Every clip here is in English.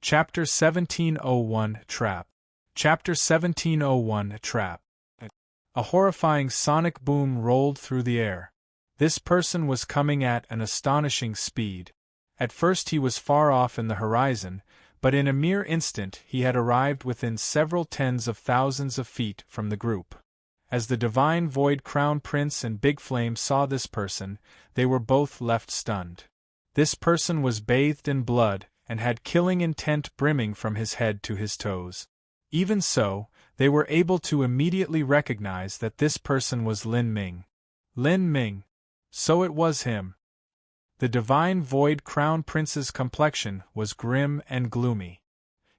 Chapter 1701 Trap. Chapter 1701 Trap. A horrifying sonic boom rolled through the air. This person was coming at an astonishing speed. At first he was far off in the horizon, but in a mere instant he had arrived within several tens of thousands of feet from the group. As the Divine Void Crown Prince and Big Flame saw this person, they were both left stunned. This person was bathed in blood, and had killing intent brimming from his head to his toes. Even so, they were able to immediately recognize that this person was Lin Ming. Lin Ming. So it was him. The Divine Void Crown Prince's complexion was grim and gloomy.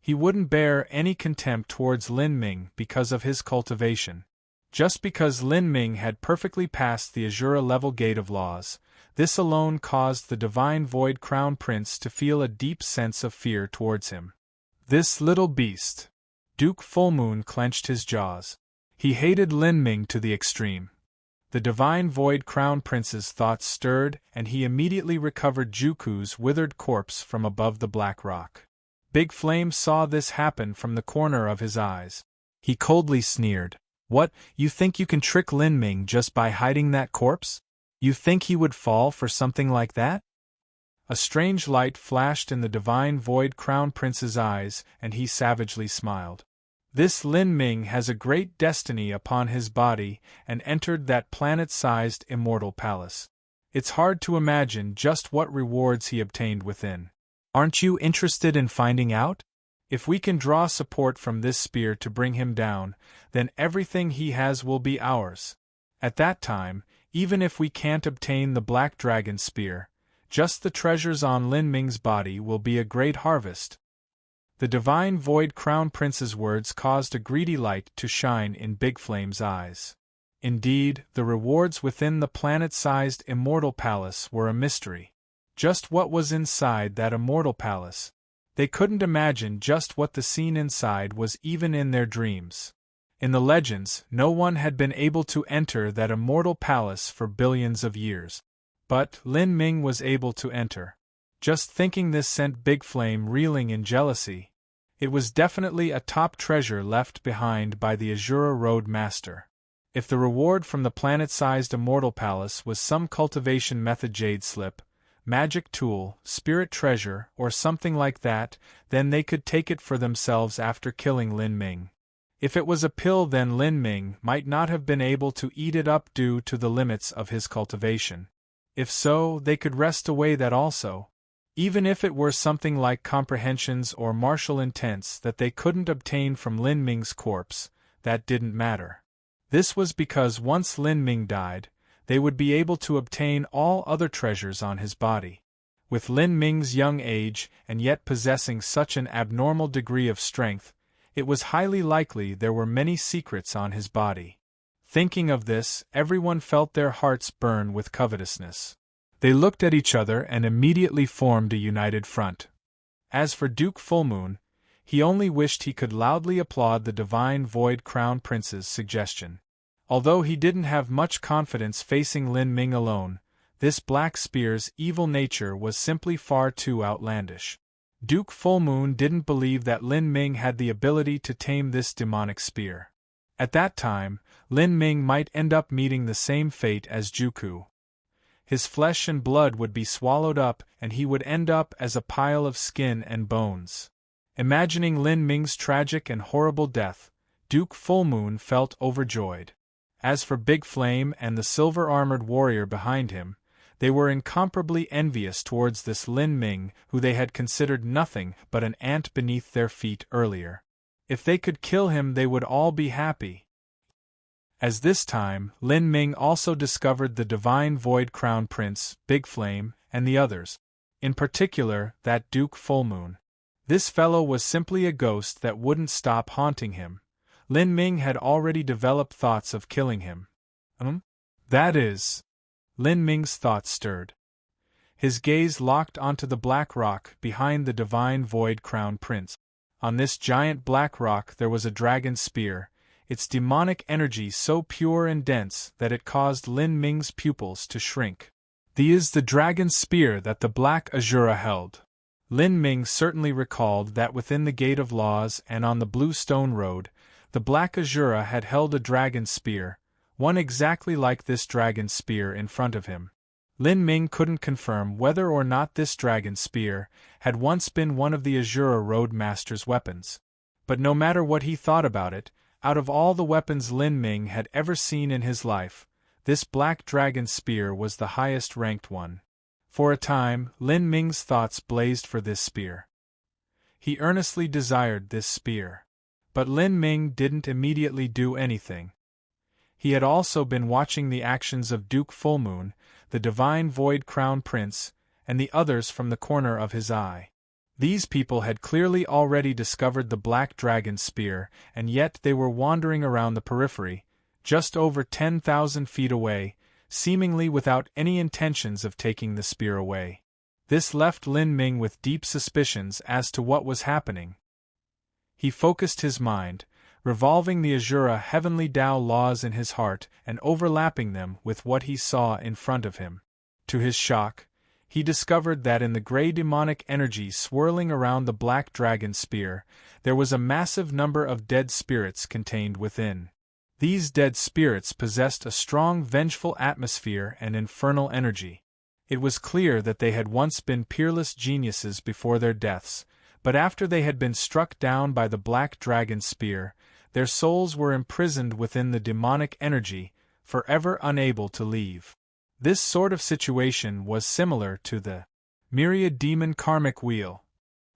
He wouldn't bear any contempt towards Lin Ming because of his cultivation. Just because Lin Ming had perfectly passed the Azura level gate of laws, this alone caused the Divine Void Crown Prince to feel a deep sense of fear towards him. This little beast. Duke Fullmoon clenched his jaws. He hated Lin Ming to the extreme. The Divine Void Crown Prince's thoughts stirred, and he immediately recovered Juku's withered corpse from above the black rock. Big Flame saw this happen from the corner of his eyes. He coldly sneered. "What, you think you can trick Lin Ming just by hiding that corpse? You think he would fall for something like that?" A strange light flashed in the Divine Void Crown Prince's eyes, and he savagely smiled. This Lin Ming has a great destiny upon his body, and entered that planet-sized immortal palace. It's hard to imagine just what rewards he obtained within. Aren't you interested in finding out? If we can draw support from this spear to bring him down, then everything he has will be ours. At that time, even if we can't obtain the Black Dragon Spear, just the treasures on Lin Ming's body will be a great harvest. The Divine Void Crown Prince's words caused a greedy light to shine in Big Flame's eyes. Indeed, the rewards within the planet-sized immortal palace were a mystery. Just what was inside that immortal palace? They couldn't imagine just what the scene inside was even in their dreams. In the legends, no one had been able to enter that immortal palace for billions of years. But Lin Ming was able to enter. Just thinking this sent Big Flame reeling in jealousy. It was definitely a top treasure left behind by the Azura Road Master. If the reward from the planet-sized immortal palace was some cultivation method jade slip, magic tool, spirit treasure, or something like that, then they could take it for themselves after killing Lin Ming. If it was a pill, then Lin Ming might not have been able to eat it up due to the limits of his cultivation. If so, they could wrest away that also. Even if it were something like comprehensions or martial intents that they couldn't obtain from Lin Ming's corpse, that didn't matter. This was because once Lin Ming died, they would be able to obtain all other treasures on his body. With Lin Ming's young age and yet possessing such an abnormal degree of strength, it was highly likely there were many secrets on his body. Thinking of this, everyone felt their hearts burn with covetousness. They looked at each other and immediately formed a united front. As for Duke Fullmoon, he only wished he could loudly applaud the Divine Void Crown Prince's suggestion. Although he didn't have much confidence facing Lin Ming alone, this Black Spear's evil nature was simply far too outlandish. Duke Fullmoon didn't believe that Lin Ming had the ability to tame this demonic spear. At that time, Lin Ming might end up meeting the same fate as Juku. His flesh and blood would be swallowed up, and he would end up as a pile of skin and bones. Imagining Lin Ming's tragic and horrible death, Duke Fullmoon felt overjoyed. As for Big Flame and the silver-armored warrior behind him, they were incomparably envious towards this Lin Ming who they had considered nothing but an ant beneath their feet earlier. If they could kill him, they would all be happy. As this time, Lin Ming also discovered the Divine Void Crown Prince, Big Flame, and the others. In particular, that Duke Fullmoon. This fellow was simply a ghost that wouldn't stop haunting him. Lin Ming had already developed thoughts of killing him. That is. Lin Ming's thoughts stirred. His gaze locked onto the black rock behind the Divine Void Crown Prince. On this giant black rock there was a dragon spear, its demonic energy so pure and dense that it caused Lin Ming's pupils to shrink. "This is the dragon spear that the Black Azura held," Lin Ming certainly recalled that within the Gate of Laws and on the Blue Stone Road, the Black Azura had held a dragon spear, one exactly like this dragon spear in front of him. Lin Ming couldn't confirm whether or not this dragon spear had once been one of the Azura Road Master's weapons. But no matter what he thought about it, out of all the weapons Lin Ming had ever seen in his life, this black dragon spear was the highest-ranked one. For a time, Lin Ming's thoughts blazed for this spear. He earnestly desired this spear. But Lin Ming didn't immediately do anything. He had also been watching the actions of Duke Fullmoon, the Divine Void Crown Prince, and the others from the corner of his eye. These people had clearly already discovered the Black Dragon Spear, and yet they were wandering around the periphery, just over 10,000 feet away, seemingly without any intentions of taking the spear away. This left Lin Ming with deep suspicions as to what was happening. He focused his mind, revolving the Azura Heavenly Tao laws in his heart and overlapping them with what he saw in front of him. To his shock, he discovered that in the gray demonic energy swirling around the Black Dragon Spear, there was a massive number of dead spirits contained within. These dead spirits possessed a strong vengeful atmosphere and infernal energy. It was clear that they had once been peerless geniuses before their deaths, but after they had been struck down by the Black Dragon Spear, their souls were imprisoned within the demonic energy, forever unable to leave. This sort of situation was similar to the Myriad Demon Karmic Wheel.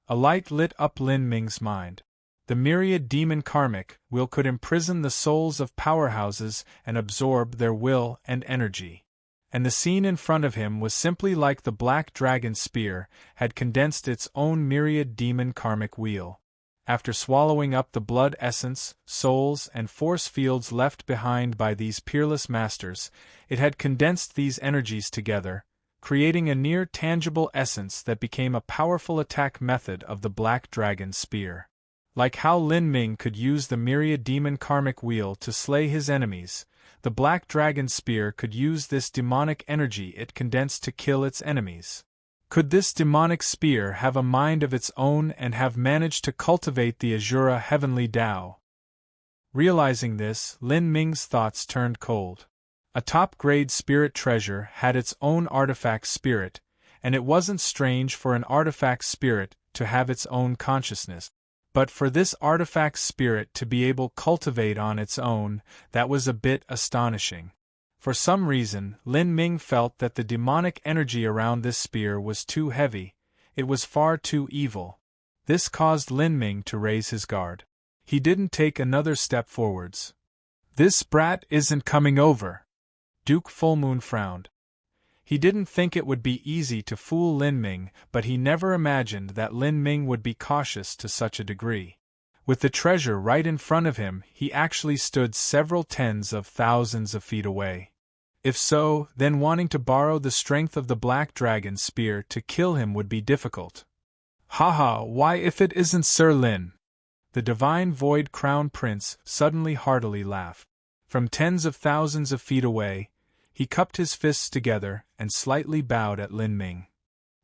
A light lit up Lin Ming's mind. The Myriad Demon Karmic Wheel could imprison the souls of powerhouses and absorb their will and energy. And the scene in front of him was simply like the Black Dragon Spear had condensed its own Myriad Demon Karmic Wheel. After swallowing up the blood essence, souls, and force fields left behind by these peerless masters, it had condensed these energies together, creating a near-tangible essence that became a powerful attack method of the Black Dragon Spear. Like how Lin Ming could use the Myriad Demon Karmic Wheel to slay his enemies, the Black Dragon Spear could use this demonic energy it condensed to kill its enemies. Could this demonic spear have a mind of its own and have managed to cultivate the Azura Heavenly Tao? Realizing this, Lin Ming's thoughts turned cold. A top-grade spirit treasure had its own artifact spirit, and it wasn't strange for an artifact spirit to have its own consciousness. But for this artifact spirit to be able to cultivate on its own, that was a bit astonishing. For some reason, Lin Ming felt that the demonic energy around this spear was too heavy, it was far too evil. This caused Lin Ming to raise his guard. He didn't take another step forwards. "This brat isn't coming over." Duke Fullmoon frowned. He didn't think it would be easy to fool Lin Ming, but he never imagined that Lin Ming would be cautious to such a degree. With the treasure right in front of him, he actually stood several tens of thousands of feet away. If so, then wanting to borrow the strength of the Black Dragon Spear to kill him would be difficult. "Haha, why if it isn't Sir Lin?" The Divine Void Crown Prince suddenly heartily laughed. From tens of thousands of feet away, he cupped his fists together and slightly bowed at Lin Ming.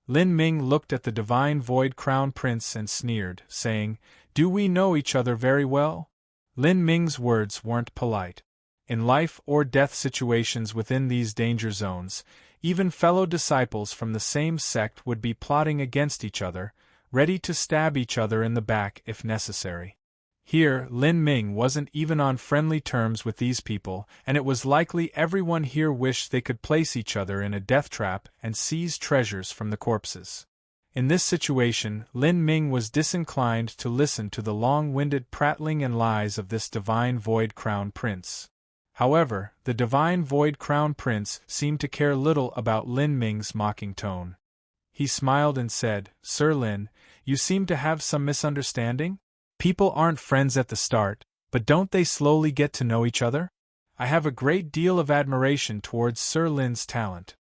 Lin Ming looked at the Divine Void Crown Prince and sneered, saying, "Do we know each other very well?" Lin Ming's words weren't polite. In life or death situations within these danger zones, even fellow disciples from the same sect would be plotting against each other, ready to stab each other in the back if necessary. Here, Lin Ming wasn't even on friendly terms with these people, and it was likely everyone here wished they could place each other in a death trap and seize treasures from the corpses. In this situation, Lin Ming was disinclined to listen to the long-winded prattling and lies of this Divine Void Crown Prince. However, the Divine Void Crown Prince seemed to care little about Lin Ming's mocking tone. He smiled and said, "Sir Lin, you seem to have some misunderstanding? People aren't friends at the start, but don't they slowly get to know each other? I have a great deal of admiration towards Sir Lin's talent."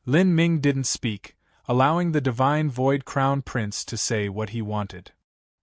Lin Ming didn't speak, allowing the Divine Void Crown Prince to say what he wanted.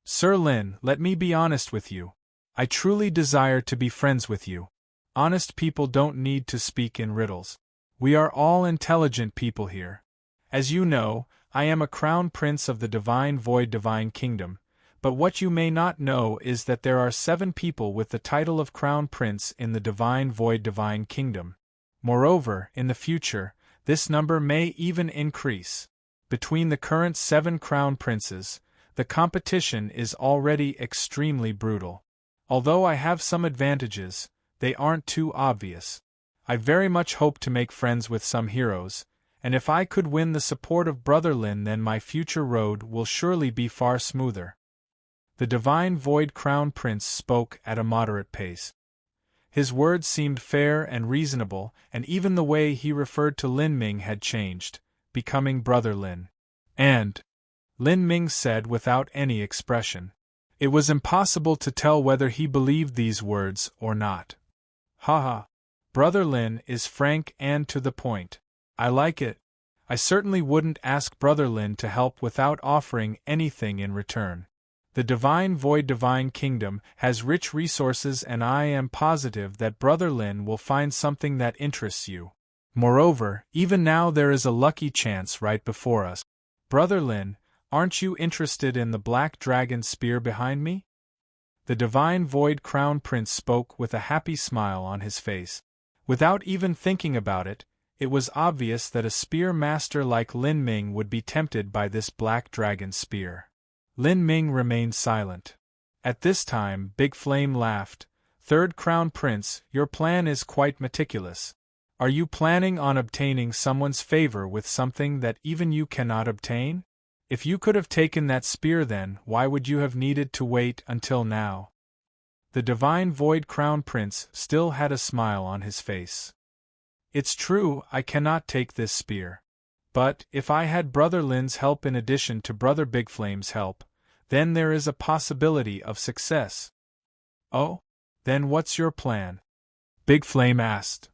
"Sir Lin, let me be honest with you. I truly desire to be friends with you. Honest people don't need to speak in riddles. We are all intelligent people here. As you know, I am a crown prince of the divine void divine kingdom, but what you may not know is that there are 7 people with the title of crown prince in the divine void divine kingdom. Moreover, in the future, this number may even increase. Between the current 7 crown princes, the competition is already extremely brutal. Although I have some advantages, they aren't too obvious. I very much hope to make friends with some heroes, and if I could win the support of Brother Lin, then my future road will surely be far smoother. The divine void crown prince spoke at a moderate pace. His words seemed fair and reasonable, and even the way he referred to Lin Ming had changed, becoming Brother Lin. And Lin Ming said without any expression. It was impossible to tell whether he believed these words or not. Haha. Brother Lin is frank and to the point. I like it. I certainly wouldn't ask Brother Lin to help without offering anything in return. The divine void divine kingdom has rich resources, and I am positive that Brother Lin will find something that interests you. Moreover, even now there is a lucky chance right before us. Brother Lin, aren't you interested in the black dragon spear behind me? The divine void crown prince spoke with a happy smile on his face. Without even thinking about it, it was obvious that a spear master like Lin Ming would be tempted by this black dragon spear. Lin Ming remained silent. At this time, Big Flame laughed. Third Crown Prince, your plan is quite meticulous. Are you planning on obtaining someone's favor with something that even you cannot obtain? If you could have taken that spear, then why would you have needed to wait until now? The divine void crown prince still had a smile on his face. It's true, I cannot take this spear. But, if I had Brother Lin's help in addition to Brother Big Flame's help, then there is a possibility of success. Oh? Then what's your plan? Big Flame asked.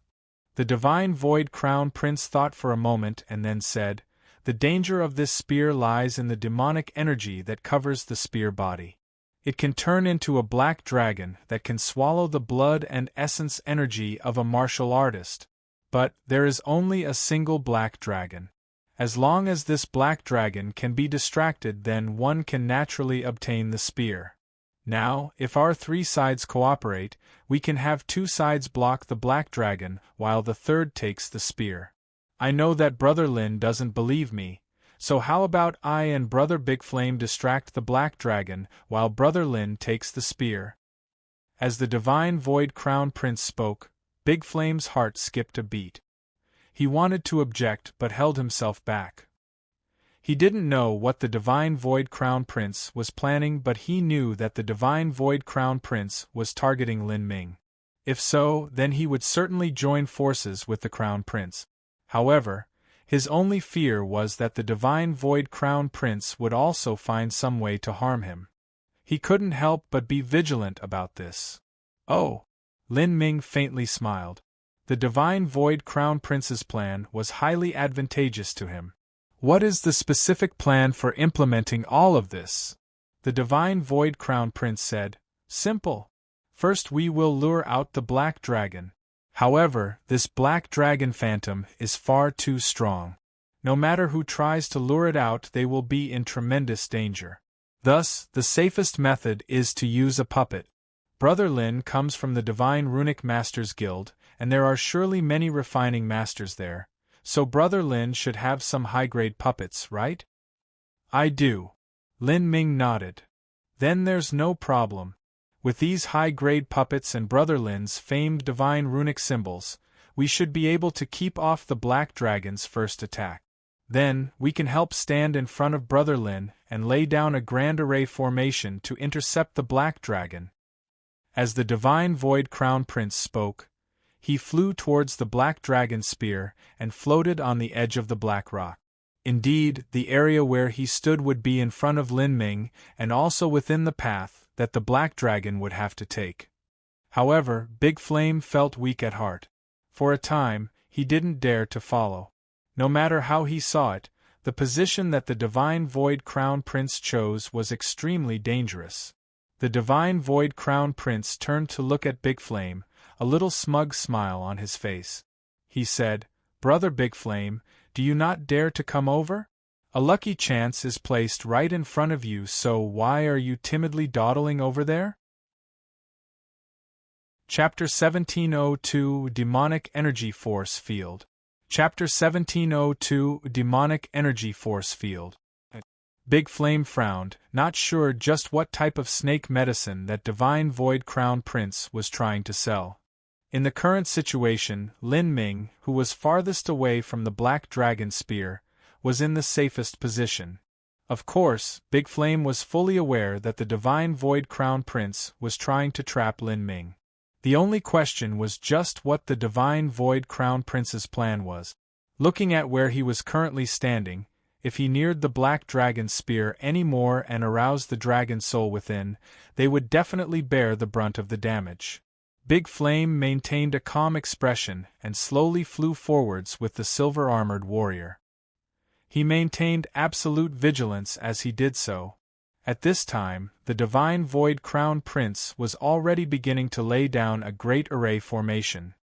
The divine void crown prince thought for a moment and then said, the danger of this spear lies in the demonic energy that covers the spear body. It can turn into a black dragon that can swallow the blood and essence energy of a martial artist. But there is only a single black dragon. As long as this black dragon can be distracted, then one can naturally obtain the spear. Now, if our 3 sides cooperate, we can have 2 sides block the black dragon while the third takes the spear. I know that Brother Lin doesn't believe me, so how about I and Brother Big Flame distract the black dragon while Brother Lin takes the spear? As the divine void crown prince spoke, Big Flame's heart skipped a beat. He wanted to object but held himself back. He didn't know what the divine void crown prince was planning, but he knew that the divine void crown prince was targeting Lin Ming. If so, then he would certainly join forces with the crown prince. However, his only fear was that the divine void crown prince would also find some way to harm him. He couldn't help but be vigilant about this. Oh! Lin Ming faintly smiled. The divine void crown prince's plan was highly advantageous to him. What is the specific plan for implementing all of this? The divine void crown prince said. Simple. First we will lure out the black dragon. However, this black dragon phantom is far too strong. No matter who tries to lure it out, they will be in tremendous danger. Thus, the safest method is to use a puppet. Brother Lin comes from the Divine Runic Masters Guild, and there are surely many refining masters there, so Brother Lin should have some high-grade puppets, right? I do. Lin Ming nodded. Then there's no problem. With these high-grade puppets and Brother Lin's famed divine runic symbols, we should be able to keep off the black dragon's first attack. Then, we can help stand in front of Brother Lin and lay down a grand array formation to intercept the black dragon. As the divine void crown prince spoke, he flew towards the black dragon spear and floated on the edge of the black rock. Indeed, the area where he stood would be in front of Lin Ming and also within the path that the black dragon would have to take. However, Big Flame felt weak at heart. For a time, he didn't dare to follow. No matter how he saw it, the position that the divine void crown prince chose was extremely dangerous. The divine void crown prince turned to look at Big Flame, a little smug smile on his face. He said, Brother Big Flame, do you not dare to come over? A lucky chance is placed right in front of you, so why are you timidly dawdling over there? Chapter 1702 Demonic Energy Force Field. Chapter 1702 Demonic Energy Force Field. Big Flame frowned, not sure just what type of snake medicine that Divine Void Crown Prince was trying to sell. In the current situation, Lin Ming, who was farthest away from the Black Dragon Spear, was in the safest position. Of course, Big Flame was fully aware that the Divine Void Crown Prince was trying to trap Lin Ming. The only question was just what the Divine Void Crown Prince's plan was. Looking at where he was currently standing, if he neared the Black Dragon Spear any more and aroused the dragon soul within, they would definitely bear the brunt of the damage. Big Flame maintained a calm expression and slowly flew forwards with the silver-armored warrior. He maintained absolute vigilance as he did so. At this time, the Divine Void Crown Prince was already beginning to lay down a great array formation.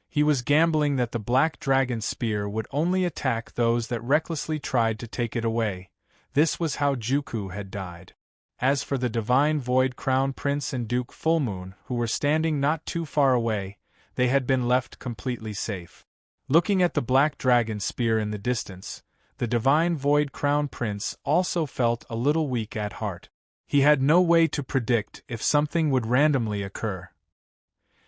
He was gambling that the Black Dragon Spear would only attack those that recklessly tried to take it away. This was how Juku had died. As for the Divine Void Crown Prince and Duke Fullmoon, who were standing not too far away, they had been left completely safe. Looking at the Black Dragon Spear in the distance, the Divine Void Crown Prince also felt a little weak at heart. He had no way to predict if something would randomly occur.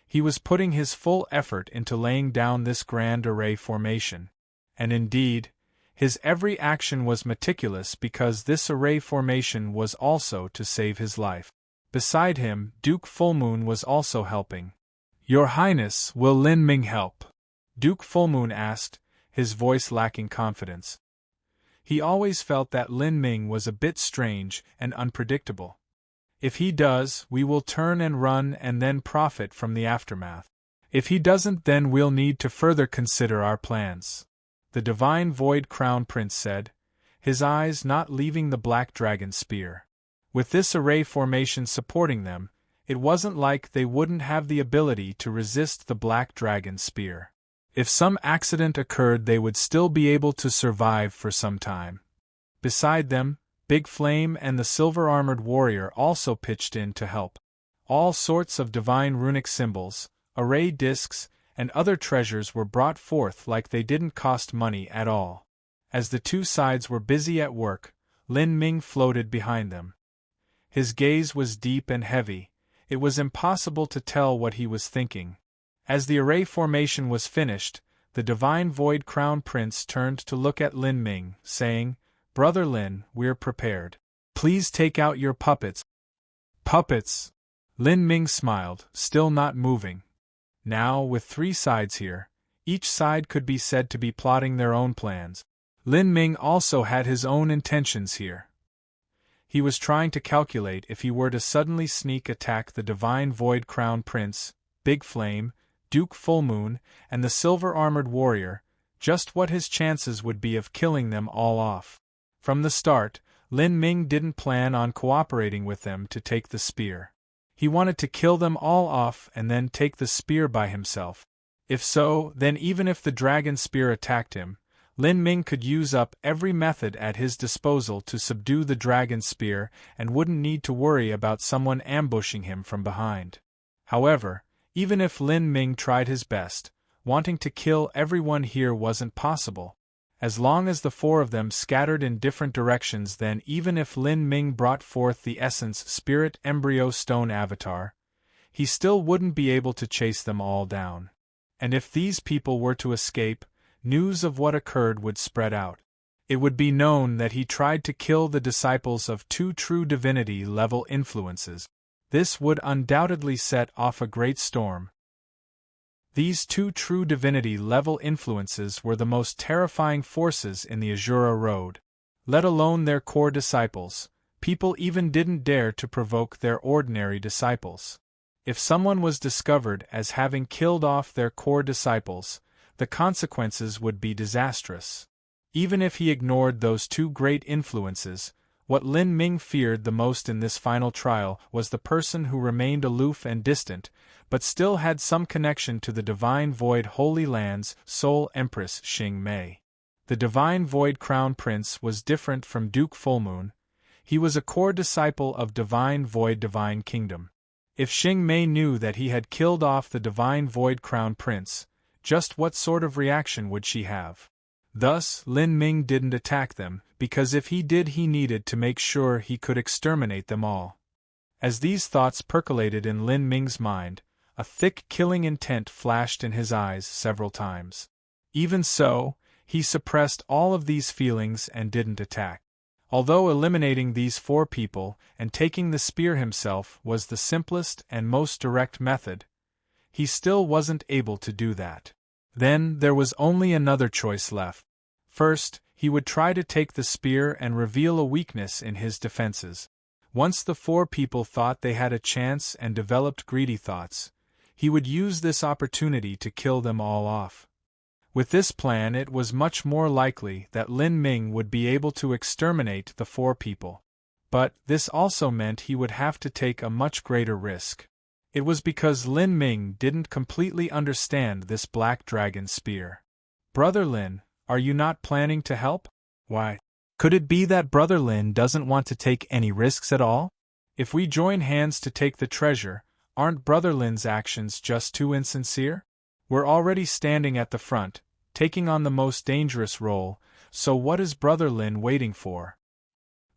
He was putting his full effort into laying down this grand array formation. And indeed, his every action was meticulous because this array formation was also to save his life. Beside him, Duke Fullmoon was also helping. "Your Highness, will Lin Ming help?" Duke Fullmoon asked, his voice lacking confidence. He always felt that Lin Ming was a bit strange and unpredictable. If he does, we will turn and run and then profit from the aftermath. If he doesn't, then we'll need to further consider our plans, the Divine Void Crown Prince said, his eyes not leaving the Black Dragon Spear. With this array formation supporting them, it wasn't like they wouldn't have the ability to resist the Black Dragon Spear. If some accident occurred, they would still be able to survive for some time. Beside them, Big Flame and the silver-armored warrior also pitched in to help. All sorts of divine runic symbols, array discs, and other treasures were brought forth like they didn't cost money at all. As the two sides were busy at work, Lin Ming floated behind them. His gaze was deep and heavy. It was impossible to tell what he was thinking. As the array formation was finished, the Divine Void Crown Prince turned to look at Lin Ming, saying, "Brother Lin, we're prepared. Please take out your puppets." "Puppets?" Lin Ming smiled, still not moving. Now, with three sides here, each side could be said to be plotting their own plans. Lin Ming also had his own intentions here. He was trying to calculate if he were to suddenly sneak attack the Divine Void Crown Prince, Big Flame, Duke Fullmoon, and the silver-armored warrior, just what his chances would be of killing them all off. From the start, Lin Ming didn't plan on cooperating with them to take the spear. He wanted to kill them all off and then take the spear by himself. If so, then even if the dragon spear attacked him, Lin Ming could use up every method at his disposal to subdue the dragon spear and wouldn't need to worry about someone ambushing him from behind. However, even if Lin Ming tried his best, wanting to kill everyone here wasn't possible. As long as the four of them scattered in different directions, then even if Lin Ming brought forth the Essence Spirit Embryo Stone Avatar, he still wouldn't be able to chase them all down. And if these people were to escape, news of what occurred would spread out. It would be known that he tried to kill the disciples of two true divinity-level influences. This would undoubtedly set off a great storm. These two true divinity-level influences were the most terrifying forces in the Azura Road. Let alone their core disciples, people even didn't dare to provoke their ordinary disciples. If someone was discovered as having killed off their core disciples, the consequences would be disastrous. Even if he ignored those two great influences, what Lin Ming feared the most in this final trial was the person who remained aloof and distant, but still had some connection to the Divine Void Holy Land's Soul Empress Xing Mei. The Divine Void Crown Prince was different from Duke Fullmoon. He was a core disciple of Divine Void Divine Kingdom. If Xing Mei knew that he had killed off the Divine Void Crown Prince, just what sort of reaction would she have? Thus, Lin Ming didn't attack them, because if he did he needed to make sure he could exterminate them all. As these thoughts percolated in Lin Ming's mind, a thick killing intent flashed in his eyes several times. Even so, he suppressed all of these feelings and didn't attack. Although eliminating these 4 people and taking the spear himself was the simplest and most direct method, he still wasn't able to do that. Then there was only another choice left. First, he would try to take the spear and reveal a weakness in his defenses. Once the 4 people thought they had a chance and developed greedy thoughts, he would use this opportunity to kill them all off. With this plan, it was much more likely that Lin Ming would be able to exterminate the 4 people. But this also meant he would have to take a much greater risk. It was because Lin Ming didn't completely understand this black dragon spear. Brother Lin, are you not planning to help? Why? Could it be that Brother Lin doesn't want to take any risks at all? If we join hands to take the treasure, aren't Brother Lin's actions just too insincere? We're already standing at the front, taking on the most dangerous role, so what is Brother Lin waiting for?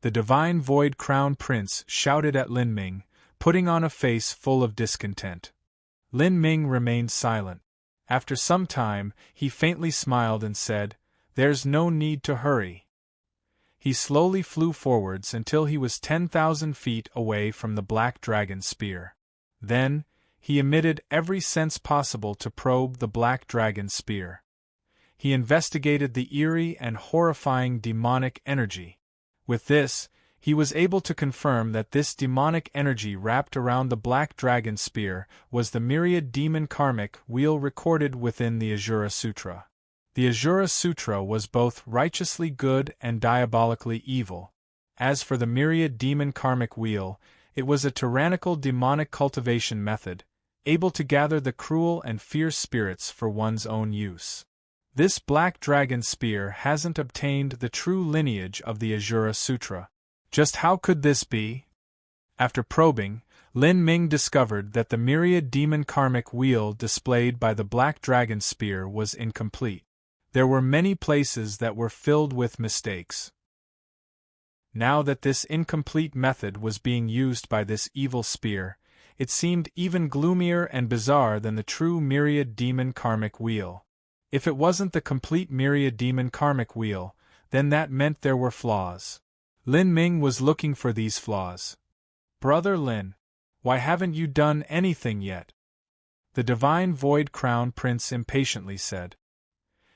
The Divine Void Crown Prince shouted at Lin Ming, putting on a face full of discontent. Lin Ming remained silent. After some time, he faintly smiled and said, "There's no need to hurry." He slowly flew forwards until he was 10,000 feet away from the black dragon spear. Then, he emitted every sense possible to probe the black dragon spear. He investigated the eerie and horrifying demonic energy. With this, he was able to confirm that this demonic energy wrapped around the black dragon spear was the myriad demon karmic wheel recorded within the Azura Sutra. The Azura Sutra was both righteously good and diabolically evil. As for the myriad demon karmic wheel, it was a tyrannical demonic cultivation method, able to gather the cruel and fierce spirits for one's own use. This black dragon spear hasn't obtained the true lineage of the Azura Sutra. Just how could this be? After probing, Lin Ming discovered that the myriad demon karmic wheel displayed by the black dragon spear was incomplete. There were many places that were filled with mistakes. Now that this incomplete method was being used by this evil spear, it seemed even gloomier and bizarre than the true myriad demon karmic wheel. If it wasn't the complete myriad demon karmic wheel, then that meant there were flaws. Lin Ming was looking for these flaws. Brother Lin, why haven't you done anything yet? The Divine Void Crown Prince impatiently said.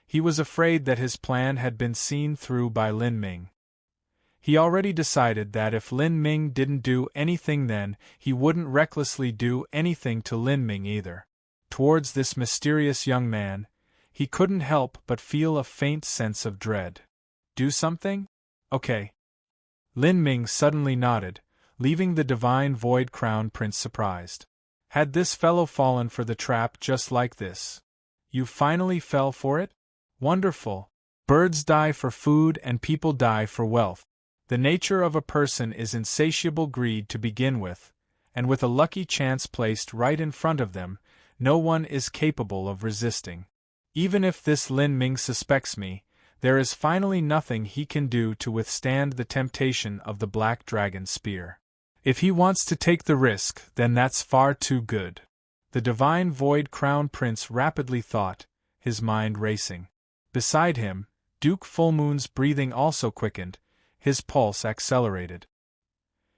He was afraid that his plan had been seen through by Lin Ming. He already decided that if Lin Ming didn't do anything, then he wouldn't recklessly do anything to Lin Ming either. Towards this mysterious young man, he couldn't help but feel a faint sense of dread. Do something? Okay. Lin Ming suddenly nodded, leaving the Divine Void Crown Prince surprised. Had this fellow fallen for the trap just like this? You finally fell for it? Wonderful. Birds die for food and people die for wealth. The nature of a person is insatiable greed to begin with, and with a lucky chance placed right in front of them, no one is capable of resisting. Even if this Lin Ming suspects me, there is finally nothing he can do to withstand the temptation of the black dragon spear. If he wants to take the risk, then that's far too good. The Divine Void Crown Prince rapidly thought, his mind racing. Beside him, Duke Fullmoon's breathing also quickened, his pulse accelerated.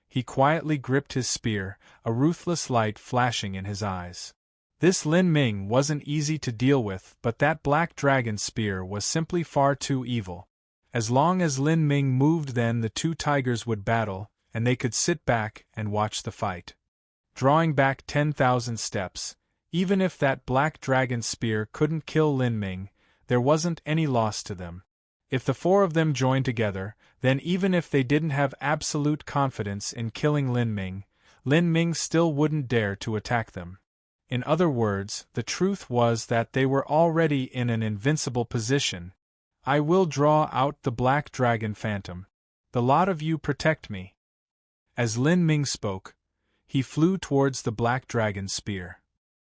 He quietly gripped his spear, a ruthless light flashing in his eyes. This Lin Ming wasn't easy to deal with, but that black dragon spear was simply far too evil. As long as Lin Ming moved, then the 2 tigers would battle, and they could sit back and watch the fight. Drawing back 10,000 steps, even if that black dragon spear couldn't kill Lin Ming, there wasn't any loss to them. If the 4 of them joined together, then even if they didn't have absolute confidence in killing Lin Ming still wouldn't dare to attack them. In other words, the truth was that they were already in an invincible position, I will draw out the black dragon phantom. The lot of you protect me." As Lin Ming spoke, he flew towards the black dragon's spear.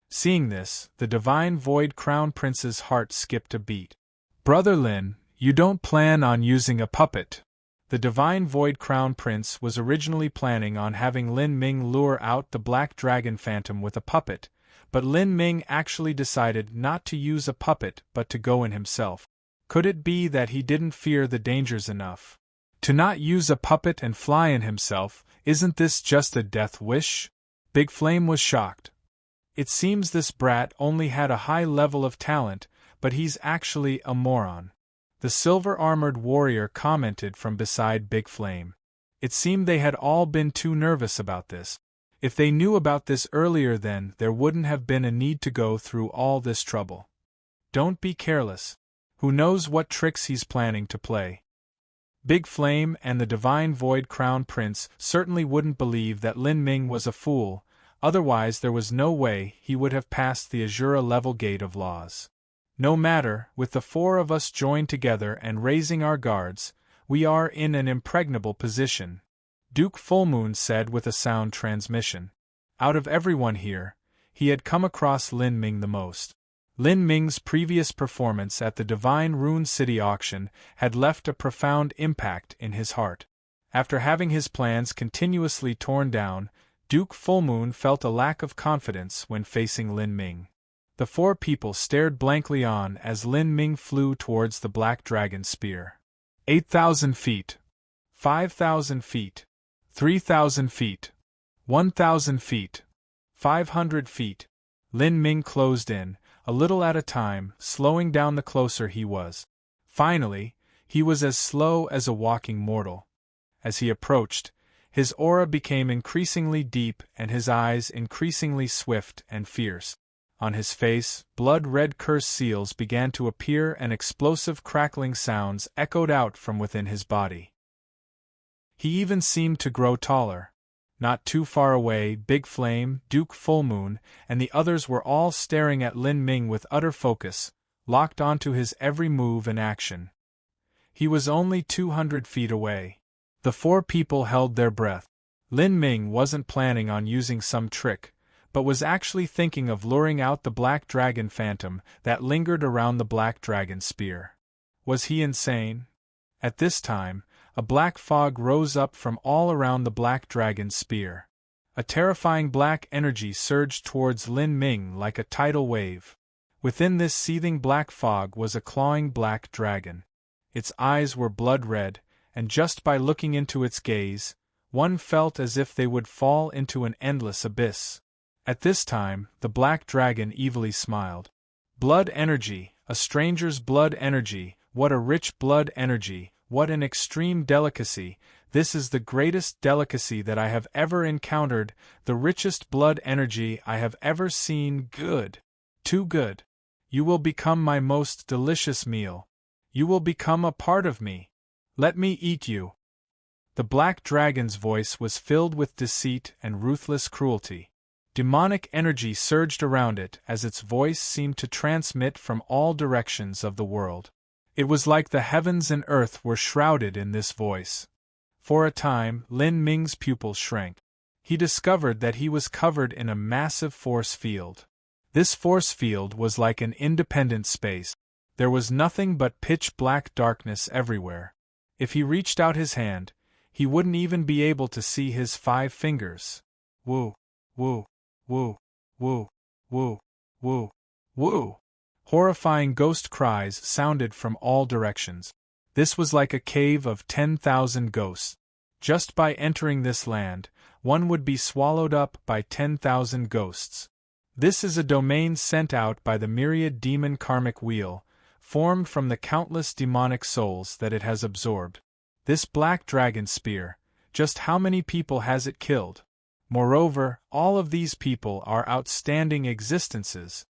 Seeing this, the divine Void Crown Prince's heart skipped a beat. "Brother Lin, you don't plan on using a puppet?" The divine Void Crown Prince was originally planning on having Lin Ming lure out the black dragon phantom with a puppet, but Lin Ming actually decided not to use a puppet but to go in himself. Could it be that he didn't fear the dangers enough to not use a puppet and fly in himself? Isn't this just a death wish? Big Flame was shocked. It seems this brat only had a high level of talent, but he's actually a moron. The silver-armored warrior commented from beside Big Flame. It seemed they had all been too nervous about this. If they knew about this earlier, then there wouldn't have been a need to go through all this trouble. Don't be careless. Who knows what tricks he's planning to play? Big Flame and the divine Void Crown Prince certainly wouldn't believe that Lin Ming was a fool, otherwise there was no way he would have passed the Azura level gate of laws. No matter, with the four of us joined together and raising our guards, we are in an impregnable position, Duke Fullmoon said with a sound transmission. Out of everyone here, he had come across Lin Ming the most. Lin Ming's previous performance at the Divine Rune City auction had left a profound impact in his heart. After having his plans continuously torn down, Duke Fullmoon felt a lack of confidence when facing Lin Ming. The four people stared blankly on as Lin Ming flew towards the black dragon spear. 8,000 feet. 5,000 feet. 3,000 feet. 1,000 feet. 500 feet. Lin Ming closed in, a little at a time, slowing down the closer he was. Finally, he was as slow as a walking mortal. As he approached, his aura became increasingly deep and his eyes increasingly swift and fierce. On his face, blood-red curse seals began to appear and explosive crackling sounds echoed out from within his body. He even seemed to grow taller. Not too far away, Big Flame, Duke Fullmoon, and the others were all staring at Lin Ming with utter focus, locked onto his every move and action. He was only 200 feet away. The four people held their breath. Lin Ming wasn't planning on using some trick, but was actually thinking of luring out the black dragon phantom that lingered around the black dragon spear. Was he insane? At this time, a black fog rose up from all around the black dragon's spear. A terrifying black energy surged towards Lin Ming like a tidal wave. Within this seething black fog was a clawing black dragon. Its eyes were blood-red, and just by looking into its gaze, one felt as if they would fall into an endless abyss. At this time, the black dragon evilly smiled. Blood energy, a stranger's blood energy, what a rich blood energy, what an extreme delicacy, this is the greatest delicacy that I have ever encountered, the richest blood energy I have ever seen. Good. Too good. You will become my most delicious meal. You will become a part of me. Let me eat you. The black dragon's voice was filled with deceit and ruthless cruelty. Demonic energy surged around it as its voice seemed to transmit from all directions of the world. It was like the heavens and earth were shrouded in this voice. For a time, Lin Ming's pupils shrank. He discovered that he was covered in a massive force field. This force field was like an independent space. There was nothing but pitch-black darkness everywhere. If he reached out his hand, he wouldn't even be able to see his 5 fingers. Woo, woo, woo, woo, woo, woo, woo. Horrifying ghost cries sounded from all directions. This was like a cave of 10,000 ghosts. Just by entering this land, one would be swallowed up by 10,000 ghosts. This is a domain sent out by the myriad demon karmic wheel, formed from the countless demonic souls that it has absorbed. This black dragon spear, just how many people has it killed? Moreover, all of these people are outstanding existences.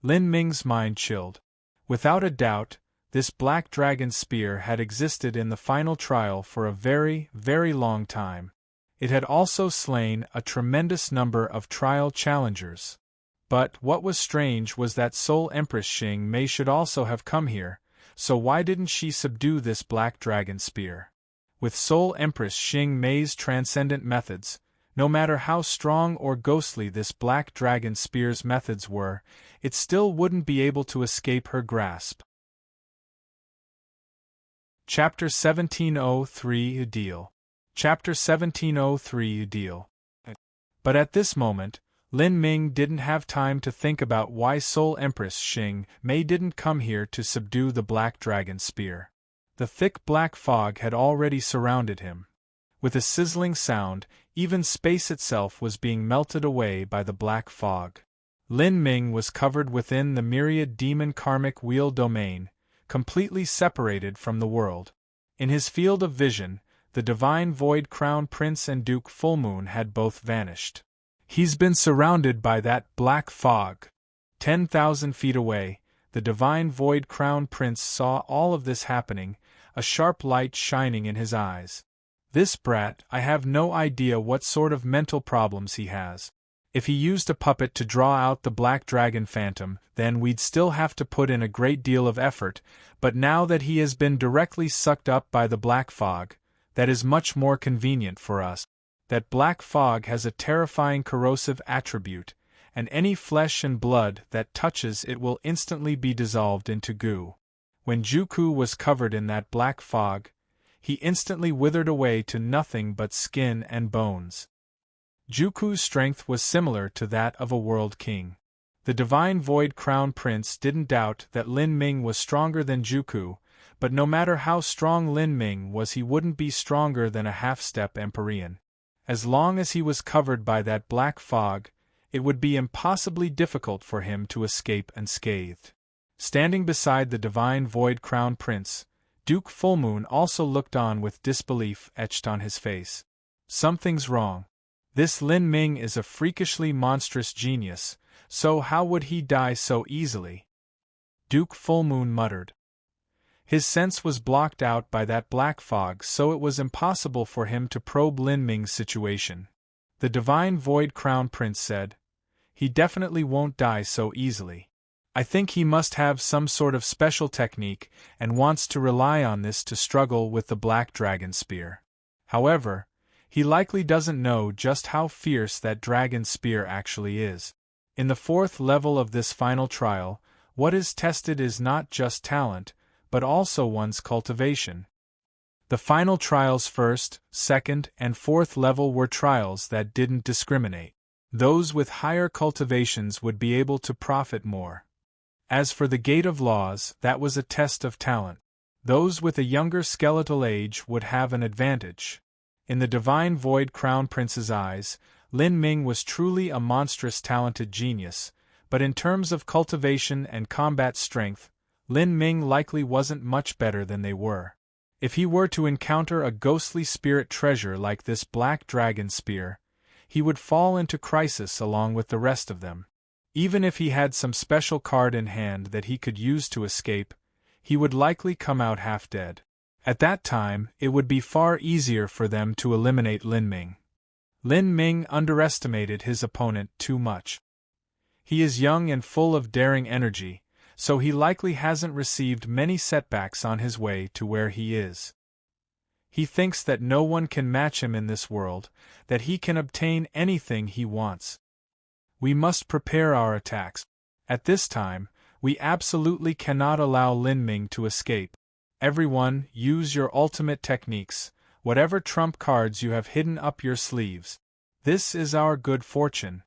Lin Ming's mind chilled. Without a doubt, this black dragon spear had existed in the final trial for a very, very long time. It had also slain a tremendous number of trial challengers. But what was strange was that Soul Empress Xing Mei should also have come here, so why didn't she subdue this black dragon spear? With Soul Empress Xing Mei's transcendent methods, no matter how strong or ghostly this black dragon spear's methods were, it still wouldn't be able to escape her grasp. Chapter 1703 Deal. Chapter 1703 Deal. But at this moment, Lin Ming didn't have time to think about why Soul Empress Xing Mei didn't come here to subdue the black dragon spear. The thick black fog had already surrounded him. With a sizzling sound, even space itself was being melted away by the black fog. Lin Ming was covered within the myriad demon karmic wheel domain, completely separated from the world. In his field of vision, the divine void crown prince and Duke Fullmoon had both vanished. He's been surrounded by that black fog. 10,000 feet away, the divine void crown prince saw all of this happening, a sharp light shining in his eyes. This brat, I have no idea what sort of mental problems he has. If he used a puppet to draw out the black dragon phantom, then we'd still have to put in a great deal of effort, but now that he has been directly sucked up by the black fog, that is much more convenient for us. That black fog has a terrifying corrosive attribute, and any flesh and blood that touches it will instantly be dissolved into goo. When Juku was covered in that black fog, he instantly withered away to nothing but skin and bones. Juku's strength was similar to that of a world king. The divine void crown prince didn't doubt that Lin Ming was stronger than Juku, but no matter how strong Lin Ming was, he wouldn't be stronger than a half-step Empyrean. As long as he was covered by that black fog, it would be impossibly difficult for him to escape unscathed. Standing beside the divine void crown prince, Duke Fullmoon also looked on with disbelief etched on his face. Something's wrong. This Lin Ming is a freakishly monstrous genius, so how would he die so easily? Duke Fullmoon muttered. His sense was blocked out by that black fog, so it was impossible for him to probe Lin Ming's situation. The divine void crown prince said, "He definitely won't die so easily. I think he must have some sort of special technique and wants to rely on this to struggle with the black dragon spear. However, he likely doesn't know just how fierce that dragon spear actually is. In the fourth level of this final trial, what is tested is not just talent, but also one's cultivation. The final trial's first, second, and fourth level were trials that didn't discriminate. Those with higher cultivations would be able to profit more. As for the Gate of Laws, that was a test of talent. Those with a younger skeletal age would have an advantage. In the divine void crown prince's eyes, Lin Ming was truly a monstrous talented genius, but in terms of cultivation and combat strength, Lin Ming likely wasn't much better than they were. If he were to encounter a ghostly spirit treasure like this black dragon spear, he would fall into crisis along with the rest of them. Even if he had some special card in hand that he could use to escape, he would likely come out half dead. At that time, it would be far easier for them to eliminate Lin Ming. Lin Ming underestimated his opponent too much. He is young and full of daring energy, so he likely hasn't received many setbacks on his way to where he is. He thinks that no one can match him in this world, that he can obtain anything he wants. We must prepare our attacks. At this time, we absolutely cannot allow Lin Ming to escape. Everyone, use your ultimate techniques, whatever trump cards you have hidden up your sleeves. This is our good fortune.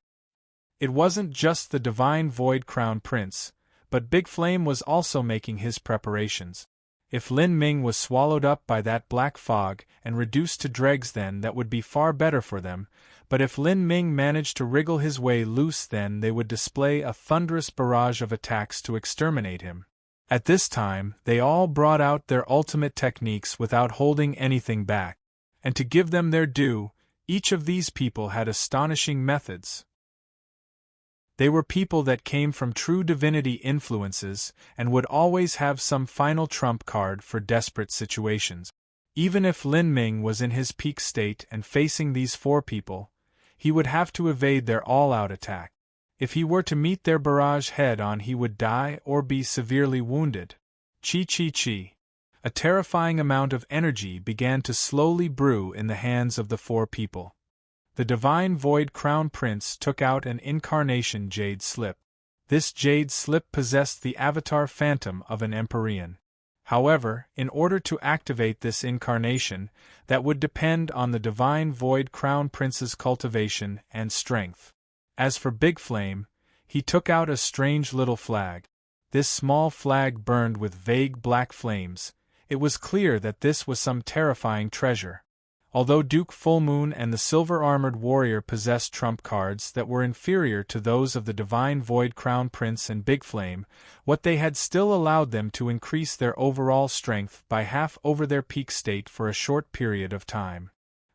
It wasn't just the divine void crown prince, but Big Flame was also making his preparations. If Lin Ming was swallowed up by that black fog and reduced to dregs, then that would be far better for them, but if Lin Ming managed to wriggle his way loose, then they would display a thunderous barrage of attacks to exterminate him. At this time, they all brought out their ultimate techniques without holding anything back. And to give them their due, each of these people had astonishing methods. They were people that came from true divinity influences and would always have some final trump card for desperate situations. Even if Lin Ming was in his peak state and facing these four people, he would have to evade their all-out attack. If he were to meet their barrage head-on, he would die or be severely wounded. Chi. A terrifying amount of energy began to slowly brew in the hands of the four people. The divine void crown prince took out an incarnation jade slip. This jade slip possessed the avatar phantom of an Empyrean. However, in order to activate this incarnation, that would depend on the divine void crown prince's cultivation and strength. As for Big Flame, he took out a strange little flag. This small flag burned with vague black flames. It was clear that this was some terrifying treasure. Although Duke Fullmoon and the silver-armored warrior possessed trump cards that were inferior to those of the divine void crown prince and Big Flame, what they had still allowed them to increase their overall strength by half over their peak state for a short period of time.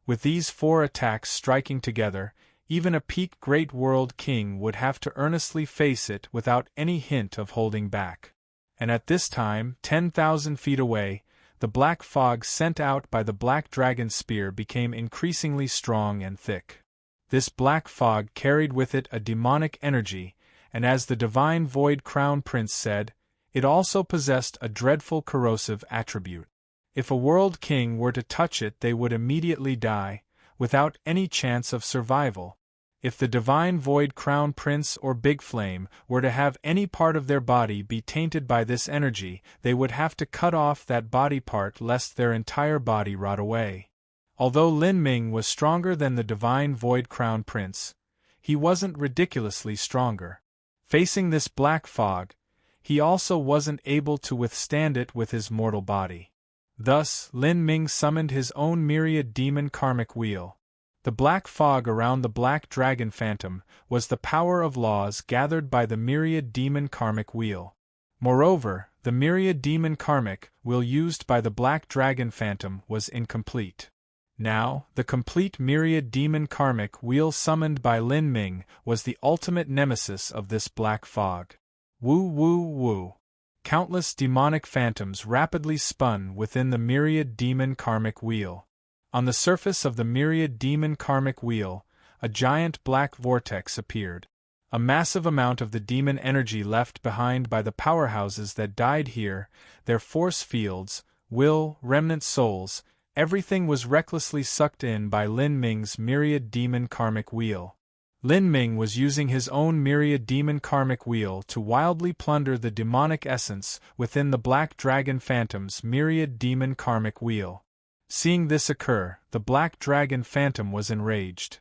With these four attacks striking together, even a peak Great World King would have to earnestly face it without any hint of holding back. And at this time, 10,000 feet away, the black fog sent out by the black dragon's spear became increasingly strong and thick. This black fog carried with it a demonic energy, and as the divine void crown prince said, it also possessed a dreadful corrosive attribute. If a world king were to touch it, they would immediately die, without any chance of survival. If the divine void crown prince or Big Flame were to have any part of their body be tainted by this energy, they would have to cut off that body part lest their entire body rot away. Although Lin Ming was stronger than the divine void crown prince, he wasn't ridiculously stronger. Facing this black fog, he also wasn't able to withstand it with his mortal body. Thus, Lin Ming summoned his own myriad demon karmic wheel. The black fog around the black dragon phantom was the power of laws gathered by the myriad demon karmic wheel. Moreover, the myriad demon karmic wheel used by the black dragon phantom was incomplete. Now, the complete myriad demon karmic wheel summoned by Lin Ming was the ultimate nemesis of this black fog. Woo. Countless demonic phantoms rapidly spun within the myriad demon karmic wheel. On the surface of the myriad demon karmic wheel, a giant black vortex appeared. A massive amount of the demon energy left behind by the powerhouses that died here, their force fields, will, remnant souls, everything was recklessly sucked in by Lin Ming's myriad demon karmic wheel. Lin Ming was using his own myriad demon karmic wheel to wildly plunder the demonic essence within the black dragon phantom's myriad demon karmic wheel. Seeing this occur, the black dragon phantom was enraged.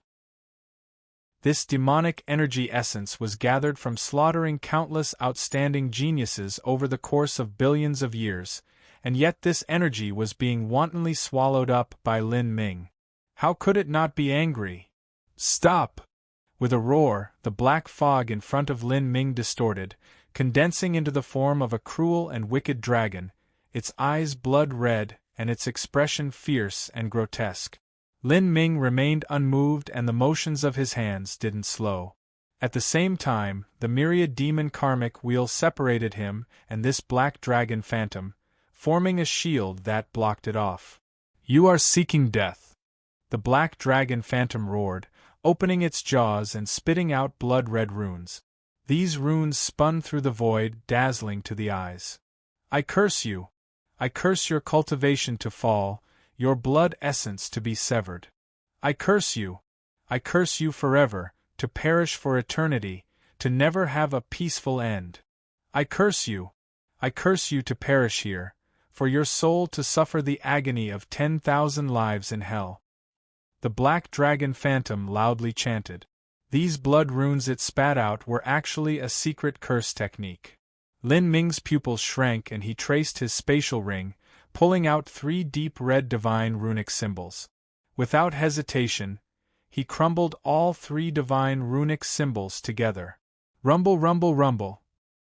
This demonic energy essence was gathered from slaughtering countless outstanding geniuses over the course of billions of years, and yet this energy was being wantonly swallowed up by Lin Ming. How could it not be angry? Stop! With a roar, the black fog in front of Lin Ming distorted, condensing into the form of a cruel and wicked dragon, its eyes blood red, and its expression fierce and grotesque. Lin Ming remained unmoved and the motions of his hands didn't slow. At the same time, the myriad demon karmic wheel separated him and this black dragon phantom, forming a shield that blocked it off. You are seeking death. The black dragon phantom roared, opening its jaws and spitting out blood-red runes. These runes spun through the void, dazzling to the eyes. I curse you. I curse your cultivation to fall, your blood essence to be severed. I curse you forever, to perish for eternity, to never have a peaceful end. I curse you to perish here, for your soul to suffer the agony of 10,000 lives in hell. The black dragon phantom loudly chanted. These blood runes it spat out were actually a secret curse technique. Lin Ming's pupils shrank and he traced his spatial ring, pulling out 3 deep red divine runic symbols. Without hesitation, he crumbled all 3 divine runic symbols together. Rumble, rumble, rumble.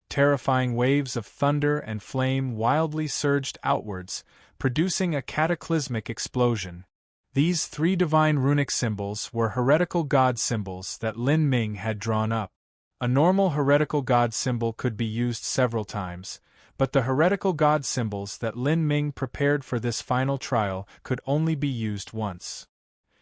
Terrifying waves of thunder and flame wildly surged outwards, producing a cataclysmic explosion. These 3 divine runic symbols were heretical god symbols that Lin Ming had drawn up. A normal heretical god symbol could be used several times, but the heretical god symbols that Lin Ming prepared for this final trial could only be used once.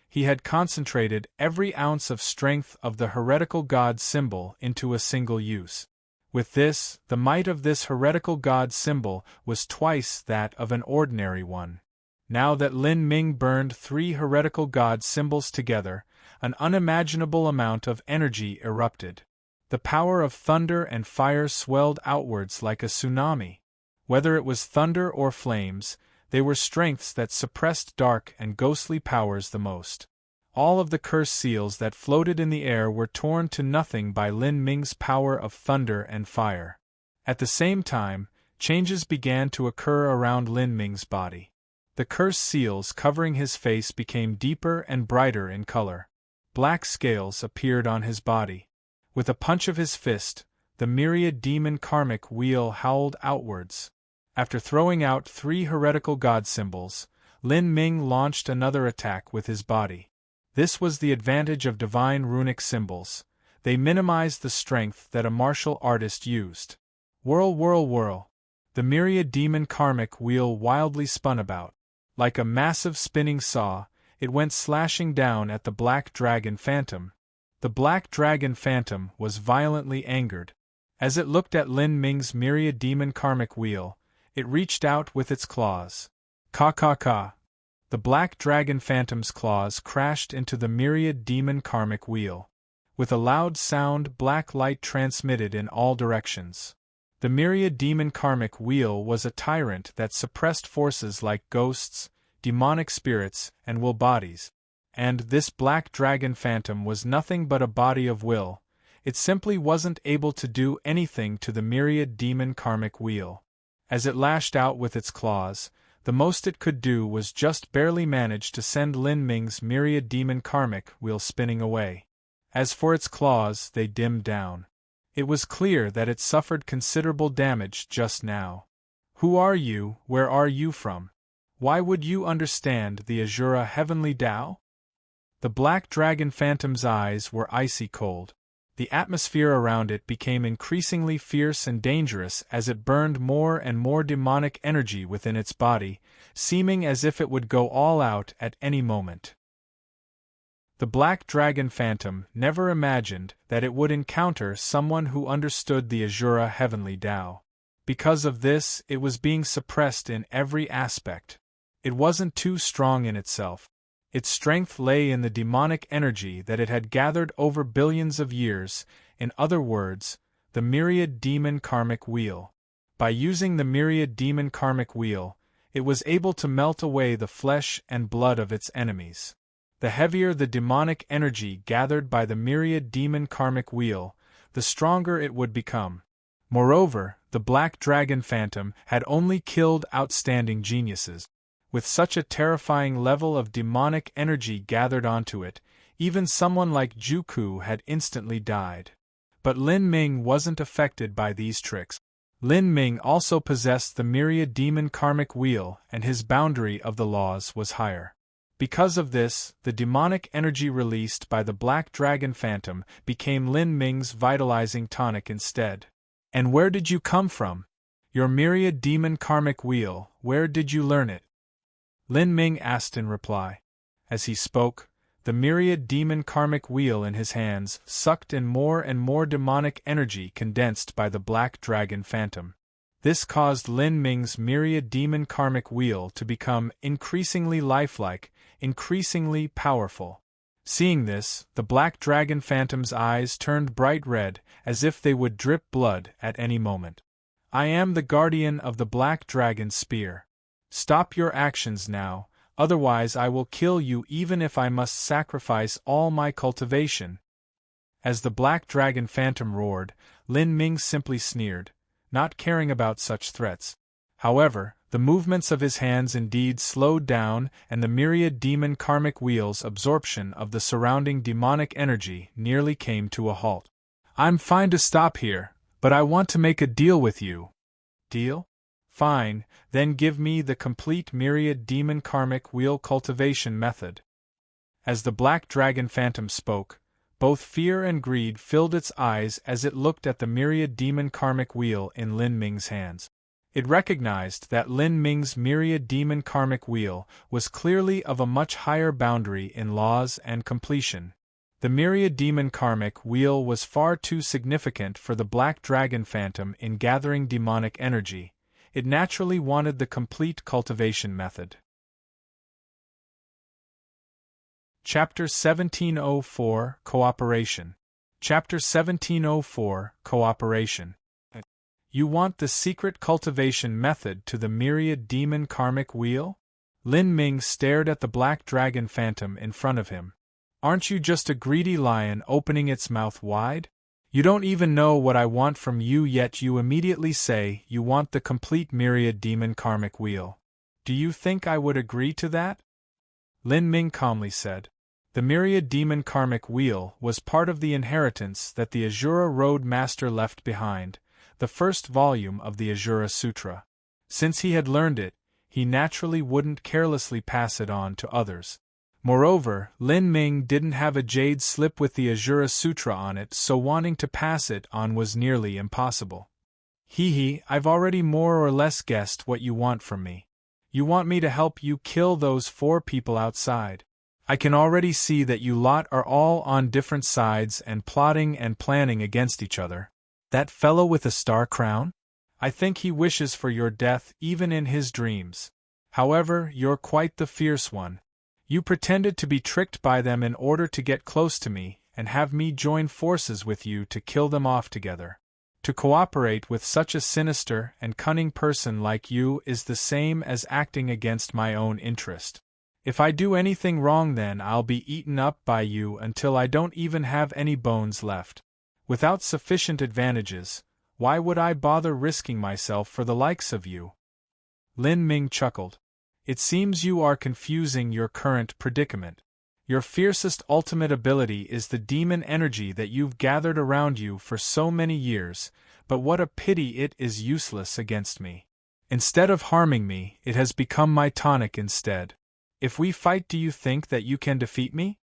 He had concentrated every ounce of strength of the heretical god symbol into a single use. With this, the might of this heretical god symbol was twice that of an ordinary one. Now that Lin Ming burned 3 heretical god symbols together, an unimaginable amount of energy erupted. The power of thunder and fire swelled outwards like a tsunami. Whether it was thunder or flames, they were strengths that suppressed dark and ghostly powers the most. All of the curse seals that floated in the air were torn to nothing by Lin Ming's power of thunder and fire. At the same time, changes began to occur around Lin Ming's body. The curse seals covering his face became deeper and brighter in color. Black scales appeared on his body. With a punch of his fist, the myriad demon karmic wheel howled outwards. After throwing out 3 heretical god symbols, Lin Ming launched another attack with his body. This was the advantage of divine runic symbols. They minimized the strength that a martial artist used. Whirl, whirl, whirl. The myriad demon karmic wheel wildly spun about. Like a massive spinning saw, it went slashing down at the black dragon phantom. The black dragon phantom was violently angered. As it looked at Lin Ming's myriad demon karmic wheel, it reached out with its claws. Ka ka ka. The black dragon phantom's claws crashed into the myriad demon karmic wheel. With a loud sound, black light transmitted in all directions. The myriad demon karmic wheel was a tyrant that suppressed forces like ghosts, demonic spirits, and will bodies. And this black dragon phantom was nothing but a body of will. It simply wasn't able to do anything to the myriad demon karmic wheel. As it lashed out with its claws, the most it could do was just barely manage to send Lin Ming's myriad demon karmic wheel spinning away. As for its claws, they dimmed down. It was clear that it suffered considerable damage just now. Who are you? Where are you from? Why would you understand the Azura Heavenly Tao? The black dragon phantom's eyes were icy cold. The atmosphere around it became increasingly fierce and dangerous as it burned more and more demonic energy within its body, seeming as if it would go all out at any moment. The black dragon phantom never imagined that it would encounter someone who understood the Azura Heavenly Tao. Because of this, it was being suppressed in every aspect. It wasn't too strong in itself. Its strength lay in the demonic energy that it had gathered over billions of years, in other words, the myriad demon karmic wheel. By using the myriad demon karmic wheel, it was able to melt away the flesh and blood of its enemies. The heavier the demonic energy gathered by the myriad demon karmic wheel, the stronger it would become. Moreover, the black dragon phantom had only killed outstanding geniuses. With such a terrifying level of demonic energy gathered onto it, even someone like Juku had instantly died. But Lin Ming wasn't affected by these tricks. Lin Ming also possessed the myriad demon karmic wheel, and his boundary of the laws was higher. Because of this, the demonic energy released by the black dragon phantom became Lin Ming's vitalizing tonic instead. And where did you come from? Your myriad demon karmic wheel, where did you learn it? Lin Ming asked in reply. As he spoke, the myriad demon karmic wheel in his hands sucked in more and more demonic energy condensed by the black dragon phantom. This caused Lin Ming's myriad demon karmic wheel to become increasingly lifelike, increasingly powerful. Seeing this, the black dragon phantom's eyes turned bright red, as if they would drip blood at any moment. I am the guardian of the black dragon spear. Stop your actions now, otherwise I will kill you even if I must sacrifice all my cultivation. As the black dragon phantom roared, Lin Ming simply sneered, not caring about such threats. However, the movements of his hands indeed slowed down, and the myriad demon karmic wheel's absorption of the surrounding demonic energy nearly came to a halt. I'm fine to stop here, but I want to make a deal with you. Deal? Fine, then give me the complete myriad demon karmic wheel cultivation method. As the black dragon phantom spoke, both fear and greed filled its eyes as it looked at the myriad demon karmic wheel in Lin Ming's hands. It recognized that Lin Ming's myriad demon karmic wheel was clearly of a much higher boundary in laws and completion. The myriad demon karmic wheel was far too significant for the black dragon phantom in gathering demonic energy. It naturally wanted the complete cultivation method. Chapter 1704 Cooperation. Chapter 1704 Cooperation. You want the secret cultivation method to the myriad demon karmic wheel? Lin Ming stared at the black dragon phantom in front of him. Aren't you just a greedy lion opening its mouth wide? You don't even know what I want from you, yet you immediately say you want the complete myriad demon karmic wheel. Do you think I would agree to that? Lin Ming calmly said. The myriad demon karmic wheel was part of the inheritance that the Asura Road Master left behind, the first volume of the Asura Sutra. Since he had learned it, he naturally wouldn't carelessly pass it on to others. Moreover, Lin Ming didn't have a jade slip with the Asura Sutra on it, so wanting to pass it on was nearly impossible. I've already more or less guessed what you want from me. You want me to help you kill those 4 people outside. I can already see that you lot are all on different sides and plotting and planning against each other. That fellow with the star crown? I think he wishes for your death even in his dreams. However, you're quite the fierce one. You pretended to be tricked by them in order to get close to me and have me join forces with you to kill them off together. To cooperate with such a sinister and cunning person like you is the same as acting against my own interest. If I do anything wrong, then I'll be eaten up by you until I don't even have any bones left. Without sufficient advantages, why would I bother risking myself for the likes of you? Lin Ming chuckled. It seems you are confusing your current predicament. Your fiercest ultimate ability is the demon energy that you've gathered around you for so many years, but what a pity it is useless against me. Instead of harming me, it has become my tonic instead. If we fight, do you think that you can defeat me?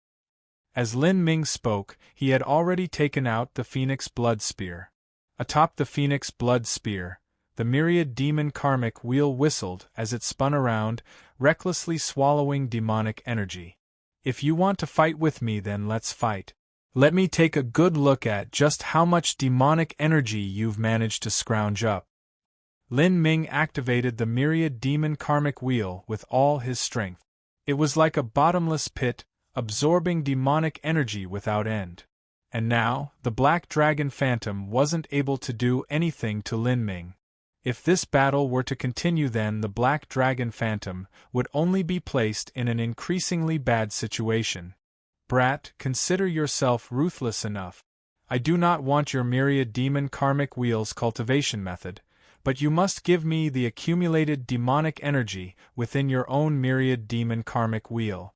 As Lin Ming spoke, he had already taken out the Phoenix Blood Spear. Atop the Phoenix Blood Spear, the myriad demon karmic wheel whistled as it spun around, recklessly swallowing demonic energy. If you want to fight with me, then let's fight. Let me take a good look at just how much demonic energy you've managed to scrounge up. Lin Ming activated the myriad demon karmic wheel with all his strength. It was like a bottomless pit, absorbing demonic energy without end. And now, the black dragon phantom wasn't able to do anything to Lin Ming. If this battle were to continue, then the black dragon phantom would only be placed in an increasingly bad situation. Brat, consider yourself ruthless enough. I do not want your myriad demon karmic wheel's cultivation method, but you must give me the accumulated demonic energy within your own myriad demon karmic wheel.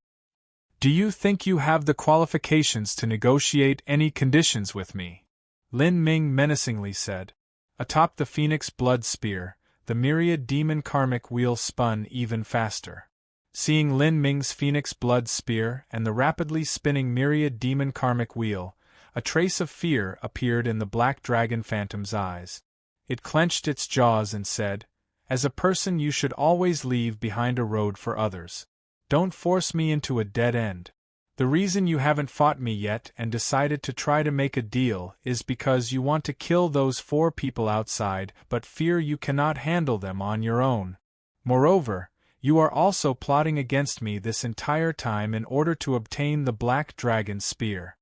Do you think you have the qualifications to negotiate any conditions with me? Lin Ming menacingly said. Atop the Phoenix Blood Spear, the myriad demon karmic wheel spun even faster. Seeing Lin Ming's Phoenix Blood Spear and the rapidly spinning myriad demon karmic wheel, a trace of fear appeared in the black dragon phantom's eyes. It clenched its jaws and said, "As a person, you should always leave behind a road for others. Don't force me into a dead end. The reason you haven't fought me yet and decided to try to make a deal is because you want to kill those 4 people outside but fear you cannot handle them on your own. Moreover, you are also plotting against me this entire time in order to obtain the Black Dragon Spear."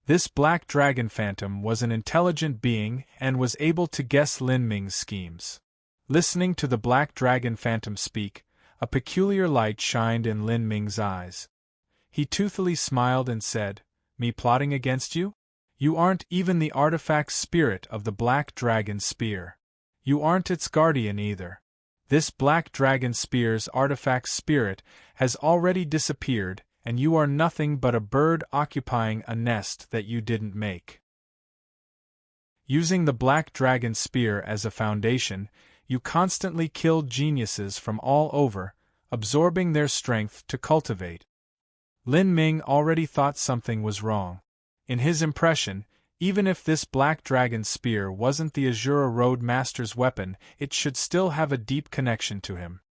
This Black Dragon Phantom was an intelligent being and was able to guess Lin Ming's schemes. Listening to the Black Dragon Phantom speak, a peculiar light shined in Lin Ming's eyes. He toothily smiled and said, "Me plotting against you? You aren't even the artifact spirit of the Black Dragon Spear. You aren't its guardian either. This Black Dragon Spear's artifact spirit has already disappeared, and you are nothing but a bird occupying a nest that you didn't make." Using the Black Dragon Spear as a foundation, you constantly killed geniuses from all over, absorbing their strength to cultivate. Lin Ming already thought something was wrong. In his impression, even if this Black Dragon Spear wasn't the Asura Road Master's weapon, it should still have a deep connection to him.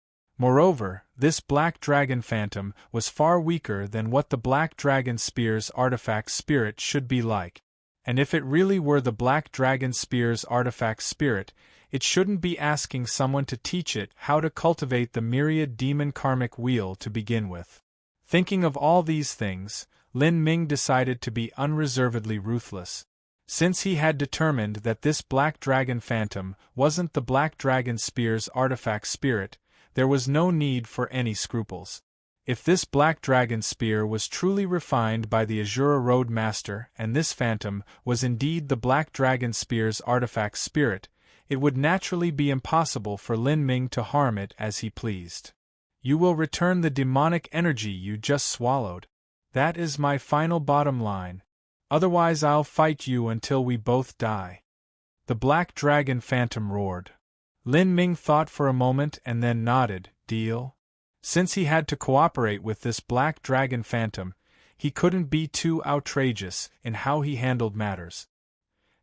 Moreover, this black dragon phantom was far weaker than what the black dragon spear's artifact spirit should be like. And if it really were the black dragon spear's artifact spirit, it shouldn't be asking someone to teach it how to cultivate the myriad demon karmic wheel to begin with. Thinking of all these things, Lin Ming decided to be unreservedly ruthless. Since he had determined that this black dragon phantom wasn't the black dragon spear's artifact spirit, there was no need for any scruples. If this black dragon spear was truly refined by the Azura Road Master and this phantom was indeed the black dragon spear's artifact spirit, it would naturally be impossible for Lin Ming to harm it as he pleased. You will return the demonic energy you just swallowed. That is my final bottom line. Otherwise I'll fight you until we both die. The black dragon phantom roared. Lin Ming thought for a moment and then nodded. Deal? Since he had to cooperate with this black dragon phantom, he couldn't be too outrageous in how he handled matters.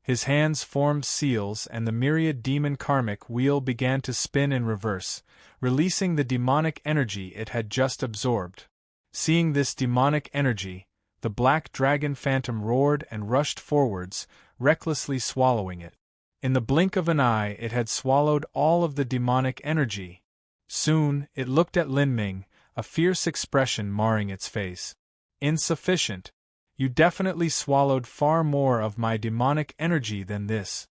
His hands formed seals and the myriad demon karmic wheel began to spin in reverse, releasing the demonic energy it had just absorbed. Seeing this demonic energy, the black dragon phantom roared and rushed forwards, recklessly swallowing it. In the blink of an eye it had swallowed all of the demonic energy. Soon, it looked at Lin Ming, a fierce expression marring its face. Insufficient. You definitely swallowed far more of my demonic energy than this.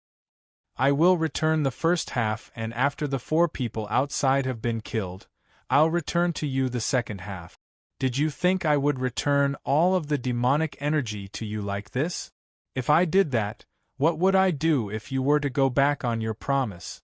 I will return the first half and after the 4 people outside have been killed, I'll return to you the second half. Did you think I would return all of the demonic energy to you like this? If I did that, what would I do if you were to go back on your promise?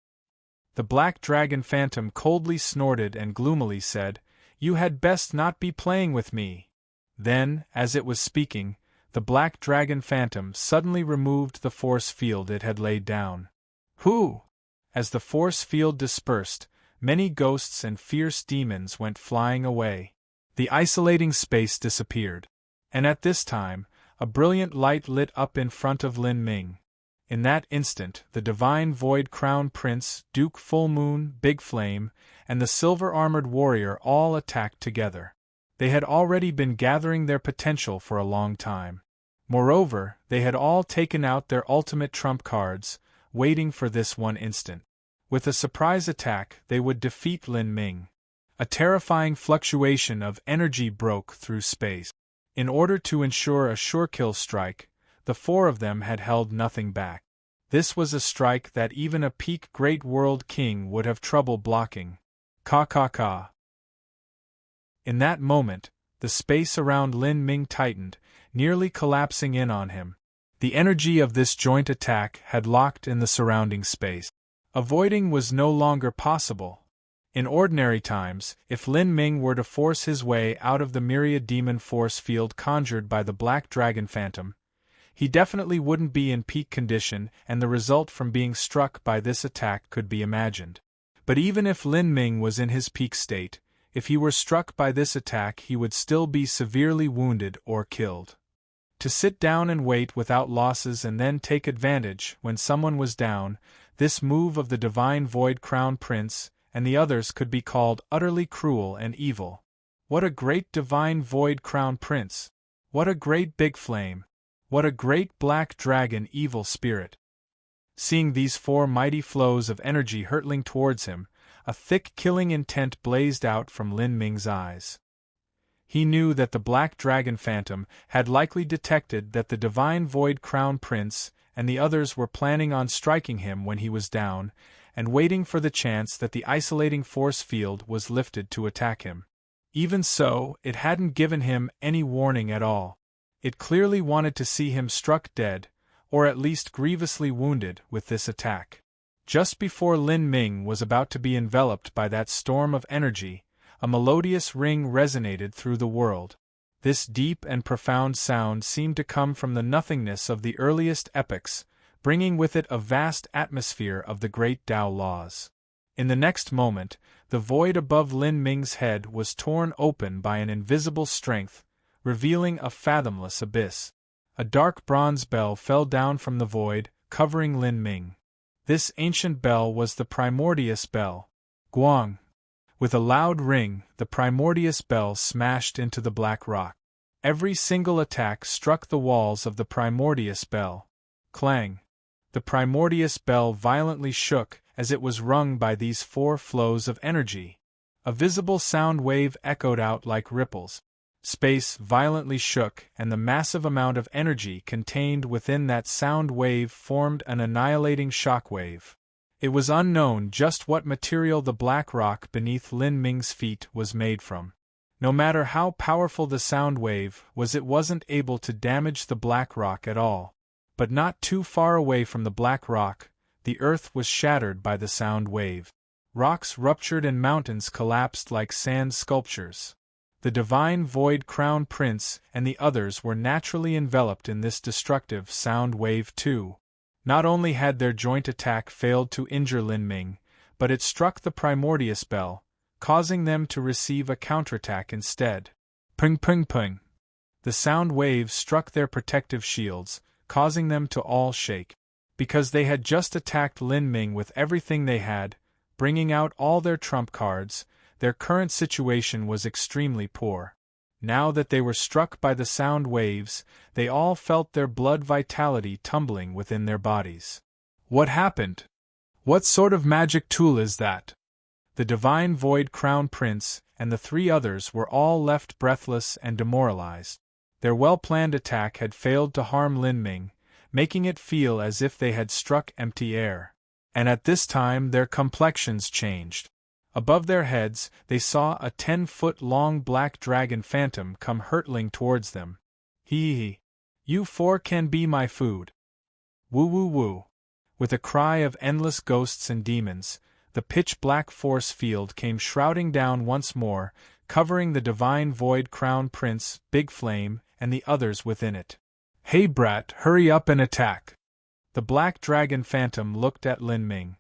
The black dragon phantom coldly snorted and gloomily said, You had best not be playing with me. Then, as it was speaking, the black dragon phantom suddenly removed the force field it had laid down. Whoo! As the force field dispersed, many ghosts and fierce demons went flying away. The isolating space disappeared. And at this time, a brilliant light lit up in front of Lin Ming. In that instant, the divine void crown prince, Duke Full Moon, Big Flame, and the silver-armored warrior all attacked together. They had already been gathering their potential for a long time. Moreover, they had all taken out their ultimate trump cards, waiting for this one instant. With a surprise attack, they would defeat Lin Ming. A terrifying fluctuation of energy broke through space. In order to ensure a sure-kill strike, the 4 of them had held nothing back. This was a strike that even a peak Great World King would have trouble blocking. Ka. In that moment, the space around Lin Ming tightened, nearly collapsing in on him. The energy of this joint attack had locked in the surrounding space. Avoiding was no longer possible. In ordinary times, if Lin Ming were to force his way out of the myriad demon force field conjured by the black dragon phantom, he definitely wouldn't be in peak condition and the result from being struck by this attack could be imagined. But even if Lin Ming was in his peak state, if he were struck by this attack he would still be severely wounded or killed. To sit down and wait without losses and then take advantage when someone was down, this move of the divine void crown prince and the others could be called utterly cruel and evil. What a great divine void crown prince! What a great big flame! What a great black dragon evil spirit! Seeing these 4 mighty flows of energy hurtling towards him, a thick killing intent blazed out from Lin Ming's eyes. He knew that the black dragon phantom had likely detected that the divine void crown prince and the others were planning on striking him when he was down, and waiting for the chance that the isolating force field was lifted to attack him. Even so, it hadn't given him any warning at all. It clearly wanted to see him struck dead, or at least grievously wounded, with this attack. Just before Lin Ming was about to be enveloped by that storm of energy, a melodious ring resonated through the world. This deep and profound sound seemed to come from the nothingness of the earliest epochs, bringing with it a vast atmosphere of the great Tao laws. In the next moment, the void above Lin Ming's head was torn open by an invisible strength, revealing a fathomless abyss. A dark bronze bell fell down from the void, covering Lin Ming. This ancient bell was the primordius bell. Guang. With a loud ring, the Primordius bell smashed into the black rock. Every single attack struck the walls of the Primordius bell. Clang! The Primordius bell violently shook as it was rung by these four flows of energy. A visible sound wave echoed out like ripples. Space violently shook, and the massive amount of energy contained within that sound wave formed an annihilating shock wave. It was unknown just what material the black rock beneath Lin Ming's feet was made from. No matter how powerful the sound wave was, it wasn't able to damage the black rock at all. But not too far away from the black rock, the earth was shattered by the sound wave. Rocks ruptured and mountains collapsed like sand sculptures. The divine Void Crown Prince and the others were naturally enveloped in this destructive sound wave too. Not only had their joint attack failed to injure Lin Ming, but it struck the Primordius bell, causing them to receive a counterattack instead. Ping ping ping. The sound waves struck their protective shields, causing them to all shake. Because they had just attacked Lin Ming with everything they had, bringing out all their trump cards, their current situation was extremely poor. Now that they were struck by the sound waves, they all felt their blood vitality tumbling within their bodies. What happened? What sort of magic tool is that? The divine Void Crown Prince and the three others were all left breathless and demoralized. Their well-planned attack had failed to harm Lin Ming, making it feel as if they had struck empty air. And at this time their complexions changed. Above their heads, they saw a 10-foot-long black dragon phantom come hurtling towards them. Hee. You four can be my food. Woo woo woo. With a cry of endless ghosts and demons, the pitch-black force field came shrouding down once more, covering the divine Void Crown Prince, Big Flame, and the others within it. Hey brat, hurry up and attack. The black dragon phantom looked at Lin Ming.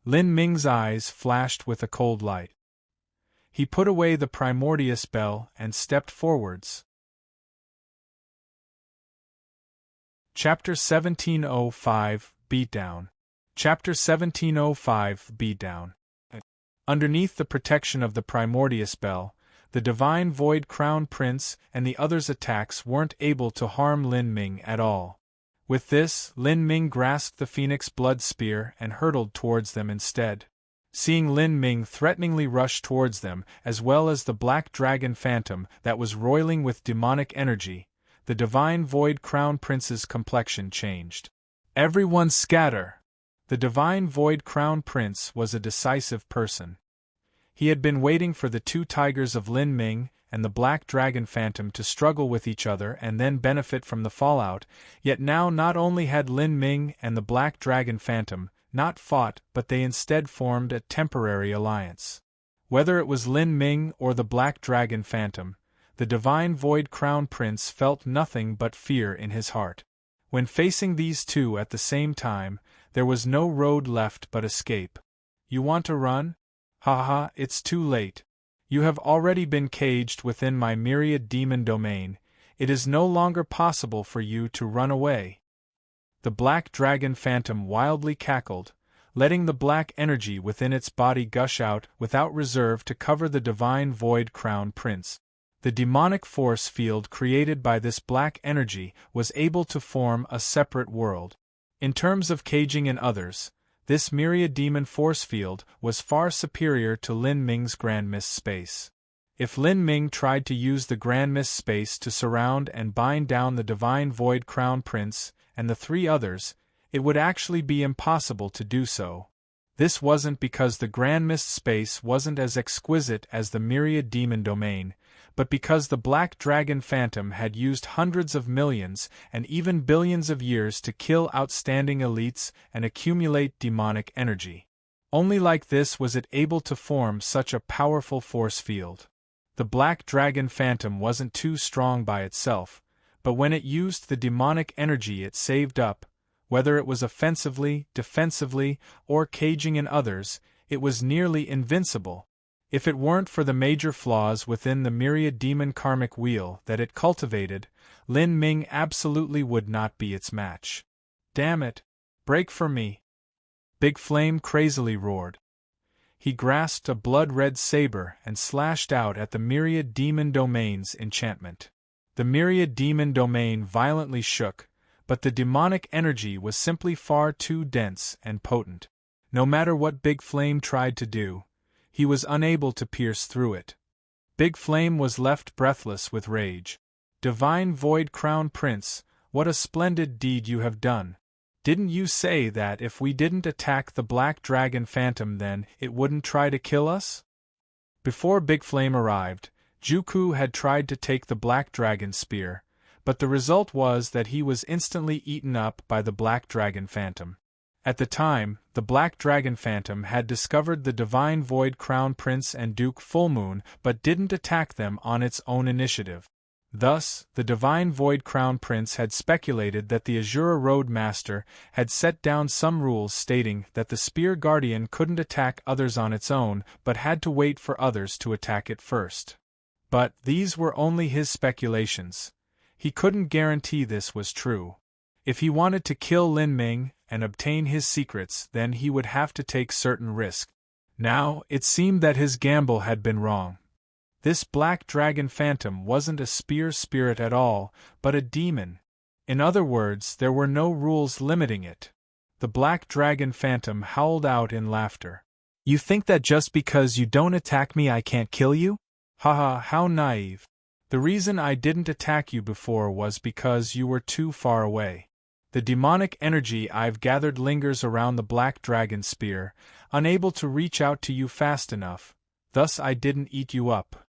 Lin Ming's eyes flashed with a cold light. He put away the Primordius bell and stepped forwards. Chapter 1705 Beatdown. Chapter 1705 Beatdown. Underneath the protection of the Primordius bell, the divine Void Crown Prince and the others' attacks weren't able to harm Lin Ming at all. With this, Lin Ming grasped the Phoenix Blood Spear and hurtled towards them instead. Seeing Lin Ming threateningly rush towards them, as well as the black dragon phantom that was roiling with demonic energy, the divine Void Crown Prince's complexion changed. Everyone scatter! The divine Void Crown Prince was a decisive person. He had been waiting for the two tigers of Lin Ming and the black dragon phantom to struggle with each other and then benefit from the fallout, yet now not only had Lin Ming and the black dragon phantom not fought, but they instead formed a temporary alliance. Whether it was Lin Ming or the black dragon phantom, the divine Void Crown Prince felt nothing but fear in his heart. When facing these two at the same time, there was no road left but escape. You want to run? Haha, it's too late. You have already been caged within my myriad demon domain. It is no longer possible for you to run away. The black dragon phantom wildly cackled, letting the black energy within its body gush out without reserve to cover the divine Void Crown Prince. The demonic force field created by this black energy was able to form a separate world. In terms of caging in others, this myriad demon force field was far superior to Lin Ming's Grand Mist space. If Lin Ming tried to use the Grand Mist space to surround and bind down the divine Void Crown Prince and the three others, it would actually be impossible to do so. This wasn't because the Grand Mist space wasn't as exquisite as the myriad demon domain, but because the black dragon phantom had used hundreds of millions and even billions of years to kill outstanding elites and accumulate demonic energy. Only like this was it able to form such a powerful force field. The black dragon phantom wasn't too strong by itself, but when it used the demonic energy it saved up, whether it was offensively, defensively, or caging in others, it was nearly invincible. If it weren't for the major flaws within the myriad demon karmic wheel that it cultivated, Lin Ming absolutely would not be its match. Damn it! Break for me! Big Flame crazily roared. he grasped a blood-red saber and slashed out at the Myriad Demon Domain's enchantment. The Myriad Demon Domain violently shook, but the demonic energy was simply far too dense and potent. No matter what Big Flame tried to do, he was unable to pierce through it. Big Flame was left breathless with rage. "Divine Void Crown Prince, what a splendid deed you have done! Didn't you say that if we didn't attack the Black Dragon Phantom then it wouldn't try to kill us?" Before Big Flame arrived, Juku had tried to take the Black Dragon Spear, but the result was that he was instantly eaten up by the Black Dragon Phantom. At the time, the Black Dragon Phantom had discovered the Divine Void Crown Prince and Duke Fullmoon but didn't attack them on its own initiative. Thus, the Divine Void Crown Prince had speculated that the Azura Road Master had set down some rules stating that the Spear Guardian couldn't attack others on its own but had to wait for others to attack it first. But these were only his speculations. He couldn't guarantee this was true. If he wanted to kill Lin Ming and obtain his secrets, then he would have to take certain risks. Now, it seemed that his gamble had been wrong. This Black Dragon Phantom wasn't a spear spirit at all, but a demon. In other words, there were no rules limiting it. The Black Dragon Phantom howled out in laughter. "You think that just because you don't attack me I can't kill you? Haha, how naive. The reason I didn't attack you before was because you were too far away. The demonic energy I've gathered lingers around the Black Dragon Spear, unable to reach out to you fast enough, thus I didn't eat you up.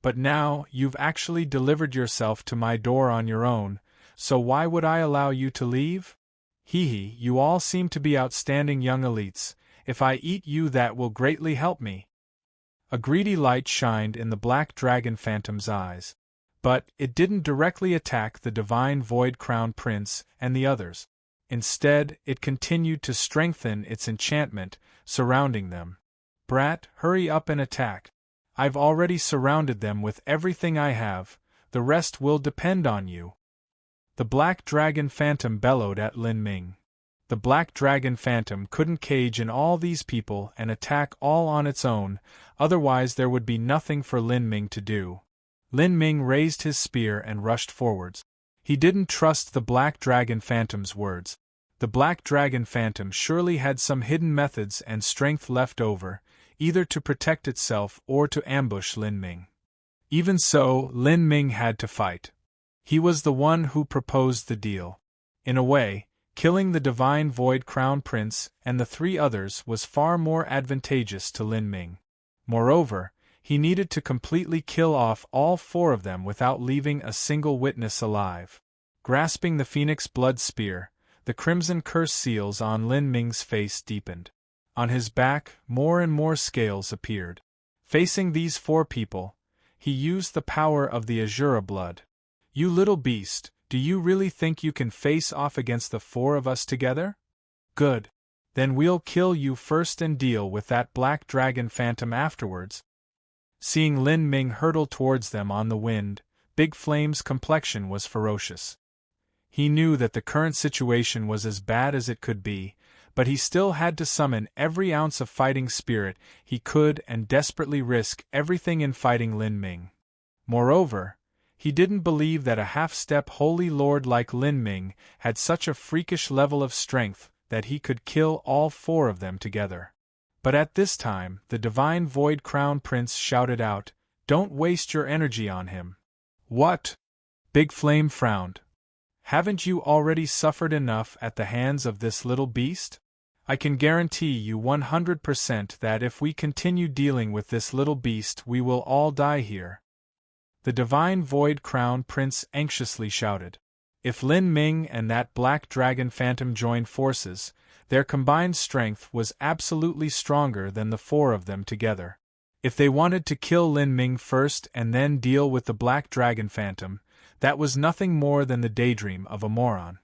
But now, you've actually delivered yourself to my door on your own, so why would I allow you to leave? Hee, you all seem to be outstanding young elites. If I eat you that will greatly help me." A greedy light shined in the Black Dragon Phantom's eyes. But it didn't directly attack the Divine Void Crown Prince and the others. Instead, it continued to strengthen its enchantment, surrounding them. "Brat, hurry up and attack. I've already surrounded them with everything I have, the rest will depend on you." The Black Dragon Phantom bellowed at Lin Ming. The Black Dragon Phantom couldn't cage in all these people and attack all on its own, otherwise there would be nothing for Lin Ming to do. Lin Ming raised his spear and rushed forwards. He didn't trust the Black Dragon Phantom's words. The Black Dragon Phantom surely had some hidden methods and strength left over, either to protect itself or to ambush Lin Ming. Even so, Lin Ming had to fight. He was the one who proposed the deal. In a way, killing the Divine Void Crown Prince and the three others was far more advantageous to Lin Ming. Moreover, he needed to completely kill off all four of them without leaving a single witness alive. Grasping the Phoenix Blood Spear, the crimson curse seals on Lin Ming's face deepened. On his back, more and more scales appeared. Facing these four people, he used the power of the Azura blood. "You little beast, do you really think you can face off against the four of us together? Good. Then we'll kill you first and deal with that Black Dragon Phantom afterwards." Seeing Lin Ming hurtle towards them on the wind, Big Flame's complexion was ferocious. He knew that the current situation was as bad as it could be, but he still had to summon every ounce of fighting spirit he could and desperately risk everything in fighting Lin Ming. Moreover, he didn't believe that a half-step holy lord like Lin Ming had such a freakish level of strength that he could kill all four of them together. But at this time, the Divine Void Crown Prince shouted out, "Don't waste your energy on him." "What?" Big Flame frowned. "Haven't you already suffered enough at the hands of this little beast? I can guarantee you 100% that if we continue dealing with this little beast we will all die here." The Divine Void Crown Prince anxiously shouted. If Lin Ming and that Black Dragon Phantom joined forces, their combined strength was absolutely stronger than the four of them together. If they wanted to kill Lin Ming first and then deal with the Black Dragon Phantom, that was nothing more than the daydream of a moron.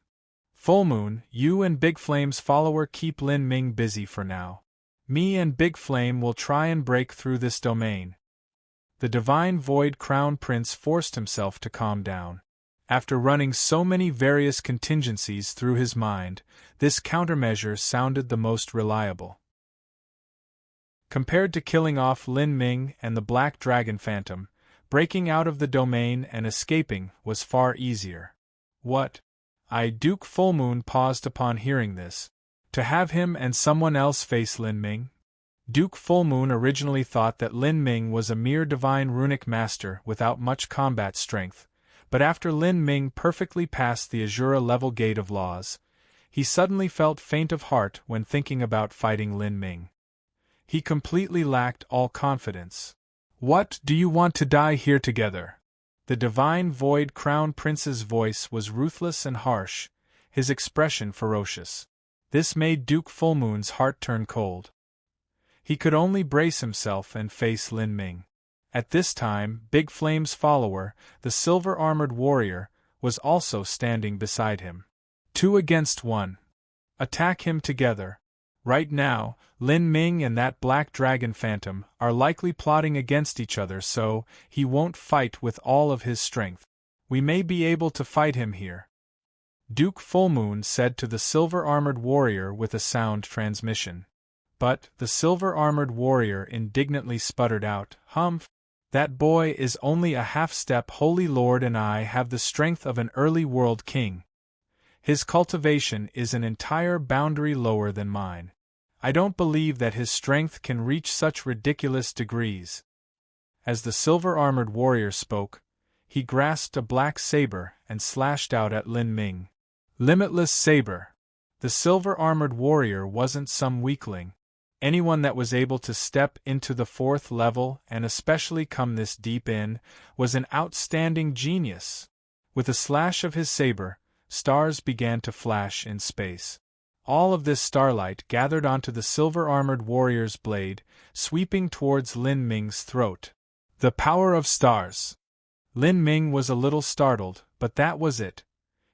"Fullmoon, you and Big Flame's follower keep Lin Ming busy for now. Me and Big Flame will try and break through this domain." The Divine Void Crown Prince forced himself to calm down. After running so many various contingencies through his mind, this countermeasure sounded the most reliable. Compared to killing off Lin Ming and the Black Dragon Phantom, breaking out of the domain and escaping was far easier. What? Duke Fullmoon paused upon hearing this. To have him and someone else face Lin Ming? Duke Fullmoon originally thought that Lin Ming was a mere divine runic master without much combat strength, but after Lin Ming perfectly passed the Azura level gate of laws, he suddenly felt faint of heart when thinking about fighting Lin Ming. He completely lacked all confidence. What, do you want to die here together? The divine Void Crown Prince's voice was ruthless and harsh, his expression ferocious. This made Duke Fullmoon's heart turn cold. He could only brace himself and face Lin Ming. At this time, Big Flame's follower, the silver-armored warrior, was also standing beside him. 2 against 1. Attack him together. Right now, Lin Ming and that Black Dragon Phantom are likely plotting against each other, so he won't fight with all of his strength. We may be able to fight him here. Duke Fullmoon said to the silver-armored warrior with a sound transmission. But the silver-armored warrior indignantly sputtered out, "Humph! That boy is only a half-step holy lord and I have the strength of an early world king. His cultivation is an entire boundary lower than mine. I don't believe that his strength can reach such ridiculous degrees." As the silver-armored warrior spoke, he grasped a black saber and slashed out at Lin Ming. Limitless saber! The silver-armored warrior wasn't some weakling. Anyone that was able to step into the 4th level and especially come this deep in was an outstanding genius. With a slash of his saber, stars began to flash in space. All of this starlight gathered onto the silver-armored warrior's blade, sweeping towards Lin Ming's throat. The power of stars! Lin Ming was a little startled, but that was it.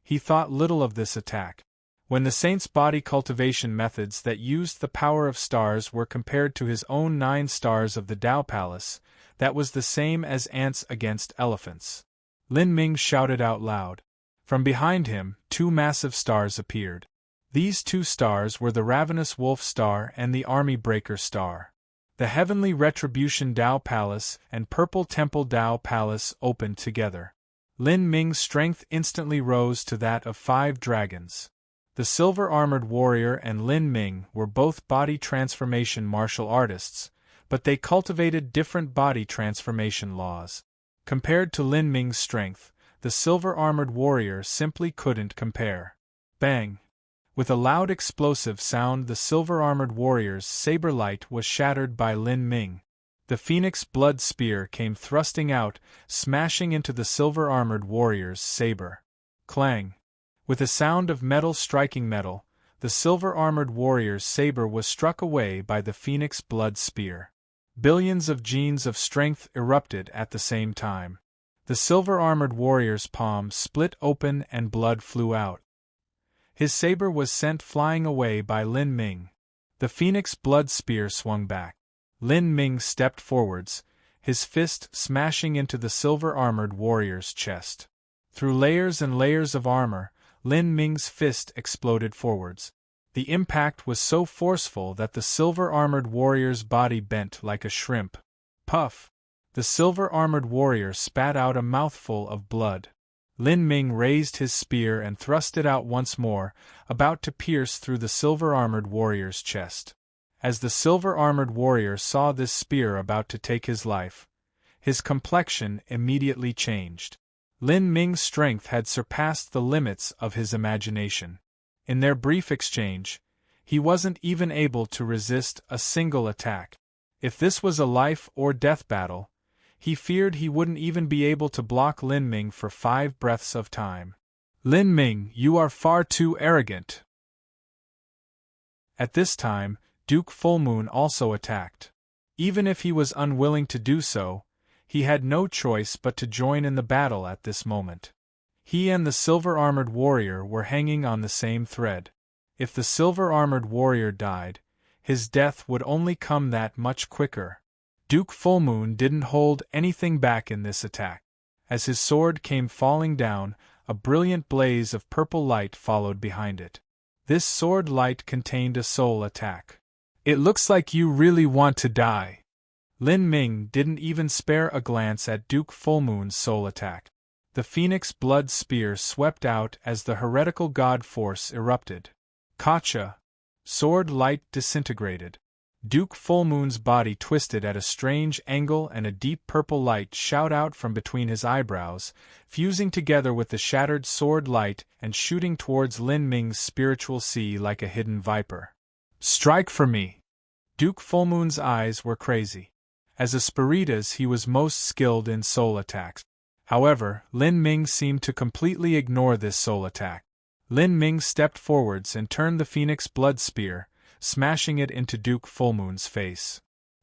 He thought little of this attack. When the saint's body cultivation methods that used the power of stars were compared to his own 9 stars of the Tao Palace, that was the same as ants against elephants. Lin Ming shouted out loud. From behind him, 2 massive stars appeared. These 2 stars were the Ravenous Wolf Star and the Army Breaker Star. The Heavenly Retribution Tao Palace and Purple Temple Tao Palace opened together. Lin Ming's strength instantly rose to that of 5 dragons. The silver-armored warrior and Lin Ming were both body transformation martial artists, but they cultivated different body transformation laws. Compared to Lin Ming's strength, the silver-armored warrior simply couldn't compare. Bang! With a loud explosive sound, the silver-armored warrior's saber light was shattered by Lin Ming. The Phoenix Blood Spear came thrusting out, smashing into the silver-armored warrior's saber. Clang! With a sound of metal striking metal, the silver-armored warrior's saber was struck away by the Phoenix Blood Spear. Billions of genes of strength erupted at the same time. The silver-armored warrior's palm split open and blood flew out. His saber was sent flying away by Lin Ming. The Phoenix Blood Spear swung back. Lin Ming stepped forwards, his fist smashing into the silver-armored warrior's chest. Through layers and layers of armor, Lin Ming's fist exploded forwards. The impact was so forceful that the silver-armored warrior's body bent like a shrimp. Puff! The silver-armored warrior spat out a mouthful of blood. Lin Ming raised his spear and thrust it out once more, about to pierce through the silver-armored warrior's chest. As the silver-armored warrior saw this spear about to take his life, his complexion immediately changed. Lin Ming's strength had surpassed the limits of his imagination. In their brief exchange, he wasn't even able to resist a single attack. If this was a life-or-death battle, he feared he wouldn't even be able to block Lin Ming for 5 breaths of time. "Lin Ming, you are far too arrogant." At this time, Duke Fullmoon also attacked. Even if he was unwilling to do so, he had no choice but to join in the battle at this moment. He and the silver-armored warrior were hanging on the same thread. If the silver-armored warrior died, his death would only come that much quicker. Duke Fullmoon didn't hold anything back in this attack. As his sword came falling down, a brilliant blaze of purple light followed behind it. This sword light contained a soul attack. It looks like you really want to die. Lin Ming didn't even spare a glance at Duke Fullmoon's soul attack. The Phoenix Blood Spear swept out as the heretical god force erupted. Kacha! Sword light disintegrated. Duke Fullmoon's body twisted at a strange angle and a deep purple light shot out from between his eyebrows, fusing together with the shattered sword light and shooting towards Lin Ming's spiritual sea like a hidden viper. Strike for me! Duke Fullmoon's eyes were crazy. As a Spiritus he was most skilled in soul attacks. However, Lin Ming seemed to completely ignore this soul attack. Lin Ming stepped forwards and turned the Phoenix Blood Spear, smashing it into Duke Fullmoon's face.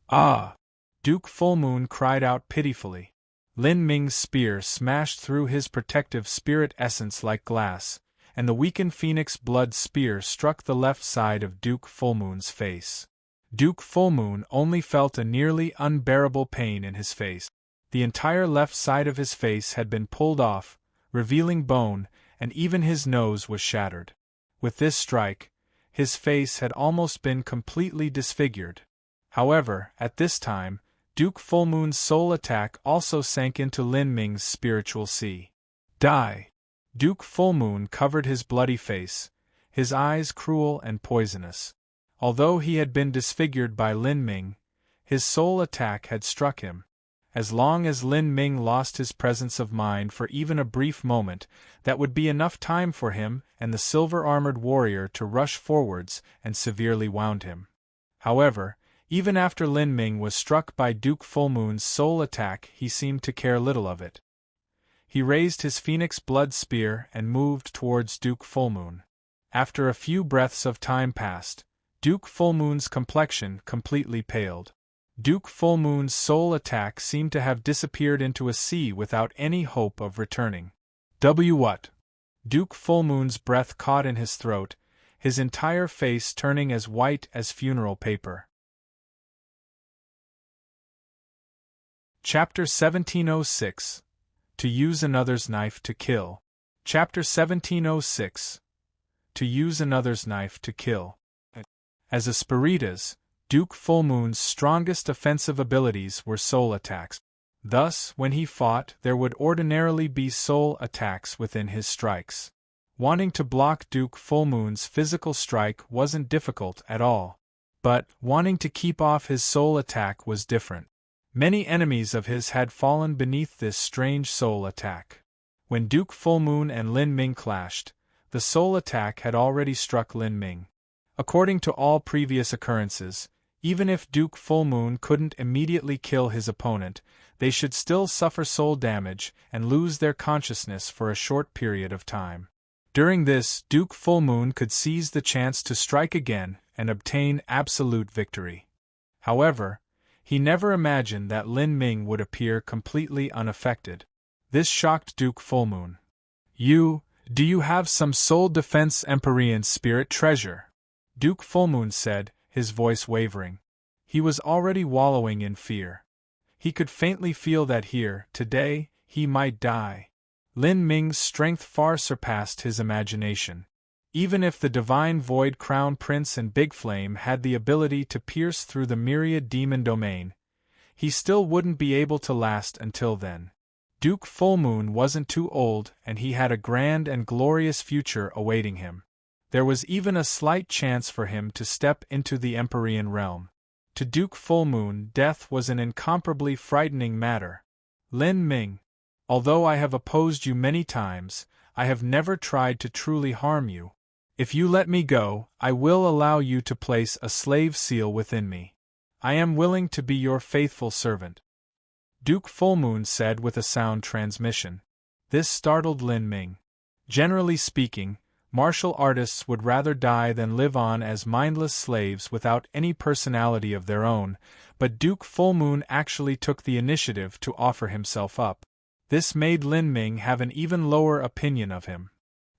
Ah! Duke Fullmoon cried out pitifully. Lin Ming's spear smashed through his protective spirit essence like glass, and the weakened Phoenix Blood Spear struck the left side of Duke Fullmoon's face. Duke Fullmoon only felt a nearly unbearable pain in his face. The entire left side of his face had been pulled off, revealing bone, and even his nose was shattered. With this strike, his face had almost been completely disfigured. However, at this time, Duke Fullmoon's soul attack also sank into Lin Ming's spiritual sea. Die! Duke Fullmoon covered his bloody face, his eyes cruel and poisonous. Although he had been disfigured by Lin Ming, his soul attack had struck him. As long as Lin Ming lost his presence of mind for even a brief moment, that would be enough time for him and the silver-armored warrior to rush forwards and severely wound him. However, even after Lin Ming was struck by Duke Fullmoon's soul attack, he seemed to care little of it. He raised his Phoenix Blood Spear and moved towards Duke Fullmoon. After a few breaths of time passed, Duke Fullmoon's complexion completely paled. Duke Fullmoon's soul attack seemed to have disappeared into a sea without any hope of returning. What? Duke Fullmoon's breath caught in his throat, his entire face turning as white as funeral paper. Chapter 1706. To use another's knife to kill. Chapter 1706. To use another's knife to kill. As a Spiritus, Duke Fullmoon's strongest offensive abilities were soul attacks. Thus, when he fought, there would ordinarily be soul attacks within his strikes. Wanting to block Duke Fullmoon's physical strike wasn't difficult at all. But, wanting to keep off his soul attack was different. Many enemies of his had fallen beneath this strange soul attack. When Duke Fullmoon and Lin Ming clashed, the soul attack had already struck Lin Ming. According to all previous occurrences, even if Duke Fullmoon couldn't immediately kill his opponent, they should still suffer soul damage and lose their consciousness for a short period of time. During this, Duke Fullmoon could seize the chance to strike again and obtain absolute victory. However, he never imagined that Lin Ming would appear completely unaffected. This shocked Duke Fullmoon. Do you have some soul defense Empyrean spirit treasure? Duke Fullmoon said, his voice wavering. He was already wallowing in fear. He could faintly feel that here, today, he might die. Lin Ming's strength far surpassed his imagination. Even if the divine Void Crown Prince and Big Flame had the ability to pierce through the myriad demon domain, he still wouldn't be able to last until then. Duke Fullmoon wasn't too old and he had a grand and glorious future awaiting him. There was even a slight chance for him to step into the Empyrean realm. To Duke Fullmoon, death was an incomparably frightening matter. Lin Ming, although I have opposed you many times, I have never tried to truly harm you. If you let me go, I will allow you to place a slave seal within me. I am willing to be your faithful servant. Duke Fullmoon said with a sound transmission. This startled Lin Ming. Generally speaking, martial artists would rather die than live on as mindless slaves without any personality of their own, but Duke Fullmoon actually took the initiative to offer himself up. This made Lin Ming have an even lower opinion of him.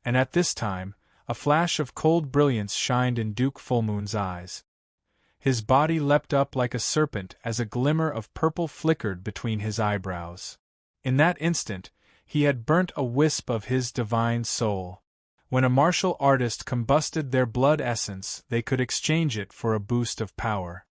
And at this time, a flash of cold brilliance shined in Duke Fullmoon's eyes. His body leapt up like a serpent as a glimmer of purple flickered between his eyebrows. In that instant, he had burnt a wisp of his divine soul. When a martial artist combusted their blood essence, they could exchange it for a boost of power.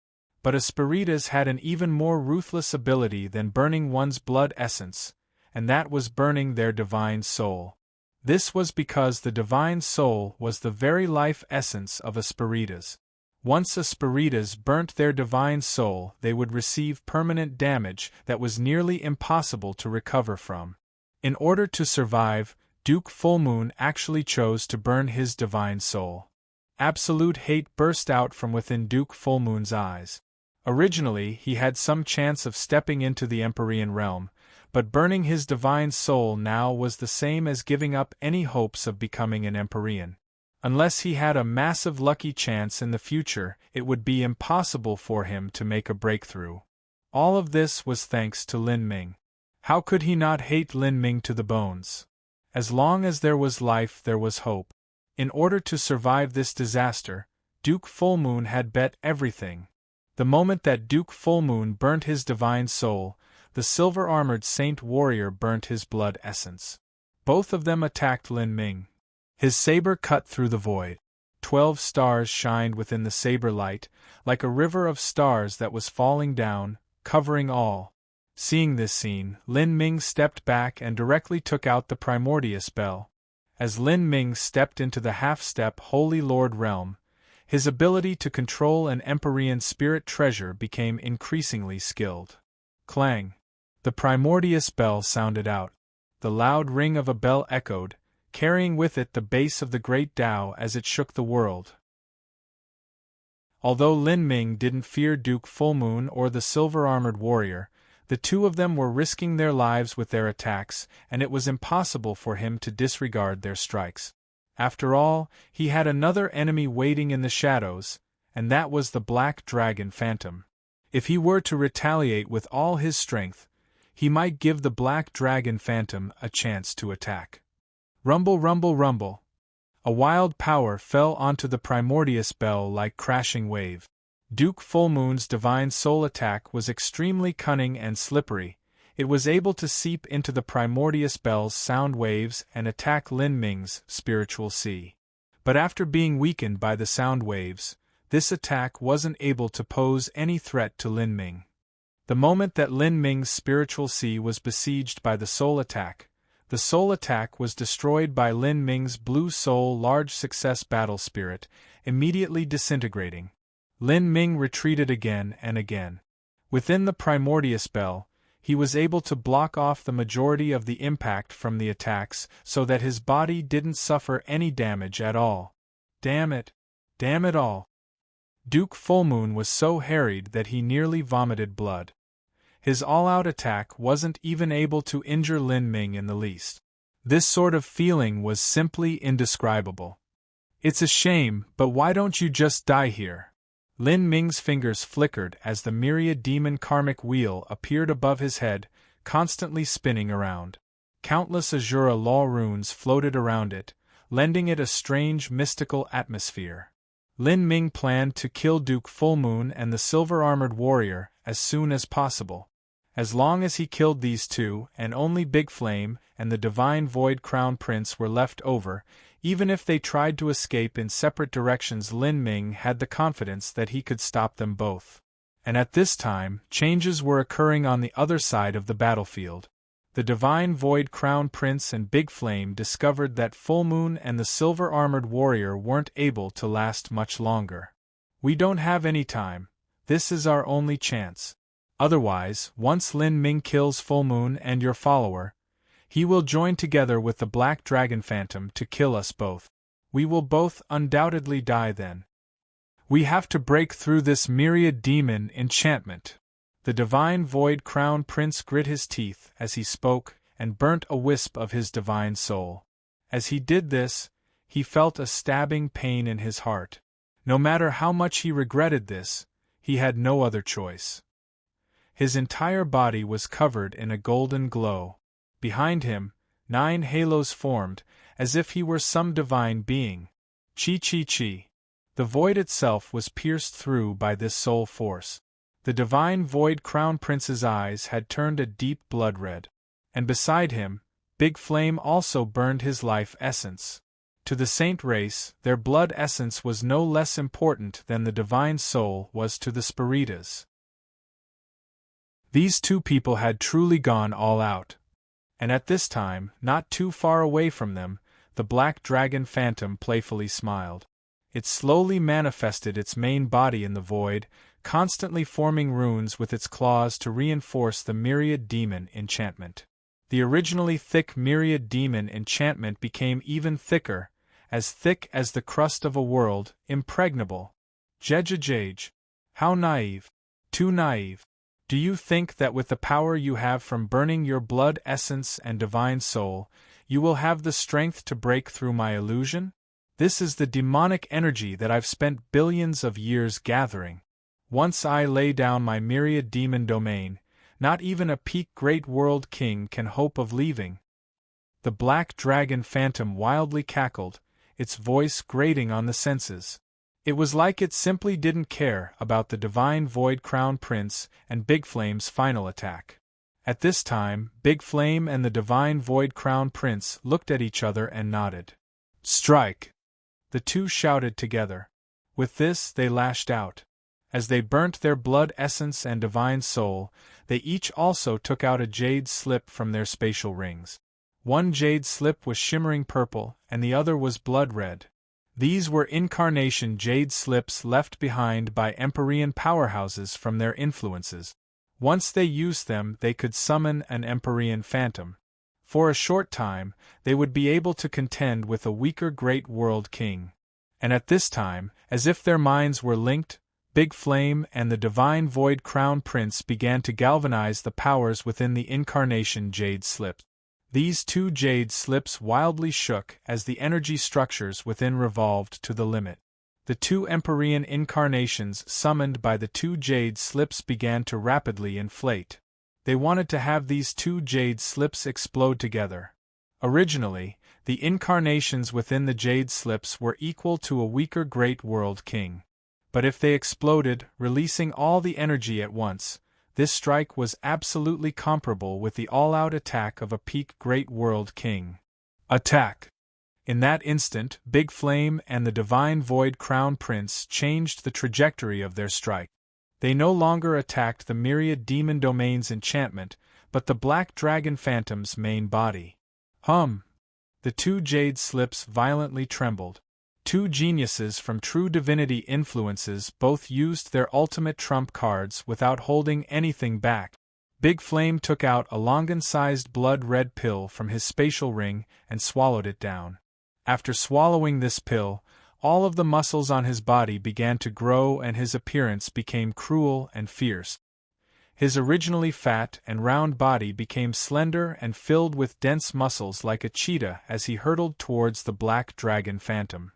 But Espiritas had an even more ruthless ability than burning one's blood essence, and that was burning their divine soul. This was because the divine soul was the very life essence of Espiritas. Once Espiritas burnt their divine soul, they would receive permanent damage that was nearly impossible to recover from. In order to survive, Duke Fullmoon actually chose to burn his divine soul. Absolute hate burst out from within Duke Fullmoon's eyes. Originally, he had some chance of stepping into the Empyrean realm, but burning his divine soul now was the same as giving up any hopes of becoming an Empyrean. Unless he had a massive lucky chance in the future, it would be impossible for him to make a breakthrough. All of this was thanks to Lin Ming. How could he not hate Lin Ming to the bones? As long as there was life, there was hope. In order to survive this disaster, Duke Fullmoon had bet everything. The moment that Duke Fullmoon burnt his divine soul, the silver-armored saint warrior burnt his blood essence. Both of them attacked Lin Ming. His saber cut through the void. 12 stars shined within the saber light, like a river of stars that was falling down, covering all. Seeing this scene, Lin Ming stepped back and directly took out the Primordius Bell. As Lin Ming stepped into the half-step Holy Lord realm, his ability to control an Empyrean spirit treasure became increasingly skilled. Clang! The Primordius Bell sounded out. The loud ring of a bell echoed, carrying with it the base of the great Tao as it shook the world. Although Lin Ming didn't fear Duke Fullmoon or the silver-armored warrior, the two of them were risking their lives with their attacks, and it was impossible for him to disregard their strikes. After all, he had another enemy waiting in the shadows, and that was the Black Dragon Phantom. If he were to retaliate with all his strength, he might give the Black Dragon Phantom a chance to attack. Rumble, rumble, rumble. A wild power fell onto the Primordius Bell like crashing wave. Duke Fullmoon's divine soul attack was extremely cunning and slippery. It was able to seep into the Primordius Bell's sound waves and attack Lin Ming's spiritual sea. But after being weakened by the sound waves, this attack wasn't able to pose any threat to Lin Ming. The moment that Lin Ming's spiritual sea was besieged by the soul attack was destroyed by Lin Ming's blue soul large success battle spirit, immediately disintegrating. Lin Ming retreated again and again. Within the Primordius Bell, he was able to block off the majority of the impact from the attacks so that his body didn't suffer any damage at all. Damn it! Damn it all! Duke Fullmoon was so harried that he nearly vomited blood. His all-out attack wasn't even able to injure Lin Ming in the least. This sort of feeling was simply indescribable. It's a shame, but why don't you just die here? Lin Ming's fingers flickered as the myriad demon karmic wheel appeared above his head, constantly spinning around. Countless Azura law runes floated around it, lending it a strange mystical atmosphere. Lin Ming planned to kill Duke Fullmoon and the silver-armored warrior as soon as possible. As long as he killed these two, and only Big Flame and the Divine Void Crown Prince were left over, even if they tried to escape in separate directions, Lin Ming had the confidence that he could stop them both. And at this time, changes were occurring on the other side of the battlefield. The Divine Void Crown Prince and Big Flame discovered that Fullmoon and the silver-armored warrior weren't able to last much longer. We don't have any time. This is our only chance. Otherwise, once Lin Ming kills Fullmoon and your follower, he will join together with the Black Dragon Phantom to kill us both. We will both undoubtedly die then. We have to break through this myriad demon enchantment. The Divine Void Crown Prince grit his teeth as he spoke and burnt a wisp of his divine soul. As he did this, he felt a stabbing pain in his heart. No matter how much he regretted this, he had no other choice. His entire body was covered in a golden glow. Behind him, 9 halos formed, as if he were some divine being. Chi. The void itself was pierced through by this soul force. The Divine Void Crown Prince's eyes had turned a deep blood red. And beside him, Big Flame also burned his life essence. To the saint race, their blood essence was no less important than the divine soul was to the spiritas. These two people had truly gone all out. And at this time, not too far away from them, the black dragon phantom playfully smiled. It slowly manifested its main body in the void, constantly forming runes with its claws to reinforce the myriad demon enchantment. The originally thick myriad demon enchantment became even thicker, as thick as the crust of a world, impregnable. Jejejej. How naive. Too naive. Do you think that with the power you have from burning your blood essence and divine soul, you will have the strength to break through my illusion? This is the demonic energy that I've spent billions of years gathering. Once I lay down my myriad demon domain, not even a peak great world king can hope of leaving. The black dragon phantom wildly cackled, its voice grating on the senses. It was like it simply didn't care about the divine void crown prince and Big Flame's final attack. At this time, Big Flame and the divine void crown prince looked at each other and nodded. Strike! The two shouted together. With this they lashed out. As they burnt their blood essence and divine soul, they each also took out a jade slip from their spatial rings. One jade slip was shimmering purple and the other was blood red. These were incarnation jade slips left behind by Empyrean powerhouses from their influences. Once they used them, they could summon an Empyrean phantom. For a short time, they would be able to contend with a weaker great world king. And at this time, as if their minds were linked, Big Flame and the divine void crown prince began to galvanize the powers within the incarnation jade slips. These two jade slips wildly shook as the energy structures within revolved to the limit. The two Empyrean incarnations summoned by the two jade slips began to rapidly inflate. They wanted to have these two jade slips explode together. Originally, the incarnations within the jade slips were equal to a weaker great world king. But if they exploded, releasing all the energy at once, this strike was absolutely comparable with the all-out attack of a peak great world king. Attack! In that instant, Big Flame and the divine void crown prince changed the trajectory of their strike. They no longer attacked the myriad demon domain's enchantment, but the black dragon phantom's main body. The two jade slips violently trembled. Two geniuses from true divinity influences both used their ultimate trump cards without holding anything back. Big Flame took out a Longan-sized blood-red pill from his spatial ring and swallowed it down. After swallowing this pill, all of the muscles on his body began to grow and his appearance became cruel and fierce. His originally fat and round body became slender and filled with dense muscles like a cheetah as he hurtled towards the black dragon phantom.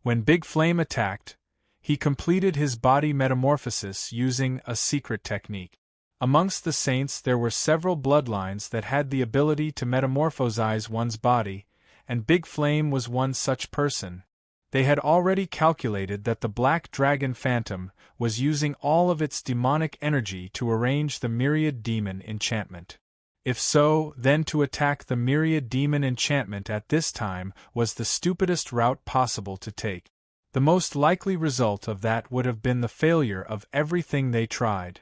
When Big Flame attacked, he completed his body metamorphosis using a secret technique. Amongst the saints there were several bloodlines that had the ability to metamorphosize one's body, and Big Flame was one such person. They had already calculated that the black dragon phantom was using all of its demonic energy to arrange the myriad demon enchantment. If so, then to attack the myriad demon enchantment at this time was the stupidest route possible to take. The most likely result of that would have been the failure of everything they tried.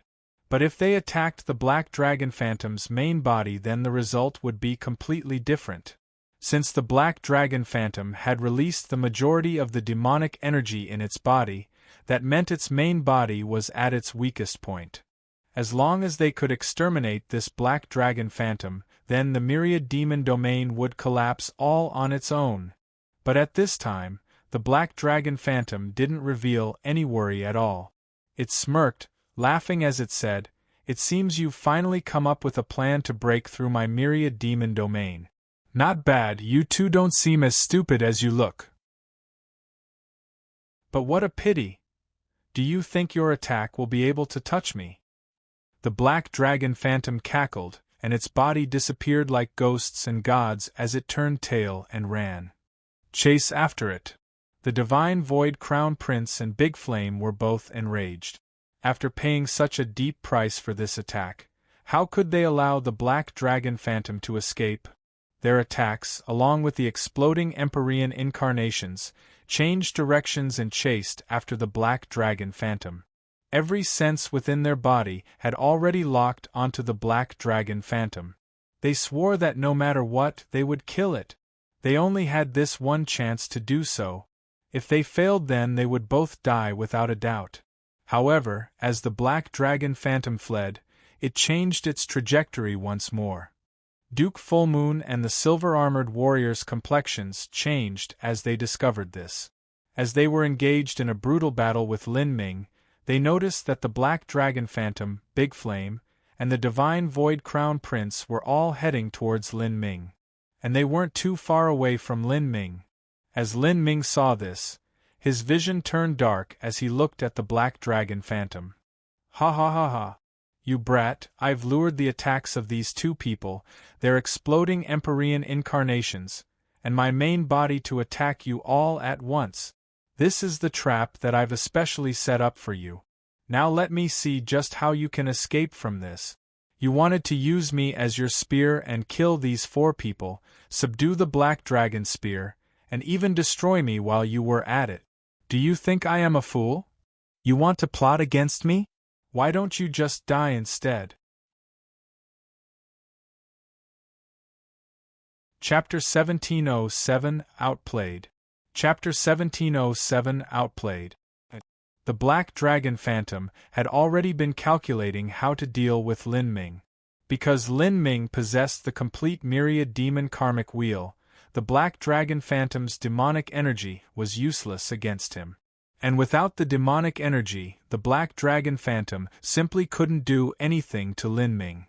But if they attacked the black dragon phantom's main body, then the result would be completely different. Since the black dragon phantom had released the majority of the demonic energy in its body, that meant its main body was at its weakest point. As long as they could exterminate this black dragon phantom, then the myriad demon domain would collapse all on its own. But at this time, the black dragon phantom didn't reveal any worry at all. It smirked, laughing as it said, "It seems you've finally come up with a plan to break through my myriad demon domain. Not bad, you two don't seem as stupid as you look. But what a pity! Do you think your attack will be able to touch me?" The black dragon phantom cackled, and its body disappeared like ghosts and gods as it turned tail and ran. Chase after it. The divine void crown prince and Big Flame were both enraged. After paying such a deep price for this attack, how could they allow the black dragon phantom to escape? Their attacks, along with the exploding Empyrean incarnations, changed directions and chased after the black dragon phantom. Every sense within their body had already locked onto the black dragon phantom. They swore that no matter what, they would kill it. They only had this one chance to do so. If they failed, then they would both die without a doubt. However, as the black dragon phantom fled, it changed its trajectory once more. Duke Fullmoon and the silver-armored warriors' complexions changed as they discovered this. As they were engaged in a brutal battle with Lin Ming, they noticed that the black dragon phantom, Big Flame, and the divine void crown prince were all heading towards Lin Ming. And they weren't too far away from Lin Ming. As Lin Ming saw this, his vision turned dark as he looked at the black dragon phantom. Ha ha ha ha. You brat, I've lured the attacks of these two people, their exploding Empyrean incarnations, and my main body to attack you all at once. This is the trap that I've especially set up for you. Now let me see just how you can escape from this. You wanted to use me as your spear and kill these 4 people, subdue the black dragon spear, and even destroy me while you were at it. Do you think I am a fool? You want to plot against me? Why don't you just die instead? Chapter 1707 Outplayed. Chapter 1707 Outplayed. The black dragon phantom had already been calculating how to deal with Lin Ming. Because Lin Ming possessed the complete myriad demon karmic wheel, the black dragon phantom's demonic energy was useless against him. And without the demonic energy, the black dragon phantom simply couldn't do anything to Lin Ming.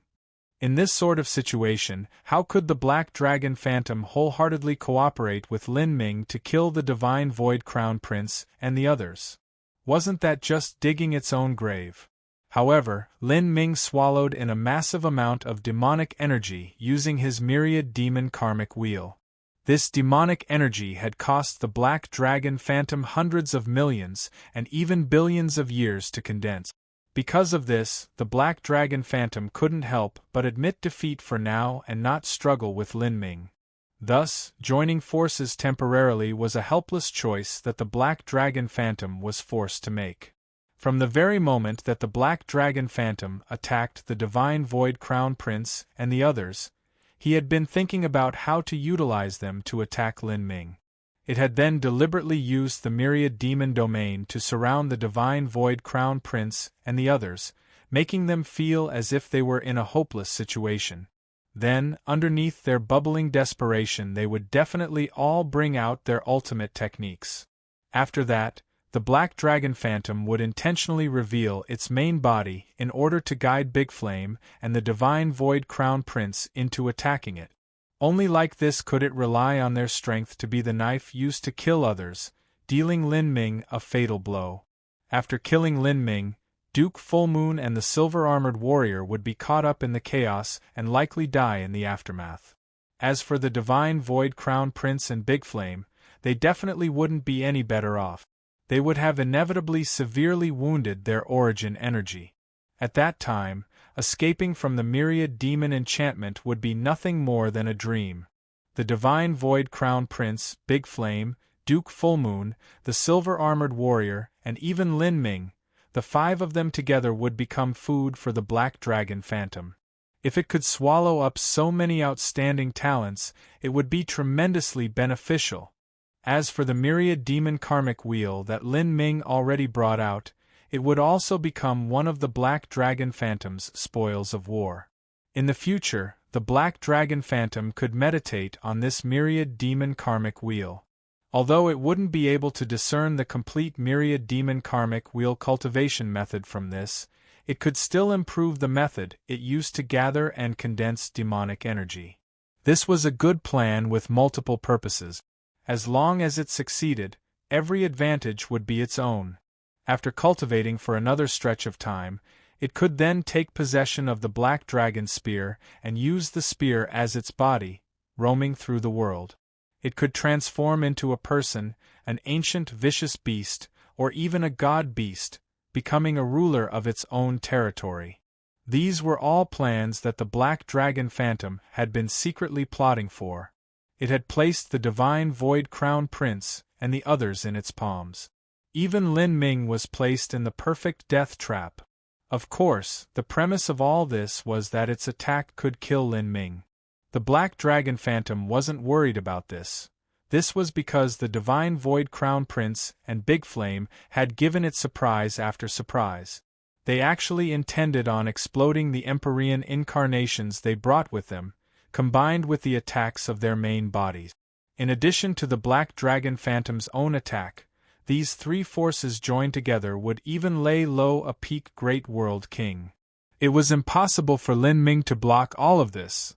In this sort of situation, how could the black dragon phantom wholeheartedly cooperate with Lin Ming to kill the divine void crown prince and the others? Wasn't that just digging its own grave? However, Lin Ming swallowed in a massive amount of demonic energy using his myriad demon karmic wheel. This demonic energy had cost the black dragon phantom hundreds of millions and even billions of years to condense. Because of this, the black dragon phantom couldn't help but admit defeat for now and not struggle with Lin Ming. Thus, joining forces temporarily was a helpless choice that the black dragon phantom was forced to make. From the very moment that the black dragon phantom attacked the divine void crown prince and the others, he had been thinking about how to utilize them to attack Lin Ming. It had then deliberately used the myriad demon domain to surround the divine void crown prince and the others, making them feel as if they were in a hopeless situation. Then, underneath their bubbling desperation, they would definitely all bring out their ultimate techniques. After that, the black dragon phantom would intentionally reveal its main body in order to guide Big Flame and the divine void crown prince into attacking it. Only like this could it rely on their strength to be the knife used to kill others, dealing Lin Ming a fatal blow. After killing Lin Ming, Duke Fullmoon and the silver-armored warrior would be caught up in the chaos and likely die in the aftermath. As for the divine void crown prince and Big Flame, they definitely wouldn't be any better off. They would have inevitably severely wounded their origin energy. At that time, escaping from the myriad demon enchantment would be nothing more than a dream. The divine void crown prince, Big Flame, Duke Fullmoon, the silver-armored warrior, and even Lin Ming, the 5 of them together would become food for the black dragon phantom. If it could swallow up so many outstanding talents, it would be tremendously beneficial. As for the myriad demon karmic wheel that Lin Ming already brought out, it would also become one of the black dragon phantom's spoils of war. In the future, the black dragon phantom could meditate on this myriad demon karmic wheel. Although it wouldn't be able to discern the complete myriad demon karmic wheel cultivation method from this, it could still improve the method it used to gather and condense demonic energy. This was a good plan with multiple purposes. As long as it succeeded, every advantage would be its own. After cultivating for another stretch of time, it could then take possession of the black dragon spear and use the spear as its body, roaming through the world. It could transform into a person, an ancient vicious beast, or even a god beast, becoming a ruler of its own territory. These were all plans that the Black Dragon Phantom had been secretly plotting for. It had placed the Divine Void Crown Prince and the others in its palms. Even Lin Ming was placed in the perfect death trap. Of course, the premise of all this was that its attack could kill Lin Ming. The Black Dragon Phantom wasn't worried about this. This was because the Divine Void Crown Prince and Big Flame had given it surprise after surprise. They actually intended on exploding the Empyrean incarnations they brought with them, combined with the attacks of their main bodies. In addition to the Black Dragon Phantom's own attack, these three forces joined together would even lay low a peak Great World King. It was impossible for Lin Ming to block all of this.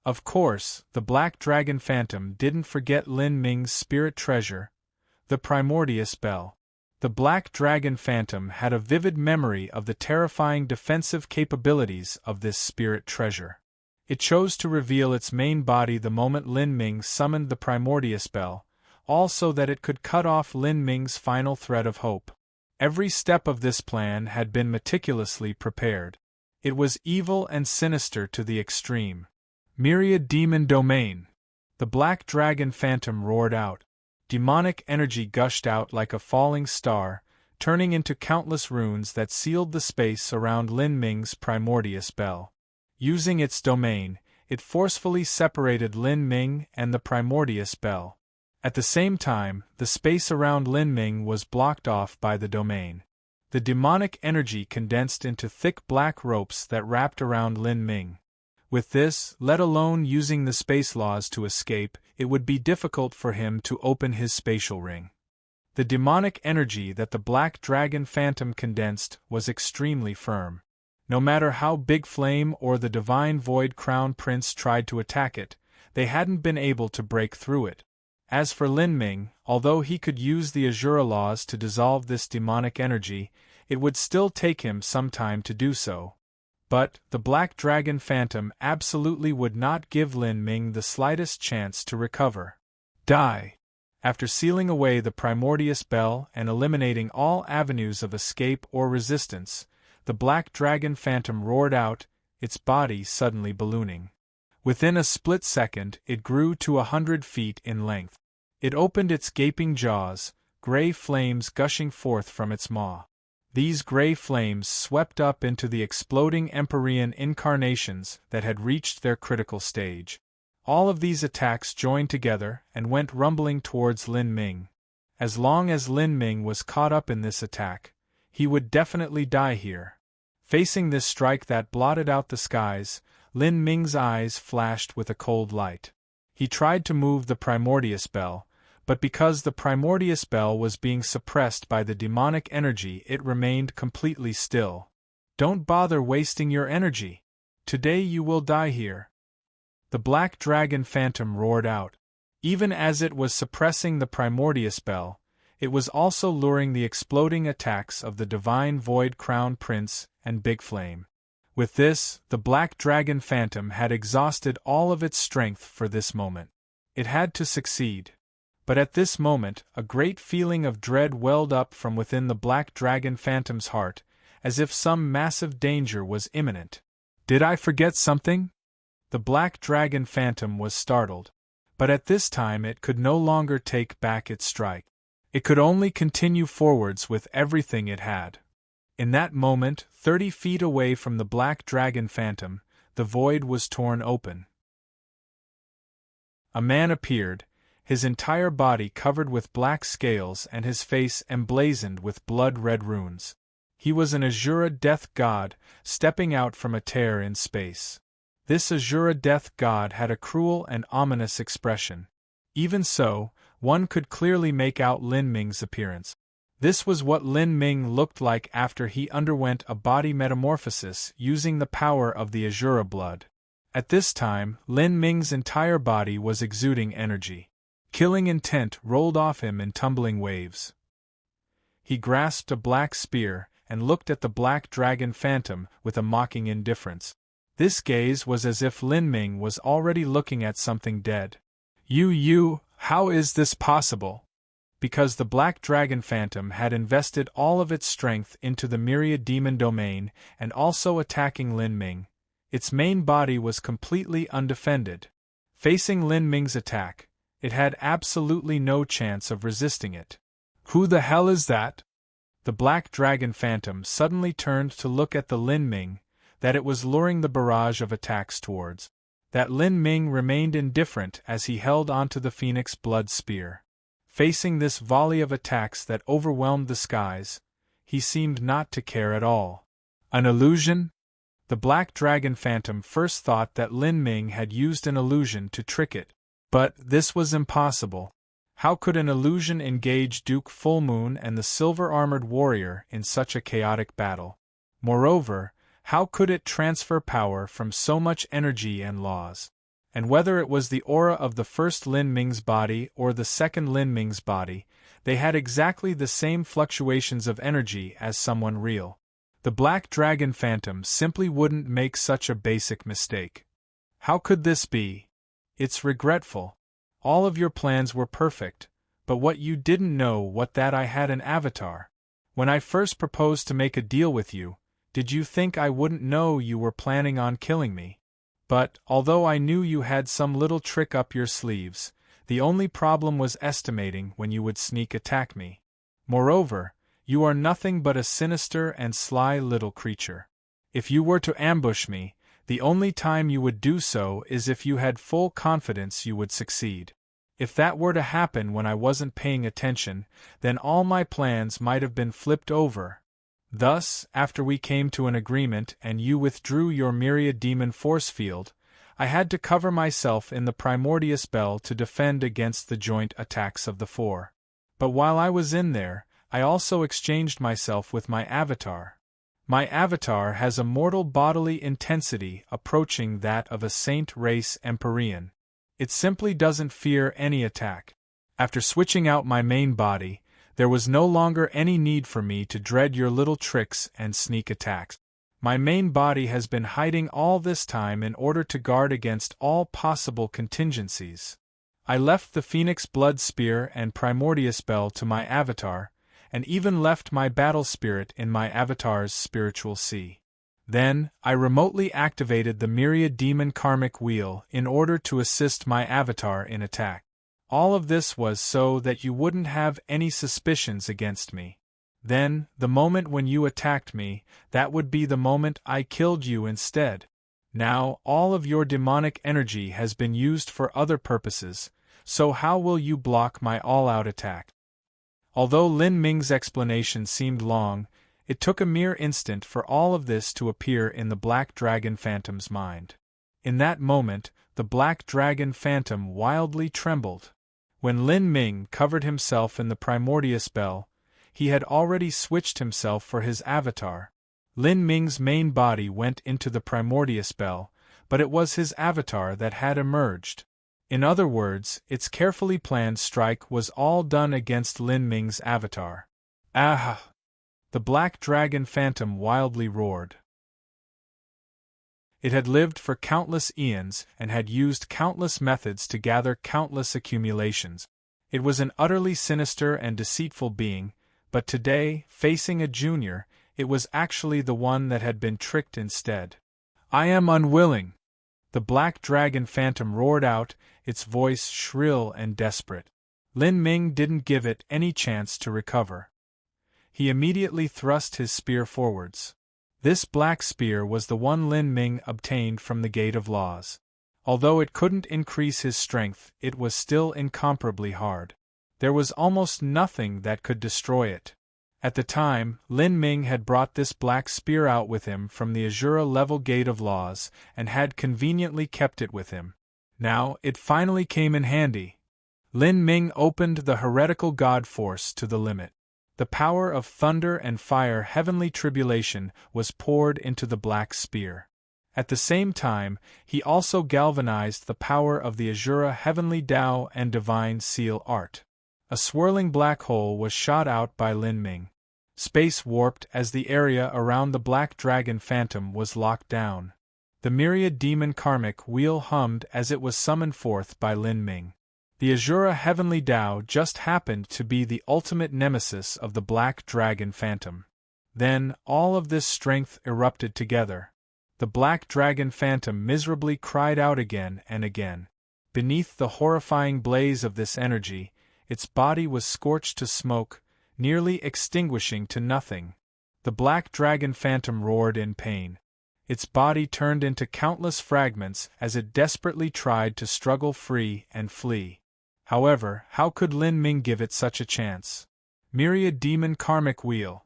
Of course, the Black Dragon Phantom didn't forget Lin Ming's spirit treasure, the Primordius Bell. The Black Dragon Phantom had a vivid memory of the terrifying defensive capabilities of this spirit treasure. It chose to reveal its main body the moment Lin Ming summoned the Primordius Bell, all so that it could cut off Lin Ming's final thread of hope. Every step of this plan had been meticulously prepared. It was evil and sinister to the extreme. Myriad Demon Domain! The Black Dragon Phantom roared out. Demonic energy gushed out like a falling star, turning into countless runes that sealed the space around Lin Ming's Primordius Bell. Using its domain, it forcefully separated Lin Ming and the Primordius Bell. At the same time, the space around Lin Ming was blocked off by the domain. The demonic energy condensed into thick black ropes that wrapped around Lin Ming. With this, let alone using the space laws to escape, it would be difficult for him to open his spatial ring. The demonic energy that the Black Dragon Phantom condensed was extremely firm. No matter how Big Flame or the Divine Void Crown Prince tried to attack it, they hadn't been able to break through it. As for Lin Ming, although he could use the Azura laws to dissolve this demonic energy, it would still take him some time to do so. But the Black Dragon Phantom absolutely would not give Lin Ming the slightest chance to recover. Die! After sealing away the Primordius Bell and eliminating all avenues of escape or resistance, the Black Dragon Phantom roared out, its body suddenly ballooning. Within a split second, it grew to 100 feet in length. It opened its gaping jaws, gray flames gushing forth from its maw. These gray flames swept up into the exploding Empyrean incarnations that had reached their critical stage. All of these attacks joined together and went rumbling towards Lin Ming. As long as Lin Ming was caught up in this attack, he would definitely die here. Facing this strike that blotted out the skies, Lin Ming's eyes flashed with a cold light. He tried to move the Primordius Bell, but because the Primordius Bell was being suppressed by the demonic energy, it remained completely still. Don't bother wasting your energy. Today you will die here. The Black Dragon Phantom roared out. Even as it was suppressing the Primordius Bell, it was also luring the exploding attacks of the Divine Void Crown Prince and Big Flame. With this, the Black Dragon Phantom had exhausted all of its strength for this moment. It had to succeed. But at this moment, a great feeling of dread welled up from within the Black Dragon Phantom's heart, as if some massive danger was imminent. Did I forget something? The Black Dragon Phantom was startled. But at this time it could no longer take back its strike. It could only continue forwards with everything it had. In that moment, 30 feet away from the Black Dragon Phantom, the void was torn open. A man appeared, his entire body covered with black scales and his face emblazoned with blood-red runes. He was an Azura death god, stepping out from a tear in space. This Azura death god had a cruel and ominous expression. Even so, one could clearly make out Lin Ming's appearance. This was what Lin Ming looked like after he underwent a body metamorphosis using the power of the Azura blood. At this time, Lin Ming's entire body was exuding energy. Killing intent rolled off him in tumbling waves. He grasped a black spear and looked at the Black Dragon Phantom with a mocking indifference. This gaze was as if Lin Ming was already looking at something dead. How is this possible? because the Black Dragon Phantom had invested all of its strength into the Myriad Demon domain and also attacking Lin Ming. Its main body was completely undefended. Facing Lin Ming's attack, it had absolutely no chance of resisting it. Who the hell is that? The Black Dragon Phantom suddenly turned to look at the Lin Ming that it was luring the barrage of attacks towards. That Lin Ming remained indifferent as he held onto the Phoenix Blood Spear. Facing this volley of attacks that overwhelmed the skies, he seemed not to care at all. An illusion? The Black Dragon Phantom first thought that Lin Ming had used an illusion to trick it. But this was impossible. How could an illusion engage Duke Full Moon and the silver-armored warrior in such a chaotic battle? Moreover, how could it transfer power from so much energy and laws? And whether it was the aura of the first Lin Ming's body or the second Lin Ming's body, they had exactly the same fluctuations of energy as someone real. The Black Dragon Phantom simply wouldn't make such a basic mistake. How could this be? It's regretful. All of your plans were perfect, but what you didn't know was that I had an avatar. When I first proposed to make a deal with you, did you think I wouldn't know you were planning on killing me? But, although I knew you had some little trick up your sleeves, the only problem was estimating when you would sneak attack me. Moreover, you are nothing but a sinister and sly little creature. If you were to ambush me, the only time you would do so is if you had full confidence you would succeed. If that were to happen when I wasn't paying attention, then all my plans might have been flipped over. Thus, after we came to an agreement and you withdrew your Myriad Demon force field, I had to cover myself in the Primordius Bell to defend against the joint attacks of the four. But while I was in there, I also exchanged myself with my avatar. My avatar has a mortal bodily intensity approaching that of a Saint Race Empyrean. It simply doesn't fear any attack. After switching out my main body, there was no longer any need for me to dread your little tricks and sneak attacks. My main body has been hiding all this time in order to guard against all possible contingencies. I left the Phoenix Blood Spear and Primordius Bell to my avatar, and even left my battle spirit in my avatar's spiritual sea. Then, I remotely activated the Myriad Demon Karmic Wheel in order to assist my avatar in attack. All of this was so that you wouldn't have any suspicions against me. Then, the moment when you attacked me, that would be the moment I killed you instead. Now, all of your demonic energy has been used for other purposes, so how will you block my all-out attack? Although Lin Ming's explanation seemed long, it took a mere instant for all of this to appear in the Black Dragon Phantom's mind. In that moment, the Black Dragon Phantom wildly trembled. When Lin Ming covered himself in the Primordius Bell, he had already switched himself for his avatar. Lin Ming's main body went into the Primordius Bell, but it was his avatar that had emerged. In other words, its carefully planned strike was all done against Lin Ming's avatar. Ah! The Black Dragon Phantom wildly roared. It had lived for countless eons and had used countless methods to gather countless accumulations. It was an utterly sinister and deceitful being, but today, facing a junior, it was actually the one that had been tricked instead. I am unwilling! The Black Dragon Phantom roared out, its voice shrill and desperate. Lin Ming didn't give it any chance to recover. He immediately thrust his spear forwards. This black spear was the one Lin Ming obtained from the Gate of Laws. Although it couldn't increase his strength, it was still incomparably hard. There was almost nothing that could destroy it. At the time, Lin Ming had brought this black spear out with him from the Azura-level Gate of Laws and had conveniently kept it with him. Now, it finally came in handy. Lin Ming opened the heretical god force to the limit. The power of thunder and fire heavenly tribulation was poured into the black spear. At the same time, he also galvanized the power of the Azura heavenly Tao and divine seal art. A swirling black hole was shot out by Lin Ming. Space warped as the area around the Black Dragon Phantom was locked down. The Myriad Demon Karmic Wheel hummed as it was summoned forth by Lin Ming. The Azura Heavenly Tao just happened to be the ultimate nemesis of the Black Dragon Phantom. Then, all of this strength erupted together. The Black Dragon Phantom miserably cried out again and again. Beneath the horrifying blaze of this energy, its body was scorched to smoke, nearly extinguishing to nothing. The Black Dragon Phantom roared in pain. Its body turned into countless fragments as it desperately tried to struggle free and flee. However, how could Lin Ming give it such a chance? Myriad Demon Karmic Wheel.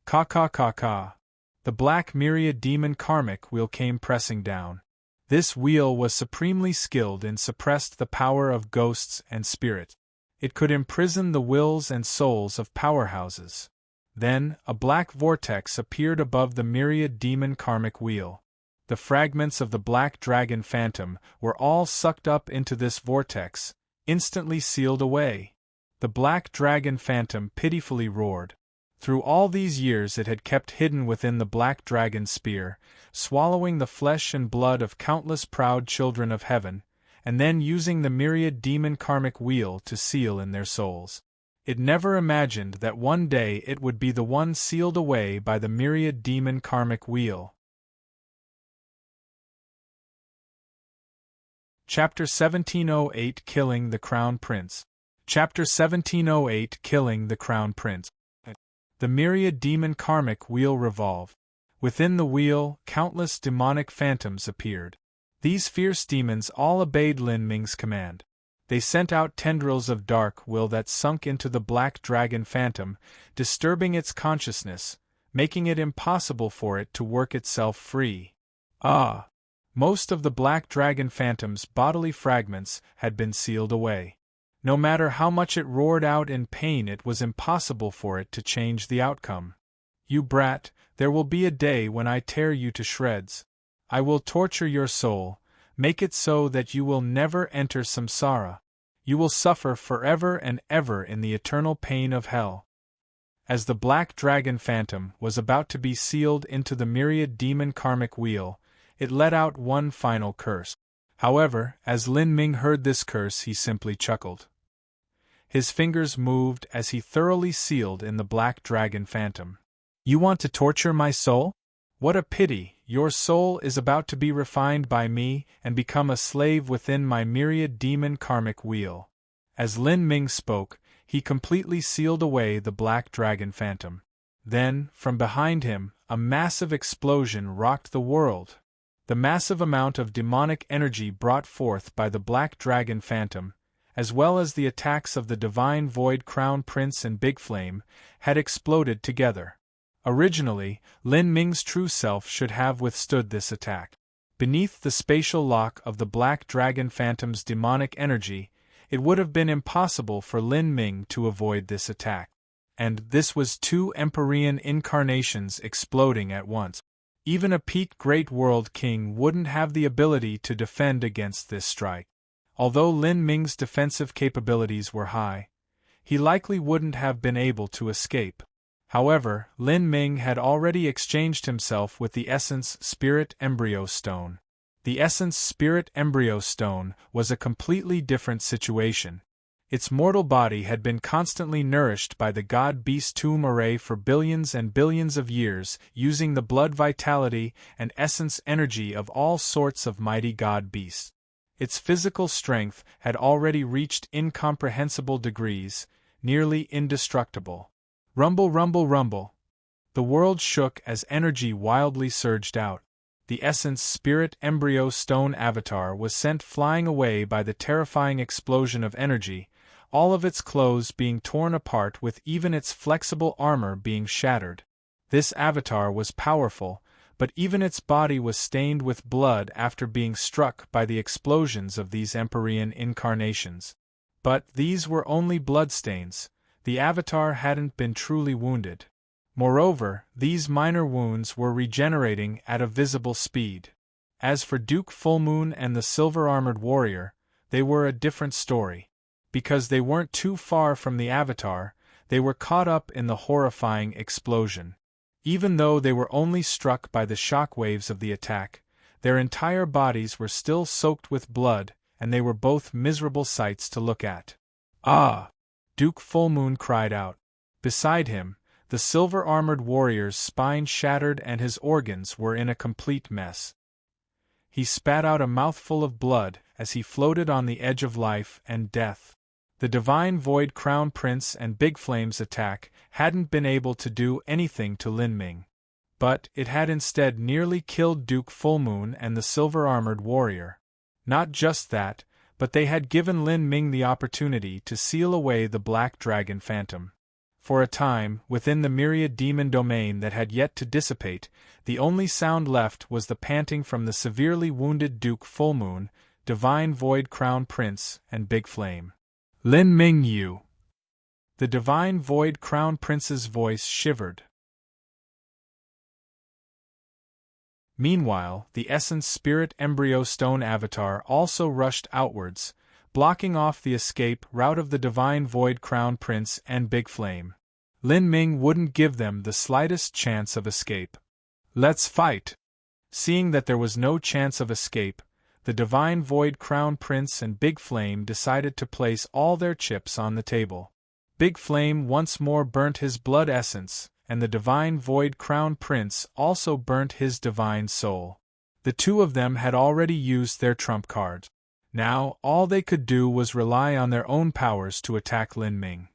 Ka ka ka ka. The black Myriad Demon Karmic Wheel came pressing down. This wheel was supremely skilled and suppressed the power of ghosts and spirits. It could imprison the wills and souls of powerhouses. Then, a black vortex appeared above the Myriad Demon Karmic Wheel. The fragments of the Black Dragon Phantom were all sucked up into this vortex, instantly sealed away. The Black Dragon Phantom pitifully roared. Through all these years it had kept hidden within the Black Dragon's spear, swallowing the flesh and blood of countless proud children of heaven, and then using the Myriad Demon Karmic Wheel to seal in their souls. It never imagined that one day it would be the one sealed away by the Myriad Demon Karmic Wheel. Chapter 1708 Killing the Crown Prince. Chapter 1708 Killing the Crown Prince. The Myriad Demon Karmic Wheel revolved. Within the wheel, countless demonic phantoms appeared. These fierce demons all obeyed Lin Ming's command. They sent out tendrils of dark will that sunk into the Black Dragon Phantom, disturbing its consciousness, making it impossible for it to work itself free. Most of the Black Dragon Phantom's bodily fragments had been sealed away. No matter how much it roared out in pain, it was impossible for it to change the outcome. You brat, there will be a day when I tear you to shreds. I will torture your soul, make it so that you will never enter samsara. You will suffer forever and ever in the eternal pain of hell. As the Black Dragon Phantom was about to be sealed into the Myriad Demon Karmic Wheel, it let out one final curse. However, as Lin Ming heard this curse, he simply chuckled. His fingers moved as he thoroughly sealed in the Black Dragon Phantom. You want to torture my soul? What a pity, your soul is about to be refined by me and become a slave within my Myriad Demon Karmic Wheel. As Lin Ming spoke, he completely sealed away the Black Dragon Phantom. Then, from behind him, a massive explosion rocked the world. The massive amount of demonic energy brought forth by the Black Dragon Phantom, as well as the attacks of the Divine Void Crown Prince and Big Flame, had exploded together. Originally, Lin Ming's true self should have withstood this attack. Beneath the spatial lock of the Black Dragon Phantom's demonic energy, it would have been impossible for Lin Ming to avoid this attack. And this was two Empyrean incarnations exploding at once. Even a peak Great World King wouldn't have the ability to defend against this strike. Although Lin Ming's defensive capabilities were high, he likely wouldn't have been able to escape. However, Lin Ming had already exchanged himself with the Essence Spirit Embryo Stone. The Essence Spirit Embryo Stone was a completely different situation. Its mortal body had been constantly nourished by the God-Beast Tomb Array for billions and billions of years, using the blood vitality and essence energy of all sorts of mighty God-Beasts. Its physical strength had already reached incomprehensible degrees, nearly indestructible. Rumble, rumble, rumble. The world shook as energy wildly surged out. The Essence Spirit Embryo Stone Avatar was sent flying away by the terrifying explosion of energy, all of its clothes being torn apart with even its flexible armor being shattered. This avatar was powerful, but even its body was stained with blood after being struck by the explosions of these Empyrean incarnations. But these were only bloodstains. The avatar hadn't been truly wounded. Moreover, these minor wounds were regenerating at a visible speed. As for Duke Fullmoon and the silver-armored warrior, they were a different story. Because they weren't too far from the avatar, they were caught up in the horrifying explosion. Even though they were only struck by the shock waves of the attack, their entire bodies were still soaked with blood, and they were both miserable sights to look at. "Ah!" Duke Fullmoon cried out. Beside him, the silver-armored warrior's spine shattered and his organs were in a complete mess. He spat out a mouthful of blood as he floated on the edge of life and death. The Divine Void Crown Prince and Big Flame's attack hadn't been able to do anything to Lin Ming. But it had instead nearly killed Duke Fullmoon and the silver-armored warrior. Not just that, but they had given Lin Ming the opportunity to seal away the Black Dragon Phantom. For a time, within the myriad demon domain that had yet to dissipate, the only sound left was the panting from the severely wounded Duke Fullmoon, Divine Void Crown Prince, and Big Flame. "Lin Ming, you!" The Divine Void Crown Prince's voice shivered. Meanwhile, the Essence Spirit Embryo Stone Avatar also rushed outwards, blocking off the escape route of the Divine Void Crown Prince and Big Flame. Lin Ming wouldn't give them the slightest chance of escape. "Let's fight!" Seeing that there was no chance of escape, the Divine Void Crown Prince and Big Flame decided to place all their chips on the table. Big Flame once more burnt his blood essence, and the Divine Void Crown Prince also burnt his divine soul. The two of them had already used their trump card. Now, all they could do was rely on their own powers to attack Lin Ming.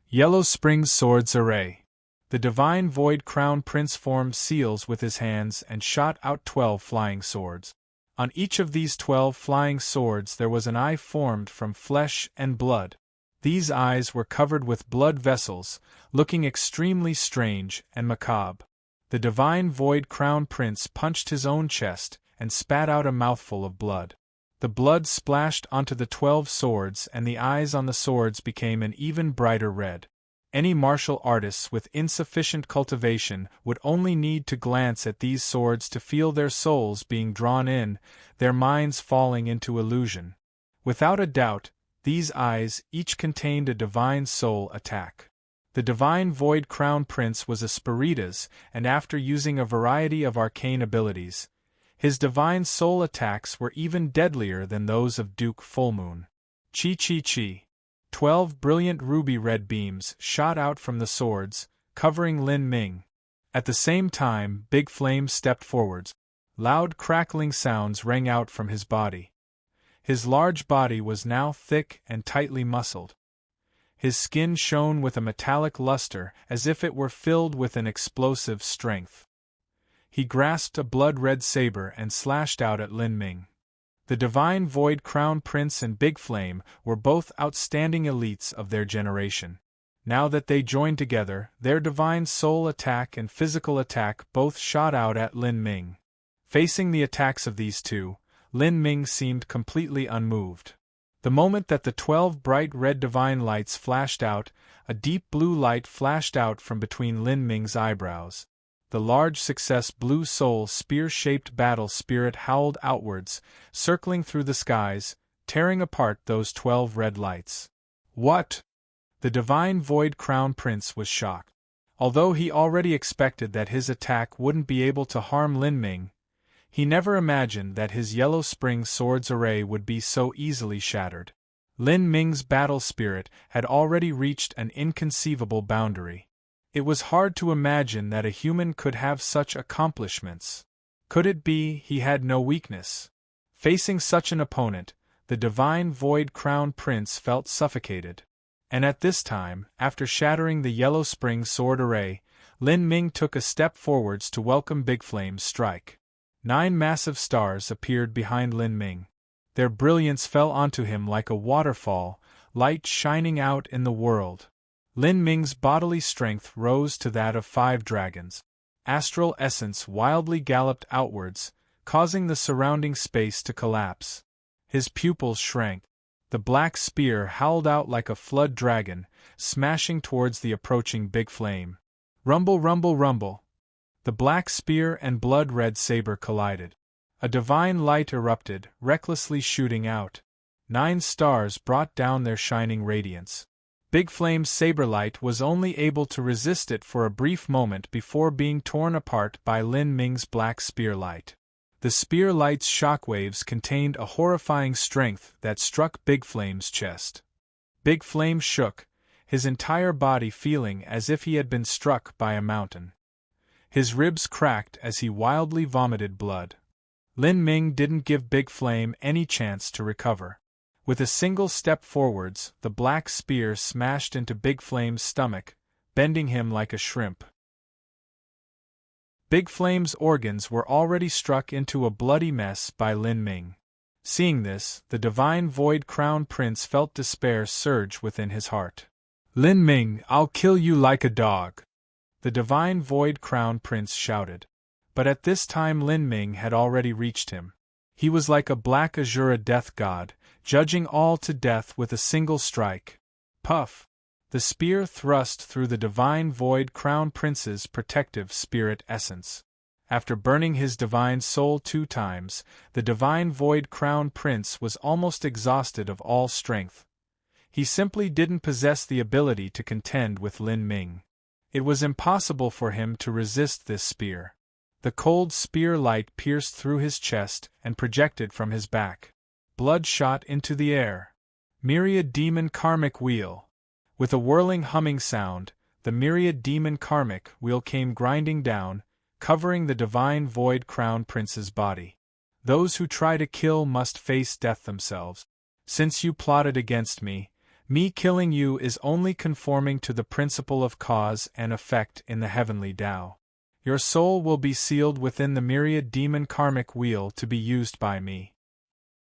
Yellow Spring Swords Array. The Divine Void Crown Prince formed seals with his hands and shot out 12 flying swords. On each of these 12 flying swords there was an eye formed from flesh and blood. These eyes were covered with blood vessels, looking extremely strange and macabre. The Divine Void Crown Prince punched his own chest and spat out a mouthful of blood. The blood splashed onto the 12 swords and the eyes on the swords became an even brighter red. Any martial artists with insufficient cultivation would only need to glance at these swords to feel their souls being drawn in, their minds falling into illusion. Without a doubt, these eyes each contained a divine soul attack. The Divine Void Crown Prince was a Spiritas, and after using a variety of arcane abilities, his divine soul attacks were even deadlier than those of Duke Fullmoon. Chi. 12 brilliant ruby-red beams shot out from the swords, covering Lin Ming. At the same time, Big Flame stepped forwards. Loud crackling sounds rang out from his body. His large body was now thick and tightly muscled. His skin shone with a metallic luster as if it were filled with an explosive strength. He grasped a blood-red saber and slashed out at Lin Ming. The Divine Void Crown Prince and Big Flame were both outstanding elites of their generation. Now that they joined together, their divine soul attack and physical attack both shot out at Lin Ming. Facing the attacks of these two, Lin Ming seemed completely unmoved. The moment that the 12 bright red divine lights flashed out, a deep blue light flashed out from between Lin Ming's eyebrows. The large success blue soul spear-shaped battle spirit howled outwards, circling through the skies, tearing apart those 12 red lights. What? The Divine Void Crown Prince was shocked. Although he already expected that his attack wouldn't be able to harm Lin Ming, he never imagined that his Yellow Spring Swords array would be so easily shattered. Lin Ming's battle spirit had already reached an inconceivable boundary. It was hard to imagine that a human could have such accomplishments. Could it be he had no weakness? Facing such an opponent, the Divine Void Crown Prince felt suffocated. And at this time, after shattering the Yellow Spring Sword array, Lin Ming took a step forwards to welcome Big Flame's strike. 9 massive stars appeared behind Lin Ming. Their brilliance fell onto him like a waterfall, light shining out in the world. Lin Ming's bodily strength rose to that of 5 dragons. Astral essence wildly galloped outwards, causing the surrounding space to collapse. His pupils shrank. The black spear howled out like a flood dragon, smashing towards the approaching Big Flame. Rumble, rumble, rumble. The black spear and blood-red saber collided. A divine light erupted, recklessly shooting out. 9 stars brought down their shining radiance. Big Flame's saber light was only able to resist it for a brief moment before being torn apart by Lin Ming's black spear light. The spear light's shockwaves contained a horrifying strength that struck Big Flame's chest. Big Flame shook, his entire body feeling as if he had been struck by a mountain. His ribs cracked as he wildly vomited blood. Lin Ming didn't give Big Flame any chance to recover. With a single step forwards, the black spear smashed into Big Flame's stomach, bending him like a shrimp. Big Flame's organs were already struck into a bloody mess by Lin Ming. Seeing this, the Divine Void Crown Prince felt despair surge within his heart. "Lin Ming, I'll kill you like a dog!" the Divine Void Crown Prince shouted. But at this time Lin Ming had already reached him. He was like a black Azura death god, judging all to death with a single strike. Puff! The spear thrust through the Divine Void Crown Prince's protective spirit essence. After burning his divine soul 2 times, the Divine Void Crown Prince was almost exhausted of all strength. He simply didn't possess the ability to contend with Lin Ming. It was impossible for him to resist this spear. The cold spear light pierced through his chest and projected from his back. Blood shot into the air. Myriad Demon Karmic Wheel. With a whirling humming sound, the Myriad Demon Karmic Wheel came grinding down, covering the Divine Void Crown Prince's body. Those who try to kill must face death themselves. Since you plotted against me killing you is only conforming to the principle of cause and effect in the heavenly Tao. Your soul will be sealed within the Myriad Demon Karmic Wheel to be used by me.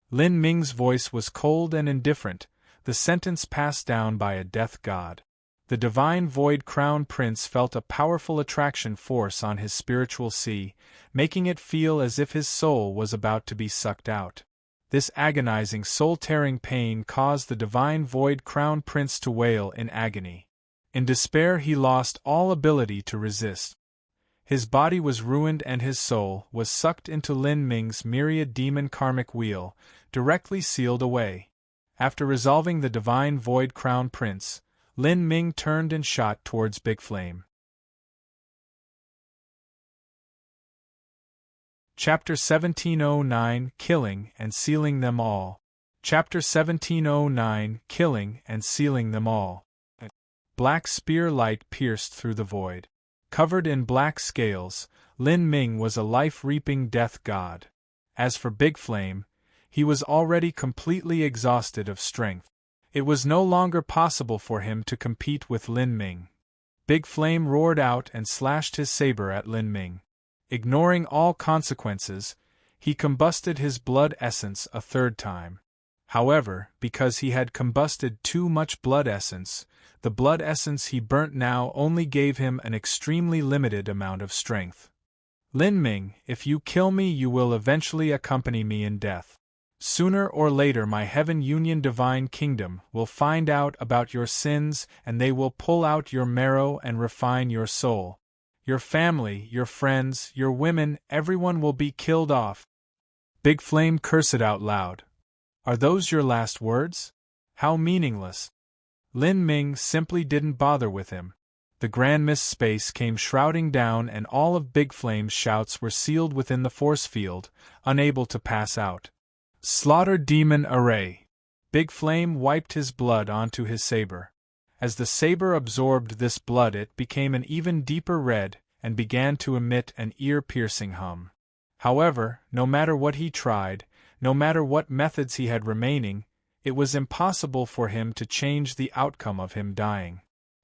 Lin Ming's voice was cold and indifferent, the sentence passed down by a death god. The Divine Void Crown Prince felt a powerful attraction force on his spiritual sea, making it feel as if his soul was about to be sucked out. This agonizing soul-tearing pain caused the Divine Void Crown Prince to wail in agony. In despair he lost all ability to resist. His body was ruined and his soul was sucked into Lin Ming's Myriad Demon Karmic Wheel, directly sealed away. After resolving the Divine Void Crown Prince, Lin Ming turned and shot towards Big Flame. Chapter 1709 Killing and Sealing Them All. Chapter 1709 Killing and Sealing Them All. Black spear light pierced through the void. Covered in black scales, Lin Ming was a life-reaping death god. As for Big Flame, he was already completely exhausted of strength. It was no longer possible for him to compete with Lin Ming. Big Flame roared out and slashed his saber at Lin Ming. Ignoring all consequences, he combusted his blood essence a 3rd time. However, because he had combusted too much blood essence, the blood essence he burnt now only gave him an extremely limited amount of strength. Lin Ming, if you kill me you will eventually accompany me in death. Sooner or later my Heaven Union Divine Kingdom will find out about your sins and they will pull out your marrow and refine your soul. Your family, your friends, your women, everyone will be killed off. Big Flame cursed out loud. Are those your last words? How meaningless. Lin Ming simply didn't bother with him. The grand mist space came shrouding down and all of Big Flame's shouts were sealed within the force field, unable to pass out. Slaughter Demon Array. Big Flame wiped his blood onto his saber. As the saber absorbed this blood it became an even deeper red and began to emit an ear-piercing hum. However, no matter what he tried, no matter what methods he had remaining, it was impossible for him to change the outcome of him dying.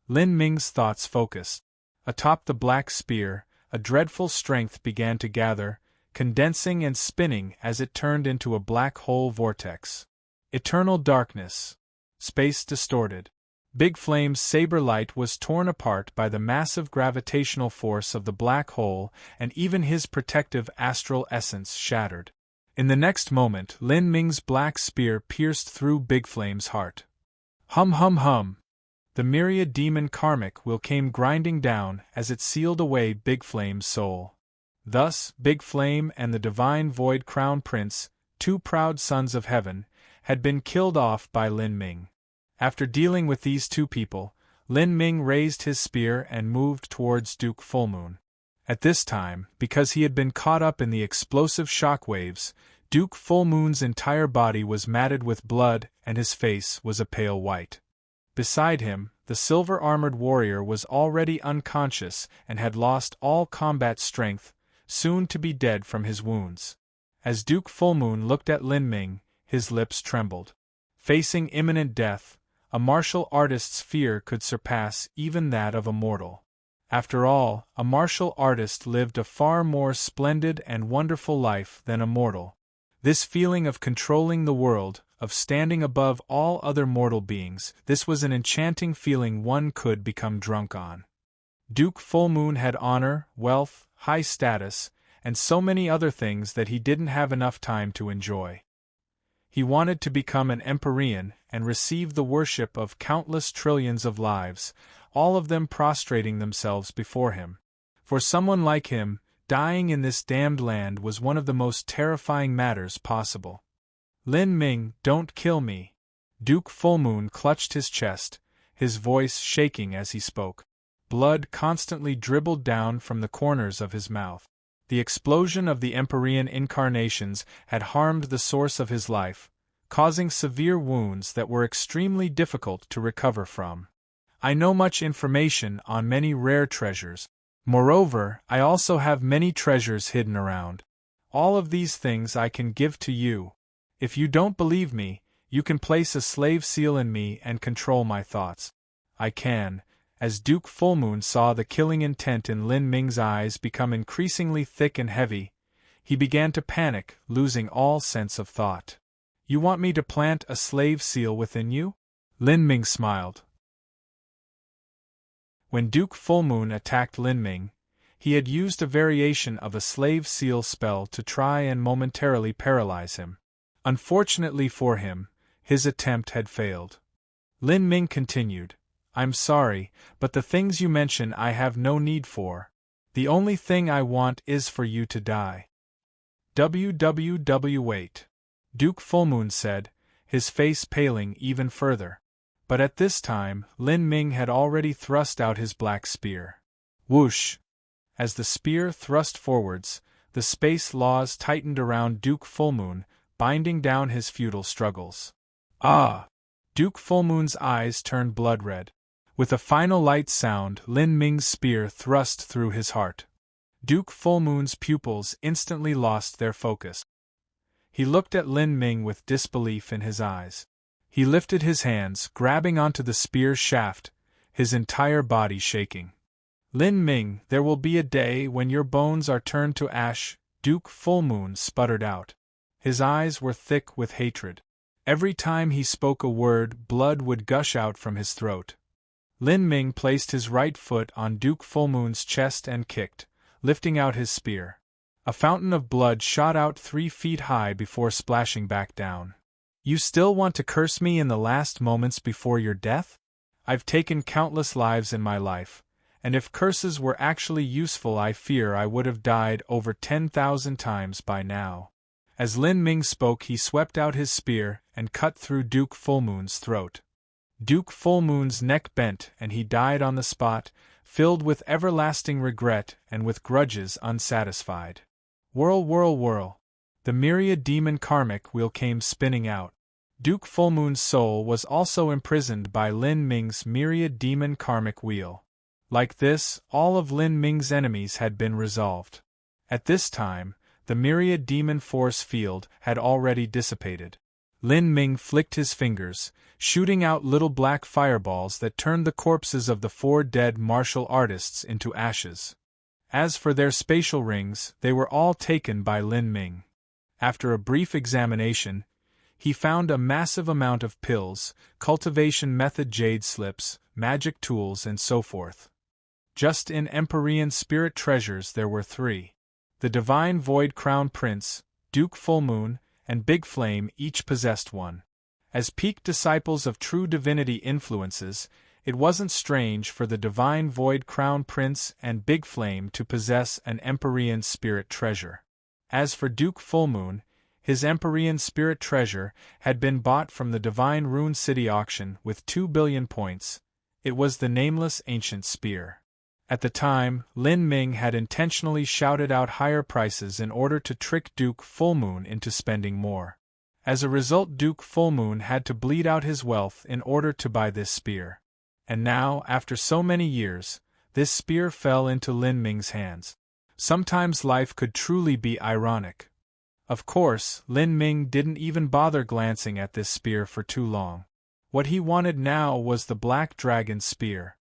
Lin Ming's thoughts focused. Atop the black spear, a dreadful strength began to gather, condensing and spinning as it turned into a black hole vortex. Eternal darkness. Space distorted. Big Flame's saber light was torn apart by the massive gravitational force of the black hole, and even his protective astral essence shattered. In the next moment, Lin Ming's black spear pierced through Big Flame's heart. Hum hum hum. The Myriad Demon Karmic Wheel came grinding down as it sealed away Big Flame's soul. Thus, Big Flame and the Divine Void Crown Prince, 2 proud sons of heaven, had been killed off by Lin Ming. After dealing with these 2 people, Lin Ming raised his spear and moved towards Duke Fullmoon. At this time, because he had been caught up in the explosive shock waves, Duke Fullmoon's entire body was matted with blood and his face was a pale white. Beside him, the silver-armored warrior was already unconscious and had lost all combat strength, soon to be dead from his wounds. As Duke Fullmoon looked at Lin Ming, his lips trembled. Facing imminent death, a martial artist's fear could surpass even that of a mortal. After all, a martial artist lived a far more splendid and wonderful life than a mortal. This feeling of controlling the world, of standing above all other mortal beings, this was an enchanting feeling one could become drunk on. Duke Fullmoon had honor, wealth, high status, and so many other things that he didn't have enough time to enjoy. He wanted to become an Empyrean and receive the worship of countless trillions of lives, all of them prostrating themselves before him. For someone like him, dying in this damned land was one of the most terrifying matters possible. Lin Ming, don't kill me. Duke Fullmoon clutched his chest, his voice shaking as he spoke. Blood constantly dribbled down from the corners of his mouth. The explosion of the Empyrean incarnations had harmed the source of his life, causing severe wounds that were extremely difficult to recover from. I know much information on many rare treasures. Moreover, I also have many treasures hidden around. All of these things I can give to you. If you don't believe me, you can place a slave seal in me and control my thoughts. I can. As Duke Fullmoon saw the killing intent in Lin Ming's eyes become increasingly thick and heavy, he began to panic, losing all sense of thought. You want me to plant a slave seal within you? Lin Ming smiled. When Duke Fullmoon attacked Lin Ming, he had used a variation of a slave seal spell to try and momentarily paralyze him. Unfortunately for him, his attempt had failed. Lin Ming continued, I'm sorry, but the things you mention I have no need for. The only thing I want is for you to die. Wait. Duke Fullmoon said, his face paling even further. But at this time, Lin Ming had already thrust out his black spear. Whoosh! As the spear thrust forwards, the space laws tightened around Duke Fullmoon, binding down his futile struggles. Ah! Duke Fullmoon's eyes turned blood-red. With a final light sound, Lin Ming's spear thrust through his heart. Duke Fullmoon's pupils instantly lost their focus. He looked at Lin Ming with disbelief in his eyes. He lifted his hands, grabbing onto the spear shaft, his entire body shaking. Lin Ming, there will be a day when your bones are turned to ash, Duke Fullmoon sputtered out. His eyes were thick with hatred. Every time he spoke a word, blood would gush out from his throat. Lin Ming placed his right foot on Duke Fullmoon's chest and kicked, lifting out his spear. A fountain of blood shot out 3 feet high before splashing back down. You still want to curse me in the last moments before your death? I've taken countless lives in my life, and if curses were actually useful I fear I would have died over 10,000 times by now. As Lin Ming spoke he swept out his spear and cut through Duke Fullmoon's throat. Duke Fullmoon's neck bent and he died on the spot, filled with everlasting regret and with grudges unsatisfied. Whirl, whirl, whirl. The myriad demon karmic wheel came spinning out. Duke Fullmoon's soul was also imprisoned by Lin Ming's myriad demon karmic wheel. Like this, all of Lin Ming's enemies had been resolved. At this time, the myriad demon force field had already dissipated. Lin Ming flicked his fingers, shooting out little black fireballs that turned the corpses of the 4 dead martial artists into ashes. As for their spatial rings, they were all taken by Lin Ming. After a brief examination, he found a massive amount of pills, cultivation method jade slips, magic tools and so forth. Just in Empyrean spirit treasures there were 3. The Divine Void Crown Prince, Duke Fullmoon, and Big Flame each possessed one. As peak disciples of true divinity influences, it wasn't strange for the Divine Void Crown Prince and Big Flame to possess an Empyrean spirit treasure. As for Duke Fullmoon, his Empyrean spirit treasure had been bought from the Divine Rune City auction with 2 billion points. It was the nameless ancient spear. At the time, Lin Ming had intentionally shouted out higher prices in order to trick Duke Fullmoon into spending more. As a result, Duke Fullmoon had to bleed out his wealth in order to buy this spear. And now, after so many years, this spear fell into Lin Ming's hands. Sometimes life could truly be ironic. Of course, Lin Ming didn't even bother glancing at this spear for too long. What he wanted now was the Black Dragon spear.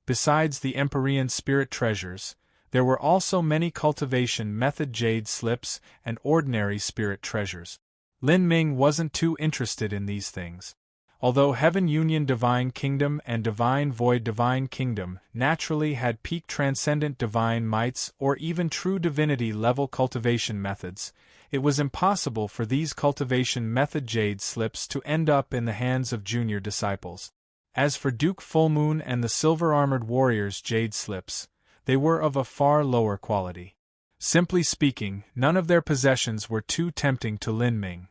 Besides the Empyrean spirit treasures, there were also many cultivation method jade slips and ordinary spirit treasures. Lin Ming wasn't too interested in these things. Although Heaven Union Divine Kingdom and Divine Void Divine Kingdom naturally had peak transcendent divine mites or even true divinity level cultivation methods, it was impossible for these cultivation method jade slips to end up in the hands of junior disciples. As for Duke Fullmoon and the silver-armored warriors' jade slips, they were of a far lower quality. Simply speaking, none of their possessions were too tempting to Lin Ming.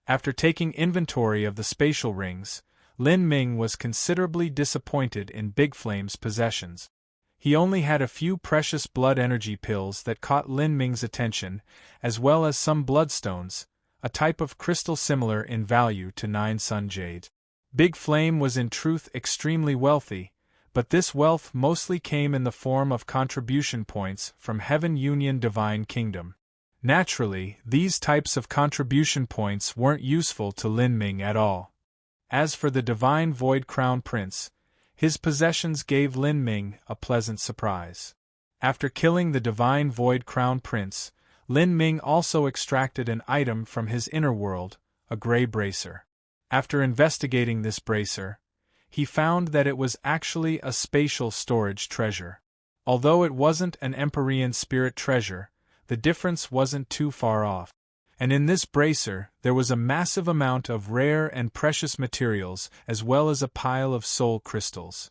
After taking inventory of the spatial rings, Lin Ming was considerably disappointed in Big Flame's possessions. He only had a few precious blood energy pills that caught Lin Ming's attention, as well as some bloodstones, a type of crystal similar in value to 9 sun jade. Big Flame was in truth extremely wealthy, but this wealth mostly came in the form of contribution points from Heaven Union Divine Kingdom. Naturally, these types of contribution points weren't useful to Lin Ming at all. As for the Divine Void Crown Prince, his possessions gave Lin Ming a pleasant surprise. After killing the Divine Void Crown Prince, Lin Ming also extracted an item from his inner world, a gray bracer. After investigating this bracer, he found that it was actually a spatial storage treasure. Although it wasn't an Empyrean spirit treasure, the difference wasn't too far off. And in this bracer, there was a massive amount of rare and precious materials as well as a pile of soul crystals.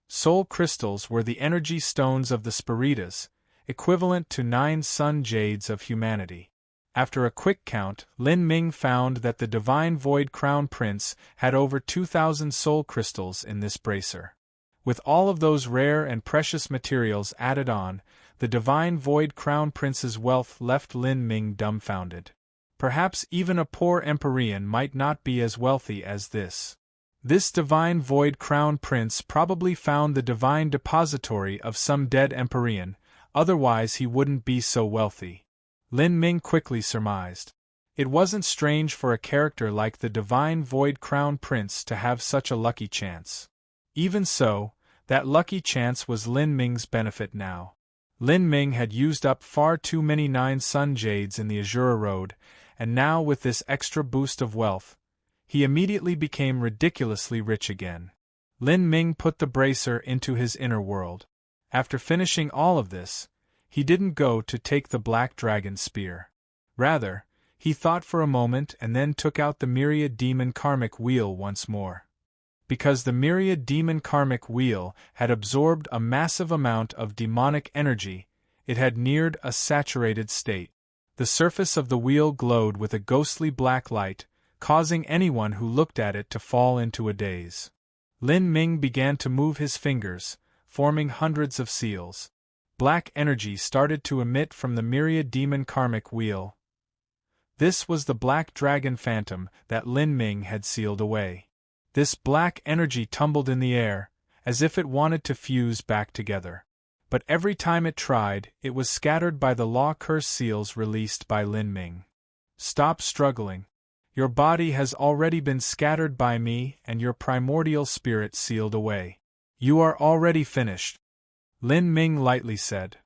Soul crystals were the energy stones of the Spiritas, equivalent to 9 sun jades of humanity. After a quick count, Lin Ming found that the Divine Void Crown Prince had over 2,000 soul crystals in this bracer. With all of those rare and precious materials added on, the Divine Void Crown Prince's wealth left Lin Ming dumbfounded. Perhaps even a poor Empyrean might not be as wealthy as this. This Divine Void Crown Prince probably found the divine depository of some dead Empyrean, otherwise he wouldn't be so wealthy. Lin Ming quickly surmised. It wasn't strange for a character like the Divine Void Crown Prince to have such a lucky chance. Even so, that lucky chance was Lin Ming's benefit now. Lin Ming had used up far too many 9 sun jades in the Azura Road, and now with this extra boost of wealth, he immediately became ridiculously rich again. Lin Ming put the bracer into his inner world. After finishing all of this, he didn't go to take the Black Dragon spear. Rather, he thought for a moment and then took out the Myriad Demon Karmic Wheel once more. Because the Myriad Demon Karmic Wheel had absorbed a massive amount of demonic energy, it had neared a saturated state. The surface of the wheel glowed with a ghostly black light, causing anyone who looked at it to fall into a daze. Lin Ming began to move his fingers, forming hundreds of seals. Black energy started to emit from the Myriad Demon Karmic Wheel. This was the Black Dragon Phantom that Lin Ming had sealed away. This black energy tumbled in the air, as if it wanted to fuse back together. But every time it tried, it was scattered by the law curse seals released by Lin Ming. Stop struggling. Your body has already been scattered by me and your primordial spirit sealed away. You are already finished. Lin Ming lightly said.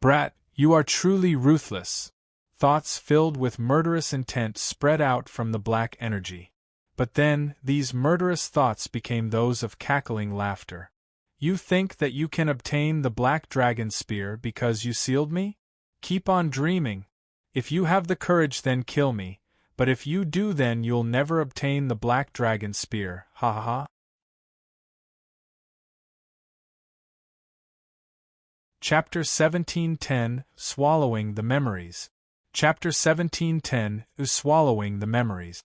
Brat, you are truly ruthless. Thoughts filled with murderous intent spread out from the black energy. But then, these murderous thoughts became those of cackling laughter. You think that you can obtain the Black Dragon Spear because you sealed me? Keep on dreaming. If you have the courage, then kill me, but if you do, then you'll never obtain the Black Dragon Spear, ha ha ha. Chapter 1710, Swallowing the Memories. Chapter 1710, Swallowing the Memories.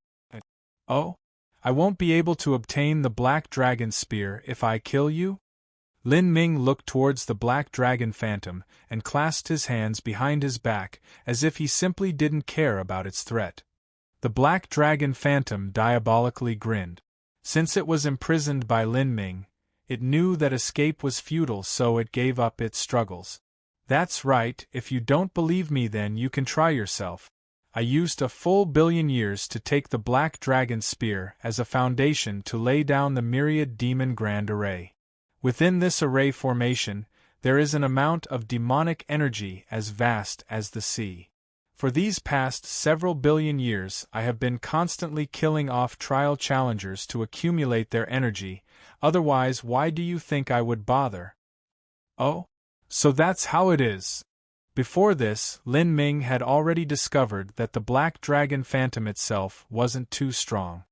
Oh? I won't be able to obtain the Black Dragon Spear if I kill you? Lin Ming looked towards the black dragon phantom and clasped his hands behind his back as if he simply didn't care about its threat. The black dragon phantom diabolically grinned. Since it was imprisoned by Lin Ming, it knew that escape was futile, so it gave up its struggles. That's right, if you don't believe me then you can try yourself. I used a full billion years to take the black dragon spear as a foundation to lay down the myriad demon grand array. Within this array formation, there is an amount of demonic energy as vast as the sea. For these past several billion years I have been constantly killing off trial challengers to accumulate their energy, otherwise why do you think I would bother? Oh? So that's how it is. Before this, Lin Ming had already discovered that the black dragon phantom itself wasn't too strong.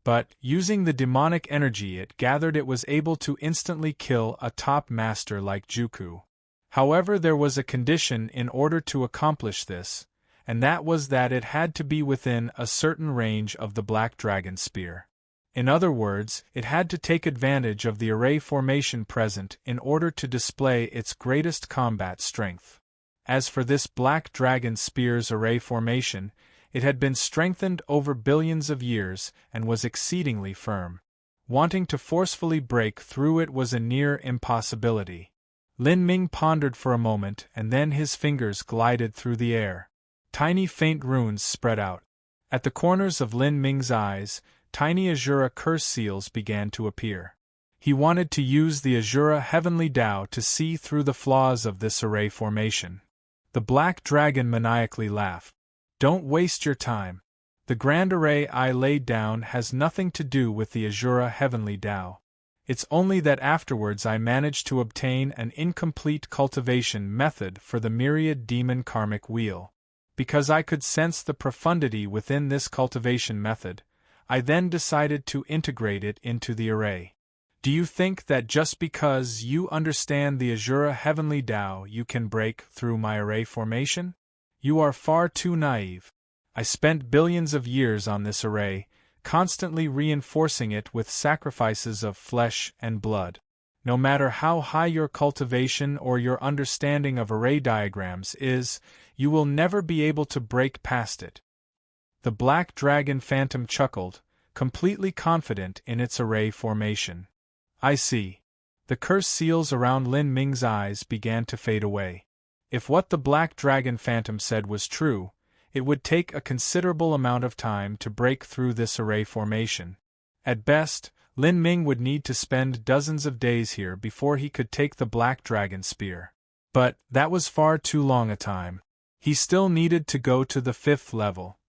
But, using the demonic energy it gathered, it was able to instantly kill a top master like Juku. However, there was a condition in order to accomplish this, and that was that it had to be within a certain range of the black dragon spear. In other words, it had to take advantage of the array formation present in order to display its greatest combat strength. As for this black dragon spear's array formation, it had been strengthened over billions of years and was exceedingly firm. Wanting to forcefully break through it was a near impossibility. Lin Ming pondered for a moment and then his fingers glided through the air. Tiny faint runes spread out. At the corners of Lin Ming's eyes, tiny Azura curse seals began to appear. He wanted to use the Azura Heavenly Tao to see through the flaws of this array formation. The black dragon maniacally laughed. Don't waste your time. The grand array I laid down has nothing to do with the Azura Heavenly Tao. It's only that afterwards I managed to obtain an incomplete cultivation method for the myriad demon karmic wheel. Because I could sense the profundity within this cultivation method, I then decided to integrate it into the array. Do you think that just because you understand the Azura Heavenly Tao you can break through my array formation? You are far too naive. I spent billions of years on this array, constantly reinforcing it with sacrifices of flesh and blood. No matter how high your cultivation or your understanding of array diagrams is, you will never be able to break past it. The black dragon phantom chuckled, completely confident in its array formation. I see. The curse seals around Lin Ming's eyes began to fade away. If what the black dragon phantom said was true, it would take a considerable amount of time to break through this array formation. At best, Lin Ming would need to spend dozens of days here before he could take the black dragon spear. But that was far too long a time. He still needed to go to the 5th level.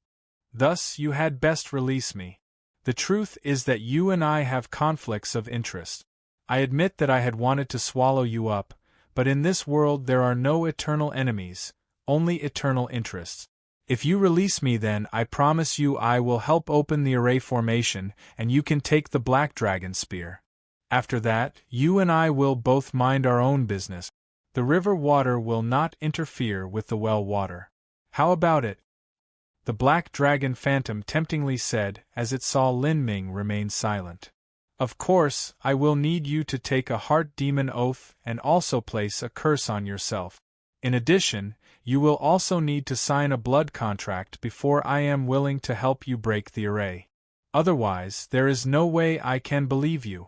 Thus you had best release me. The truth is that you and I have conflicts of interest. I admit that I had wanted to swallow you up, but in this world there are no eternal enemies, only eternal interests. If you release me then I promise you I will help open the array formation and you can take the black dragon spear. After that, you and I will both mind our own business. The river water will not interfere with the well water. How about it? The black dragon phantom temptingly said as it saw Lin Ming remain silent. Of course, I will need you to take a heart demon oath and also place a curse on yourself. In addition, you will also need to sign a blood contract before I am willing to help you break the array. Otherwise, there is no way I can believe you.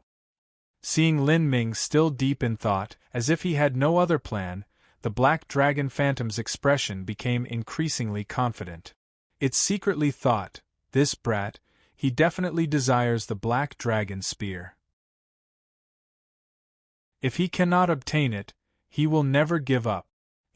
Seeing Lin Ming still deep in thought, as if he had no other plan, the black dragon phantom's expression became increasingly confident. It secretly thought, this brat, he definitely desires the black dragon spear. If he cannot obtain it, he will never give up.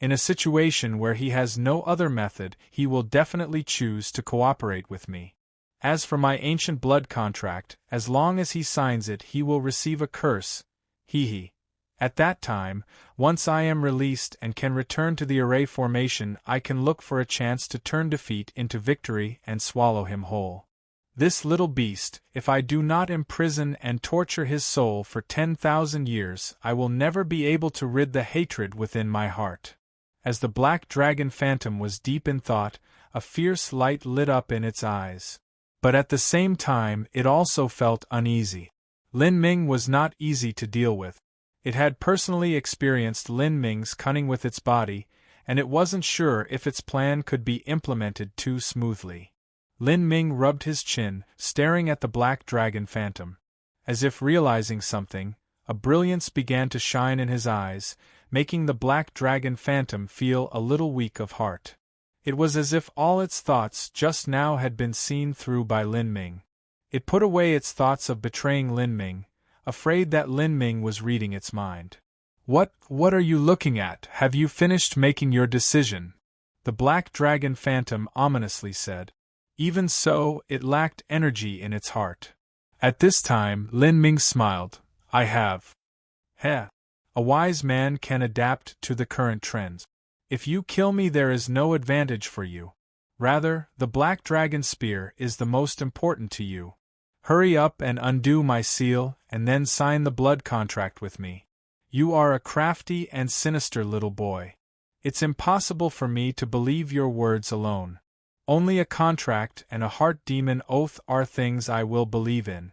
In a situation where he has no other method, he will definitely choose to cooperate with me. As for my ancient blood contract, as long as he signs it he will receive a curse, hee. At that time, once I am released and can return to the array formation, I can look for a chance to turn defeat into victory and swallow him whole. This little beast, if I do not imprison and torture his soul for 10,000 years, I will never be able to rid the hatred within my heart. As the black dragon phantom was deep in thought, a fierce light lit up in its eyes. But at the same time, it also felt uneasy. Lin Ming was not easy to deal with. It had personally experienced Lin Ming's cunning with its body, and it wasn't sure if its plan could be implemented too smoothly. Lin Ming rubbed his chin, staring at the black dragon phantom. As if realizing something, a brilliance began to shine in his eyes, making the black dragon phantom feel a little weak of heart. It was as if all its thoughts just now had been seen through by Lin Ming. It put away its thoughts of betraying Lin Ming, afraid that Lin Ming was reading its mind. What are you looking at? Have you finished making your decision?" The black dragon phantom ominously said. Even so, it lacked energy in its heart. At this time, Lin Ming smiled. "I have." "Heh. A wise man can adapt to the current trends. If you kill me, there is no advantage for you. Rather, the black dragon spear is the most important to you. Hurry up and undo my seal, and then sign the blood contract with me. You are a crafty and sinister little boy. It's impossible for me to believe your words alone. Only a contract and a heart demon oath are things I will believe in."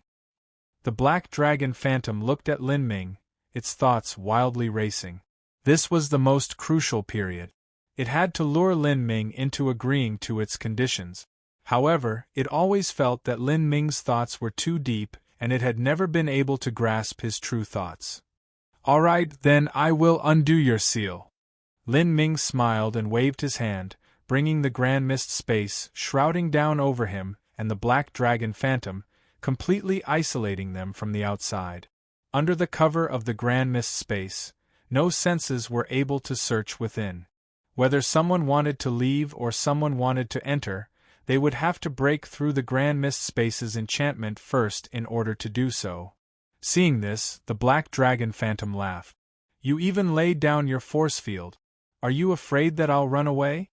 The black dragon phantom looked at Lin Ming, its thoughts wildly racing. This was the most crucial period. It had to lure Lin Ming into agreeing to its conditions. However, it always felt that Lin Ming's thoughts were too deep, and it had never been able to grasp his true thoughts. "All right, then I will undo your seal." Lin Ming smiled and waved his hand, bringing the grand mist space shrouding down over him and the black dragon phantom, completely isolating them from the outside. Under the cover of the grand mist space, no senses were able to search within. Whether someone wanted to leave or someone wanted to enter, they would have to break through the grand mist space's enchantment first in order to do so. Seeing this, the black dragon phantom laughed. "You even laid down your force field. Are you afraid that I'll run away?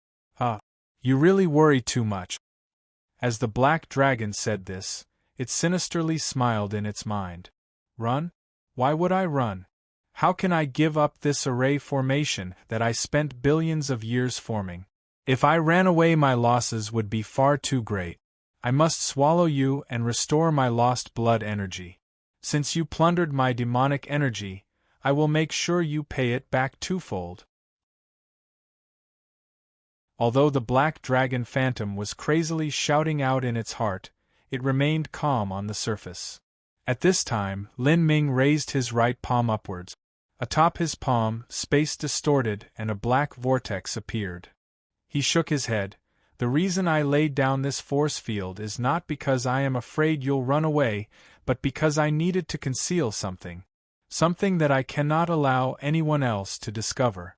You really worry too much." As the black dragon said this, it sinisterly smiled in its mind. "Run? Why would I run? How can I give up this array formation that I spent billions of years forming? If I ran away, my losses would be far too great. I must swallow you and restore my lost blood energy. Since you plundered my demonic energy, I will make sure you pay it back twofold." Although the black dragon phantom was crazily shouting out in its heart, it remained calm on the surface. At this time, Lin Ming raised his right palm upwards. Atop his palm, space distorted and a black vortex appeared. He shook his head. "The reason I laid down this force field is not because I am afraid you'll run away, but because I needed to conceal something. Something that I cannot allow anyone else to discover."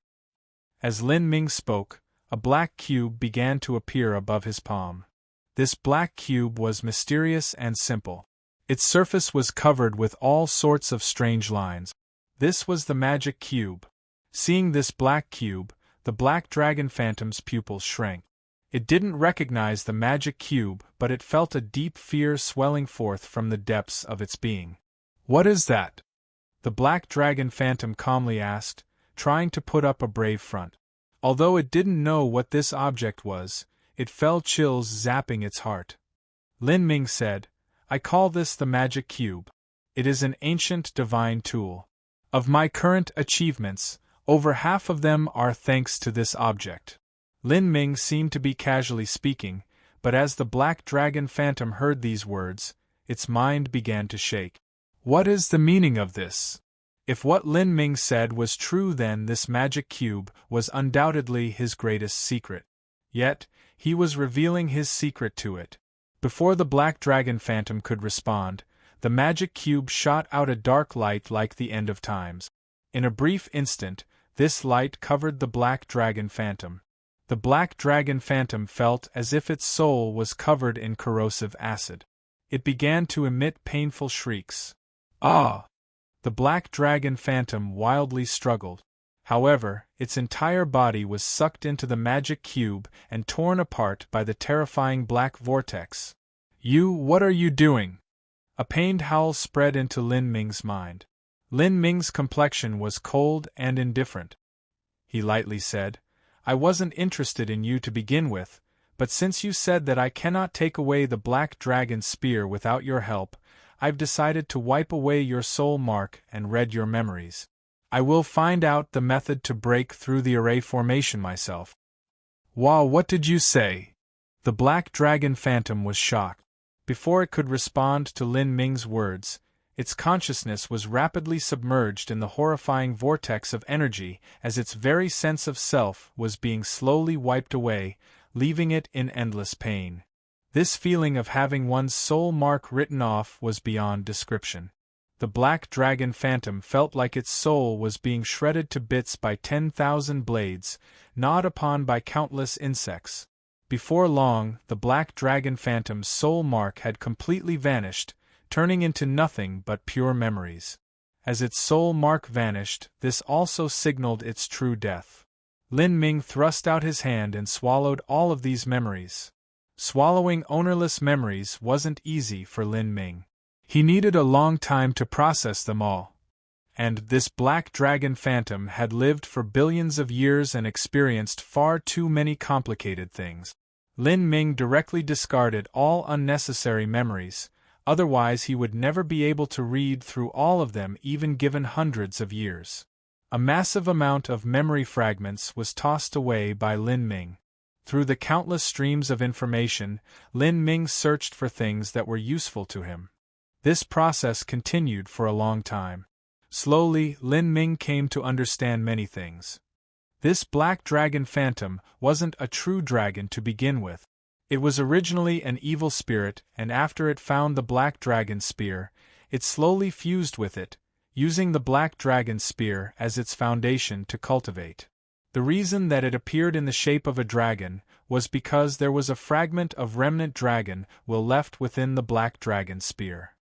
As Lin Ming spoke, a black cube began to appear above his palm. This black cube was mysterious and simple. Its surface was covered with all sorts of strange lines. This was the magic cube. Seeing this black cube, the black dragon phantom's pupils shrank. It didn't recognize the magic cube, but it felt a deep fear swelling forth from the depths of its being. "What is that?" the black dragon phantom calmly asked, trying to put up a brave front. Although it didn't know what this object was, it felt chills zapping its heart. Lin Ming said, "I call this the magic cube. It is an ancient divine tool. Of my current achievements, over half of them are thanks to this object." Lin Ming seemed to be casually speaking, but as the black dragon phantom heard these words, its mind began to shake. What is the meaning of this? If what Lin Ming said was true, then this magic cube was undoubtedly his greatest secret. Yet, he was revealing his secret to it. Before the black dragon phantom could respond, the magic cube shot out a dark light like the end of times. In a brief instant, this light covered the black dragon phantom. The black dragon phantom felt as if its soul was covered in corrosive acid. It began to emit painful shrieks. "Ah!" The black dragon phantom wildly struggled. However, its entire body was sucked into the magic cube and torn apart by the terrifying black vortex. What are you doing?" A pained howl spread into Lin Ming's mind. Lin Ming's complexion was cold and indifferent. He lightly said, "I wasn't interested in you to begin with, but since you said that I cannot take away the black dragon's spear without your help, I've decided to wipe away your soul mark and read your memories. I will find out the method to break through the array formation myself. Wow, what did you say? The black dragon phantom was shocked. Before it could respond to Lin Ming's words, its consciousness was rapidly submerged in the horrifying vortex of energy as its very sense of self was being slowly wiped away, leaving it in endless pain. This feeling of having one's soul mark written off was beyond description. The black dragon phantom felt like its soul was being shredded to bits by 10,000 blades, gnawed upon by countless insects. Before long, the black dragon phantom's soul mark had completely vanished, turning into nothing but pure memories. As its soul mark vanished, this also signaled its true death. Lin Ming thrust out his hand and swallowed all of these memories. Swallowing ownerless memories wasn't easy for Lin Ming. He needed a long time to process them all. And this black dragon phantom had lived for billions of years and experienced far too many complicated things. Lin Ming directly discarded all unnecessary memories, otherwise he would never be able to read through all of them even given hundreds of years. A massive amount of memory fragments was tossed away by Lin Ming. Through the countless streams of information, Lin Ming searched for things that were useful to him. This process continued for a long time. Slowly, Lin Ming came to understand many things. This black dragon phantom wasn't a true dragon to begin with. It was originally an evil spirit, and after it found the black dragon spear, it slowly fused with it, using the black dragon spear as its foundation to cultivate. The reason that it appeared in the shape of a dragon was because there was a fragment of remnant dragon will left within the black dragon spear.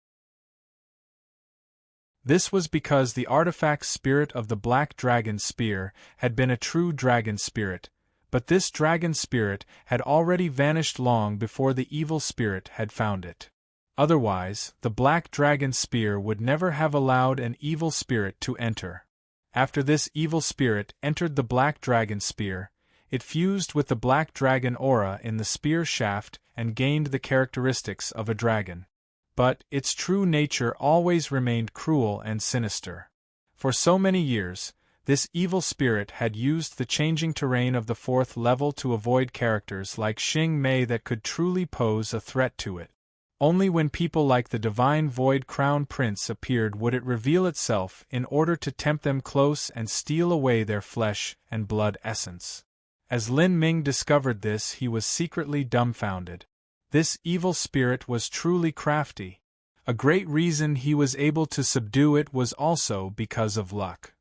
This was because the artifact spirit of the black dragon spear had been a true dragon spirit, but this dragon spirit had already vanished long before the evil spirit had found it. Otherwise, the black dragon spear would never have allowed an evil spirit to enter. After this evil spirit entered the black dragon spear, it fused with the black dragon aura in the spear shaft and gained the characteristics of a dragon. But its true nature always remained cruel and sinister. For so many years, this evil spirit had used the changing terrain of the 4th level to avoid characters like Xing Mei that could truly pose a threat to it. Only when people like the Divine Void Crown Prince appeared would it reveal itself in order to tempt them close and steal away their flesh and blood essence. As Lin Ming discovered this, he was secretly dumbfounded. This evil spirit was truly crafty. A great reason he was able to subdue it was also because of luck.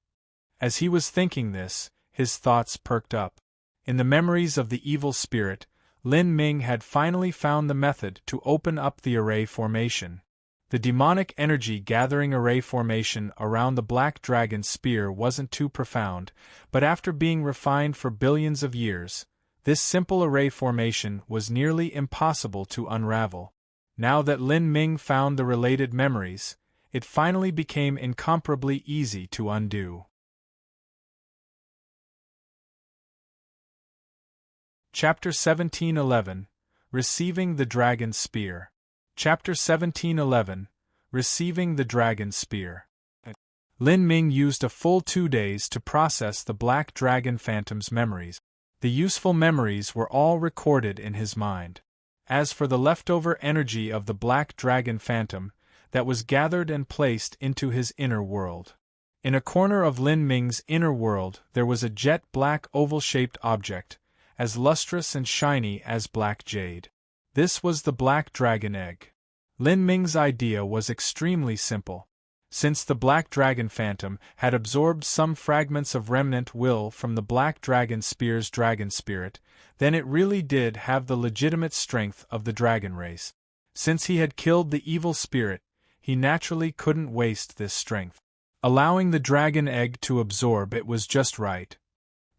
As he was thinking this, his thoughts perked up. In the memories of the evil spirit, Lin Ming had finally found the method to open up the array formation. The demonic energy gathering array formation around the black dragon spear wasn't too profound, but after being refined for billions of years, this simple array formation was nearly impossible to unravel. Now that Lin Ming found the related memories, it finally became incomparably easy to undo. Chapter 1711 Receiving the Dragon Spear. Chapter 1711 Receiving the Dragon Spear. Lin Ming used a full 2 days to process the black dragon phantom's memories. The useful memories were all recorded in his mind. As for the leftover energy of the black dragon phantom, that was gathered and placed into his inner world. In a corner of Lin Ming's inner world there was a jet-black oval-shaped object, as lustrous and shiny as black jade. This was the black dragon egg. Lin Ming's idea was extremely simple. Since the black dragon phantom had absorbed some fragments of remnant will from the black dragon spear's dragon spirit, then it really did have the legitimate strength of the dragon race. Since he had killed the evil spirit, he naturally couldn't waste this strength. Allowing the dragon egg to absorb it was just right.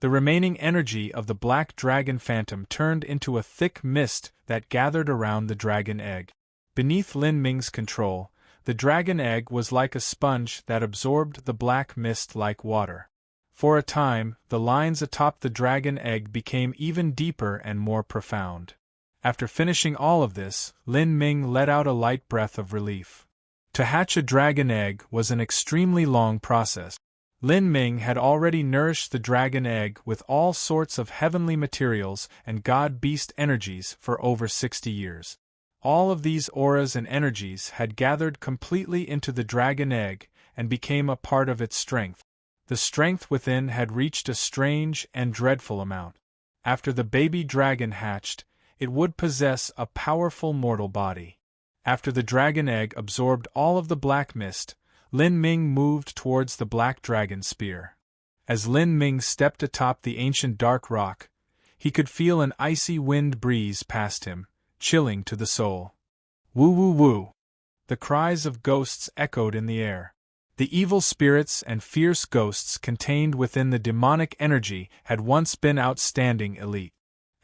The remaining energy of the black dragon phantom turned into a thick mist that gathered around the dragon egg. Beneath Lin Ming's control, the dragon egg was like a sponge that absorbed the black mist like water. For a time, the lines atop the dragon egg became even deeper and more profound. After finishing all of this, Lin Ming let out a light breath of relief. To hatch a dragon egg was an extremely long process. Lin Ming had already nourished the dragon egg with all sorts of heavenly materials and god-beast energies for over 60 years. All of these auras and energies had gathered completely into the dragon egg and became a part of its strength. The strength within had reached a strange and dreadful amount. After the baby dragon hatched, it would possess a powerful mortal body. After the dragon egg absorbed all of the black mist, Lin Ming moved towards the black dragon spear. As Lin Ming stepped atop the ancient dark rock, he could feel an icy wind breeze past him, chilling to the soul. Woo woo woo! The cries of ghosts echoed in the air. The evil spirits and fierce ghosts contained within the demonic energy had once been outstanding elite.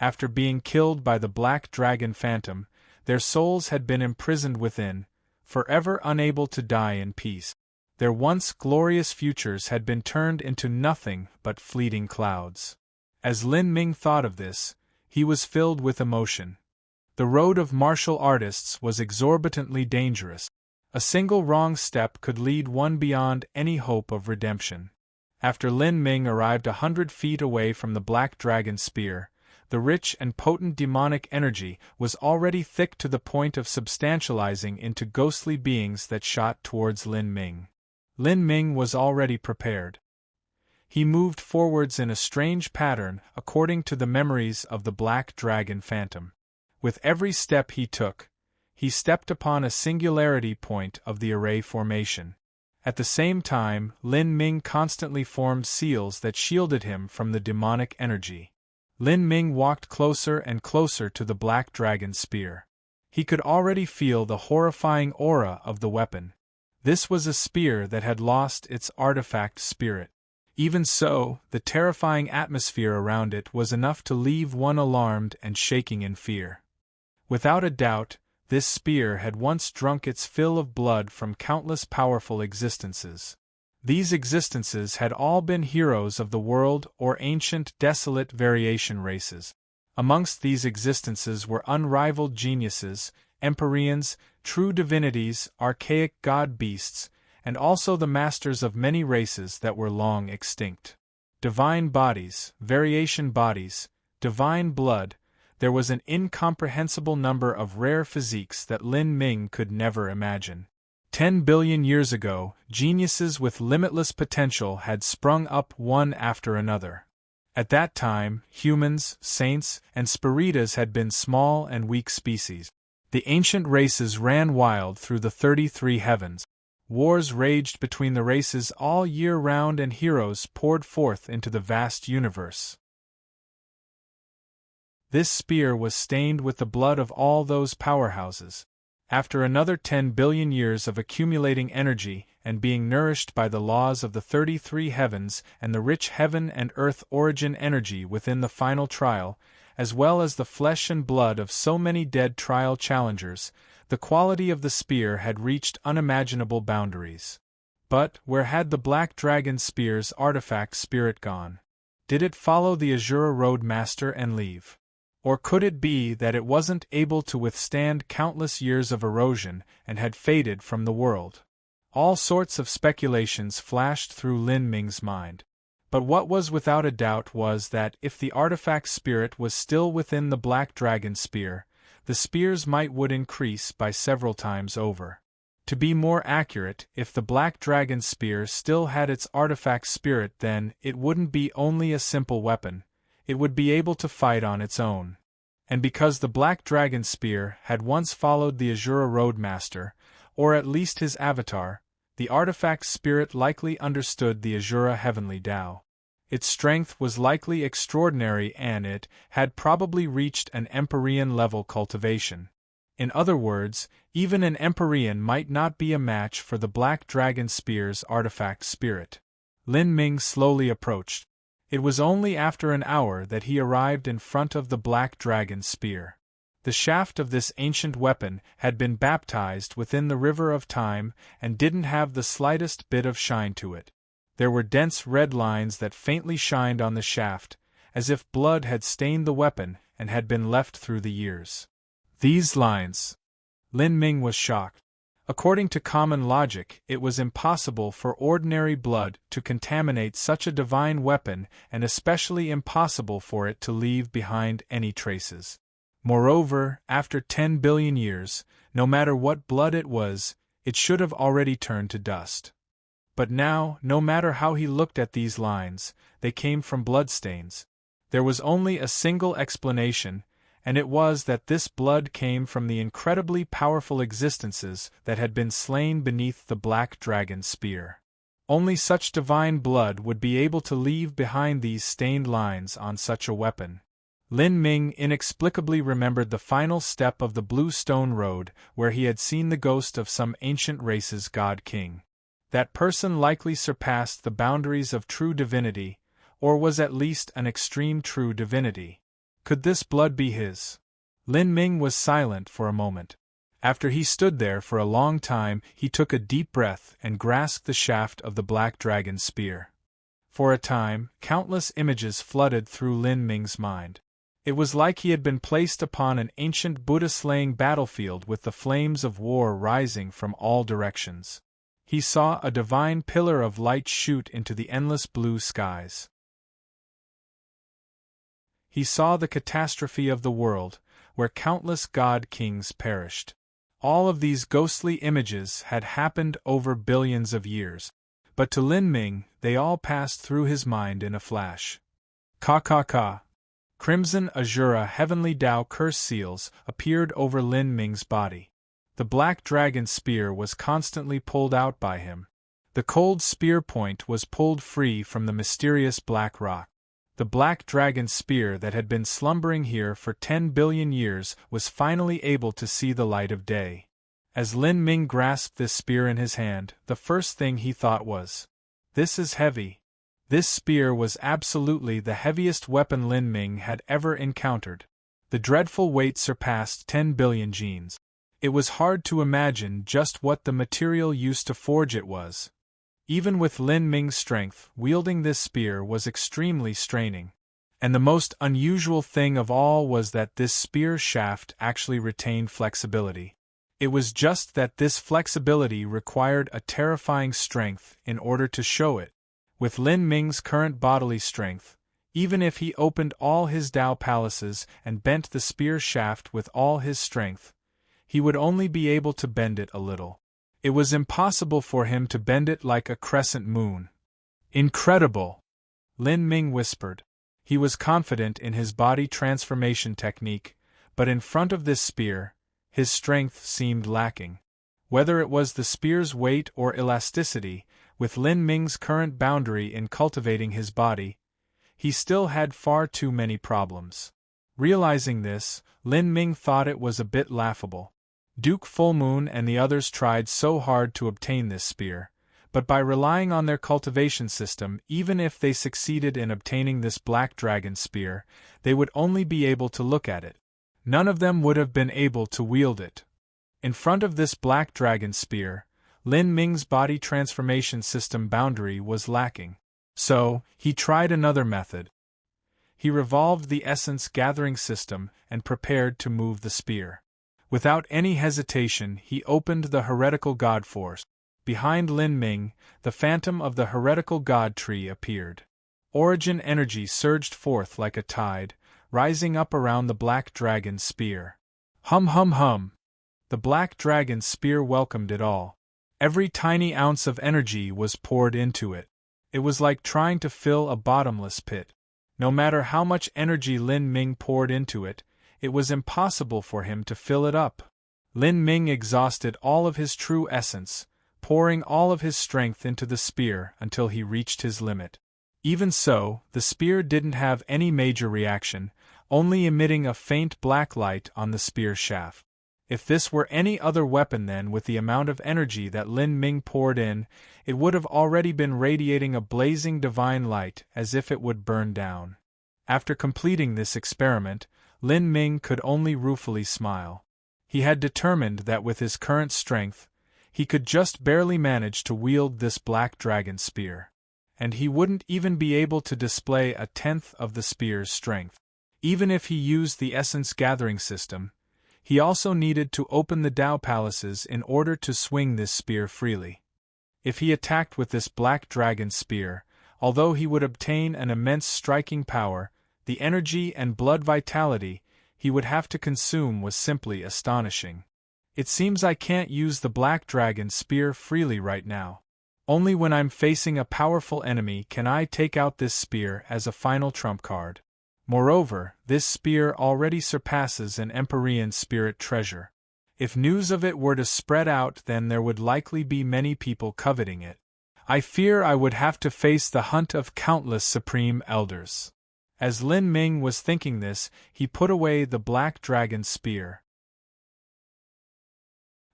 After being killed by the black dragon phantom, their souls had been imprisoned within, forever unable to die in peace. Their once glorious futures had been turned into nothing but fleeting clouds. As Lin Ming thought of this, he was filled with emotion. The road of martial artists was exorbitantly dangerous. A single wrong step could lead one beyond any hope of redemption. After Lin Ming arrived 100 feet away from the black dragon spear, the rich and potent demonic energy was already thick to the point of substantializing into ghostly beings that shot towards Lin Ming. Lin Ming was already prepared. He moved forwards in a strange pattern according to the memories of the black dragon phantom. With every step he took, he stepped upon a singularity point of the array formation. At the same time, Lin Ming constantly formed seals that shielded him from the demonic energy. Lin Ming walked closer and closer to the black dragon spear. He could already feel the horrifying aura of the weapon. This was a spear that had lost its artifact spirit. Even so, the terrifying atmosphere around it was enough to leave one alarmed and shaking in fear. Without a doubt, this spear had once drunk its fill of blood from countless powerful existences. These existences had all been heroes of the world or ancient desolate variation races. Amongst these existences were unrivaled geniuses, empyreans, true divinities, archaic god-beasts, and also the masters of many races that were long extinct. Divine bodies, variation bodies, divine blood, there was an incomprehensible number of rare physiques that Lin Ming could never imagine. 10 billion years ago, geniuses with limitless potential had sprung up one after another. At that time, humans, saints, and spiritas had been small and weak species. The ancient races ran wild through the 33 heavens. Wars raged between the races all year round and heroes poured forth into the vast universe. This spear was stained with the blood of all those powerhouses. After another 10 billion years of accumulating energy and being nourished by the laws of the 33 heavens and the rich heaven and earth origin energy within the final trial, as well as the flesh and blood of so many dead trial challengers, the quality of the spear had reached unimaginable boundaries. But where had the black dragon spear's artifact spirit gone? Did it follow the Azura Road Master and leave? Or could it be that it wasn't able to withstand countless years of erosion and had faded from the world? All sorts of speculations flashed through Lin Ming's mind. But what was without a doubt was that if the artifact spirit was still within the black dragon spear, the spear's might would increase by several times over. To be more accurate, if the black dragon spear still had its artifact spirit, then it wouldn't be only a simple weapon. It would be able to fight on its own. And because the black dragon spear had once followed the Azura Road Master, or at least his avatar, the artifact spirit likely understood the Azura Heavenly Tao. Its strength was likely extraordinary and it had probably reached an Empyrean level cultivation. In other words, even an Empyrean might not be a match for the black dragon spear's artifact spirit. Lin Ming slowly approached. It was only after an hour that he arrived in front of the black dragon spear. The shaft of this ancient weapon had been baptized within the river of time and didn't have the slightest bit of shine to it. There were dense red lines that faintly shined on the shaft, as if blood had stained the weapon and had been left through the years. These lines. Lin Ming was shocked. According to common logic, it was impossible for ordinary blood to contaminate such a divine weapon, and especially impossible for it to leave behind any traces. Moreover, after 10 billion years, no matter what blood it was, it should have already turned to dust. But now, no matter how he looked at these lines, they came from bloodstains. There was only a single explanation, and it was that this blood came from the incredibly powerful existences that had been slain beneath the black dragon's spear. Only such divine blood would be able to leave behind these stained lines on such a weapon. Lin Ming inexplicably remembered the final step of the Blue Stone Road, where he had seen the ghost of some ancient race's god-king. That person likely surpassed the boundaries of true divinity, or was at least an extreme true divinity. Could this blood be his? Lin Ming was silent for a moment. After he stood there for a long time, he took a deep breath and grasped the shaft of the black dragon's spear. For a time, countless images flooded through Lin Ming's mind. It was like he had been placed upon an ancient Buddha-slaying battlefield with the flames of war rising from all directions. He saw a divine pillar of light shoot into the endless blue skies. He saw the catastrophe of the world, where countless god-kings perished. All of these ghostly images had happened over billions of years, but to Lin Ming, they all passed through his mind in a flash. Ka. Crimson Azura Heavenly Tao curse seals appeared over Lin Ming's body. The black dragon spear was constantly pulled out by him. The cold spear point was pulled free from the mysterious black rock. The black dragon spear that had been slumbering here for 10 billion years was finally able to see the light of day. As Lin Ming grasped this spear in his hand, the first thing he thought was, "This is heavy." This spear was absolutely the heaviest weapon Lin Ming had ever encountered. The dreadful weight surpassed 10 billion genes. It was hard to imagine just what the material used to forge it was. Even with Lin Ming's strength, wielding this spear was extremely straining. And the most unusual thing of all was that this spear shaft actually retained flexibility. It was just that this flexibility required a terrifying strength in order to show it. With Lin Ming's current bodily strength, even if he opened all his Tao palaces and bent the spear shaft with all his strength, he would only be able to bend it a little. It was impossible for him to bend it like a crescent moon. Incredible! Lin Ming whispered. He was confident in his body transformation technique, but in front of this spear, his strength seemed lacking. Whether it was the spear's weight or elasticity, with Lin Ming's current boundary in cultivating his body, he still had far too many problems. Realizing this, Lin Ming thought it was a bit laughable. Duke Fullmoon and the others tried so hard to obtain this spear, but by relying on their cultivation system, even if they succeeded in obtaining this black dragon spear, they would only be able to look at it. None of them would have been able to wield it. In front of this black dragon spear, Lin Ming's body transformation system boundary was lacking. So, he tried another method. He revolved the essence gathering system and prepared to move the spear. Without any hesitation, he opened the heretical god force. Behind Lin Ming, the phantom of the heretical god tree appeared. Origin energy surged forth like a tide, rising up around the black dragon's spear. Hum. The black dragon's spear welcomed it all. Every tiny ounce of energy was poured into it. It was like trying to fill a bottomless pit. No matter how much energy Lin Ming poured into it, it was impossible for him to fill it up. Lin Ming exhausted all of his true essence, pouring all of his strength into the spear until he reached his limit. Even so, the spear didn't have any major reaction, only emitting a faint black light on the spear shaft. If this were any other weapon then, with the amount of energy that Lin Ming poured in, it would have already been radiating a blazing divine light as if it would burn down. After completing this experiment, Lin Ming could only ruefully smile. He had determined that with his current strength, he could just barely manage to wield this black dragon spear. And he wouldn't even be able to display a tenth of the spear's strength. Even if he used the essence gathering system, He also needed to open the Tao palaces in order to swing this spear freely. If he attacked with this black dragon spear, although he would obtain an immense striking power, the energy and blood vitality he would have to consume was simply astonishing. It seems I can't use the black dragon spear freely right now. Only when I'm facing a powerful enemy can I take out this spear as a final trump card. Moreover, this spear already surpasses an Empyrean spirit treasure. If news of it were to spread out, then there would likely be many people coveting it. I fear I would have to face the hunt of countless supreme elders. As Lin Ming was thinking this, he put away the black dragon spear.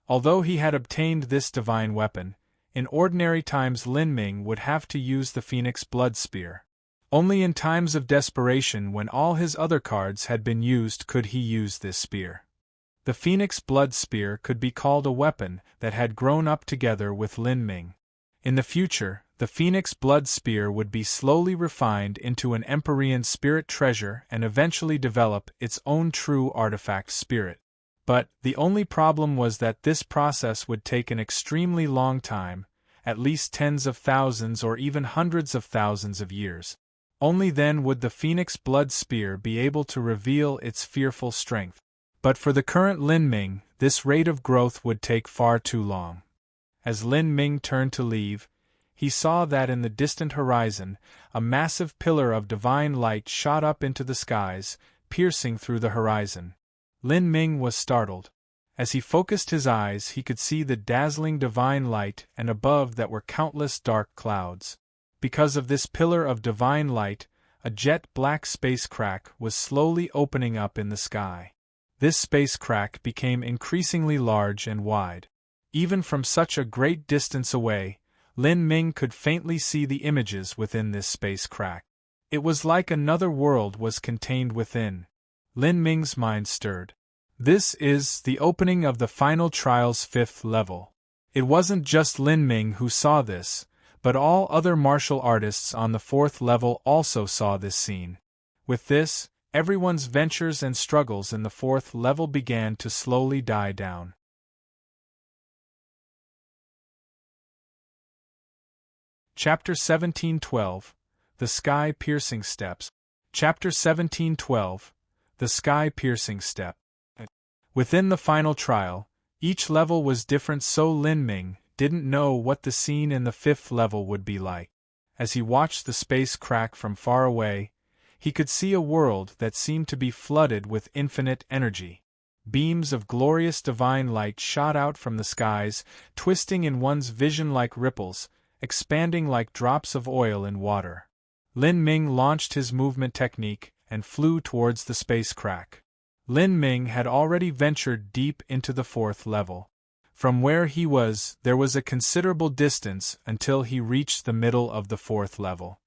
Although he had obtained this divine weapon, in ordinary times Lin Ming would have to use the Phoenix Blood Spear. Only in times of desperation, when all his other cards had been used, could he use this spear. The Phoenix Blood Spear could be called a weapon that had grown up together with Lin Ming. In the future, the Phoenix Blood Spear would be slowly refined into an Empyrean spirit treasure and eventually develop its own true artifact spirit. But the only problem was that this process would take an extremely long time, at least tens of thousands or even hundreds of thousands of years. Only then would the Phoenix Blood Spear be able to reveal its fearful strength. But for the current Lin Ming, this rate of growth would take far too long. As Lin Ming turned to leave, he saw that in the distant horizon, a massive pillar of divine light shot up into the skies, piercing through the horizon. Lin Ming was startled. As he focused his eyes, he could see the dazzling divine light, and above that were countless dark clouds. Because of this pillar of divine light, a jet black space crack was slowly opening up in the sky. This space crack became increasingly large and wide. Even from such a great distance away, Lin Ming could faintly see the images within this space crack. It was like another world was contained within. Lin Ming's mind stirred. This is the opening of the final trial's 5th level. It wasn't just Lin Ming who saw this, but all other martial artists on the 4th level also saw this scene. With this, everyone's ventures and struggles in the 4th level began to slowly die down. Chapter 17:12 The Sky-Piercing Steps. Chapter 17:12 The Sky-Piercing Step. Within the final trial, each level was different, so Lin Ming didn't know what the scene in the 5th level would be like. As he watched the space crack from far away, he could see a world that seemed to be flooded with infinite energy. Beams of glorious divine light shot out from the skies, twisting in one's vision like ripples, expanding like drops of oil in water. Lin Ming launched his movement technique and flew towards the space crack. Lin Ming had already ventured deep into the 4th level. From where he was, there was a considerable distance until he reached the middle of the 4th level.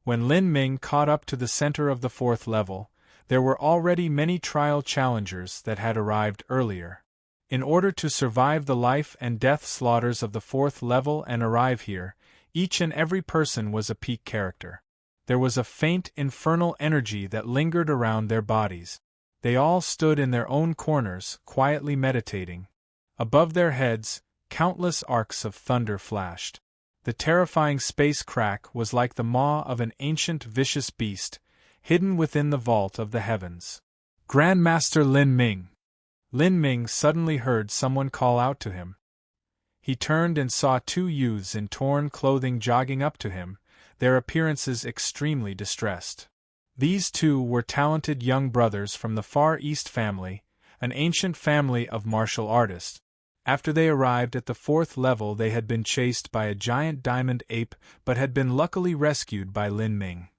When Lin Ming caught up to the center of the 4th level, there were already many trial challengers that had arrived earlier. In order to survive the life and death slaughters of the 4th level and arrive here, each and every person was a peak character. There was a faint infernal energy that lingered around their bodies. They all stood in their own corners, quietly meditating. Above their heads, countless arcs of thunder flashed. The terrifying space crack was like the maw of an ancient vicious beast, hidden within the vault of the heavens. Grandmaster Lin Ming! Lin Ming suddenly heard someone call out to him. He turned and saw 2 youths in torn clothing jogging up to him, their appearances extremely distressed. These 2 were talented young brothers from the Far East family, an ancient family of martial artists. After they arrived at the 4th level, they had been chased by a giant diamond ape but had been luckily rescued by Lin Ming.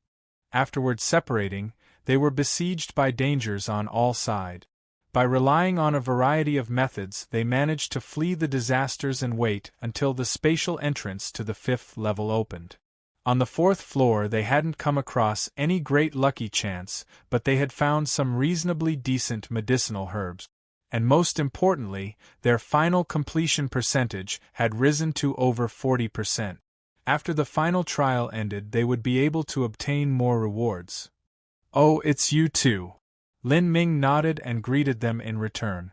Afterward separating, they were besieged by dangers on all sides. By relying on a variety of methods, they managed to flee the disasters and wait until the spatial entrance to the 5th level opened. On the 4th floor they hadn't come across any great lucky chance, but they had found some reasonably decent medicinal herbs. And most importantly, their final completion percentage had risen to over 40%. After the final trial ended, they would be able to obtain more rewards. "Oh, it's you two." Lin Ming nodded and greeted them in return.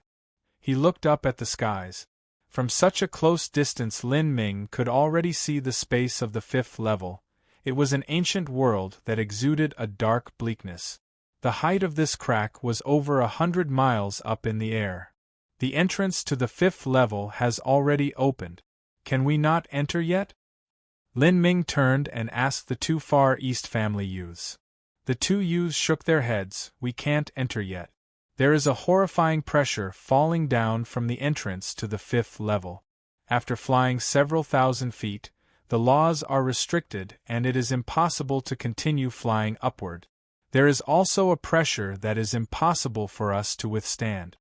He looked up at the skies. From such a close distance Lin Ming could already see the space of the 5th level. It was an ancient world that exuded a dark bleakness. The height of this crack was over 100 miles up in the air. The entrance to the 5th level has already opened. Can we not enter yet? Lin Ming turned and asked the 2 Far East family youths. The 2 youths shook their heads. We can't enter yet. There is a horrifying pressure falling down from the entrance to the 5th level. After flying several thousand feet, the laws are restricted and it is impossible to continue flying upward. There is also a pressure that is impossible for us to withstand.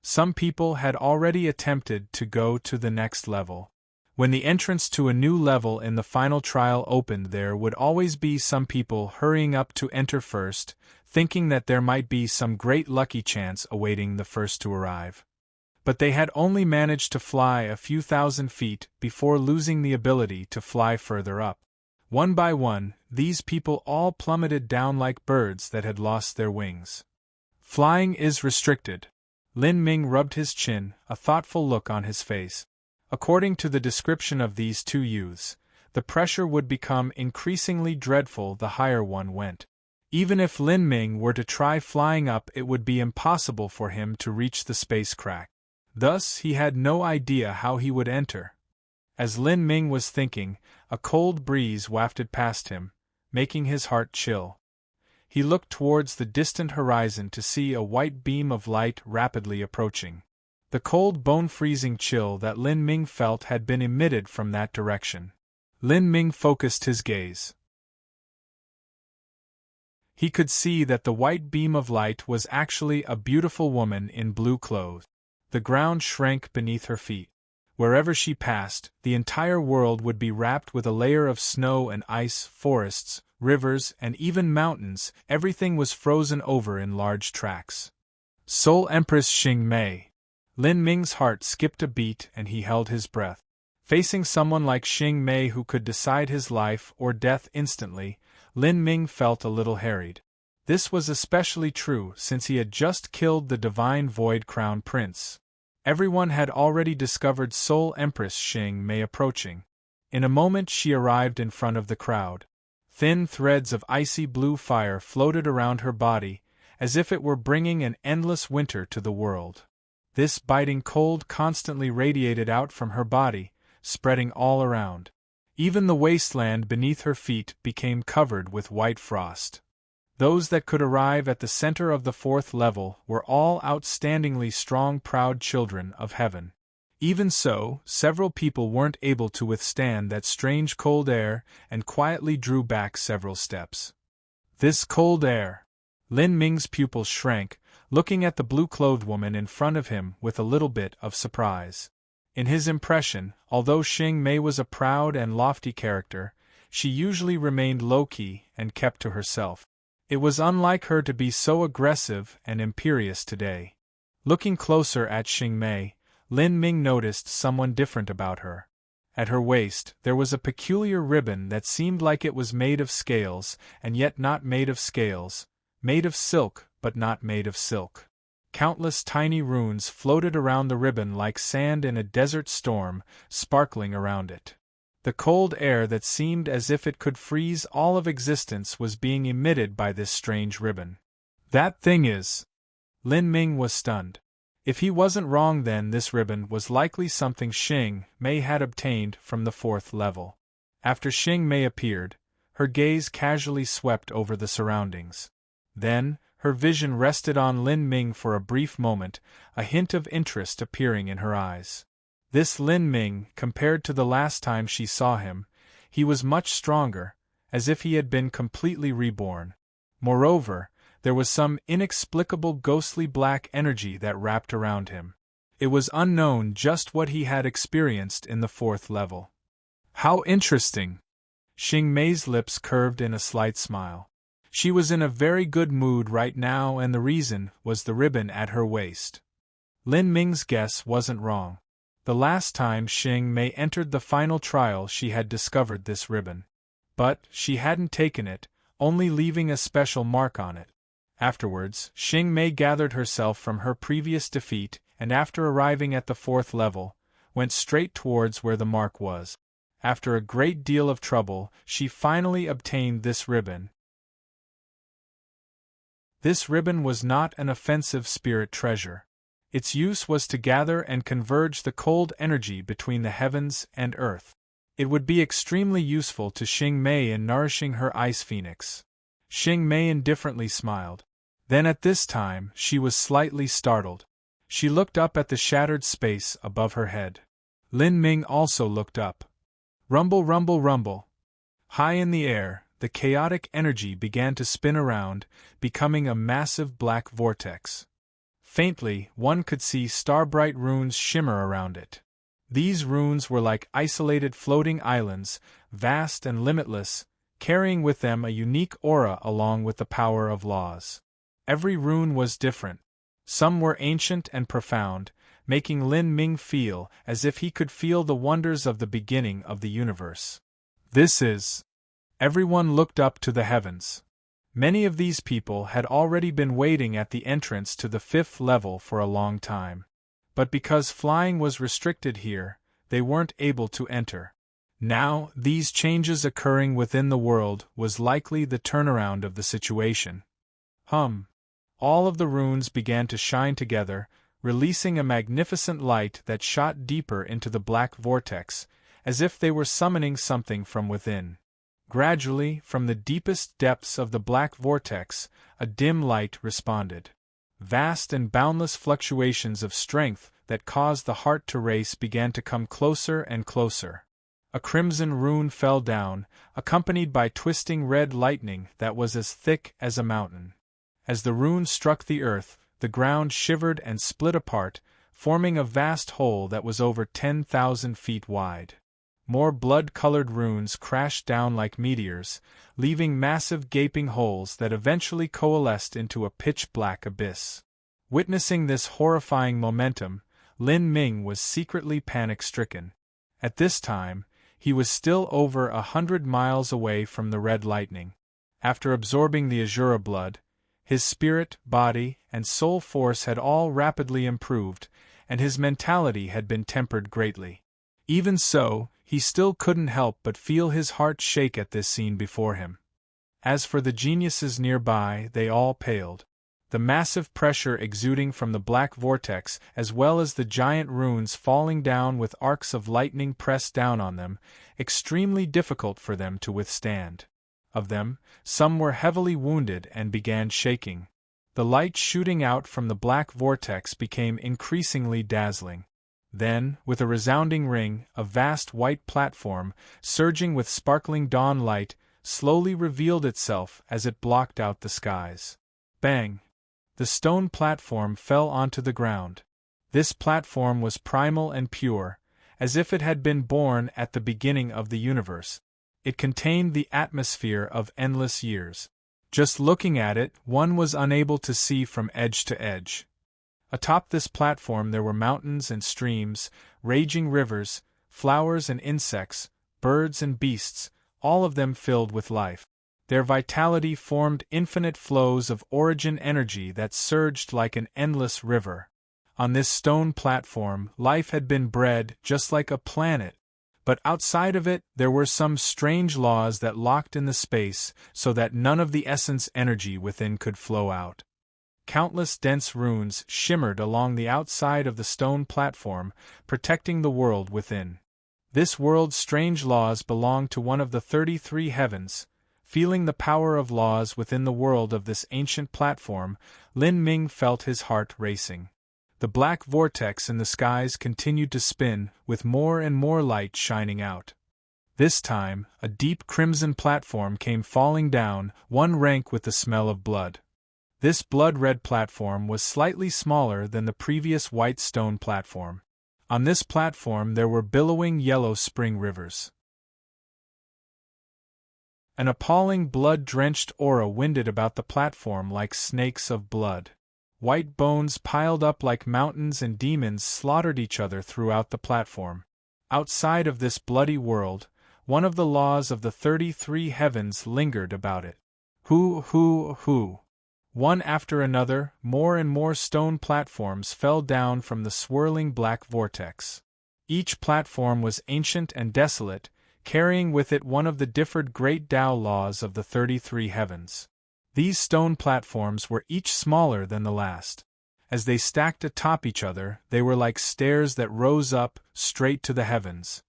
Some people had already attempted to go to the next level. When the entrance to a new level in the final trial opened, there would always be some people hurrying up to enter first, thinking that there might be some great lucky chance awaiting the first to arrive. But they had only managed to fly a few thousand feet before losing the ability to fly further up. One by one, these people all plummeted down like birds that had lost their wings. Flying is restricted. Lin Ming rubbed his chin, a thoughtful look on his face. According to the description of these 2 youths, the pressure would become increasingly dreadful the higher one went. Even if Lin Ming were to try flying up, it would be impossible for him to reach the space crack. Thus, he had no idea how he would enter. As Lin Ming was thinking, a cold breeze wafted past him, making his heart chill. He looked towards the distant horizon to see a white beam of light rapidly approaching. The cold bone-freezing chill that Lin Ming felt had been emitted from that direction. Lin Ming focused his gaze. He could see that the white beam of light was actually a beautiful woman in blue clothes. The ground shrank beneath her feet. Wherever she passed, the entire world would be wrapped with a layer of snow and ice, forests, rivers, and even mountains. Everything was frozen over in large tracts. Soul Empress Xing Mei. Lin Ming's heart skipped a beat and he held his breath. Facing someone like Xing Mei who could decide his life or death instantly, Lin Ming felt a little harried. This was especially true since he had just killed the divine Void Crown Prince. Everyone had already discovered Soul Empress Xing Mei approaching. In a moment she arrived in front of the crowd. Thin threads of icy blue fire floated around her body, as if it were bringing an endless winter to the world. This biting cold constantly radiated out from her body, spreading all around. Even the wasteland beneath her feet became covered with white frost. Those that could arrive at the center of the 4th level were all outstandingly strong, proud children of heaven. Even so, several people weren't able to withstand that strange cold air and quietly drew back several steps. This cold air! Lin Ming's pupils shrank, looking at the blue-clothed woman in front of him with a little bit of surprise. In his impression, although Xing Mei was a proud and lofty character, she usually remained low-key and kept to herself. It was unlike her to be so aggressive and imperious today. Looking closer at Xing Mei, Lin Ming noticed someone different about her. At her waist, there was a peculiar ribbon that seemed like it was made of scales, and yet not made of scales, made of silk, but not made of silk. Countless tiny runes floated around the ribbon like sand in a desert storm, sparkling around it. The cold air that seemed as if it could freeze all of existence was being emitted by this strange ribbon. That thing is... Lin Ming was stunned. If he wasn't wrong, then this ribbon was likely something Xing Mei had obtained from the 4th level. After Xing Mei appeared, her gaze casually swept over the surroundings. Then, her vision rested on Lin Ming for a brief moment, a hint of interest appearing in her eyes. This Lin Ming, compared to the last time she saw him, he was much stronger, as if he had been completely reborn. Moreover, there was some inexplicable ghostly black energy that wrapped around him. It was unknown just what he had experienced in the 4th level. How interesting! Xing Mei's lips curved in a slight smile. She was in a very good mood right now, and the reason was the ribbon at her waist. Lin Ming's guess wasn't wrong. The last time Xing Mei entered the final trial she had discovered this ribbon. But she hadn't taken it, only leaving a special mark on it. Afterwards, Xing Mei gathered herself from her previous defeat and after arriving at the 4th level, went straight towards where the mark was. After a great deal of trouble, she finally obtained this ribbon. This ribbon was not an offensive spirit treasure. Its use was to gather and converge the cold energy between the heavens and earth. It would be extremely useful to Xing Mei in nourishing her ice phoenix. Xing Mei indifferently smiled. Then at this time she was slightly startled. She looked up at the shattered space above her head. Lin Ming also looked up. Rumble, rumble, rumble. High in the air, the chaotic energy began to spin around, becoming a massive black vortex. Faintly, one could see star-bright runes shimmer around it. These runes were like isolated floating islands, vast and limitless, carrying with them a unique aura along with the power of laws. Every rune was different. Some were ancient and profound, making Lin Ming feel as if he could feel the wonders of the beginning of the universe. This is... Everyone looked up to the heavens. Many of these people had already been waiting at the entrance to the 5th level for a long time. But because flying was restricted here, they weren't able to enter. Now, these changes occurring within the world was likely the turnaround of the situation. All of the runes began to shine together, releasing a magnificent light that shot deeper into the black vortex, as if they were summoning something from within. Gradually, from the deepest depths of the black vortex, a dim light responded. Vast and boundless fluctuations of strength that caused the heart to race began to come closer and closer. A crimson rune fell down, accompanied by twisting red lightning that was as thick as a mountain. As the rune struck the earth, the ground shivered and split apart, forming a vast hole that was over 10,000 feet wide. More blood-colored runes crashed down like meteors, leaving massive gaping holes that eventually coalesced into a pitch-black abyss. Witnessing this horrifying momentum, Lin Ming was secretly panic-stricken. At this time, he was still over 100 miles away from the red lightning. After absorbing the Azura blood, his spirit, body, and soul force had all rapidly improved, and his mentality had been tempered greatly. Even so, he still couldn't help but feel his heart shake at this scene before him. As for the geniuses nearby, they all paled. The massive pressure exuding from the black vortex, as well as the giant runes falling down with arcs of lightning pressed down on them, extremely difficult for them to withstand. Of them, some were heavily wounded and began shaking. The light shooting out from the black vortex became increasingly dazzling. Then, with a resounding ring, a vast white platform, surging with sparkling dawn light, slowly revealed itself as it blocked out the skies. Bang! The stone platform fell onto the ground. This platform was primal and pure, as if it had been born at the beginning of the universe. It contained the atmosphere of endless years. Just looking at it, one was unable to see from edge to edge. Atop this platform there were mountains and streams, raging rivers, flowers and insects, birds and beasts, all of them filled with life. Their vitality formed infinite flows of origin energy that surged like an endless river. On this stone platform, life had been bred just like a planet, but outside of it there were some strange laws that locked in the space so that none of the essence energy within could flow out. Countless dense runes shimmered along the outside of the stone platform, protecting the world within. This world's strange laws belonged to one of the 33 heavens. Feeling the power of laws within the world of this ancient platform, Lin Ming felt his heart racing. The black vortex in the skies continued to spin, with more and more light shining out. This time, a deep crimson platform came falling down, one rank with the smell of blood. This blood-red platform was slightly smaller than the previous white stone platform. On this platform there were billowing yellow spring rivers. An appalling blood-drenched aura winded about the platform like snakes of blood. White bones piled up like mountains and demons slaughtered each other throughout the platform. Outside of this bloody world, one of the laws of the 33 heavens lingered about it. Who? One after another, more and more stone platforms fell down from the swirling black vortex. Each platform was ancient and desolate, carrying with it one of the differed great Tao laws of the 33 heavens. These stone platforms were each smaller than the last. As they stacked atop each other, they were like stairs that rose up, straight to the heavens.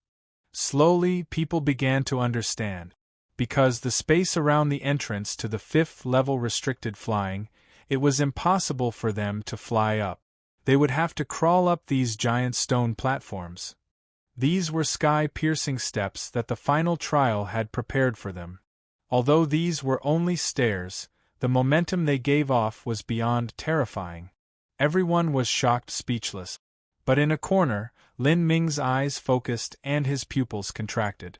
Slowly, people began to understand. Because the space around the entrance to the 5th level restricted flying, it was impossible for them to fly up. They would have to crawl up these giant stone platforms. These were sky-piercing steps that the final trial had prepared for them. Although these were only stairs, the momentum they gave off was beyond terrifying. Everyone was shocked speechless. But in a corner, Lin Ming's eyes focused and his pupils contracted.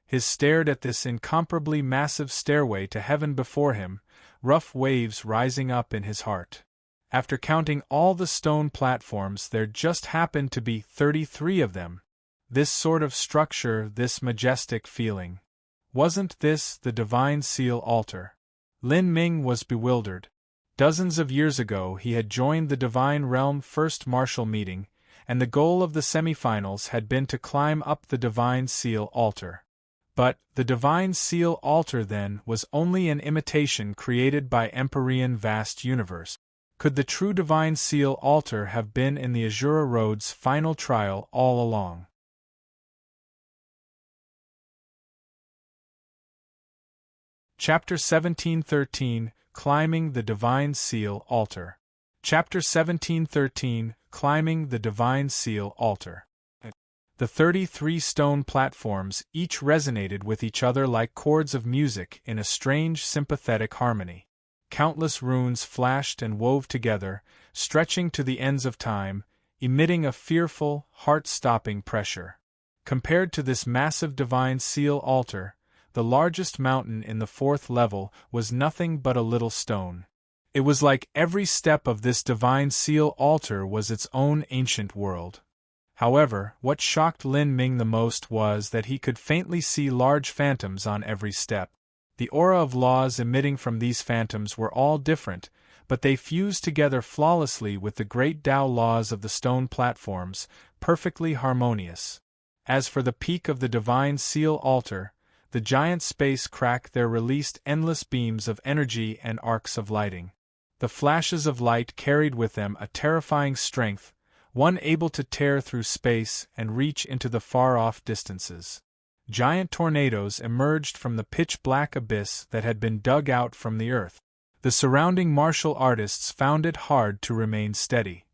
He stared at this incomparably massive stairway to heaven before him, rough waves rising up in his heart. After counting all the stone platforms, there just happened to be 33 of them. This sort of structure, this majestic feeling. Wasn't this the divine seal altar? Lin Ming was bewildered. Dozens of years ago he had joined the Divine Realm first martial meeting, and the goal of the semifinals had been to climb up the divine seal altar. But the divine seal altar then was only an imitation created by Empyrean vast universe. Could the true divine seal altar have been in the Azura Road's final trial all along? Chapter 1713, Climbing the Divine Seal Altar. Chapter 1713, Climbing the Divine Seal Altar. The 33 stone platforms each resonated with each other like chords of music in a strange sympathetic harmony. Countless runes flashed and wove together, stretching to the ends of time, emitting a fearful, heart-stopping pressure. Compared to this massive divine seal altar, the largest mountain in the 4th level was nothing but a little stone. It was like every step of this divine seal altar was its own ancient world. However, what shocked Lin Ming the most was that he could faintly see large phantoms on every step. The aura of laws emitting from these phantoms were all different, but they fused together flawlessly with the great Tao laws of the stone platforms, perfectly harmonious. As for the peak of the divine seal altar, the giant space crack there released endless beams of energy and arcs of lighting. The flashes of light carried with them a terrifying strength, one able to tear through space and reach into the far-off distances. Giant tornadoes emerged from the pitch-black abyss that had been dug out from the earth. The surrounding martial artists found it hard to remain steady.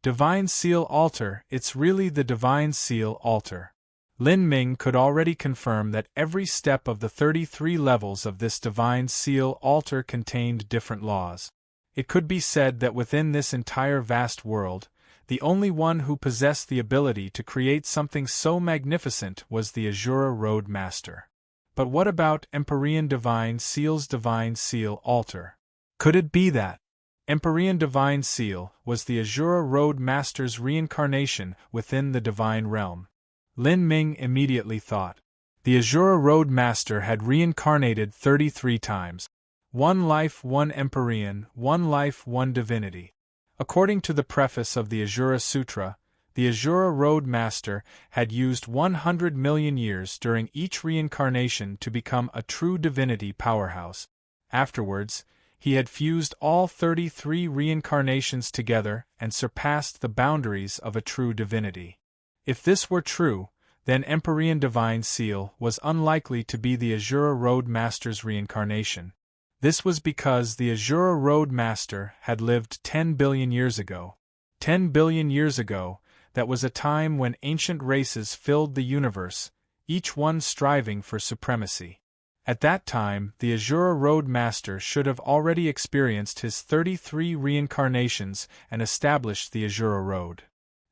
Divine Seal Altar, it's really the Divine Seal Altar. Lin Ming could already confirm that every step of the 33 levels of this Divine Seal Altar contained different laws. It could be said that within this entire vast world, the only one who possessed the ability to create something so magnificent was the Azura Road Master. But what about Empyrean Divine Seal's Divine Seal Altar? Could it be that Empyrean Divine Seal was the Azura Road Master's reincarnation within the Divine Realm? Lin Ming immediately thought. The Azura Road Master had reincarnated 33 times. One life, one Empyrean, one life, one divinity. According to the preface of the Azura Sutra, the Azura Road Master had used 100 million years during each reincarnation to become a true divinity powerhouse. Afterwards, he had fused all 33 reincarnations together and surpassed the boundaries of a true divinity. If this were true, then Empyrean Divine Seal was unlikely to be the Azura Road Master's reincarnation. This was because the Azura Road Master had lived 10 billion years ago. 10 billion years ago, that was a time when ancient races filled the universe, each one striving for supremacy. At that time, the Azura Road Master should have already experienced his 33 reincarnations and established the Azura Road.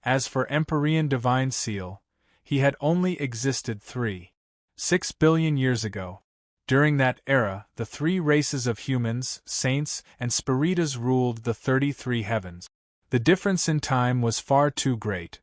As for Empyrean Divine Seal, he had only existed 6 billion years ago. During that era, the 3 races of humans, saints, and spiritas ruled the 33 heavens. The difference in time was far too great.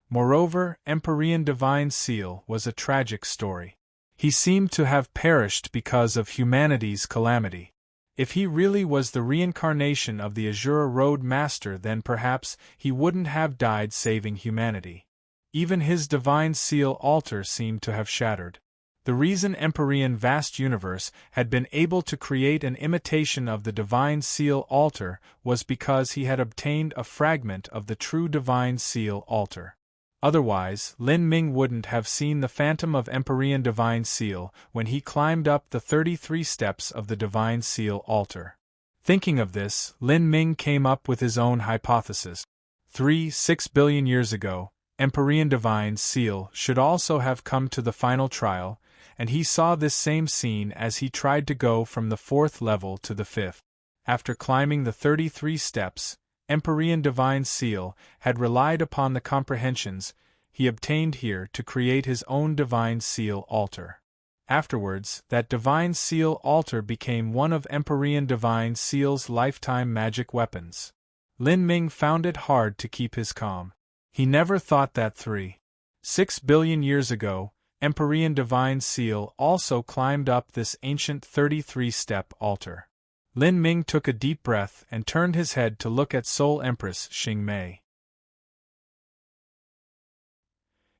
Moreover, Empyrean Divine Seal was a tragic story. He seemed to have perished because of humanity's calamity. If he really was the reincarnation of the Azura Road Master, then perhaps he wouldn't have died saving humanity. Even his divine seal altar seemed to have shattered. The reason Empyrean Vast Universe had been able to create an imitation of the divine seal altar was because he had obtained a fragment of the true divine seal altar. Otherwise, Lin Ming wouldn't have seen the phantom of Empyrean divine seal when he climbed up the 33 steps of the divine seal altar. Thinking of this, Lin Ming came up with his own hypothesis. 6 billion years ago, Empyrean divine seal should also have come to the final trial, and he saw this same scene as he tried to go from the 4th level to the 5th. After climbing the 33 steps, Empyrean divine seal had relied upon the comprehensions he obtained here to create his own divine seal altar. Afterwards, that divine seal altar became one of Empyrean divine seal's lifetime magic weapons. Lin Ming found it hard to keep his calm. He never thought that 6 billion years ago, Empyrean divine seal also climbed up this ancient 33-step altar. Lin Ming took a deep breath and turned his head to look at Soul Empress Xing Mei.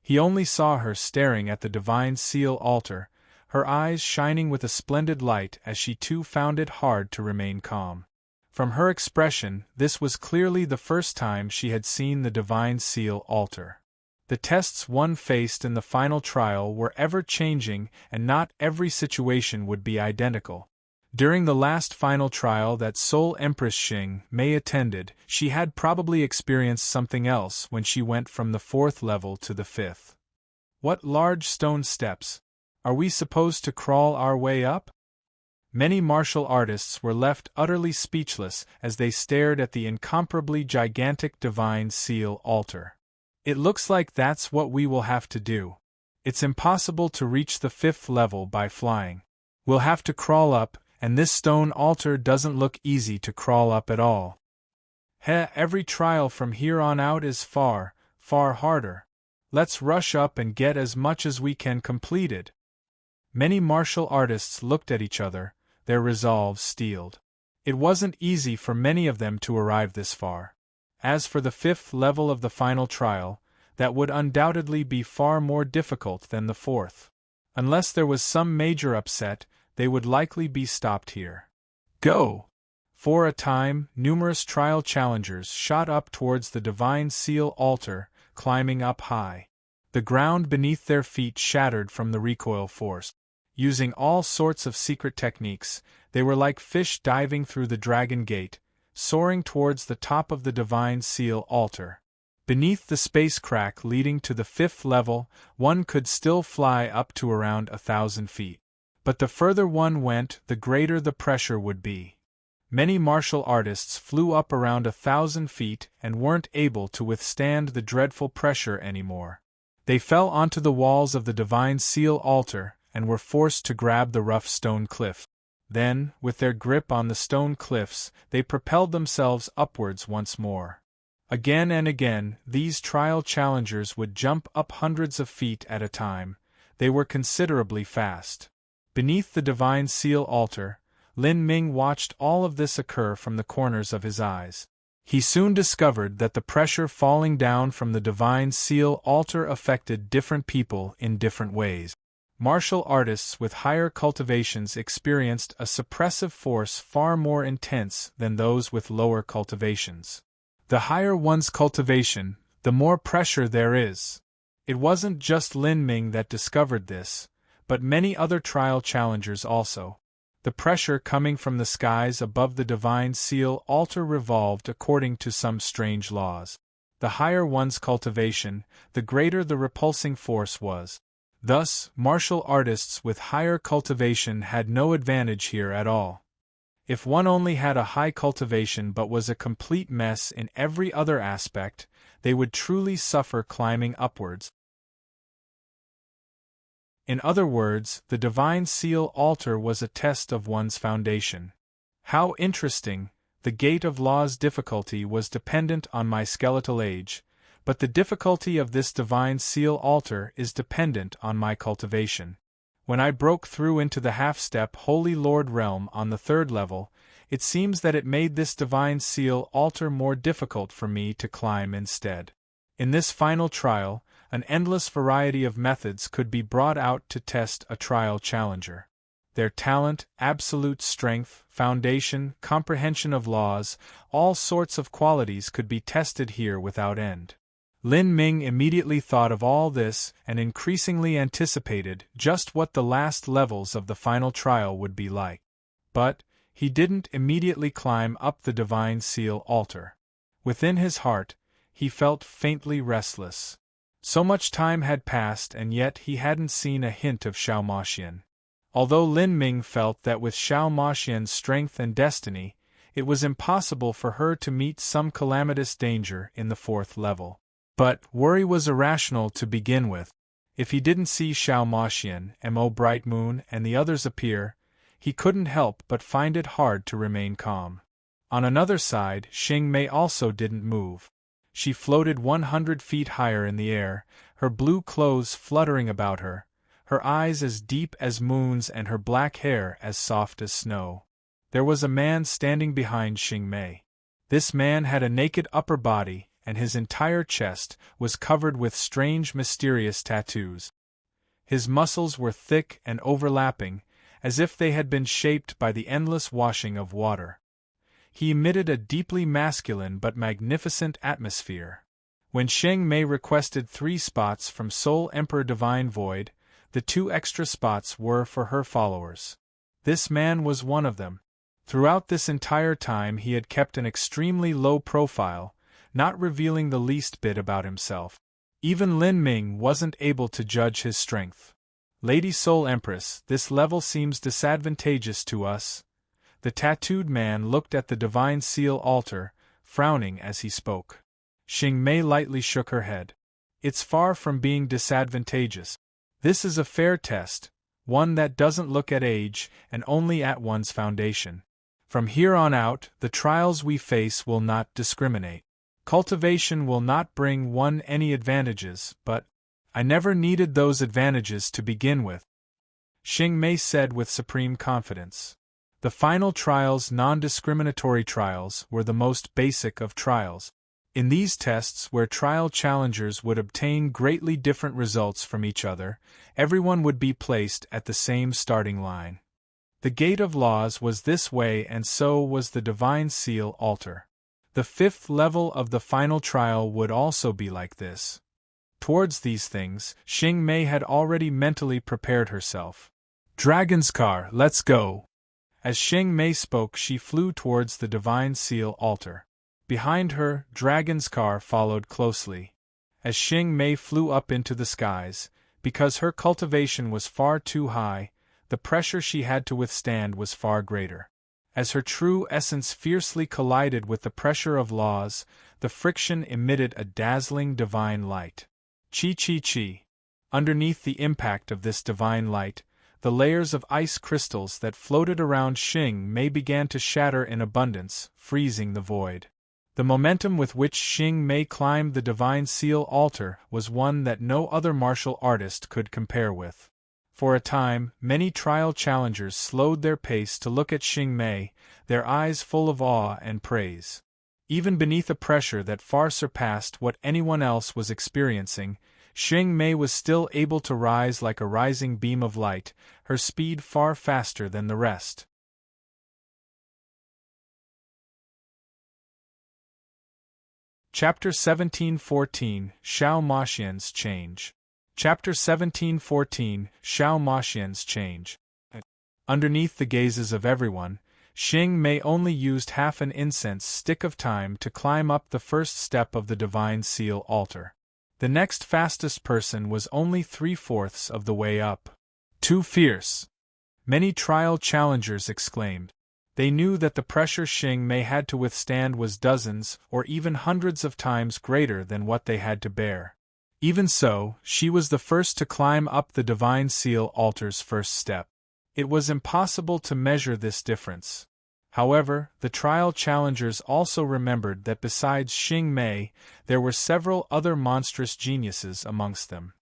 He only saw her staring at the divine seal altar, her eyes shining with a splendid light as she too found it hard to remain calm. From her expression, this was clearly the first time she had seen the divine seal altar. The tests one faced in the final trial were ever-changing, and not every situation would be identical. During the last final trial that Soul Empress Xing Mei attended, she had probably experienced something else when she went from the 4th level to the 5th. What large stone steps! Are we supposed to crawl our way up? Many martial artists were left utterly speechless as they stared at the incomparably gigantic divine seal altar. It looks like that's what we will have to do. It's impossible to reach the 5th level by flying. We'll have to crawl up, and this stone altar doesn't look easy to crawl up at all. Every trial from here on out is far, far harder. Let's rush up and get as much as we can completed. Many martial artists looked at each other, their resolves steeled. It wasn't easy for many of them to arrive this far. As for the 5th level of the final trial, that would undoubtedly be far more difficult than the 4th. Unless there was some major upset, they would likely be stopped here. Go! For a time, numerous trial challengers shot up towards the divine seal altar, climbing up high. The ground beneath their feet shattered from the recoil force. Using all sorts of secret techniques, they were like fish diving through the dragon gate, soaring towards the top of the divine seal altar. Beneath the space crack leading to the 5th level, one could still fly up to around 1,000 feet. But the further one went, the greater the pressure would be. Many martial artists flew up around 1,000 feet and weren't able to withstand the dreadful pressure anymore. They fell onto the walls of the divine seal altar and were forced to grab the rough stone cliff. Then, with their grip on the stone cliffs, they propelled themselves upwards once more. Again and again, these trial challengers would jump up hundreds of feet at a time. They were considerably fast. Beneath the divine seal altar, Lin Ming watched all of this occur from the corners of his eyes. He soon discovered that the pressure falling down from the divine seal altar affected different people in different ways. Martial artists with higher cultivations experienced a suppressive force far more intense than those with lower cultivations. The higher one's cultivation, the more pressure there is. It wasn't just Lin Ming that discovered this, but many other trial challengers also. The pressure coming from the skies above the divine seal altar revolved according to some strange laws. The higher one's cultivation, the greater the repulsing force was. Thus, martial artists with higher cultivation had no advantage here at all. If one only had a high cultivation but was a complete mess in every other aspect, they would truly suffer climbing upwards. In other words, the divine seal altar was a test of one's foundation. How interesting! The gate of law's difficulty was dependent on my skeletal age, but the difficulty of this divine seal altar is dependent on my cultivation. When I broke through into the half-step Holy Lord realm on the 3rd level, It seems that it made this divine seal altar more difficult for me to climb instead. In this final trial, an endless variety of methods could be brought out to test a trial challenger. Their talent, absolute strength, foundation, comprehension of laws, all sorts of qualities could be tested here without end. Lin Ming immediately thought of all this and increasingly anticipated just what the last levels of the final trial would be like. But he didn't immediately climb up the divine seal altar. Within his heart, he felt faintly restless. So much time had passed and yet he hadn't seen a hint of Xiao Maxian. Although Lin Ming felt that with Xiao Maxian's strength and destiny, it was impossible for her to meet some calamitous danger in the 4th level. But worry was irrational to begin with. If he didn't see Xiao Maxian, Mo Bright Moon, and the others appear, he couldn't help but find it hard to remain calm. On another side, Xing Mei also didn't move. She floated 100 feet higher in the air, her blue clothes fluttering about her, her eyes as deep as moons and her black hair as soft as snow. There was a man standing behind Xing Mei. This man had a naked upper body, and his entire chest was covered with strange mysterious tattoos. His muscles were thick and overlapping, as if they had been shaped by the endless washing of water. He emitted a deeply masculine but magnificent atmosphere. When Xing Mei requested 3 spots from Soul Emperor Divine Void, the 2 extra spots were for her followers. This man was one of them. Throughout this entire time he had kept an extremely low profile, not revealing the least bit about himself. Even Lin Ming wasn't able to judge his strength. Lady Soul Empress, this level seems disadvantageous to us. The tattooed man looked at the divine seal altar, frowning as he spoke. Xing Mei lightly shook her head. It's far from being disadvantageous. This is a fair test, one that doesn't look at age and only at one's foundation. From here on out, the trials we face will not discriminate. Cultivation will not bring one any advantages, but I never needed those advantages to begin with, Xing Mei said with supreme confidence. The final trials, non-discriminatory trials, were the most basic of trials. In these tests, where trial challengers would obtain greatly different results from each other, everyone would be placed at the same starting line. The Gate of Laws was this way, and so was the Divine Seal altar. The 5th level of the final trial would also be like this. Towards these things, Xing Mei had already mentally prepared herself. Dragon's car, let's go! As Xing Mei spoke, she flew towards the Divine Seal altar. Behind her, Dragon's car followed closely. As Xing Mei flew up into the skies, because her cultivation was far too high, the pressure she had to withstand was far greater. As her true essence fiercely collided with the pressure of laws, the friction emitted a dazzling divine light. Chi. Underneath the impact of this divine light, the layers of ice crystals that floated around Xing Mei began to shatter in abundance, freezing the void. The momentum with which Xing Mei climbed the divine seal altar was one that no other martial artist could compare with. For a time, many trial challengers slowed their pace to look at Xing Mei, their eyes full of awe and praise. Even beneath a pressure that far surpassed what anyone else was experiencing, Xing Mei was still able to rise like a rising beam of light, her speed far faster than the rest. Chapter 1714, Xiao Maxian's Change. Chapter 1714, Xiao Maxian's Change. Underneath the gazes of everyone, Xing Mei only used half an incense stick of time to climb up the first step of the Divine Seal altar. The next fastest person was only 3/4 of the way up. Too fierce! Many trial challengers exclaimed. They knew that the pressure Xing Mei had to withstand was dozens or even hundreds of times greater than what they had to bear. Even so, she was the first to climb up the Divine Seal altar's first step. It was impossible to measure this difference. However, the trial challengers also remembered that besides Xing Mei, there were several other monstrous geniuses amongst them.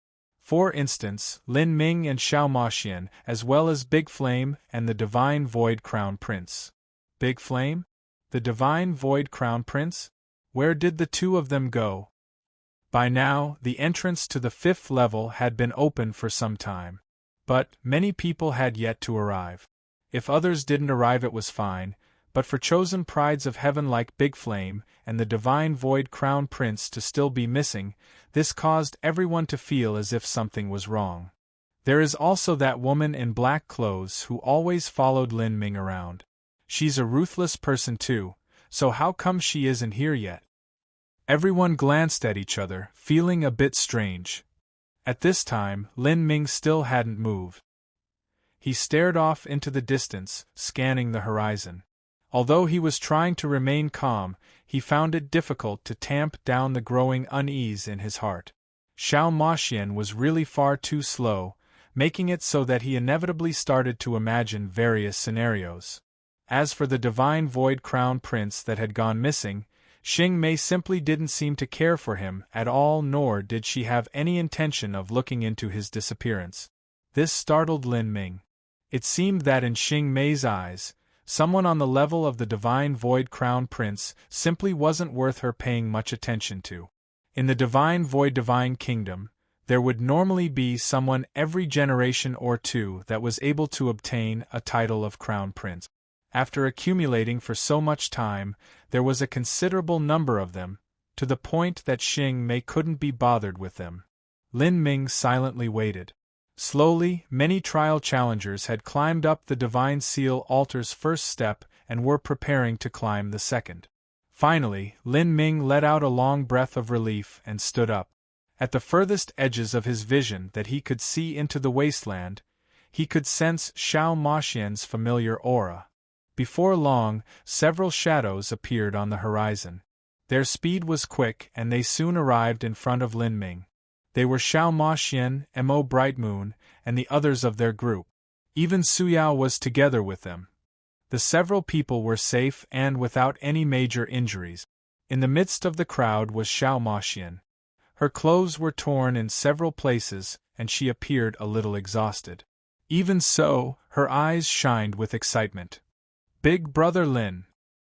For instance, Lin Ming and Xiao Maxian, as well as Big Flame and the Divine Void Crown Prince. Big Flame? The divine void crown prince? Where did the two of them go? By now, the entrance to the 5th level had been open for some time. But many people had yet to arrive. If others didn't arrive it was fine, but for chosen prides of heaven like Big Flame and the divine void crown prince to still be missing, this caused everyone to feel as if something was wrong. There is also that woman in black clothes who always followed Lin Ming around. She's a ruthless person too, so how come she isn't here yet? Everyone glanced at each other, feeling a bit strange. At this time, Lin Ming still hadn't moved. He stared off into the distance, scanning the horizon. Although he was trying to remain calm, he found it difficult to tamp down the growing unease in his heart. Xiao Maxian was really far too slow, making it so that he inevitably started to imagine various scenarios. As for the divine void crown prince that had gone missing, Xing Mei simply didn't seem to care for him at all, nor did she have any intention of looking into his disappearance. This startled Lin Ming. It seemed that in Xing Mei's eyes, someone on the level of the divine void crown prince simply wasn't worth her paying much attention to. In the divine void divine kingdom, there would normally be someone every generation or two that was able to obtain a title of crown prince. After accumulating for so much time, there was a considerable number of them, to the point that Xing Mei couldn't be bothered with them. Lin Ming silently waited. Slowly, many trial challengers had climbed up the Divine Seal altar's first step and were preparing to climb the second. Finally, Lin Ming let out a long breath of relief and stood up. At the furthest edges of his vision that he could see into the wasteland, he could sense Xiao Maxian's familiar aura. Before long, several shadows appeared on the horizon. Their speed was quick and they soon arrived in front of Lin Ming. They were Xiao Maxian, Mo Bright Moon, and the others of their group. Even Suyao was together with them. The several people were safe and without any major injuries. In the midst of the crowd was Xiao Maxian. Her clothes were torn in several places, and she appeared a little exhausted. Even so, her eyes shined with excitement. "Big Brother Lin!"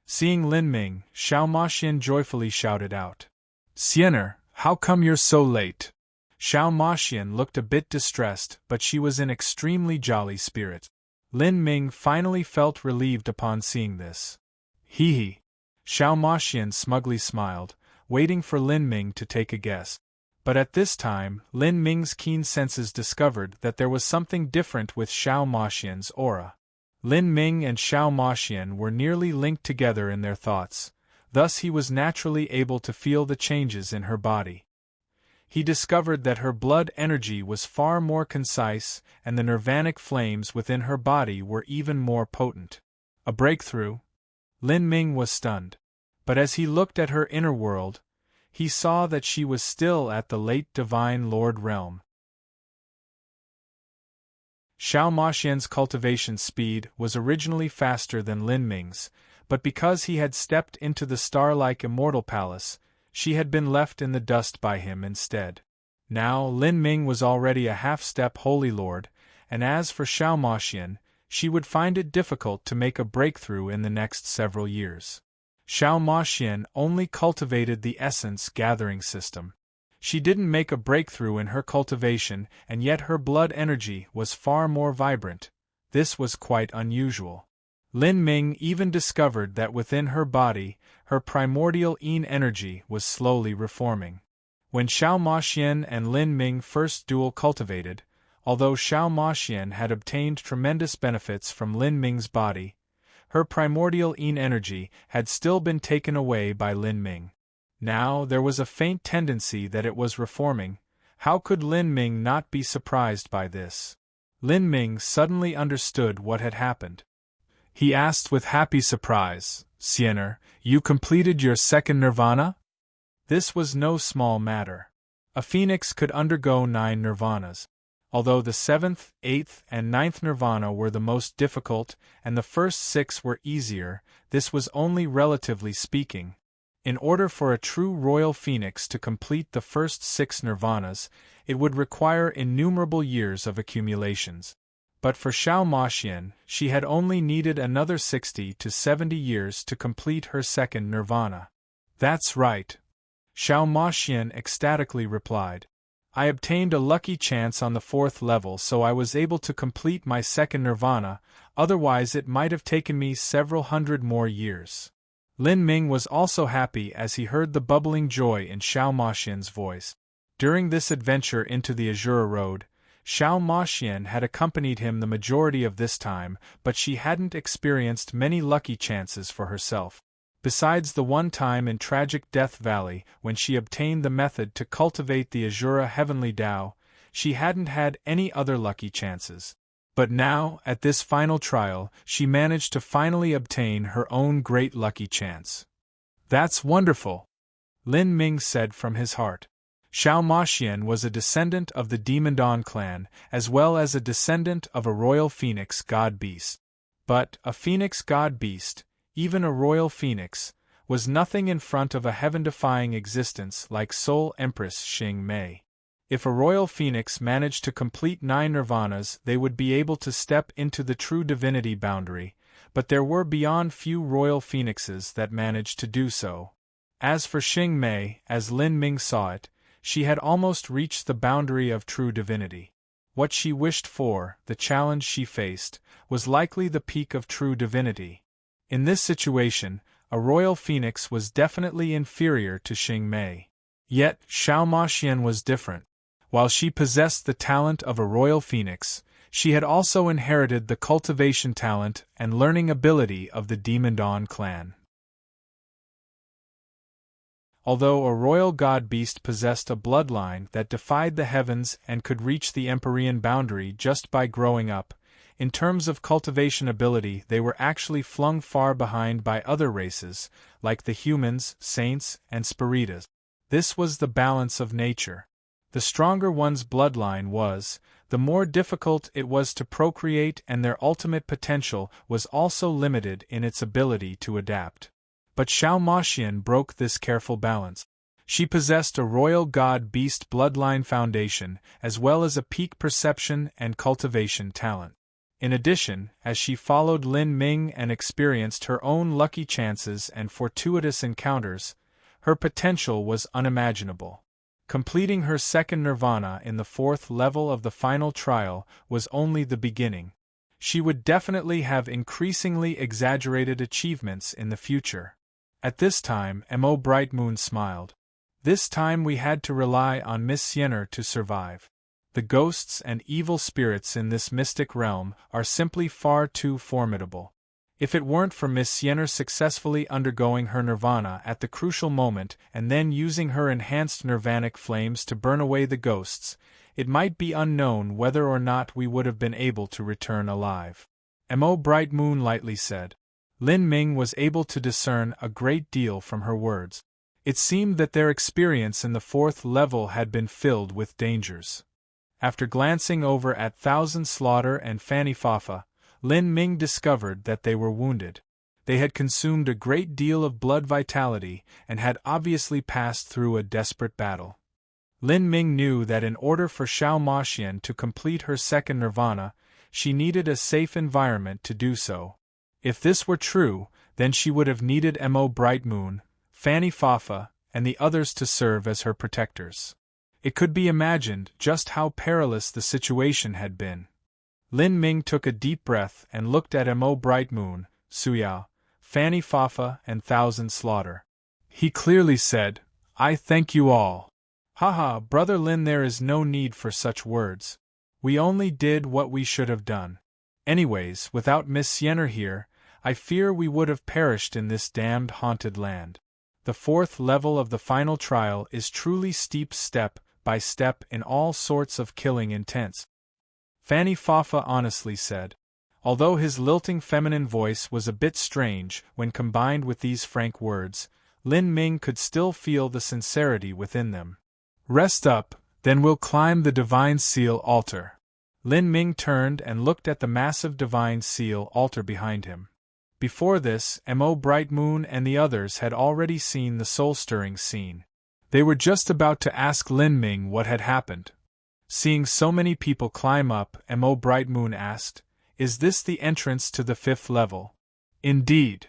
Seeing Lin Ming, Xiao Maxian joyfully shouted out. "Xiener, how come you're so late?" Xiao Maxian looked a bit distressed, but she was in extremely jolly spirits. Lin Ming finally felt relieved upon seeing this. "Hee hee." Xiao Maxian smugly smiled, waiting for Lin Ming to take a guess. But at this time, Lin Ming's keen senses discovered that there was something different with Xiao Maxian's aura. Lin Ming and Xiao Maxian were nearly linked together in their thoughts, thus he was naturally able to feel the changes in her body. He discovered that her blood energy was far more concise and the nirvanic flames within her body were even more potent. A breakthrough? Lin Ming was stunned. But as he looked at her inner world, he saw that she was still at the late Divine Lord realm. Xiao Maxian's cultivation speed was originally faster than Lin Ming's, but because he had stepped into the star-like immortal palace, she had been left in the dust by him instead. Now Lin Ming was already a half-step Holy Lord, and as for Xiao Maxian, she would find it difficult to make a breakthrough in the next several years. Xiao Maxian only cultivated the essence gathering system. She didn't make a breakthrough in her cultivation, and yet her blood energy was far more vibrant. This was quite unusual. Lin Ming even discovered that within her body, her primordial yin energy was slowly reforming. When Xiao Maxian and Lin Ming first dual cultivated, although Xiao Maxian had obtained tremendous benefits from Lin Ming's body, her primordial yin energy had still been taken away by Lin Ming. Now there was a faint tendency that it was reforming. How could Lin Ming not be surprised by this? Lin Ming suddenly understood what had happened. He asked with happy surprise, "Xiener, you completed your second nirvana?" This was no small matter. A phoenix could undergo 9 nirvanas. Although the 7th, 8th, and 9th nirvana were the most difficult, and the first 6 were easier, this was only relatively speaking. In order for a true royal phoenix to complete the first 6 nirvanas, it would require innumerable years of accumulations. But for Xiao Moxian, she had only needed another 60 to 70 years to complete her second nirvana. That's right. Xiao Moxian ecstatically replied. I obtained a lucky chance on the 4th level, so I was able to complete my second nirvana, otherwise it might have taken me several hundred more years. Lin Ming was also happy as he heard the bubbling joy in Xiao Moxian's voice. During this adventure into the Azura Road, Xiao Moxian had accompanied him the majority of this time, but she hadn't experienced many lucky chances for herself. Besides the one time in Tragic Death Valley when she obtained the method to cultivate the Azura Heavenly Tao, she hadn't had any other lucky chances. But now, at this final trial, she managed to finally obtain her own great lucky chance. That's wonderful, Lin Ming said from his heart. Xiao Moxian was a descendant of the Demon Dawn clan, as well as a descendant of a royal phoenix god-beast. But a phoenix god-beast, even a royal phoenix, was nothing in front of a heaven-defying existence like Soul Empress Xing Mei. If a royal phoenix managed to complete 9 nirvanas, they would be able to step into the true divinity boundary, but there were beyond few royal phoenixes that managed to do so. As for Xing Mei, as Lin Ming saw it, she had almost reached the boundary of true divinity. What she wished for, the challenge she faced, was likely the peak of true divinity. In this situation, a royal phoenix was definitely inferior to Xing Mei. Yet, Xiao Moxian was different. While she possessed the talent of a royal phoenix, she had also inherited the cultivation talent and learning ability of the Demon Dawn clan. Although a royal god-beast possessed a bloodline that defied the heavens and could reach the Empyrean boundary just by growing up, in terms of cultivation ability they were actually flung far behind by other races, like the humans, saints, and spiritas. This was the balance of nature. The stronger one's bloodline was, the more difficult it was to procreate, and their ultimate potential was also limited in its ability to adapt. But Xiao Moxian broke this careful balance. She possessed a royal god-beast bloodline foundation, as well as a peak perception and cultivation talent. In addition, as she followed Lin Ming and experienced her own lucky chances and fortuitous encounters, her potential was unimaginable. Completing her second nirvana in the 4th level of the final trial was only the beginning. She would definitely have increasingly exaggerated achievements in the future. At this time, Mo Bright Moon smiled. This time we had to rely on Miss Yenner to survive. The ghosts and evil spirits in this mystic realm are simply far too formidable. If it weren't for Miss Yenner successfully undergoing her nirvana at the crucial moment and then using her enhanced nirvanic flames to burn away the ghosts, it might be unknown whether or not we would have been able to return alive. Mo Bright Moon lightly said. Lin Ming was able to discern a great deal from her words. It seemed that their experience in the 4th level had been filled with dangers. After glancing over at Thousand Slaughter and Fanny Fafa, Lin Ming discovered that they were wounded. They had consumed a great deal of blood vitality and had obviously passed through a desperate battle. Lin Ming knew that in order for Xiao Moxian to complete her second nirvana, she needed a safe environment to do so. If this were true, then she would have needed Mo Bright Moon, Fanny Fafa, and the others to serve as her protectors. It could be imagined just how perilous the situation had been. Lin Ming took a deep breath and looked at Mo Bright Moon, Suyao, Fanny Fafa, and Thousand Slaughter. He clearly said, "I thank you all." Haha, Brother Lin, there is no need for such words. We only did what we should have done. Anyways, without Miss Yenner here, I fear we would have perished in this damned haunted land. The 4th level of the final trial is truly steep step by step in all sorts of killing intents. Fanny Fafa honestly said. Although his lilting feminine voice was a bit strange when combined with these frank words, Lin Ming could still feel the sincerity within them. Rest up, then we'll climb the Divine Seal altar. Lin Ming turned and looked at the massive Divine Seal altar behind him. Before this, Mo Bright Moon and the others had already seen the soul-stirring scene. They were just about to ask Lin Ming what had happened. Seeing so many people climb up, Mo Bright Moon asked, "Is this the entrance to the 5th level?" "Indeed."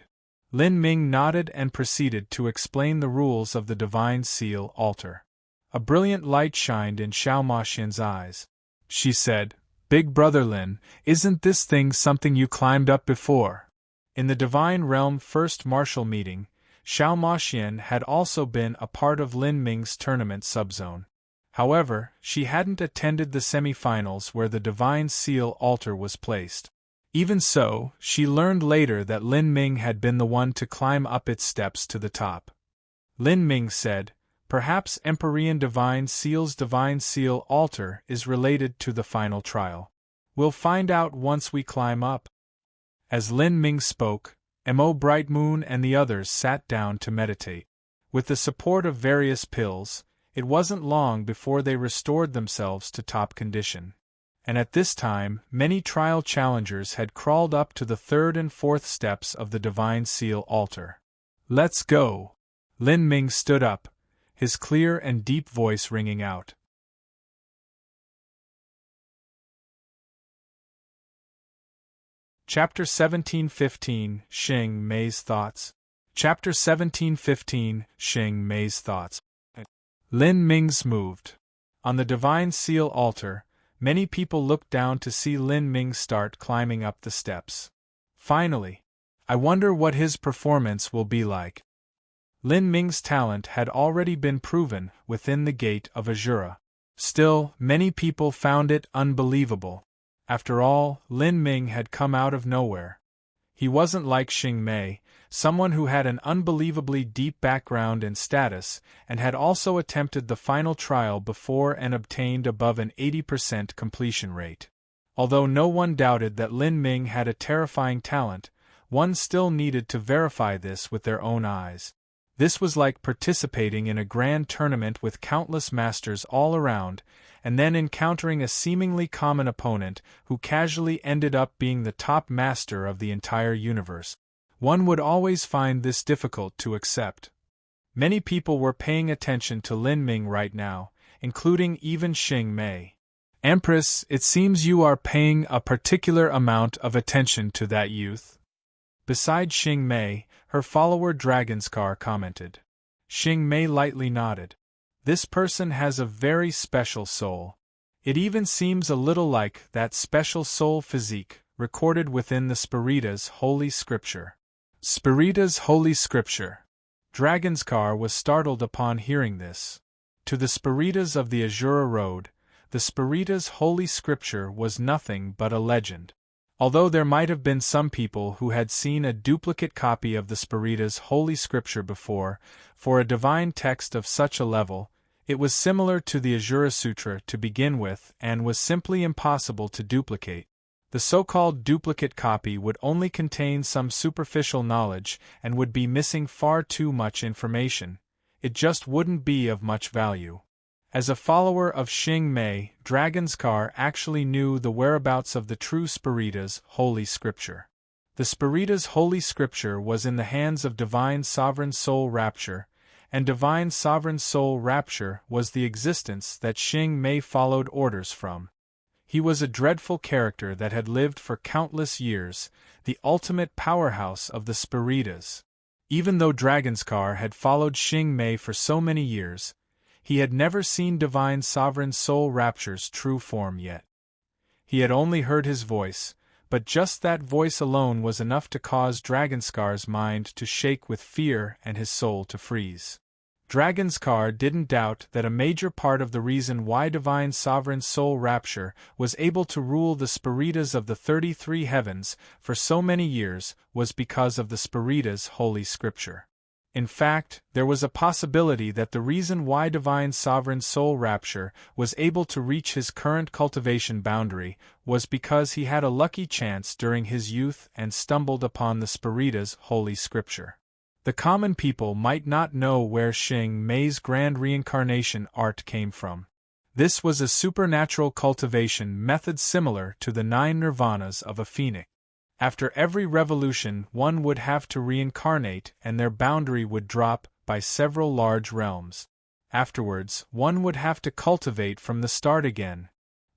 Lin Ming nodded and proceeded to explain the rules of the Divine Seal altar. A brilliant light shined in Xiao Maxian's eyes. She said, "Big Brother Lin, isn't this thing something you climbed up before?" In the Divine Realm First Martial Meeting, Xiao Maxian had also been a part of Lin Ming's tournament subzone. However, she hadn't attended the semi-finals where the Divine Seal altar was placed. Even so, she learned later that Lin Ming had been the one to climb up its steps to the top. Lin Ming said, "Perhaps Empyrean Divine Seal's Divine Seal altar is related to the final trial. We'll find out once we climb up." As Lin Ming spoke, Mo Bright Moon and the others sat down to meditate. With the support of various pills, it wasn't long before they restored themselves to top condition. And at this time, many trial challengers had crawled up to the 3rd and 4th steps of the Divine Seal altar. "Let's go!" Lin Ming stood up, his clear and deep voice ringing out. Chapter 1715, Xing Mei's Thoughts. Chapter 1715, Xing Mei's Thoughts. Lin Ming's moved. On the Divine Seal altar, many people looked down to see Lin Ming start climbing up the steps. Finally, I wonder what his performance will be like. Lin Ming's talent had already been proven within the gate of Azura. Still, many people found it unbelievable. After all, Lin Ming had come out of nowhere. He wasn't like Xing Mei, someone who had an unbelievably deep background and status, and had also attempted the final trial before and obtained above an 80% completion rate. Although no one doubted that Lin Ming had a terrifying talent, one still needed to verify this with their own eyes. This was like participating in a grand tournament with countless masters all around, and then encountering a seemingly common opponent who casually ended up being the top master of the entire universe. One would always find this difficult to accept. Many people were paying attention to Lin Ming right now, including even Xing Mei. "Empress, it seems you are paying a particular amount of attention to that youth." Beside Xing Mei, her follower Dragonskar commented. Xing Mei lightly nodded. "This person has a very special soul. It even seems a little like that special soul physique recorded within the Spirita's Holy Scripture." Spirita's Holy Scripture. Dragonskar was startled upon hearing this. To the Spiritas of the Azura Road, the Spirita's Holy Scripture was nothing but a legend. Although there might have been some people who had seen a duplicate copy of the Spirita's Holy Scripture before, for a divine text of such a level, it was similar to the Azura Sutra to begin with and was simply impossible to duplicate. The so-called duplicate copy would only contain some superficial knowledge and would be missing far too much information. It just wouldn't be of much value. As a follower of Xing Mei, Dragonskar actually knew the whereabouts of the true Spirita's Holy Scripture. The Spirita's Holy Scripture was in the hands of Divine Sovereign Soul Rapture, and Divine Sovereign Soul Rapture was the existence that Xing Mei followed orders from. He was a dreadful character that had lived for countless years, the ultimate powerhouse of the Spiritas. Even though Dragonskar had followed Xing Mei for so many years, he had never seen Divine Sovereign Soul Rapture's true form yet. He had only heard his voice, but just that voice alone was enough to cause Dragonskar's mind to shake with fear and his soul to freeze. Dragonskar didn't doubt that a major part of the reason why Divine Sovereign Soul Rapture was able to rule the Spiritas of the 33 heavens for so many years was because of the Spirita's Holy Scripture. In fact, there was a possibility that the reason why Divine Sovereign Soul Rapture was able to reach his current cultivation boundary was because he had a lucky chance during his youth and stumbled upon the Spirita's Holy Scripture. The common people might not know where Xing Mei's grand reincarnation art came from. This was a supernatural cultivation method similar to the 9 nirvanas of a phoenix. After every revolution, one would have to reincarnate and their boundary would drop by several large realms. Afterwards, one would have to cultivate from the start again,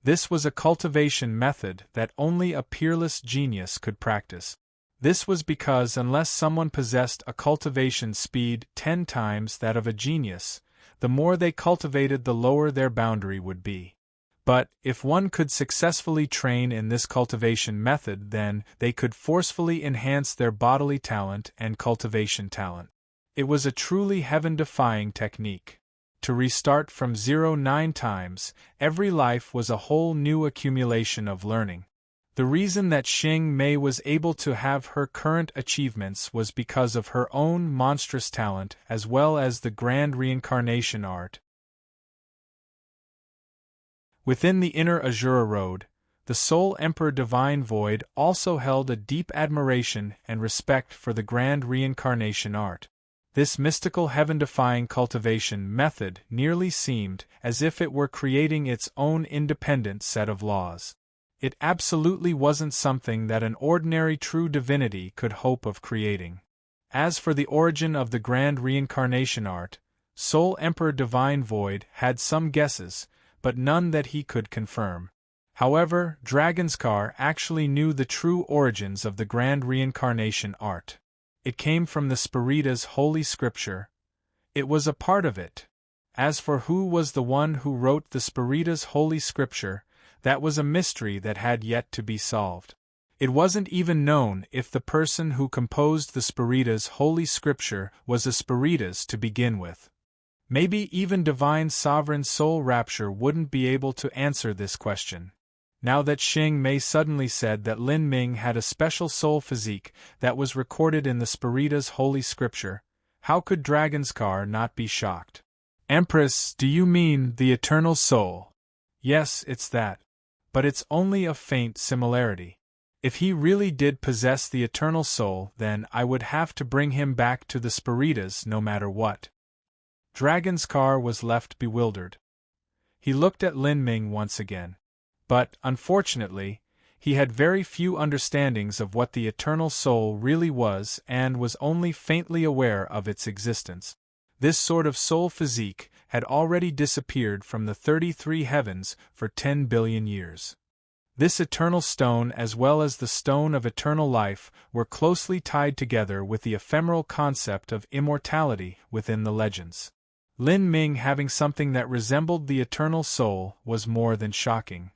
This was a cultivation method that only a peerless genius could practice. This was because unless someone possessed a cultivation speed 10 times that of a genius, the more they cultivated the lower their boundary would be. But, if one could successfully train in this cultivation method, then they could forcefully enhance their bodily talent and cultivation talent. It was a truly heaven-defying technique. To restart from 0 9 times, every life was a whole new accumulation of learning. The reason that Xing Mei was able to have her current achievements was because of her own monstrous talent as well as the grand reincarnation art. Within the inner Azura Road, the Soul Emperor Divine Void also held a deep admiration and respect for the grand reincarnation art. This mystical heaven-defying cultivation method nearly seemed as if it were creating its own independent set of laws. It absolutely wasn't something that an ordinary true divinity could hope of creating. As for the origin of the grand reincarnation art, Soul Emperor Divine Void had some guesses, but none that he could confirm. However, Dragonskar actually knew the true origins of the grand reincarnation art. It came from the Spirita's holy scripture. It was a part of it. As for who was the one who wrote the Spirita's holy scripture, that was a mystery that had yet to be solved. It wasn't even known if the person who composed the Spirita's holy scripture was a Spiritas to begin with. Maybe even Divine Sovereign Soul Rapture wouldn't be able to answer this question. Now that Xing Mei suddenly said that Lin Ming had a special soul physique that was recorded in the Spirita's holy scripture, how could Dragonskar not be shocked? Empress, do you mean the eternal soul? Yes, it's that. But it's only a faint similarity. If he really did possess the eternal soul, then I would have to bring him back to the Spiritas no matter what. Dragonskar was left bewildered. He looked at Lin Ming once again. But, unfortunately, he had very few understandings of what the eternal soul really was and was only faintly aware of its existence. This sort of soul physique had already disappeared from the 33 heavens for 10 billion years. This eternal stone as well as the stone of eternal life were closely tied together with the ephemeral concept of immortality within the legends. Lin Ming having something that resembled the eternal soul was more than shocking.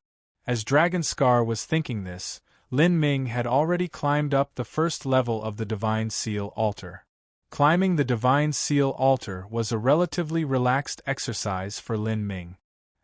As Dragonskar was thinking this, Lin Ming had already climbed up the first level of the Divine Seal altar. Climbing the Divine Seal altar was a relatively relaxed exercise for Lin Ming.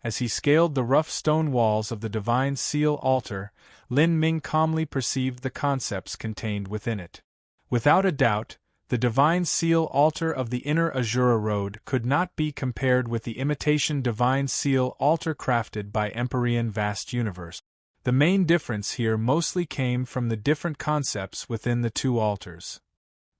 As he scaled the rough stone walls of the Divine Seal altar, Lin Ming calmly perceived the concepts contained within it. Without a doubt, the Divine Seal altar of the inner Azura Road could not be compared with the imitation Divine Seal altar crafted by Empyrean Vast Universe. The main difference here mostly came from the different concepts within the two altars.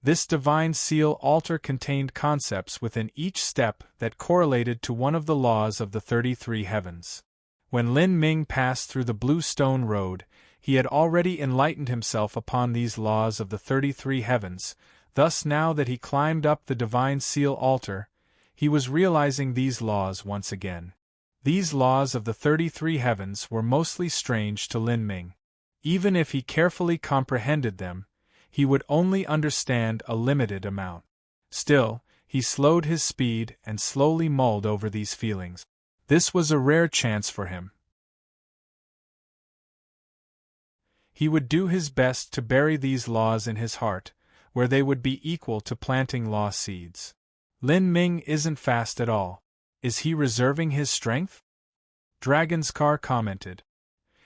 This Divine Seal altar contained concepts within each step that correlated to one of the laws of the 33 heavens. When Lin Ming passed through the Blue Stone Road, he had already enlightened himself upon these laws of the 33 heavens. Thus now that he climbed up the Divine Seal altar, he was realizing these laws once again. These laws of the 33 heavens were mostly strange to Lin Ming. Even if he carefully comprehended them, he would only understand a limited amount. Still, he slowed his speed and slowly mulled over these feelings. This was a rare chance for him. He would do his best to bury these laws in his heart, where they would be equal to planting law seeds. Lin Ming isn't fast at all. Is he reserving his strength? Dragonskar commented.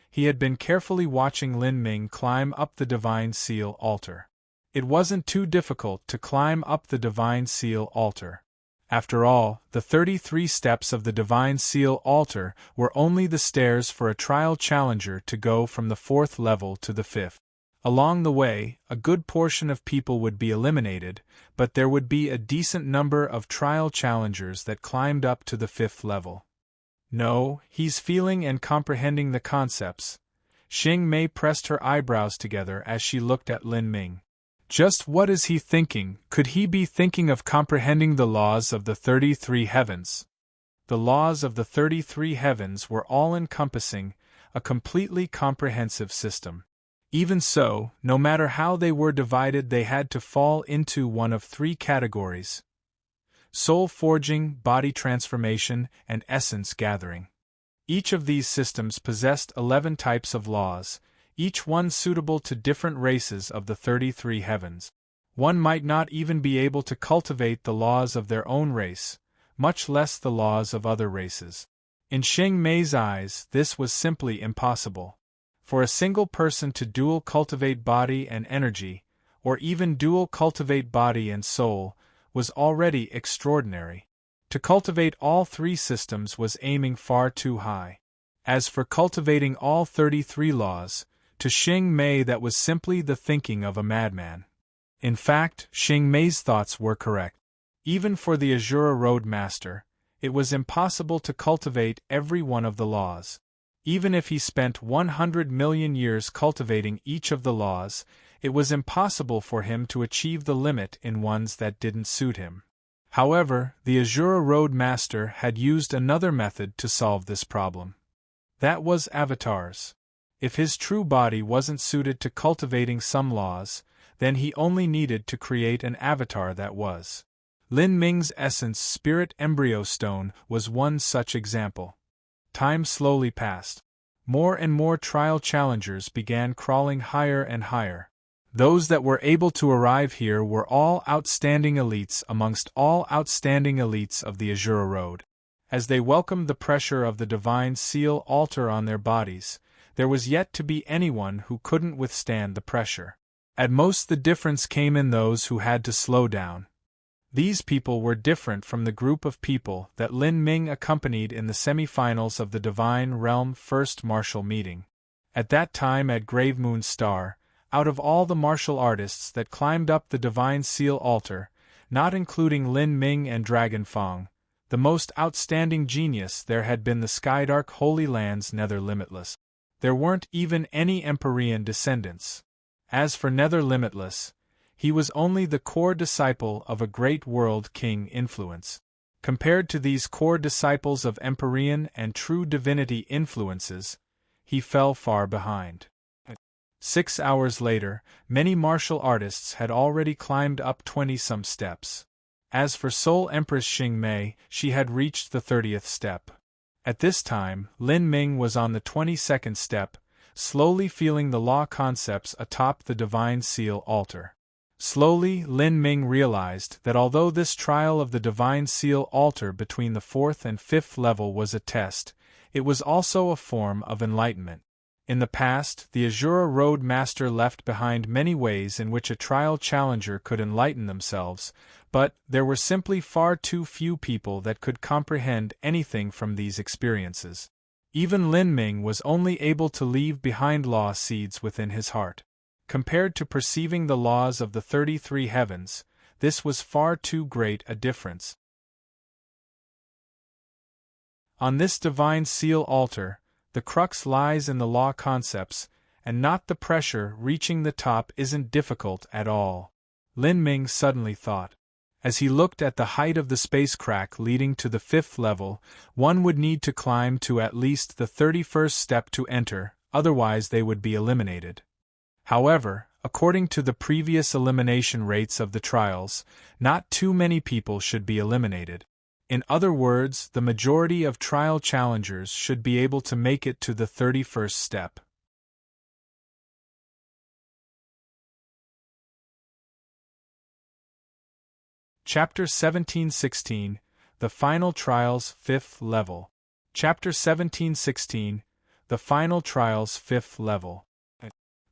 He had been carefully watching Lin Ming climb up the Divine Seal altar. It wasn't too difficult to climb up the Divine Seal altar. After all, the 33 steps of the Divine Seal altar were only the stairs for a trial challenger to go from the 4th level to the 5th. Along the way, a good portion of people would be eliminated, but there would be a decent number of trial challengers that climbed up to the 5th level. No, he's feeling and comprehending the concepts. Xing Mei pressed her eyebrows together as she looked at Lin Ming. Just what is he thinking? Could he be thinking of comprehending the laws of the 33 heavens? The laws of the 33 heavens were all-encompassing, a completely comprehensive system. Even so, no matter how they were divided, they had to fall into one of three categories: soul forging, body transformation, and essence gathering. Each of these systems possessed 11 types of laws, each one suitable to different races of the 33 heavens. One might not even be able to cultivate the laws of their own race, much less the laws of other races. In Xing Mei's eyes, this was simply impossible. For a single person to dual cultivate body and energy, or even dual cultivate body and soul, was already extraordinary. To cultivate all three systems was aiming far too high. As for cultivating all 33 laws, to Xing Mei that was simply the thinking of a madman. In fact, Xing Mei's thoughts were correct. Even for the Azura Road Master, it was impossible to cultivate every one of the laws. Even if he spent 100 million years cultivating each of the laws, it was impossible for him to achieve the limit in ones that didn't suit him. However, the Azura Road Master had used another method to solve this problem. That was avatars. If his true body wasn't suited to cultivating some laws, then he only needed to create an avatar that was. Lin Ming's essence spirit embryo stone was one such example. Time slowly passed. More and more trial challengers began crawling higher and higher. Those that were able to arrive here were all outstanding elites amongst all outstanding elites of the Azura Road. As they welcomed the pressure of the divine seal altar on their bodies, there was yet to be anyone who couldn't withstand the pressure. At most the difference came in those who had to slow down. These people were different from the group of people that Lin Ming accompanied in the semi-finals of the Divine Realm First Martial Meeting. At that time at Grave Moon Star, out of all the martial artists that climbed up the Divine Seal altar, not including Lin Ming and Dragon Fang, the most outstanding genius there had been the Skydark Holy Land's Nether Limitless. There weren't even any Empyrean descendants. As for Nether Limitless, he was only the core disciple of a great world king influence. Compared to these core disciples of Empyrean and true divinity influences, he fell far behind. 6 hours later, many martial artists had already climbed up 20-some steps. As for Soul Empress Xing Mei, she had reached the 30th step. At this time, Lin Ming was on the 22nd step, slowly feeling the law concepts atop the Divine Seal altar. Slowly, Lin Ming realized that although this trial of the Divine Seal altar between the 4th and 5th level was a test, it was also a form of enlightenment. In the past, the Azura Road Master left behind many ways in which a trial challenger could enlighten themselves, but there were simply far too few people that could comprehend anything from these experiences. Even Lin Ming was only able to leave behind law seeds within his heart. Compared to perceiving the laws of the 33 heavens, this was far too great a difference. On this Divine Seal altar, the crux lies in the law concepts, and not the pressure. Reaching the top isn't difficult at all, Lin Ming suddenly thought. As he looked at the height of the space crack leading to the 5th level, one would need to climb to at least the 31st step to enter, otherwise they would be eliminated. However, according to the previous elimination rates of the trials, not too many people should be eliminated. In other words, the majority of trial challengers should be able to make it to the 31st step. Chapter 1716, The Final Trials 5th Level. Chapter 1716, The Final Trials 5th Level.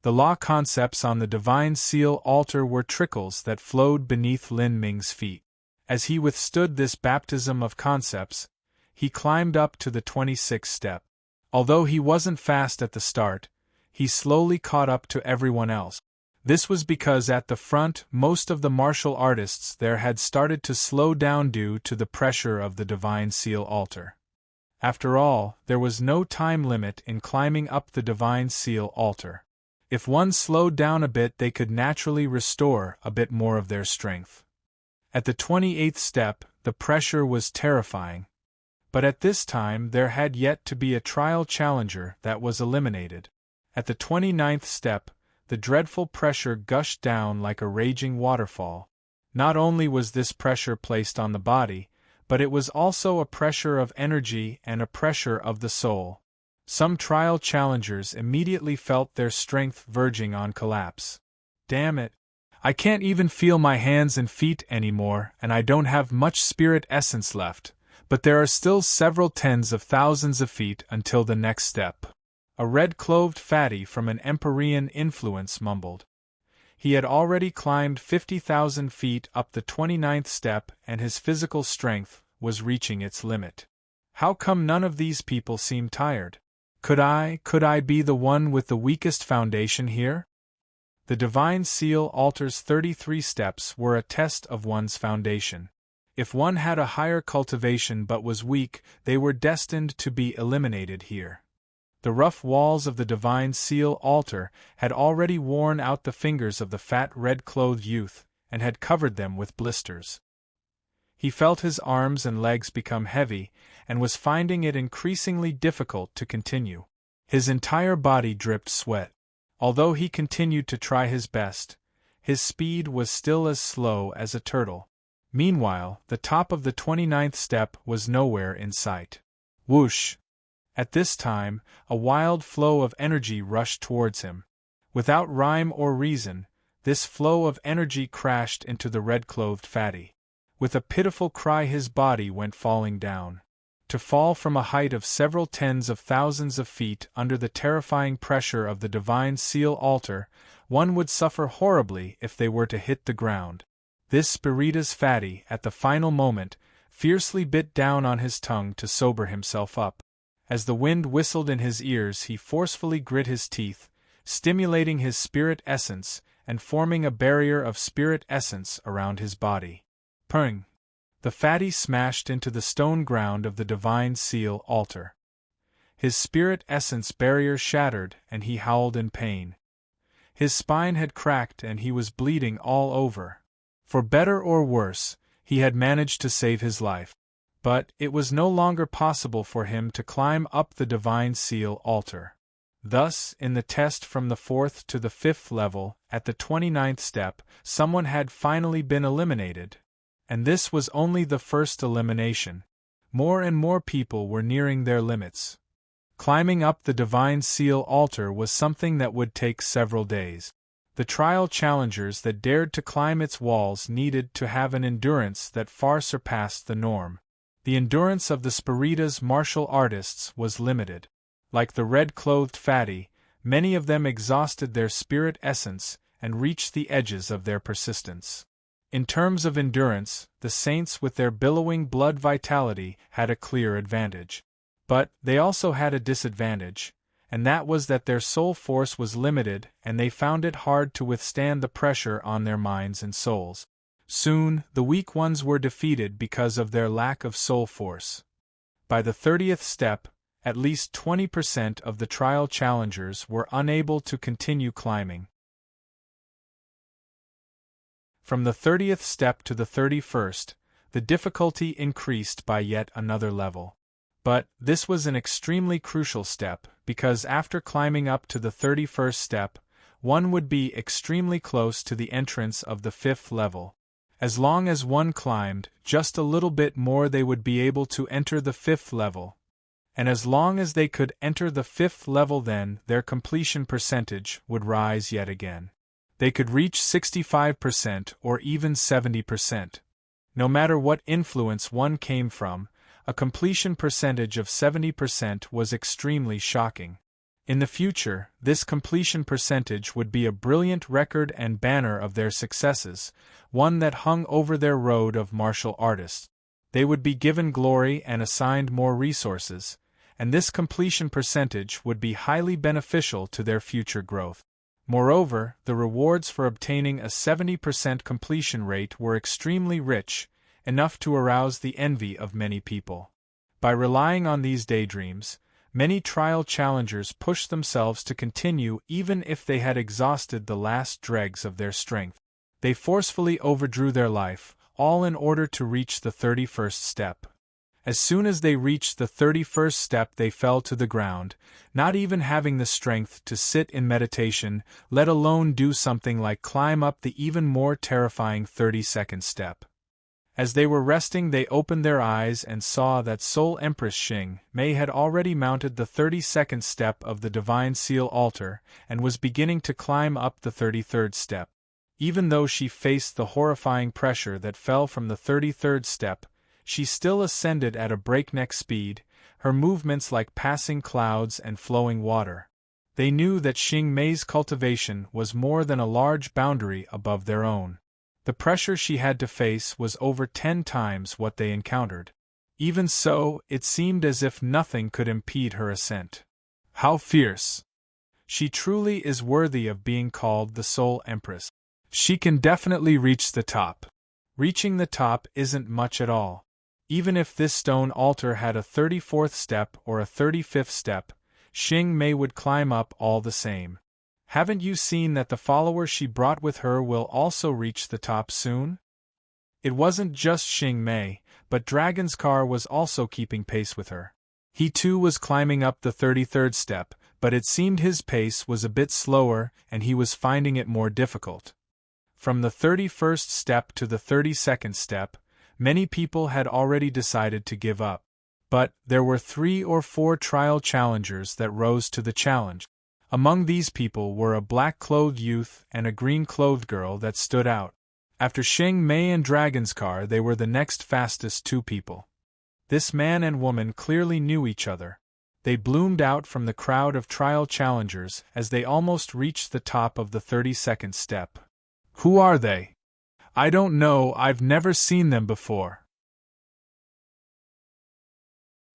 The law concepts on the Divine Seal altar were trickles that flowed beneath Lin Ming's feet. As he withstood this baptism of concepts, he climbed up to the 26th step. Although he wasn't fast at the start, he slowly caught up to everyone else. This was because at the front most of the martial artists there had started to slow down due to the pressure of the Divine Seal altar. After all, there was no time limit in climbing up the Divine Seal altar. If one slowed down a bit, they could naturally restore a bit more of their strength. At the 28th step, the pressure was terrifying. But at this time there had yet to be a trial challenger that was eliminated. At the 29th step, the dreadful pressure gushed down like a raging waterfall. Not only was this pressure placed on the body, but it was also a pressure of energy and a pressure of the soul. Some trial challengers immediately felt their strength verging on collapse. Damn it! I can't even feel my hands and feet anymore, and I don't have much spirit essence left, but there are still several tens of thousands of feet until the next step. A red-clothed fatty from an Empyrean influence mumbled. He had already climbed 50,000 feet up the 29th step, and his physical strength was reaching its limit. How come none of these people seem tired? Could I be the one with the weakest foundation here? The Divine Seal Altar's 33 steps were a test of one's foundation. If one had a higher cultivation but was weak, they were destined to be eliminated here. The rough walls of the Divine Seal Altar had already worn out the fingers of the fat red-clothed youth, and had covered them with blisters. He felt his arms and legs become heavy, and was finding it increasingly difficult to continue. His entire body dripped sweat. Although he continued to try his best, his speed was still as slow as a turtle. Meanwhile, the top of the 29th step was nowhere in sight. Whoosh! At this time, a wild flow of energy rushed towards him. Without rhyme or reason, this flow of energy crashed into the red-clothed fatty. With a pitiful cry his body went falling down. To fall from a height of several tens of thousands of feet under the terrifying pressure of the Divine Seal Altar, one would suffer horribly if they were to hit the ground. This Spiritus fatty, at the final moment, fiercely bit down on his tongue to sober himself up. As the wind whistled in his ears he forcefully grit his teeth, stimulating his spirit essence and forming a barrier of spirit essence around his body. Pung! The fatty smashed into the stone ground of the Divine Seal Altar. His spirit essence barrier shattered and he howled in pain. His spine had cracked and he was bleeding all over. For better or worse, he had managed to save his life. But it was no longer possible for him to climb up the Divine Seal Altar. Thus, in the test from the 4th to the 5th level, at the 29th step, someone had finally been eliminated. And this was only the first elimination. More and more people were nearing their limits. Climbing up the Divine Seal Altar was something that would take several days. The trial challengers that dared to climb its walls needed to have an endurance that far surpassed the norm. The endurance of the Spiritus martial artists was limited. Like the red-clothed fatty, many of them exhausted their spirit essence and reached the edges of their persistence. In terms of endurance, the saints with their billowing blood vitality had a clear advantage. But they also had a disadvantage, and that was that their soul force was limited and they found it hard to withstand the pressure on their minds and souls. Soon, the weak ones were defeated because of their lack of soul force. By the 30th step, at least 20% of the trial challengers were unable to continue climbing. From the 30th step to the 31st, the difficulty increased by yet another level. But this was an extremely crucial step, because after climbing up to the 31st step, one would be extremely close to the entrance of the 5th level. As long as one climbed just a little bit more they would be able to enter the 5th level. And as long as they could enter the 5th level then their completion percentage would rise yet again. They could reach 65% or even 70%. No matter what influence one came from, a completion percentage of 70% was extremely shocking. In the future, this completion percentage would be a brilliant record and banner of their successes, one that hung over their road of martial artists. They would be given glory and assigned more resources, and this completion percentage would be highly beneficial to their future growth. Moreover, the rewards for obtaining a 70% completion rate were extremely rich, enough to arouse the envy of many people. By relying on these daydreams, many trial challengers pushed themselves to continue even if they had exhausted the last dregs of their strength. They forcefully overdrew their life, all in order to reach the 31st step. As soon as they reached the 31st step, they fell to the ground, not even having the strength to sit in meditation, let alone do something like climb up the even more terrifying 32nd step. As they were resting, they opened their eyes and saw that Soul Empress Xing Mei had already mounted the 32nd step of the Divine Seal altar and was beginning to climb up the 33rd step. Even though she faced the horrifying pressure that fell from the 33rd step, she still ascended at a breakneck speed, her movements like passing clouds and flowing water. They knew that Xing Mei's cultivation was more than a large boundary above their own. The pressure she had to face was over 10 times what they encountered. Even so, it seemed as if nothing could impede her ascent. How fierce! She truly is worthy of being called the Soul Empress. She can definitely reach the top. Reaching the top isn't much at all. Even if this stone altar had a 34th step or a 35th step, Xing Mei would climb up all the same. Haven't you seen that the follower she brought with her will also reach the top soon? It wasn't just Xing Mei, but Dragon's car was also keeping pace with her. He too was climbing up the 33rd step, but it seemed his pace was a bit slower and he was finding it more difficult. From the 31st step to the 32nd step, many people had already decided to give up. But there were 3 or 4 trial challengers that rose to the challenge. Among these people were a black-clothed youth and a green-clothed girl that stood out. After Xing Mei and Dragon's car, they were the next fastest 2 people. This man and woman clearly knew each other. They bloomed out from the crowd of trial challengers as they almost reached the top of the 32nd step. Who are they? I don't know, I've never seen them before.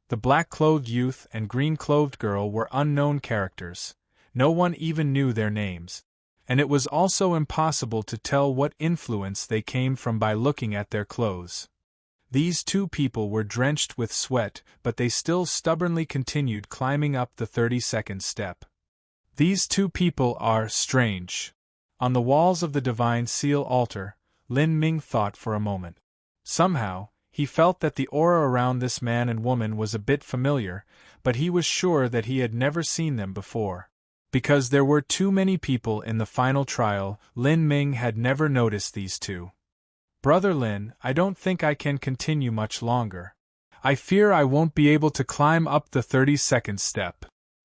The black-clothed youth and green-clothed girl were unknown characters. No one even knew their names. And it was also impossible to tell what influence they came from by looking at their clothes. These 2 people were drenched with sweat, but they still stubbornly continued climbing up the 32nd step. These 2 people are strange. On the walls of the Divine Seal altar, Lin Ming thought for a moment. Somehow, he felt that the aura around this man and woman was a bit familiar, but he was sure that he had never seen them before. Because there were too many people in the final trial, Lin Ming had never noticed these 2. Brother Lin, I don't think I can continue much longer. I fear I won't be able to climb up the 32nd step.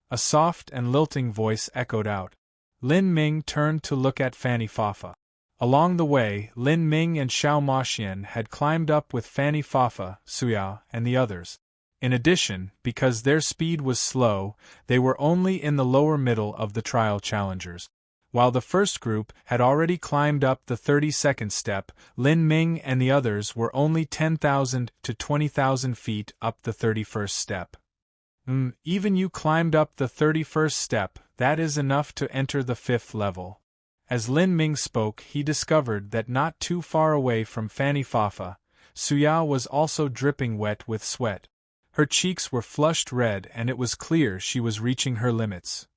A soft and lilting voice echoed out. Lin Ming turned to look at Fanny Fafa. Along the way, Lin Ming and Xiao Maxian had climbed up with Fanny Fafa, Suya, and the others. In addition, because their speed was slow, they were only in the lower middle of the trial challengers. While the first group had already climbed up the 32nd step, Lin Ming and the others were only 10,000 to 20,000 feet up the 31st step. Even you climbed up the 31st step, that is enough to enter the 5th level. As Lin Ming spoke, he discovered that not too far away from Fanny Fafa, Suya was also dripping wet with sweat. Her cheeks were flushed red and it was clear she was reaching her limits.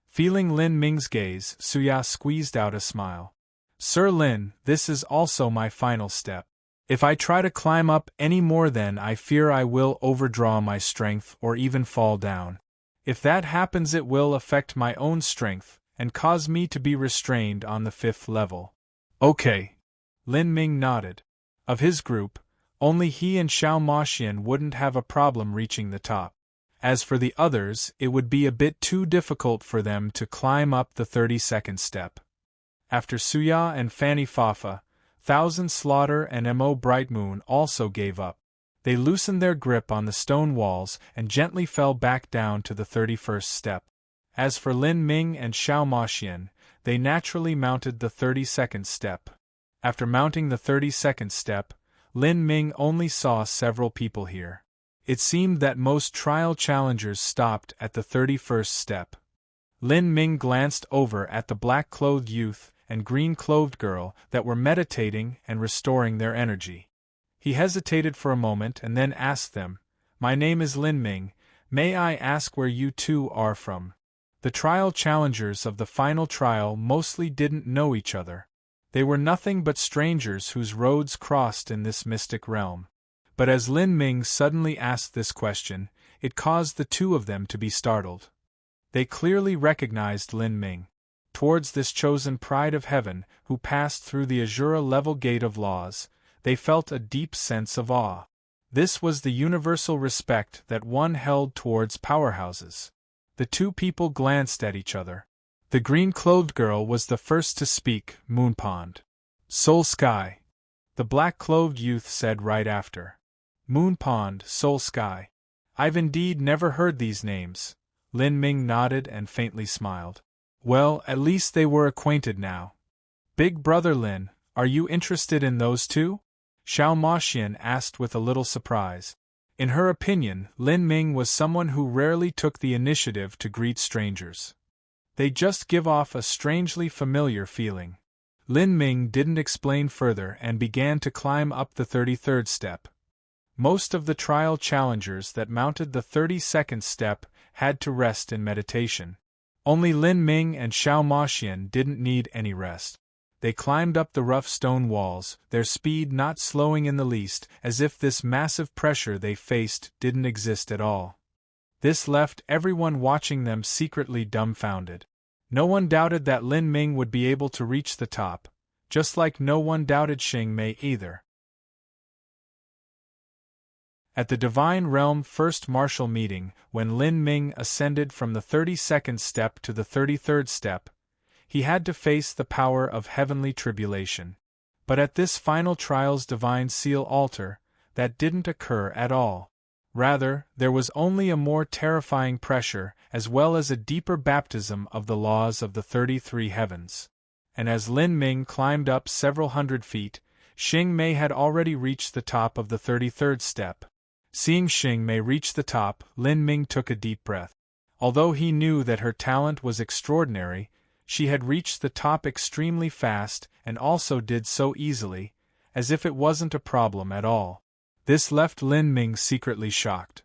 Feeling Lin Ming's gaze, Suya squeezed out a smile. Sir Lin, this is also my final step. If I try to climb up any more then I fear I will overdraw my strength or even fall down. If that happens it will affect my own strength and cause me to be restrained on the 5th level. Okay. Lin Ming nodded. Of his group, only he and Xiao Maxian wouldn't have a problem reaching the top. As for the others, it would be a bit too difficult for them to climb up the 32nd step. After Suya and Fanny Fafa, Thousand Slaughter and Mo Bright Moon also gave up. They loosened their grip on the stone walls and gently fell back down to the 31st step. As for Lin Ming and Xiao Maxian, they naturally mounted the 32nd step. After mounting the 32nd step, Lin Ming only saw several people here. It seemed that most trial challengers stopped at the 31st step. Lin Ming glanced over at the black-clothed youth and green-clothed girl that were meditating and restoring their energy. He hesitated for a moment and then asked them, "My name is Lin Ming, may I ask where you 2 are from?" The trial challengers of the final trial mostly didn't know each other. They were nothing but strangers whose roads crossed in this mystic realm. But as Lin Ming suddenly asked this question, it caused the two of them to be startled. They clearly recognized Lin Ming. Towards this chosen pride of heaven, who passed through the azure level gate of laws, they felt a deep sense of awe. This was the universal respect that one held towards powerhouses. The two people glanced at each other. The green-clothed girl was the first to speak, Moonpond. Soul Sky. The black-clothed youth said right after. Moonpond, Soul Sky. I've indeed never heard these names. Lin Ming nodded and faintly smiled. Well, at least they were acquainted now. Big brother Lin, are you interested in those two? Xiao Maxian asked with a little surprise. In her opinion, Lin Ming was someone who rarely took the initiative to greet strangers. They just give off a strangely familiar feeling. Lin Ming didn't explain further and began to climb up the 33rd step. Most of the trial challengers that mounted the 32nd step had to rest in meditation. Only Lin Ming and Xiao Maxian didn't need any rest. They climbed up the rough stone walls, their speed not slowing in the least, as if this massive pressure they faced didn't exist at all. This left everyone watching them secretly dumbfounded. No one doubted that Lin Ming would be able to reach the top, just like no one doubted Xing Mei either. At the Divine Realm First Martial Meeting, when Lin Ming ascended from the 32nd step to the 33rd step, he had to face the power of heavenly tribulation. But at this final trial's divine seal altar, that didn't occur at all. Rather, there was only a more terrifying pressure, as well as a deeper baptism of the laws of the 33 heavens. And as Lin Ming climbed up several hundred feet, Xing Mei had already reached the top of the 33rd step. Seeing Xing Mei reach the top, Lin Ming took a deep breath. Although he knew that her talent was extraordinary, she had reached the top extremely fast and also did so easily, as if it wasn't a problem at all. This left Lin Ming secretly shocked.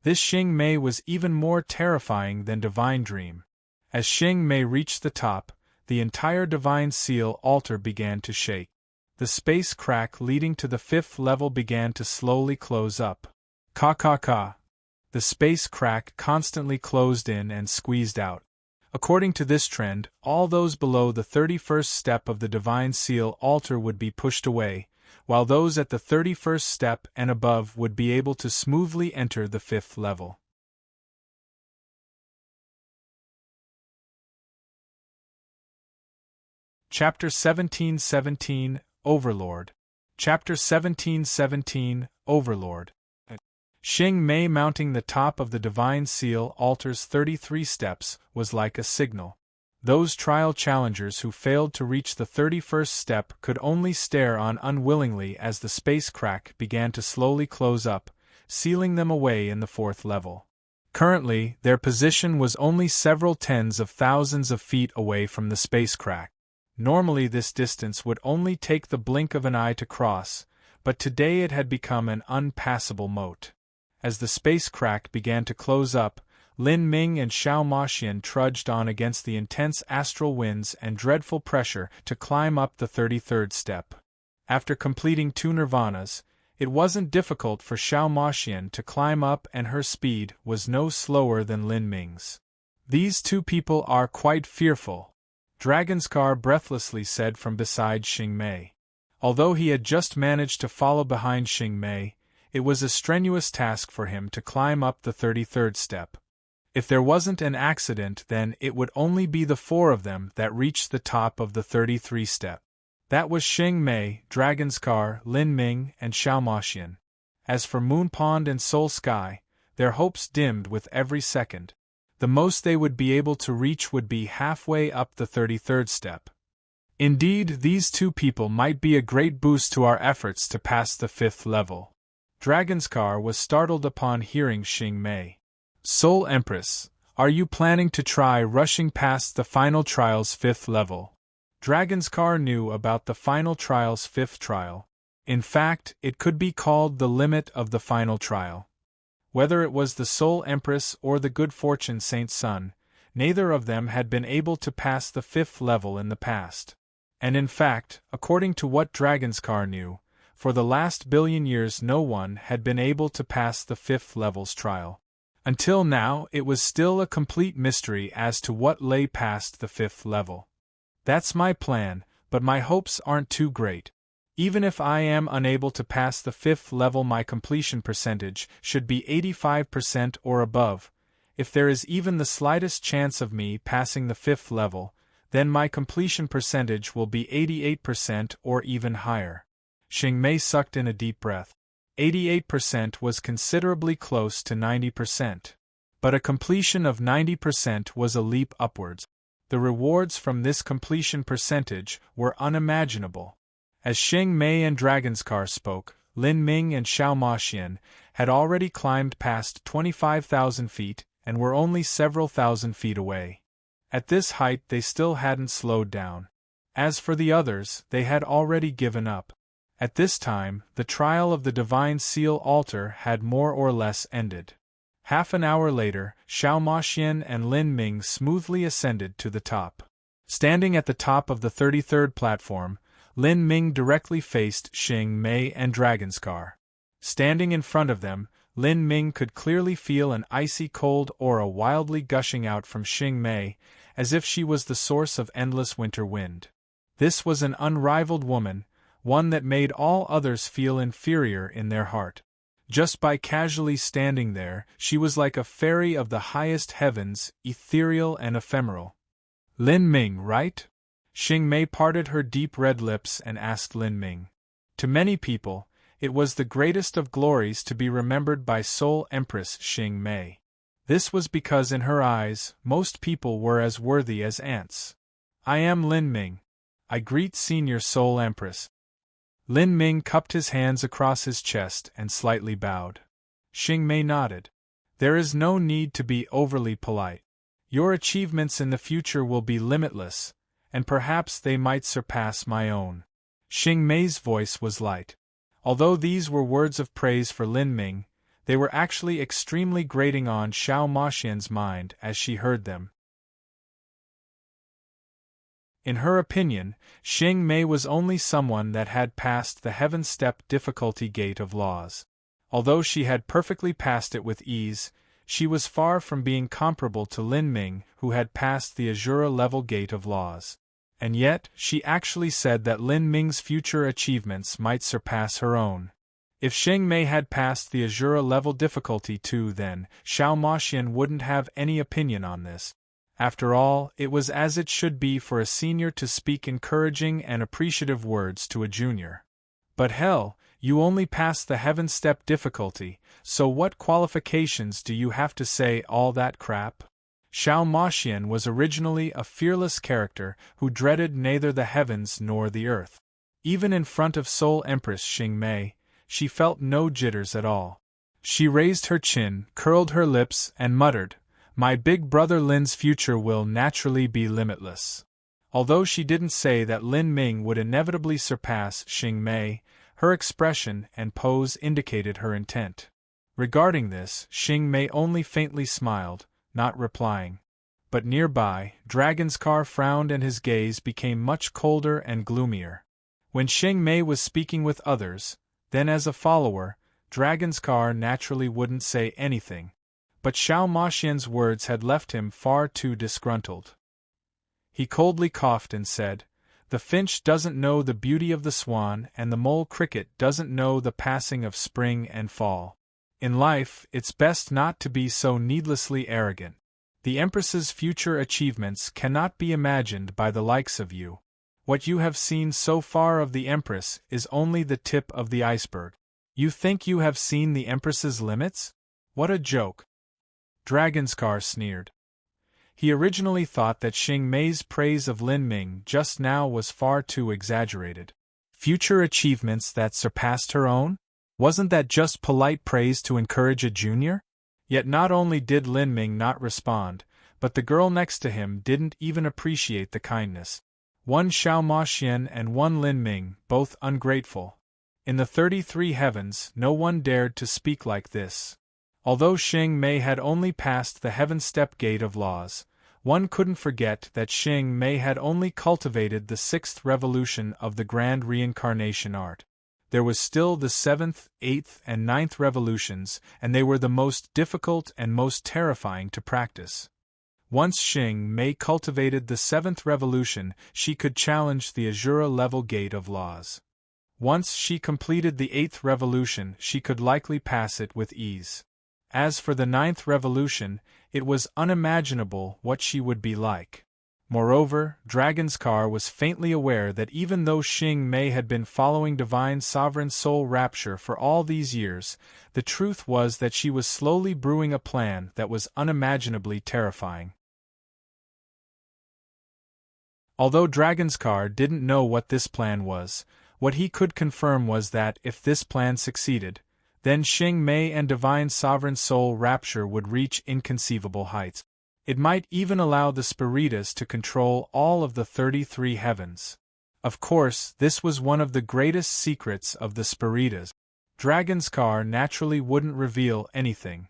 This Xing Mei was even more terrifying than Divine Dream. As Xing Mei reached the top, the entire Divine Seal altar began to shake. The space crack leading to the 5th level began to slowly close up. Ka. The space crack constantly closed in and squeezed out. According to this trend, all those below the 31st step of the Divine Seal altar would be pushed away, while those at the 31st step and above would be able to smoothly enter the 5th level. Chapter 1717, Overlord. Chapter 1717, Overlord. Xing Mei mounting the top of the Divine Seal altar's 33 steps was like a signal. Those trial challengers who failed to reach the 31st step could only stare on unwillingly as the space crack began to slowly close up, sealing them away in the 4th level. Currently, their position was only several tens of thousands of feet away from the space crack. Normally this distance would only take the blink of an eye to cross, but today it had become an unpassable moat. As the space crack began to close up, Lin Ming and Xiao Maxian trudged on against the intense astral winds and dreadful pressure to climb up the 33rd step. After completing 2 nirvanas, it wasn't difficult for Xiao Maxian to climb up, and her speed was no slower than Lin Ming's. These two people are quite fearful, Dragonskar breathlessly said from beside Xing Mei. Although he had just managed to follow behind Xing Mei, it was a strenuous task for him to climb up the 33rd step. If there wasn't an accident, then it would only be the 4 of them that reached the top of the 33 step. That was Xing Mei, Dragonskar, Lin Ming, and Xiao Maxian. As for Moonpond and Soul Sky, their hopes dimmed with every second. The most they would be able to reach would be halfway up the 33rd step. Indeed, these two people might be a great boost to our efforts to pass the 5th level. Dragonskar was startled upon hearing Xing Mei. Soul Empress, are you planning to try rushing past the final trial's 5th level? Dragonskar knew about the final trial's 5th trial. In fact, it could be called the limit of the final trial. Whether it was the Soul Empress or the Good Fortune Saint Sun, neither of them had been able to pass the 5th level in the past. And in fact, according to what Dragonskar knew, For the last billion years no one had been able to pass the 5th level's trial. Until now it was still a complete mystery as to what lay past the 5th level. That's my plan, but my hopes aren't too great. Even if I am unable to pass the 5th level, my completion percentage should be 85% or above. If there is even the slightest chance of me passing the 5th level, then my completion percentage will be 88% or even higher. Xing Mei sucked in a deep breath. 88% was considerably close to 90%. But a completion of 90% was a leap upwards. The rewards from this completion percentage were unimaginable. As Xing Mei and Dragonscar spoke, Lin Ming and Xiao Maxian had already climbed past 25,000 feet and were only several thousand feet away. At this height they still hadn't slowed down. As for the others, they had already given up. At this time, the trial of the Divine Seal altar had more or less ended. Half an hour later, Xiao Maxian and Lin Ming smoothly ascended to the top. Standing at the top of the 33rd platform, Lin Ming directly faced Xing Mei and Dragonscar. Standing in front of them, Lin Ming could clearly feel an icy cold aura wildly gushing out from Xing Mei, as if she was the source of endless winter wind. This was an unrivaled woman, one that made all others feel inferior in their heart. Just by casually standing there, she was like a fairy of the highest heavens, ethereal and ephemeral. Lin Ming, right? Xing Mei parted her deep red lips and asked Lin Ming. To many people, it was the greatest of glories to be remembered by Soul Empress Xing Mei. This was because in her eyes, most people were as worthy as ants. I am Lin Ming. I greet Senior Soul Empress. Lin Ming cupped his hands across his chest and slightly bowed. Xing Mei nodded. There is no need to be overly polite. Your achievements in the future will be limitless, and perhaps they might surpass my own. Xing Mei's voice was light. Although these were words of praise for Lin Ming, they were actually extremely grating on Xiao Maxian's mind as she heard them. In her opinion, Xing Mei was only someone that had passed the heaven-step difficulty gate of laws. Although she had perfectly passed it with ease, she was far from being comparable to Lin Ming, who had passed the Azura-level gate of laws. And yet, she actually said that Lin Ming's future achievements might surpass her own. If Xing Mei had passed the Azura-level difficulty too, then Xiao Maxian wouldn't have any opinion on this. After all, it was as it should be for a senior to speak encouraging and appreciative words to a junior. But hell, you only passed the heaven step difficulty, so what qualifications do you have to say all that crap? Xiao Maxian was originally a fearless character who dreaded neither the heavens nor the earth. Even in front of Soul Empress Xing Mei, she felt no jitters at all. She raised her chin, curled her lips, and muttered, "My big brother Lin's future will naturally be limitless." Although she didn't say that Lin Ming would inevitably surpass Xing Mei, her expression and pose indicated her intent. Regarding this, Xing Mei only faintly smiled, not replying. But nearby, Dragonscar frowned and his gaze became much colder and gloomier. When Xing Mei was speaking with others, then as a follower, Dragonscar naturally wouldn't say anything. But Xiao Maxian's words had left him far too disgruntled. He coldly coughed and said, "The finch doesn't know the beauty of the swan, and the mole cricket doesn't know the passing of spring and fall. In life, it's best not to be so needlessly arrogant. The Empress's future achievements cannot be imagined by the likes of you. What you have seen so far of the Empress is only the tip of the iceberg. You think you have seen the Empress's limits? What a joke!" Dragonscar sneered. He originally thought that Xing Mei's praise of Lin Ming just now was far too exaggerated. Future achievements that surpassed her own? Wasn't that just polite praise to encourage a junior? Yet not only did Lin Ming not respond, but the girl next to him didn't even appreciate the kindness. One Xiao Maxian and one Lin Ming, both ungrateful. In the 33 heavens, no one dared to speak like this. Although Xing Mei had only passed the heaven step gate of laws, one couldn't forget that Xing Mei had only cultivated the 6th revolution of the grand reincarnation art. There was still the 7th, 8th, and 9th revolutions, and they were the most difficult and most terrifying to practice. Once Xing Mei cultivated the 7th revolution, she could challenge the Azura level gate of laws. Once she completed the 8th revolution, she could likely pass it with ease. As for the 9th revolution, it was unimaginable what she would be like. Moreover, Dragonskar was faintly aware that even though Xing Mei had been following Divine Sovereign Soul Rapture for all these years, the truth was that she was slowly brewing a plan that was unimaginably terrifying. Although Dragonskar didn't know what this plan was, what he could confirm was that if this plan succeeded, then Xing Mei and Divine Sovereign Soul Rapture would reach inconceivable heights. It might even allow the Spiritas to control all of the 33 heavens. Of course, this was one of the greatest secrets of the Spiritas. Dragonskar naturally wouldn't reveal anything.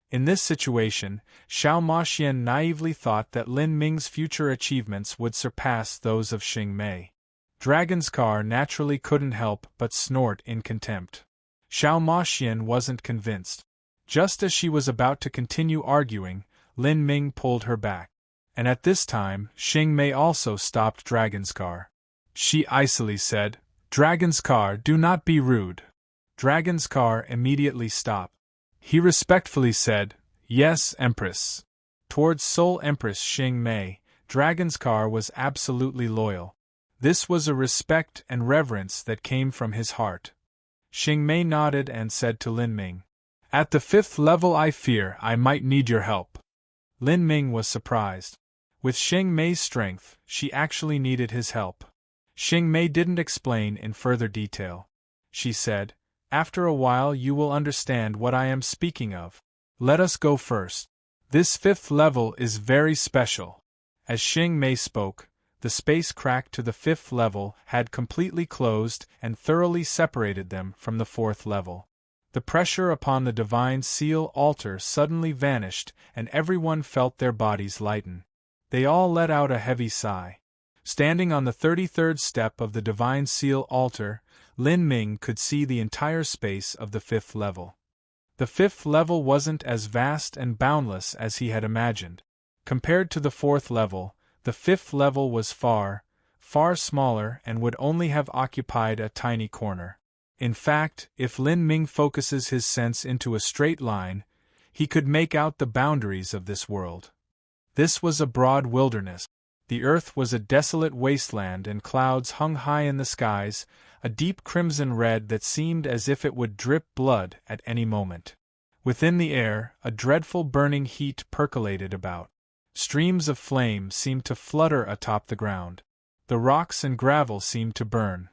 In this situation, Xiao Maxian naively thought that Lin Ming's future achievements would surpass those of Xing Mei. Dragonskar naturally couldn't help but snort in contempt. Xiao Maxian wasn't convinced. Just as she was about to continue arguing, Lin Ming pulled her back. And at this time, Xing Mei also stopped Dragonskar. She icily said, "Dragonskar, do not be rude." Dragonskar immediately stopped. He respectfully said, "Yes, Empress." Towards Soul Empress Xing Mei, Dragonskar was absolutely loyal. This was a respect and reverence that came from his heart. Xing Mei nodded and said to Lin Ming, "At the 5th level I fear I might need your help." Lin Ming was surprised. With Xing Mei's strength, she actually needed his help. Xing Mei didn't explain in further detail. She said, "After a while you will understand what I am speaking of. Let us go first. This 5th level is very special." As Xing Mei spoke, the space crack to the 5th level had completely closed and thoroughly separated them from the 4th level. The pressure upon the Divine Seal altar suddenly vanished, and everyone felt their bodies lighten. They all let out a heavy sigh. Standing on the 33rd step of the Divine Seal altar, Lin Ming could see the entire space of the 5th level. The 5th level wasn't as vast and boundless as he had imagined. Compared to the 4th level, the 5th level was far, far smaller and would only have occupied a tiny corner. In fact, if Lin Ming focuses his sense into a straight line, he could make out the boundaries of this world. This was a broad wilderness. The earth was a desolate wasteland and clouds hung high in the skies, a deep crimson red that seemed as if it would drip blood at any moment. Within the air, a dreadful burning heat percolated about. Streams of flame seemed to flutter atop the ground. The rocks and gravel seemed to burn.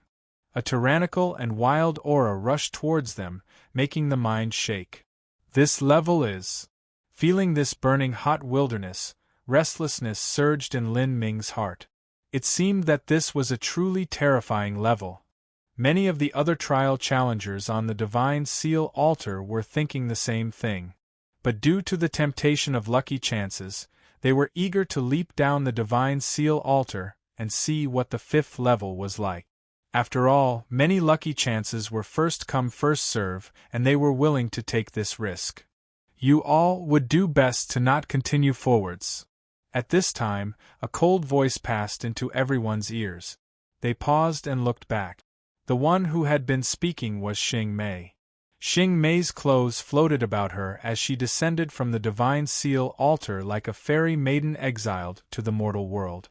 A tyrannical and wild aura rushed towards them, making the mind shake. This level is... Feeling this burning hot wilderness, restlessness surged in Lin Ming's heart. It seemed that this was a truly terrifying level. Many of the other trial challengers on the Divine Seal altar were thinking the same thing. But due to the temptation of lucky chances, they were eager to leap down the Divine Seal altar and see what the 5th level was like. After all, many lucky chances were first come first serve, and they were willing to take this risk. You all would do best to not continue forwards. At this time, a cold voice passed into everyone's ears. They paused and looked back. The one who had been speaking was Xing Mei. Xing Mei's clothes floated about her as she descended from the Divine Seal altar like a fairy maiden exiled to the mortal world.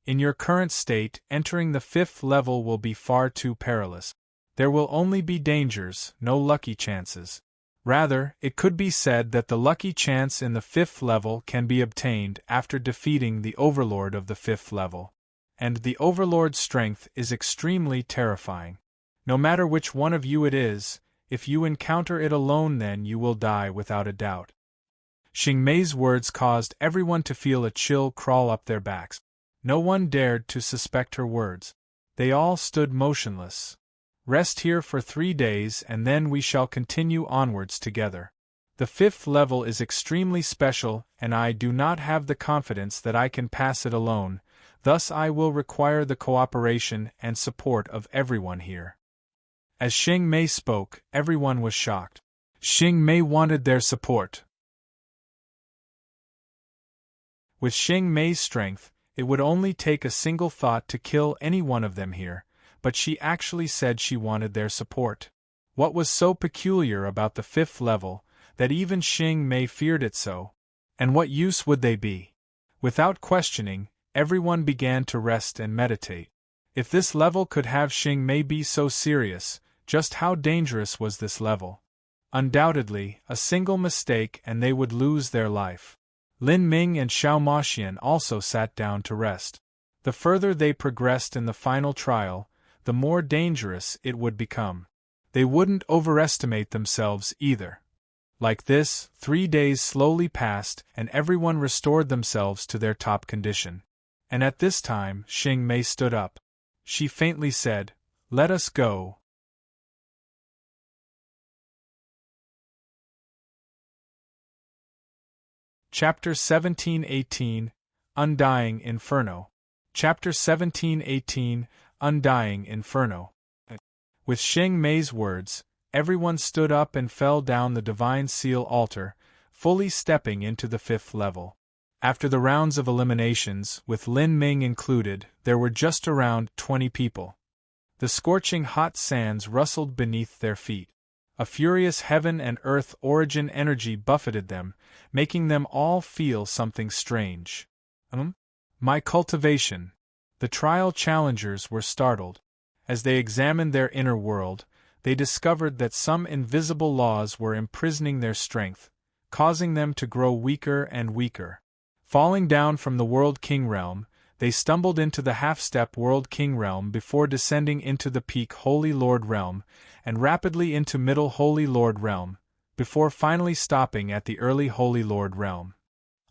In your current state, entering the 5th level will be far too perilous. There will only be dangers, no lucky chances. Rather, it could be said that the lucky chance in the 5th level can be obtained after defeating the Overlord of the 5th level. And the Overlord's strength is extremely terrifying. No matter which one of you it is, if you encounter it alone then you will die without a doubt. Xing Mei's words caused everyone to feel a chill crawl up their backs. No one dared to suspect her words. They all stood motionless. Rest here for 3 days and then we shall continue onwards together. The 5th level is extremely special and I do not have the confidence that I can pass it alone, thus I will require the cooperation and support of everyone here. As Xing Mei spoke, everyone was shocked. Xing Mei wanted their support. With Xing Mei's strength, it would only take a single thought to kill any one of them here, but she actually said she wanted their support. What was so peculiar about the 5th level, that even Xing Mei feared it so? And what use would they be? Without questioning, everyone began to rest and meditate. If this level could have Xing Mei be so serious, just how dangerous was this level? Undoubtedly, a single mistake and they would lose their life. Lin Ming and Xiao Maxian also sat down to rest. The further they progressed in the final trial, the more dangerous it would become. They wouldn't overestimate themselves either. Like this, 3 days slowly passed and everyone restored themselves to their top condition. And at this time, Xing Mei stood up. She faintly said, "Let us go." Chapter 17:18, Undying Inferno. Chapter 17:18, Undying Inferno. With Xing Mei's words, everyone stood up and fell down the Divine Seal altar, fully stepping into the 5th level. After the rounds of eliminations, with Lin Ming included, there were just around 20 people. The scorching hot sands rustled beneath their feet. A furious heaven and earth origin energy buffeted them, making them all feel something strange. My cultivation. The trial challengers were startled. As they examined their inner world, they discovered that some invisible laws were imprisoning their strength, causing them to grow weaker and weaker. Falling down from the World King realm, they stumbled into the half-step World King realm before descending into the peak Holy Lord realm, and rapidly into Middle Holy Lord realm, before finally stopping at the Early Holy Lord realm.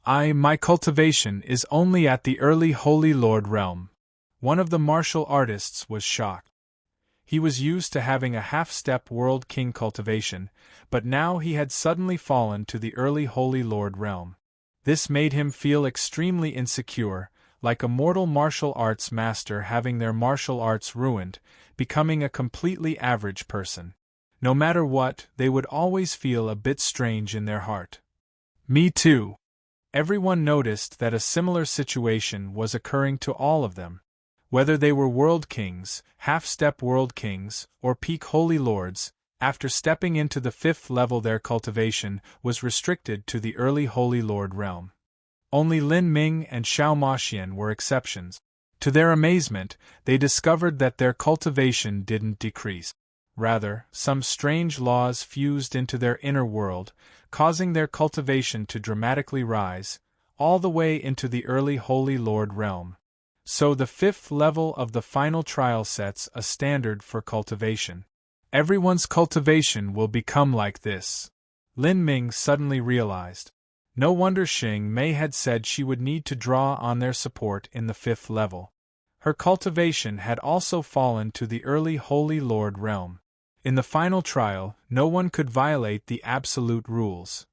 My cultivation is only at the Early Holy Lord realm. One of the martial artists was shocked. He was used to having a half-step World King cultivation, but now he had suddenly fallen to the Early Holy Lord realm. This made him feel extremely insecure, like a mortal martial arts master having their martial arts ruined, becoming a completely average person. No matter what, they would always feel a bit strange in their heart. Me too. Everyone noticed that a similar situation was occurring to all of them. Whether they were World Kings, half-step World Kings, or peak Holy Lords, after stepping into the 5th level their cultivation was restricted to the Early Holy Lord realm. Only Lin Ming and Xiao Maxian were exceptions. To their amazement, they discovered that their cultivation didn't decrease. Rather, some strange laws fused into their inner world, causing their cultivation to dramatically rise, all the way into the Early Holy Lord realm. So the 5th level of the final trial sets a standard for cultivation. Everyone's cultivation will become like this. Lin Ming suddenly realized. No wonder Xing Mei had said she would need to draw on their support in the 5th level. Her cultivation had also fallen to the Early Holy Lord realm. In the final trial, no one could violate the absolute rules.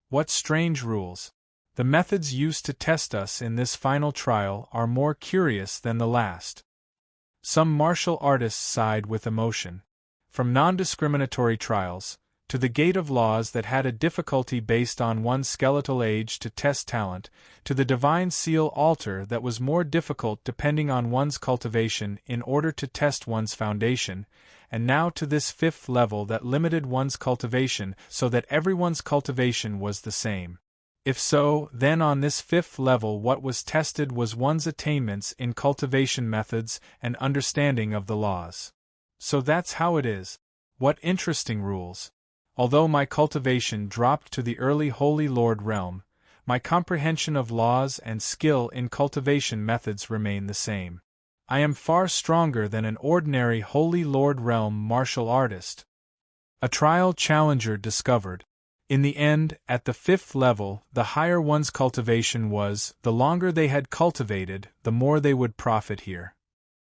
What strange rules! The methods used to test us in this final trial are more curious than the last. Some martial artists sighed with emotion. From non-discriminatory trials, to the gate of laws that had a difficulty based on one's skeletal age to test talent, to the Divine Seal altar that was more difficult depending on one's cultivation in order to test one's foundation, and now to this 5th level that limited one's cultivation so that everyone's cultivation was the same. If so, then on this 5th level what was tested was one's attainments in cultivation methods and understanding of the laws. So that's how it is. What interesting rules. Although my cultivation dropped to the Early Holy Lord realm, my comprehension of laws and skill in cultivation methods remain the same. I am far stronger than an ordinary Holy Lord realm martial artist. A trial challenger discovered. In the end, at the 5th level, the higher one's cultivation was, the longer they had cultivated, the more they would profit here.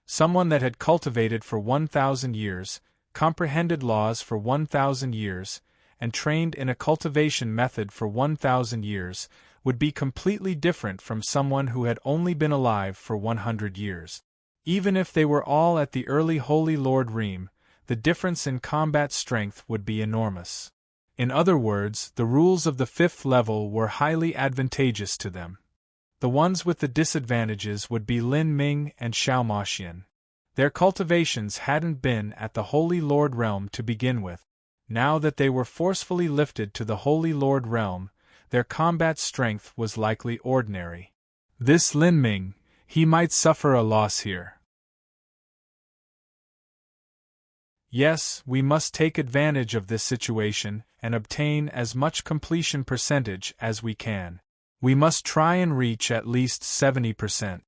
Someone that had cultivated for 1,000 years, comprehended laws for 1,000 years, and trained in a cultivation method for 1,000 years, would be completely different from someone who had only been alive for 100 years. Even if they were all at the Early Holy Lord realm, the difference in combat strength would be enormous. In other words, the rules of the 5th level were highly advantageous to them. The ones with the disadvantages would be Lin Ming and Xiao Maxian. Their cultivations hadn't been at the Holy Lord Realm to begin with. Now that they were forcefully lifted to the Holy Lord Realm, their combat strength was likely ordinary. This Lin Ming, he might suffer a loss here. Yes, we must take advantage of this situation and obtain as much completion percentage as we can. We must try and reach at least 70%.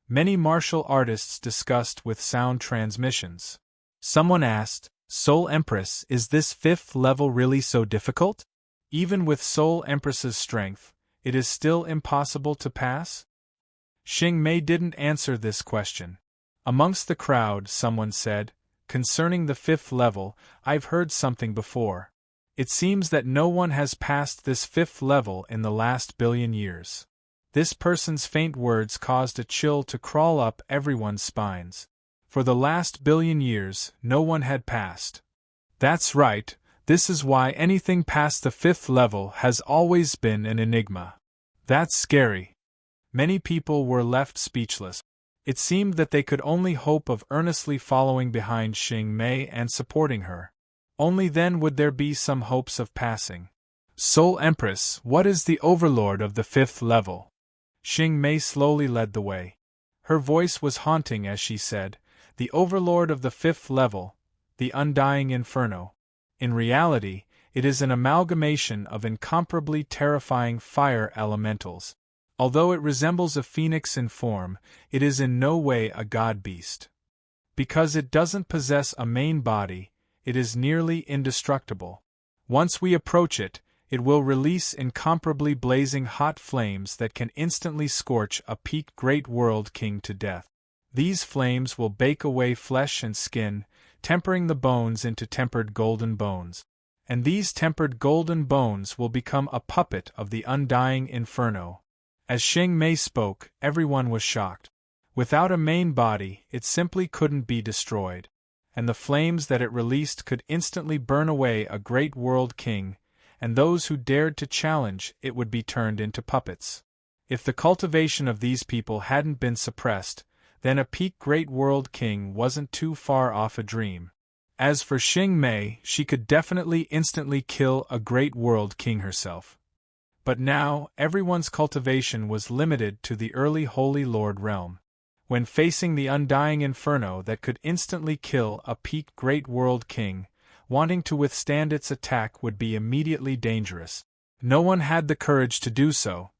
Many martial artists discussed with sound transmissions. Someone asked, Soul Empress, is this 5th level really so difficult? Even with Soul Empress's strength, it is still impossible to pass? Xing Mei didn't answer this question. Amongst the crowd, someone said, concerning the 5th level, I've heard something before. It seems that no one has passed this 5th level in the last billion years. This person's faint words caused a chill to crawl up everyone's spines. For the last billion years, no one had passed. That's right, this is why anything past the 5th level has always been an enigma. That's scary. Many people were left speechless. It seemed that they could only hope of earnestly following behind Xing Mei and supporting her. Only then would there be some hopes of passing. Soul Empress, what is the overlord of the 5th level? Xing Mei slowly led the way. Her voice was haunting as she said, the overlord of the 5th level, the undying inferno. In reality, it is an amalgamation of incomparably terrifying fire elementals. Although it resembles a phoenix in form, it is in no way a god-beast. Because it doesn't possess a main body, it is nearly indestructible. Once we approach it, it will release incomparably blazing hot flames that can instantly scorch a peak great world king to death. These flames will bake away flesh and skin, tempering the bones into tempered golden bones. And these tempered golden bones will become a puppet of the undying inferno. As Xing Mei spoke, everyone was shocked. Without a main body, it simply couldn't be destroyed. And the flames that it released could instantly burn away a great world king, and those who dared to challenge it would be turned into puppets. If the cultivation of these people hadn't been suppressed, then a peak great world king wasn't too far off a dream. As for Xing Mei, she could definitely instantly kill a great world king herself. But now, everyone's cultivation was limited to the early Holy Lord realm. When facing the undying inferno that could instantly kill a peak great world king, wanting to withstand its attack would be immediately dangerous. No one had the courage to do so.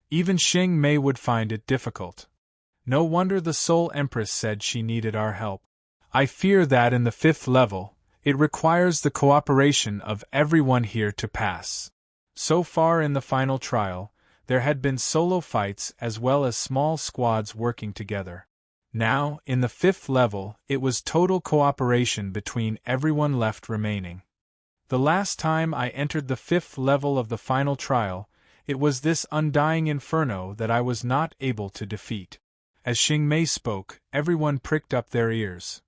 Even Xing Mei would find it difficult. No wonder the Soul Empress said she needed our help. I fear that in the 5th level, it requires the cooperation of everyone here to pass. So far in the final trial, there had been solo fights as well as small squads working together. Now, in the 5th level, it was total cooperation between everyone left remaining. The last time I entered the 5th level of the final trial, it was this undying inferno that I was not able to defeat. As Xing Mei spoke, everyone pricked up their ears.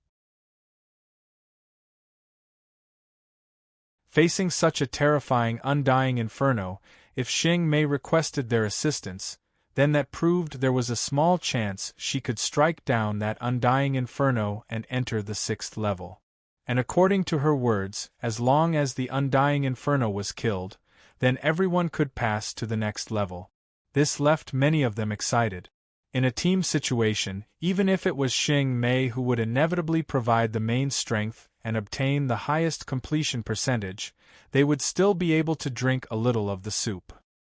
Facing such a terrifying undying inferno, if Xing Mei requested their assistance, then that proved there was a small chance she could strike down that undying inferno and enter the 6th level. And according to her words, as long as the undying inferno was killed, then everyone could pass to the next level. This left many of them excited. In a team situation, even if it was Xing Mei who would inevitably provide the main strength and obtain the highest completion percentage, they would still be able to drink a little of the soup.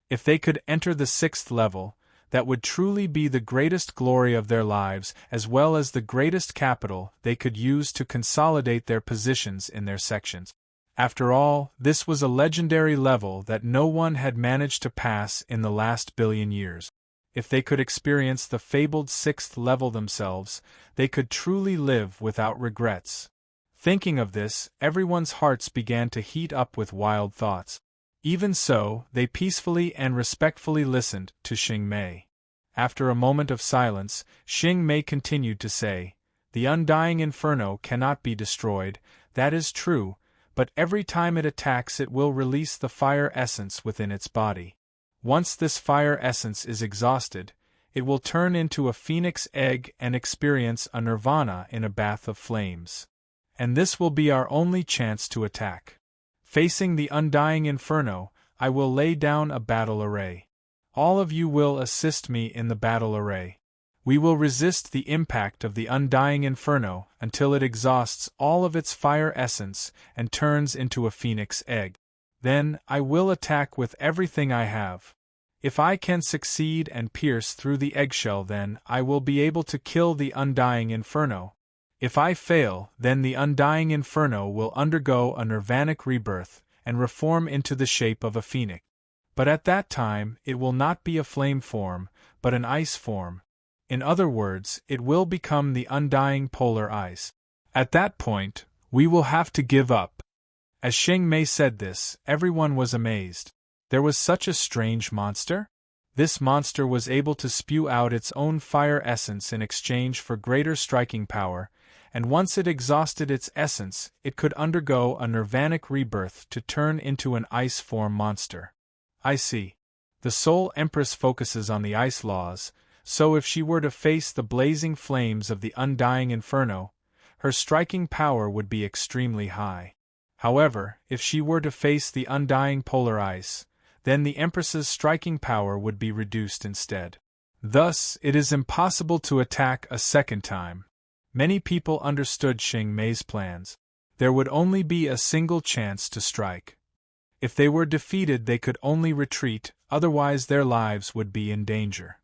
If they could enter the 6th level, that would truly be the greatest glory of their lives as well as the greatest capital they could use to consolidate their positions in their sections. After all, this was a legendary level that no one had managed to pass in the last billion years. If they could experience the fabled 6th level themselves, they could truly live without regrets. Thinking of this, everyone's hearts began to heat up with wild thoughts. Even so, they peacefully and respectfully listened to Xing Mei. After a moment of silence, Xing Mei continued to say, The undying inferno cannot be destroyed, that is true, but every time it attacks it will release the fire essence within its body. Once this fire essence is exhausted, it will turn into a phoenix egg and experience a nirvana in a bath of flames. And this will be our only chance to attack. Facing the undying inferno, I will lay down a battle array. All of you will assist me in the battle array. We will resist the impact of the undying inferno until it exhausts all of its fire essence and turns into a phoenix egg. Then, I will attack with everything I have. If I can succeed and pierce through the eggshell, then I will be able to kill the undying inferno. If I fail, then the undying inferno will undergo a nirvanic rebirth and reform into the shape of a phoenix. But at that time, it will not be a flame form, but an ice form. In other words, it will become the undying polar ice. At that point, we will have to give up. As Xing Mei said this, everyone was amazed. There was such a strange monster? This monster was able to spew out its own fire essence in exchange for greater striking power, and once it exhausted its essence, it could undergo a nirvanic rebirth to turn into an ice form monster. I see. The Soul Empress focuses on the ice laws, so if she were to face the blazing flames of the undying inferno, her striking power would be extremely high. However, if she were to face the undying polar ice, then the Empress's striking power would be reduced instead. Thus, it is impossible to attack a second time. Many people understood Xing Mei's plans. There would only be a single chance to strike. If they were defeated, they could only retreat, otherwise their lives would be in danger.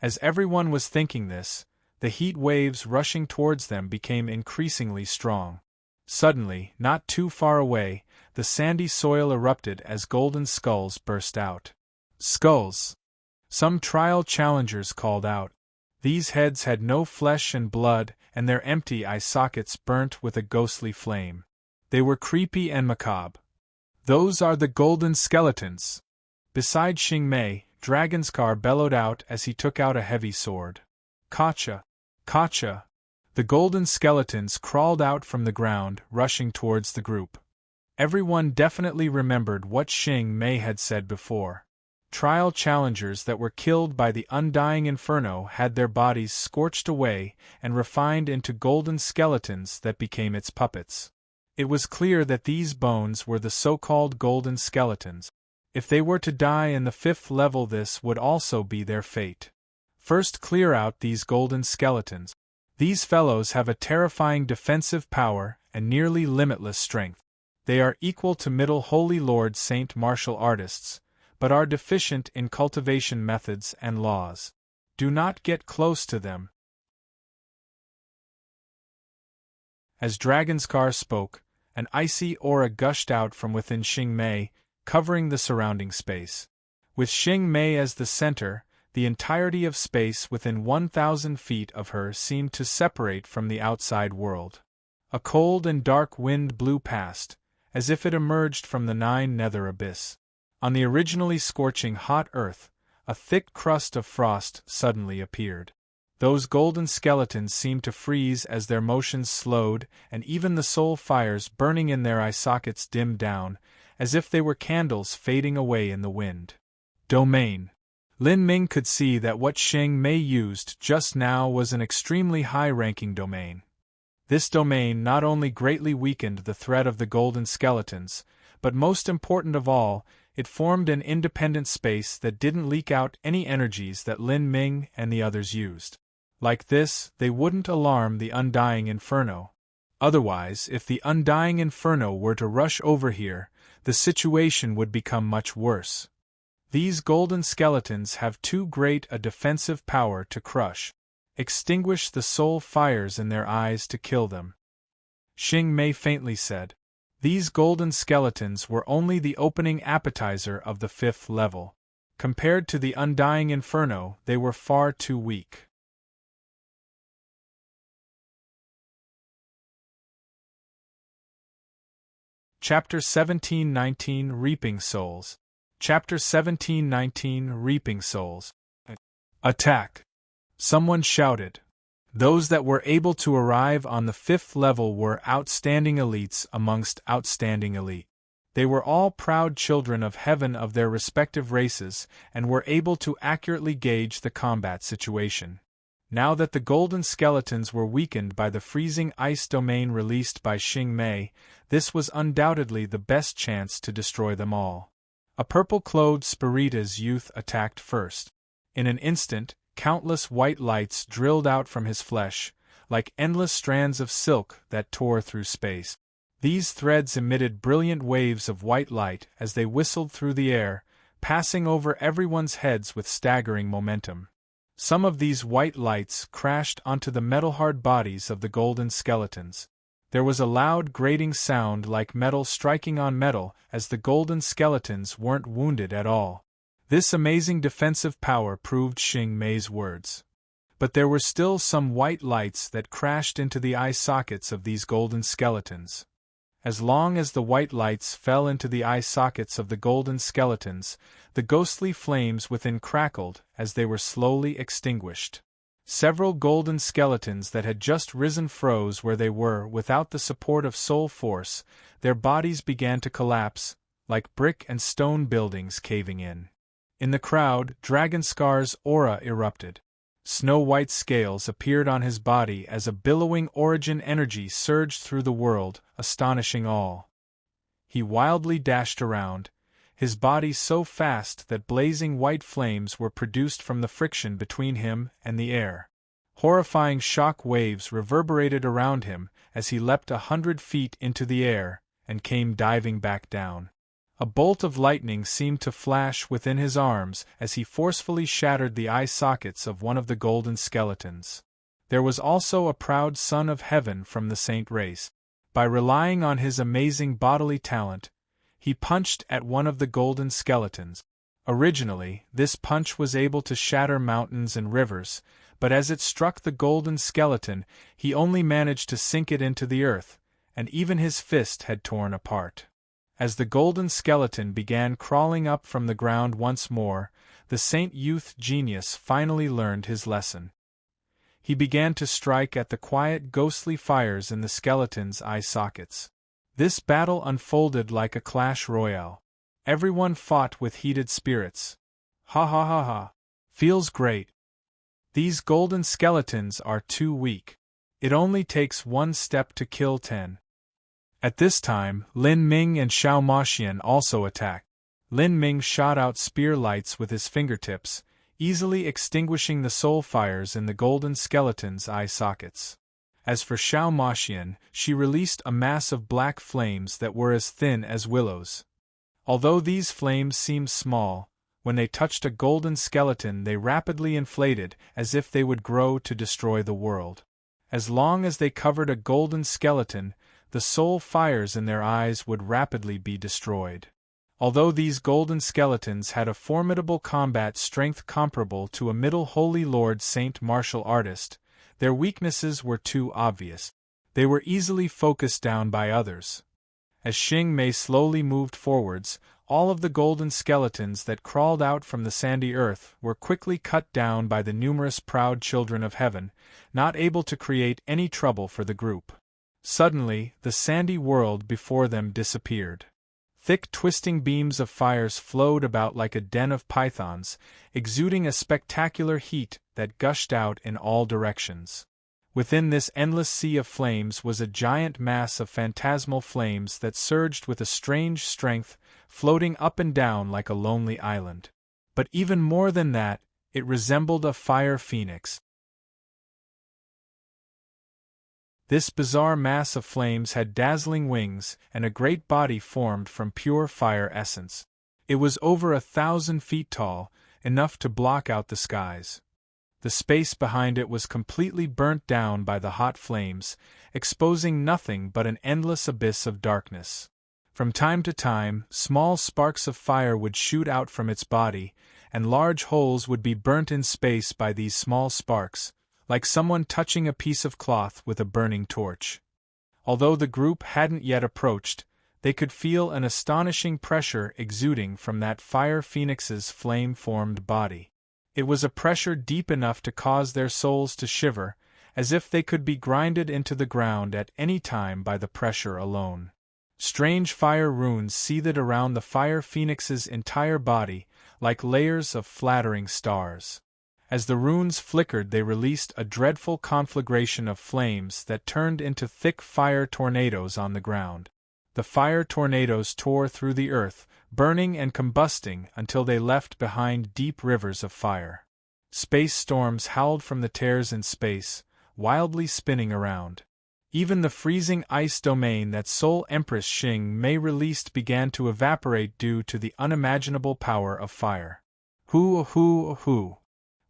As everyone was thinking this, the heat waves rushing towards them became increasingly strong. Suddenly, not too far away, the sandy soil erupted as golden skulls burst out. Skulls! Some trial challengers called out. These heads had no flesh and blood, and their empty eye sockets burnt with a ghostly flame. They were creepy and macabre. Those are the golden skeletons! Beside Xing Mei, Dragonskar bellowed out as he took out a heavy sword. Kacha! Kacha! The golden skeletons crawled out from the ground, rushing towards the group. Everyone definitely remembered what Xing Mei had said before. Trial challengers that were killed by the undying inferno had their bodies scorched away and refined into golden skeletons that became its puppets. It was clear that these bones were the so-called golden skeletons. If they were to die in the 5th level, this would also be their fate. First, clear out these golden skeletons. These fellows have a terrifying defensive power and nearly limitless strength. They are equal to Middle Holy Lord Saint martial artists, but are deficient in cultivation methods and laws. Do not get close to them. As Dragonskar spoke, an icy aura gushed out from within Xing Mei, covering the surrounding space. With Xing Mei as the center, the entirety of space within 1,000 feet of her seemed to separate from the outside world. A cold and dark wind blew past, as if it emerged from the 9 nether abyss. On the originally scorching hot earth, a thick crust of frost suddenly appeared. Those golden skeletons seemed to freeze as their motions slowed, and even the soul fires burning in their eye sockets dimmed down, as if they were candles fading away in the wind. Domain. Lin Ming could see that what Xing Mei used just now was an extremely high-ranking domain. This domain not only greatly weakened the threat of the golden skeletons, but most important of all, it formed an independent space that didn't leak out any energies that Lin Ming and the others used. Like this, they wouldn't alarm the undying inferno. Otherwise, if the undying inferno were to rush over here, the situation would become much worse. These golden skeletons have too great a defensive power to crush. Extinguish the soul fires in their eyes to kill them. Xing Mei faintly said. These golden skeletons were only the opening appetizer of the 5th level. Compared to the undying inferno, they were far too weak. Chapter 1719 Reaping Souls. Chapter 1719 Reaping Souls. Attack! Someone shouted. Those that were able to arrive on the 5th level were outstanding elites amongst outstanding elite. They were all proud children of heaven of their respective races and were able to accurately gauge the combat situation. Now that the golden skeletons were weakened by the freezing ice domain released by Xing Mei, this was undoubtedly the best chance to destroy them all. A purple-clothed Spirita's youth attacked first. In an instant, countless white lights drilled out from his flesh, like endless strands of silk that tore through space. These threads emitted brilliant waves of white light as they whistled through the air, passing over everyone's heads with staggering momentum. Some of these white lights crashed onto the metal-hard bodies of the golden skeletons. There was a loud grating sound like metal striking on metal as the golden skeletons weren't wounded at all. This amazing defensive power proved Xing Mei's words. But there were still some white lights that crashed into the eye sockets of these golden skeletons. As long as the white lights fell into the eye sockets of the golden skeletons, the ghostly flames within crackled as they were slowly extinguished. Several golden skeletons that had just risen froze where they were without the support of soul force. Their bodies began to collapse, like brick and stone buildings caving in. In the crowd, Dragonscar's aura erupted. Snow-white scales appeared on his body as a billowing origin energy surged through the world, astonishing all. He wildly dashed around, his body so fast that blazing white flames were produced from the friction between him and the air. Horrifying shock waves reverberated around him as he leapt 100 feet into the air and came diving back down. A bolt of lightning seemed to flash within his arms as he forcefully shattered the eye sockets of one of the golden skeletons. There was also a proud son of heaven from the saint race. By relying on his amazing bodily talent, he punched at one of the golden skeletons. Originally, this punch was able to shatter mountains and rivers, but as it struck the golden skeleton, he only managed to sink it into the earth, and even his fist had torn apart. As the golden skeleton began crawling up from the ground once more, the saint youth genius finally learned his lesson. He began to strike at the quiet ghostly fires in the skeleton's eye sockets. This battle unfolded like a clash royale. Everyone fought with heated spirits. Ha ha ha ha. Feels great. These golden skeletons are too weak. It only takes one step to kill 10. At this time, Lin Ming and Xiao Maxian also attacked. Lin Ming shot out spear lights with his fingertips, easily extinguishing the soul fires in the golden skeleton's eye sockets. As for Xiao Maxian, she released a mass of black flames that were as thin as willows. Although these flames seemed small, when they touched a golden skeleton they rapidly inflated as if they would grow to destroy the world. As long as they covered a golden skeleton, the soul fires in their eyes would rapidly be destroyed. Although these golden skeletons had a formidable combat strength comparable to a middle holy lord saint martial artist, their weaknesses were too obvious. They were easily focused down by others. As Xing Mei slowly moved forwards, all of the golden skeletons that crawled out from the sandy earth were quickly cut down by the numerous proud children of heaven, not able to create any trouble for the group. Suddenly, the sandy world before them disappeared. Thick twisting beams of fires flowed about like a den of pythons, exuding a spectacular heat that gushed out in all directions. Within this endless sea of flames was a giant mass of phantasmal flames that surged with a strange strength, floating up and down like a lonely island. But even more than that, it resembled a fire phoenix. This bizarre mass of flames had dazzling wings and a great body formed from pure fire essence. It was over 1,000 feet tall, enough to block out the skies. The space behind it was completely burnt down by the hot flames, exposing nothing but an endless abyss of darkness. From time to time, small sparks of fire would shoot out from its body, and large holes would be burnt in space by these small sparks, like someone touching a piece of cloth with a burning torch. Although the group hadn't yet approached, they could feel an astonishing pressure exuding from that fire phoenix's flame-formed body. It was a pressure deep enough to cause their souls to shiver, as if they could be grinded into the ground at any time by the pressure alone. Strange fire runes seethed around the fire phoenix's entire body, like layers of flattering stars. As the runes flickered, they released a dreadful conflagration of flames that turned into thick fire tornadoes on the ground. The fire tornadoes tore through the earth, burning and combusting until they left behind deep rivers of fire. Space storms howled from the tears in space, wildly spinning around. Even the freezing ice domain that Soul Empress Xing Mei released began to evaporate due to the unimaginable power of fire. Hoo!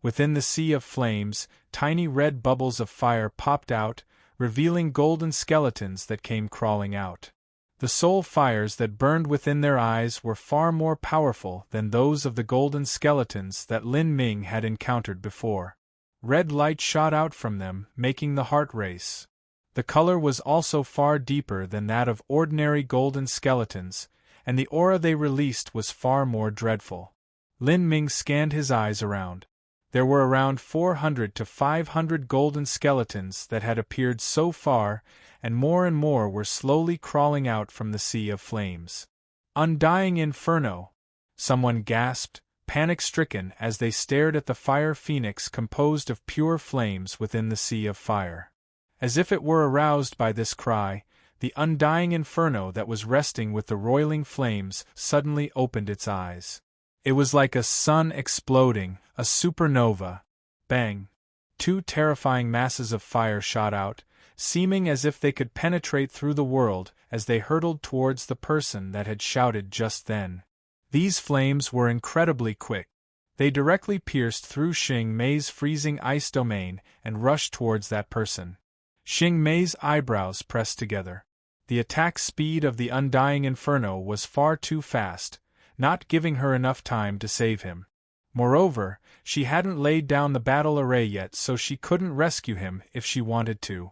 Within the sea of flames, tiny red bubbles of fire popped out, revealing golden skeletons that came crawling out. The soul fires that burned within their eyes were far more powerful than those of the golden skeletons that Lin Ming had encountered before. Red light shot out from them, making the heart race. The color was also far deeper than that of ordinary golden skeletons, and the aura they released was far more dreadful. Lin Ming scanned his eyes around. There were around 400 to 500 golden skeletons that had appeared so far, and more were slowly crawling out from the sea of flames. Undying inferno! Someone gasped, panic-stricken as they stared at the fire phoenix composed of pure flames within the sea of fire. As if it were aroused by this cry, the undying inferno that was resting with the roiling flames suddenly opened its eyes. It was like a sun exploding, a supernova. Bang! Two terrifying masses of fire shot out, seeming as if they could penetrate through the world as they hurtled towards the person that had shouted just then. These flames were incredibly quick. They directly pierced through Xing Mei's freezing ice domain and rushed towards that person. Xing Mei's eyebrows pressed together. The attack speed of the undying inferno was far too fast, not giving her enough time to save him. Moreover, she hadn't laid down the battle array yet, so she couldn't rescue him if she wanted to.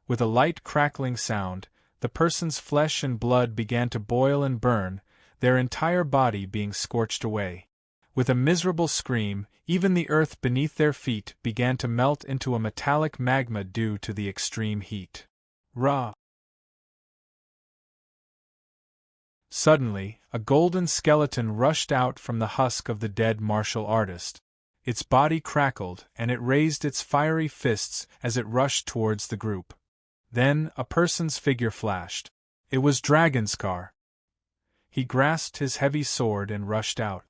With a light crackling sound, the person's flesh and blood began to boil and burn, their entire body being scorched away. With a miserable scream, even the earth beneath their feet began to melt into a metallic magma due to the extreme heat. Rah! Suddenly, a golden skeleton rushed out from the husk of the dead martial artist. Its body crackled, and it raised its fiery fists as it rushed towards the group. Then, a person's figure flashed. It was Dragonskar. He grasped his heavy sword and rushed out.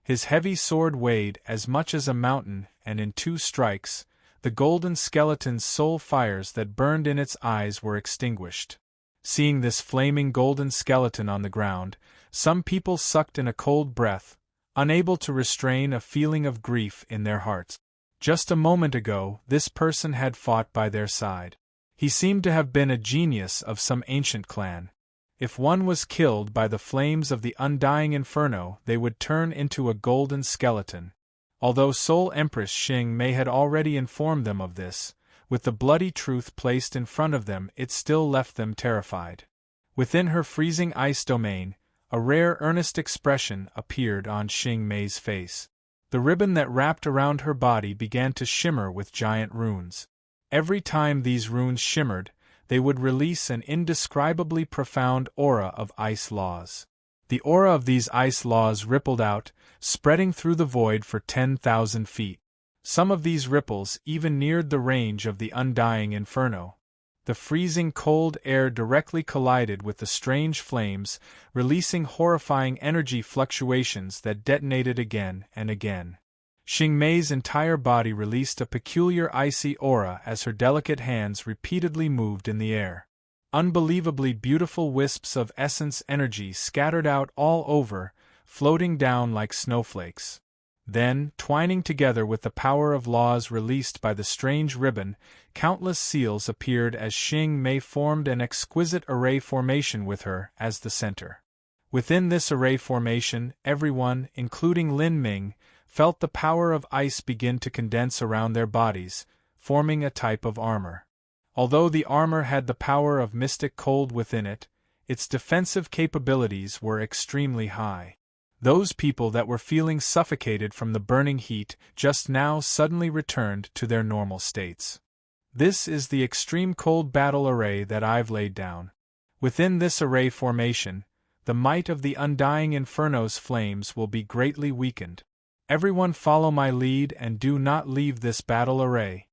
His heavy sword weighed as much as a mountain, and in 2 strikes, the golden skeleton's soul fires that burned in its eyes were extinguished. Seeing this flaming golden skeleton on the ground, some people sucked in a cold breath, unable to restrain a feeling of grief in their hearts. Just a moment ago, this person had fought by their side. He seemed to have been a genius of some ancient clan. If one was killed by the flames of the undying inferno, they would turn into a golden skeleton. Although Soul Empress Xing Mei had already informed them of this, with the bloody truth placed in front of them, it still left them terrified. Within her freezing ice domain, a rare earnest expression appeared on Xing Mei's face. The ribbon that wrapped around her body began to shimmer with giant runes. Every time these runes shimmered, they would release an indescribably profound aura of ice laws. The aura of these ice laws rippled out, spreading through the void for 10,000 feet. Some of these ripples even neared the range of the undying inferno. The freezing cold air directly collided with the strange flames, releasing horrifying energy fluctuations that detonated again and again. Xing Mei's entire body released a peculiar icy aura as her delicate hands repeatedly moved in the air. Unbelievably beautiful wisps of essence energy scattered out all over, floating down like snowflakes. Then, twining together with the power of laws released by the strange ribbon, countless seals appeared as Xing Mei formed an exquisite array formation with her as the center. Within this array formation, everyone, including Lin Ming, felt the power of ice begin to condense around their bodies, forming a type of armor. Although the armor had the power of mystic cold within it, its defensive capabilities were extremely high. Those people that were feeling suffocated from the burning heat just now suddenly returned to their normal states. This is the extreme cold battle array that I've laid down. Within this array formation, the might of the undying inferno's flames will be greatly weakened. Everyone follow my lead and do not leave this battle array.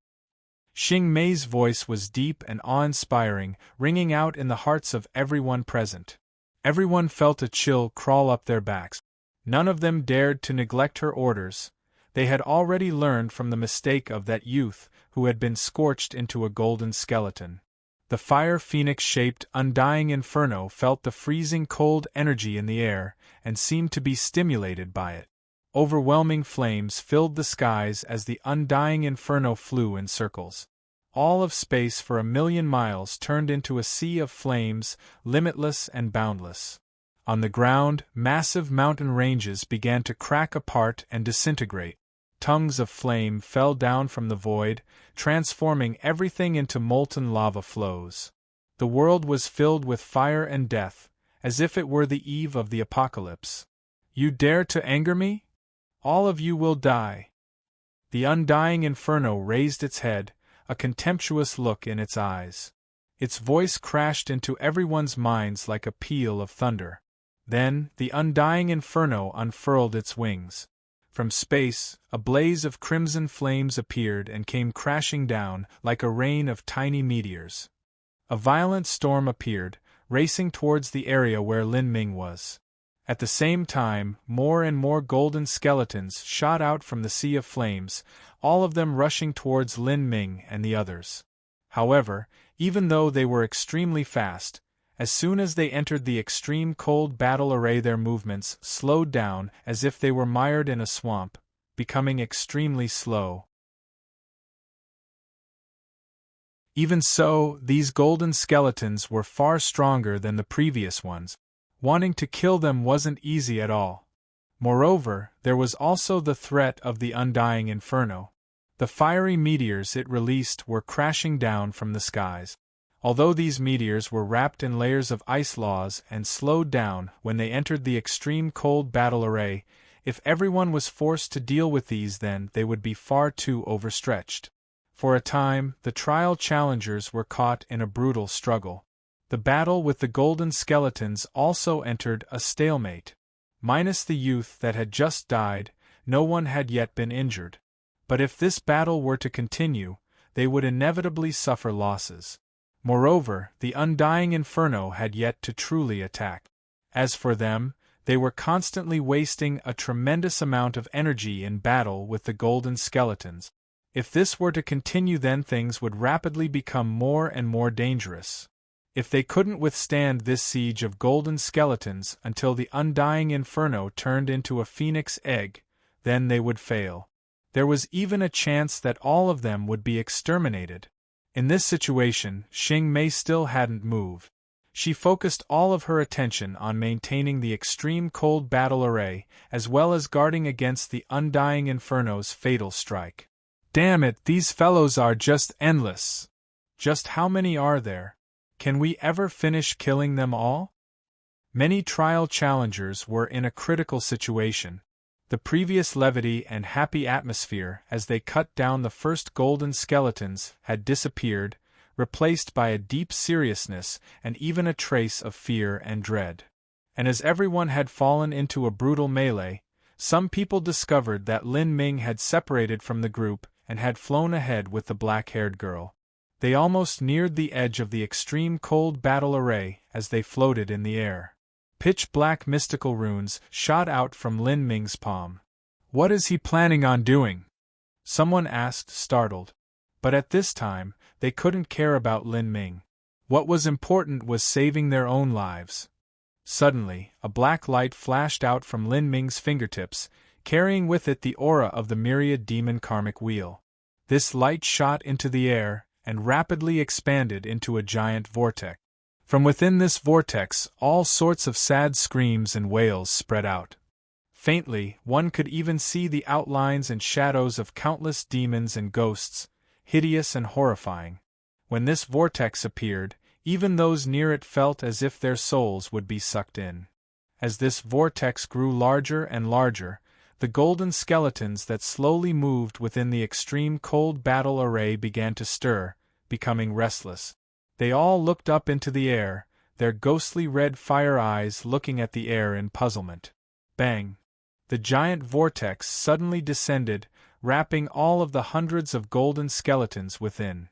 Xing Mei's voice was deep and awe-inspiring, ringing out in the hearts of everyone present. Everyone felt a chill crawl up their backs. None of them dared to neglect her orders. They had already learned from the mistake of that youth who had been scorched into a golden skeleton. The fire phoenix-shaped undying inferno felt the freezing cold energy in the air and seemed to be stimulated by it. Overwhelming flames filled the skies as the undying inferno flew in circles. All of space for 1,000,000 miles turned into a sea of flames, limitless and boundless. On the ground, massive mountain ranges began to crack apart and disintegrate. Tongues of flame fell down from the void, transforming everything into molten lava flows. The world was filled with fire and death, as if it were the eve of the apocalypse. You dare to anger me? All of you will die. The undying inferno raised its head, a contemptuous look in its eyes. Its voice crashed into everyone's minds like a peal of thunder. Then, the undying inferno unfurled its wings. From space, a blaze of crimson flames appeared and came crashing down like a rain of tiny meteors. A violent storm appeared, racing towards the area where Lin Ming was. At the same time, more and more golden skeletons shot out from the sea of flames, all of them rushing towards Lin Ming and the others. However, even though they were extremely fast, as soon as they entered the extreme cold battle array their movements slowed down as if they were mired in a swamp, becoming extremely slow. Even so, these golden skeletons were far stronger than the previous ones. Wanting to kill them wasn't easy at all. Moreover, there was also the threat of the undying inferno. The fiery meteors it released were crashing down from the skies. Although these meteors were wrapped in layers of ice laws and slowed down when they entered the extreme cold battle array, if everyone was forced to deal with these, then they would be far too overstretched. For a time, the trial challengers were caught in a brutal struggle. The battle with the golden skeletons also entered a stalemate. Minus the youth that had just died, no one had yet been injured. But if this battle were to continue, they would inevitably suffer losses. Moreover, the undying inferno had yet to truly attack. As for them, they were constantly wasting a tremendous amount of energy in battle with the golden skeletons. If this were to continue, then things would rapidly become more and more dangerous. If they couldn't withstand this siege of golden skeletons until the undying inferno turned into a phoenix egg, then they would fail. There was even a chance that all of them would be exterminated. In this situation, Xing Mei still hadn't moved. She focused all of her attention on maintaining the extreme cold battle array, as well as guarding against the undying inferno's fatal strike. Damn it, these fellows are just endless. Just how many are there? Can we ever finish killing them all? Many trial challengers were in a critical situation. The previous levity and happy atmosphere as they cut down the first golden skeletons had disappeared, replaced by a deep seriousness and even a trace of fear and dread. And as everyone had fallen into a brutal melee, some people discovered that Lin Ming had separated from the group and had flown ahead with the black-haired girl. They almost neared the edge of the extreme cold battle array as they floated in the air. Pitch-black mystical runes shot out from Lin Ming's palm. What is he planning on doing? Someone asked, startled. But at this time, they couldn't care about Lin Ming. What was important was saving their own lives. Suddenly, a black light flashed out from Lin Ming's fingertips, carrying with it the aura of the myriad demon karmic wheel. This light shot into the air and rapidly expanded into a giant vortex. From within this vortex, all sorts of sad screams and wails spread out. Faintly, one could even see the outlines and shadows of countless demons and ghosts, hideous and horrifying. When this vortex appeared, even those near it felt as if their souls would be sucked in. As this vortex grew larger and larger, the golden skeletons that slowly moved within the extreme cold battle array began to stir, becoming restless. They all looked up into the air, their ghostly red fire eyes looking at the air in puzzlement. Bang! The giant vortex suddenly descended, wrapping all of the hundreds of golden skeletons within.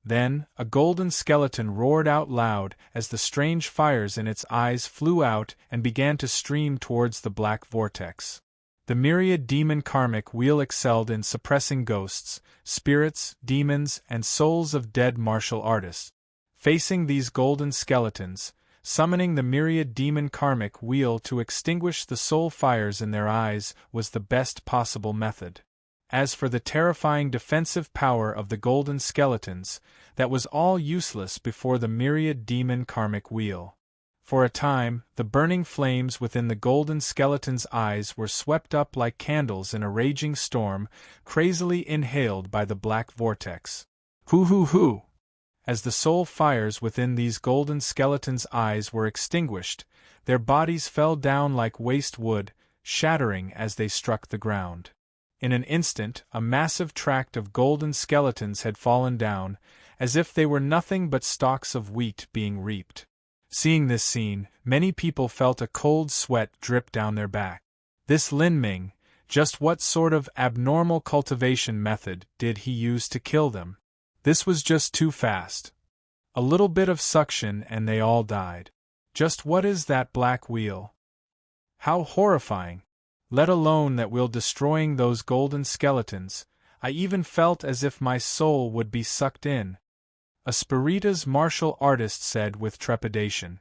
Then, a golden skeleton roared out loud as the strange fires in its eyes flew out and began to stream towards the black vortex. The myriad demon karmic wheel excelled in suppressing ghosts, spirits, demons, and souls of dead martial artists. Facing these golden skeletons, summoning the myriad demon karmic wheel to extinguish the soul fires in their eyes was the best possible method. As for the terrifying defensive power of the golden skeletons, that was all useless before the myriad demon karmic wheel. For a time, the burning flames within the golden skeleton's eyes were swept up like candles in a raging storm, crazily inhaled by the black vortex. Hoo hoo hoo! As the soul fires within these golden skeletons' eyes were extinguished, their bodies fell down like waste wood, shattering as they struck the ground. In an instant, a massive tract of golden skeletons had fallen down, as if they were nothing but stalks of wheat being reaped. Seeing this scene, many people felt a cold sweat drip down their back. This Lin Ming, just what sort of abnormal cultivation method did he use to kill them? This was just too fast. A little bit of suction and they all died. Just what is that black wheel? How horrifying! Let alone that wheel destroying those golden skeletons, I even felt as if my soul would be sucked in. A Spiritas martial artist said with trepidation.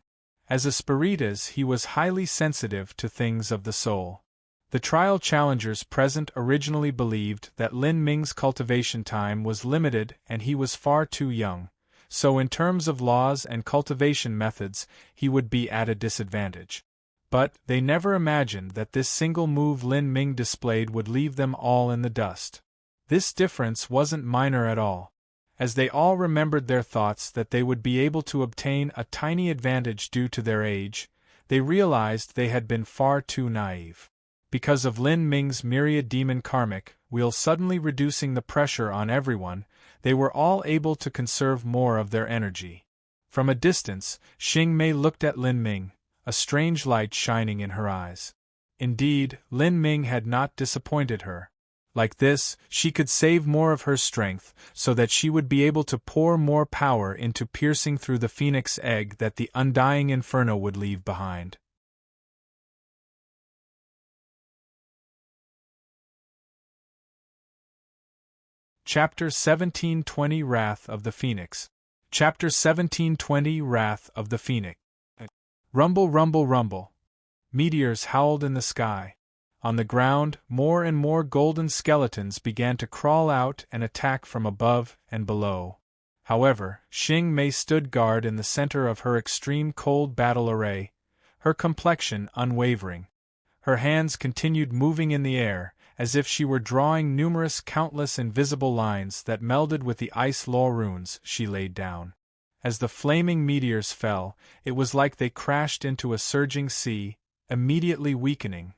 As a Spiritas, he was highly sensitive to things of the soul. The trial challengers present originally believed that Lin Ming's cultivation time was limited and he was far too young, so in terms of laws and cultivation methods, he would be at a disadvantage. But they never imagined that this single move Lin Ming displayed would leave them all in the dust. This difference wasn't minor at all. As they all remembered their thoughts that they would be able to obtain a tiny advantage due to their age, they realized they had been far too naive. Because of Lin Ming's myriad demon karmic wheel suddenly reducing the pressure on everyone, they were all able to conserve more of their energy. From a distance, Xing Mei looked at Lin Ming, a strange light shining in her eyes. Indeed, Lin Ming had not disappointed her. Like this, she could save more of her strength, so that she would be able to pour more power into piercing through the phoenix egg that the undying inferno would leave behind. Chapter 1720 Wrath of the Phoenix. Chapter 1720 Wrath of the Phoenix. Rumble, rumble, rumble. Meteors howled in the sky. On the ground, more and more golden skeletons began to crawl out and attack from above and below. However, Xing Mei stood guard in the center of her extreme cold battle array, her complexion unwavering. Her hands continued moving in the air, as if she were drawing countless invisible lines that melded with the ice law runes she laid down. As the flaming meteors fell, it was like they crashed into a surging sea, immediately weakening.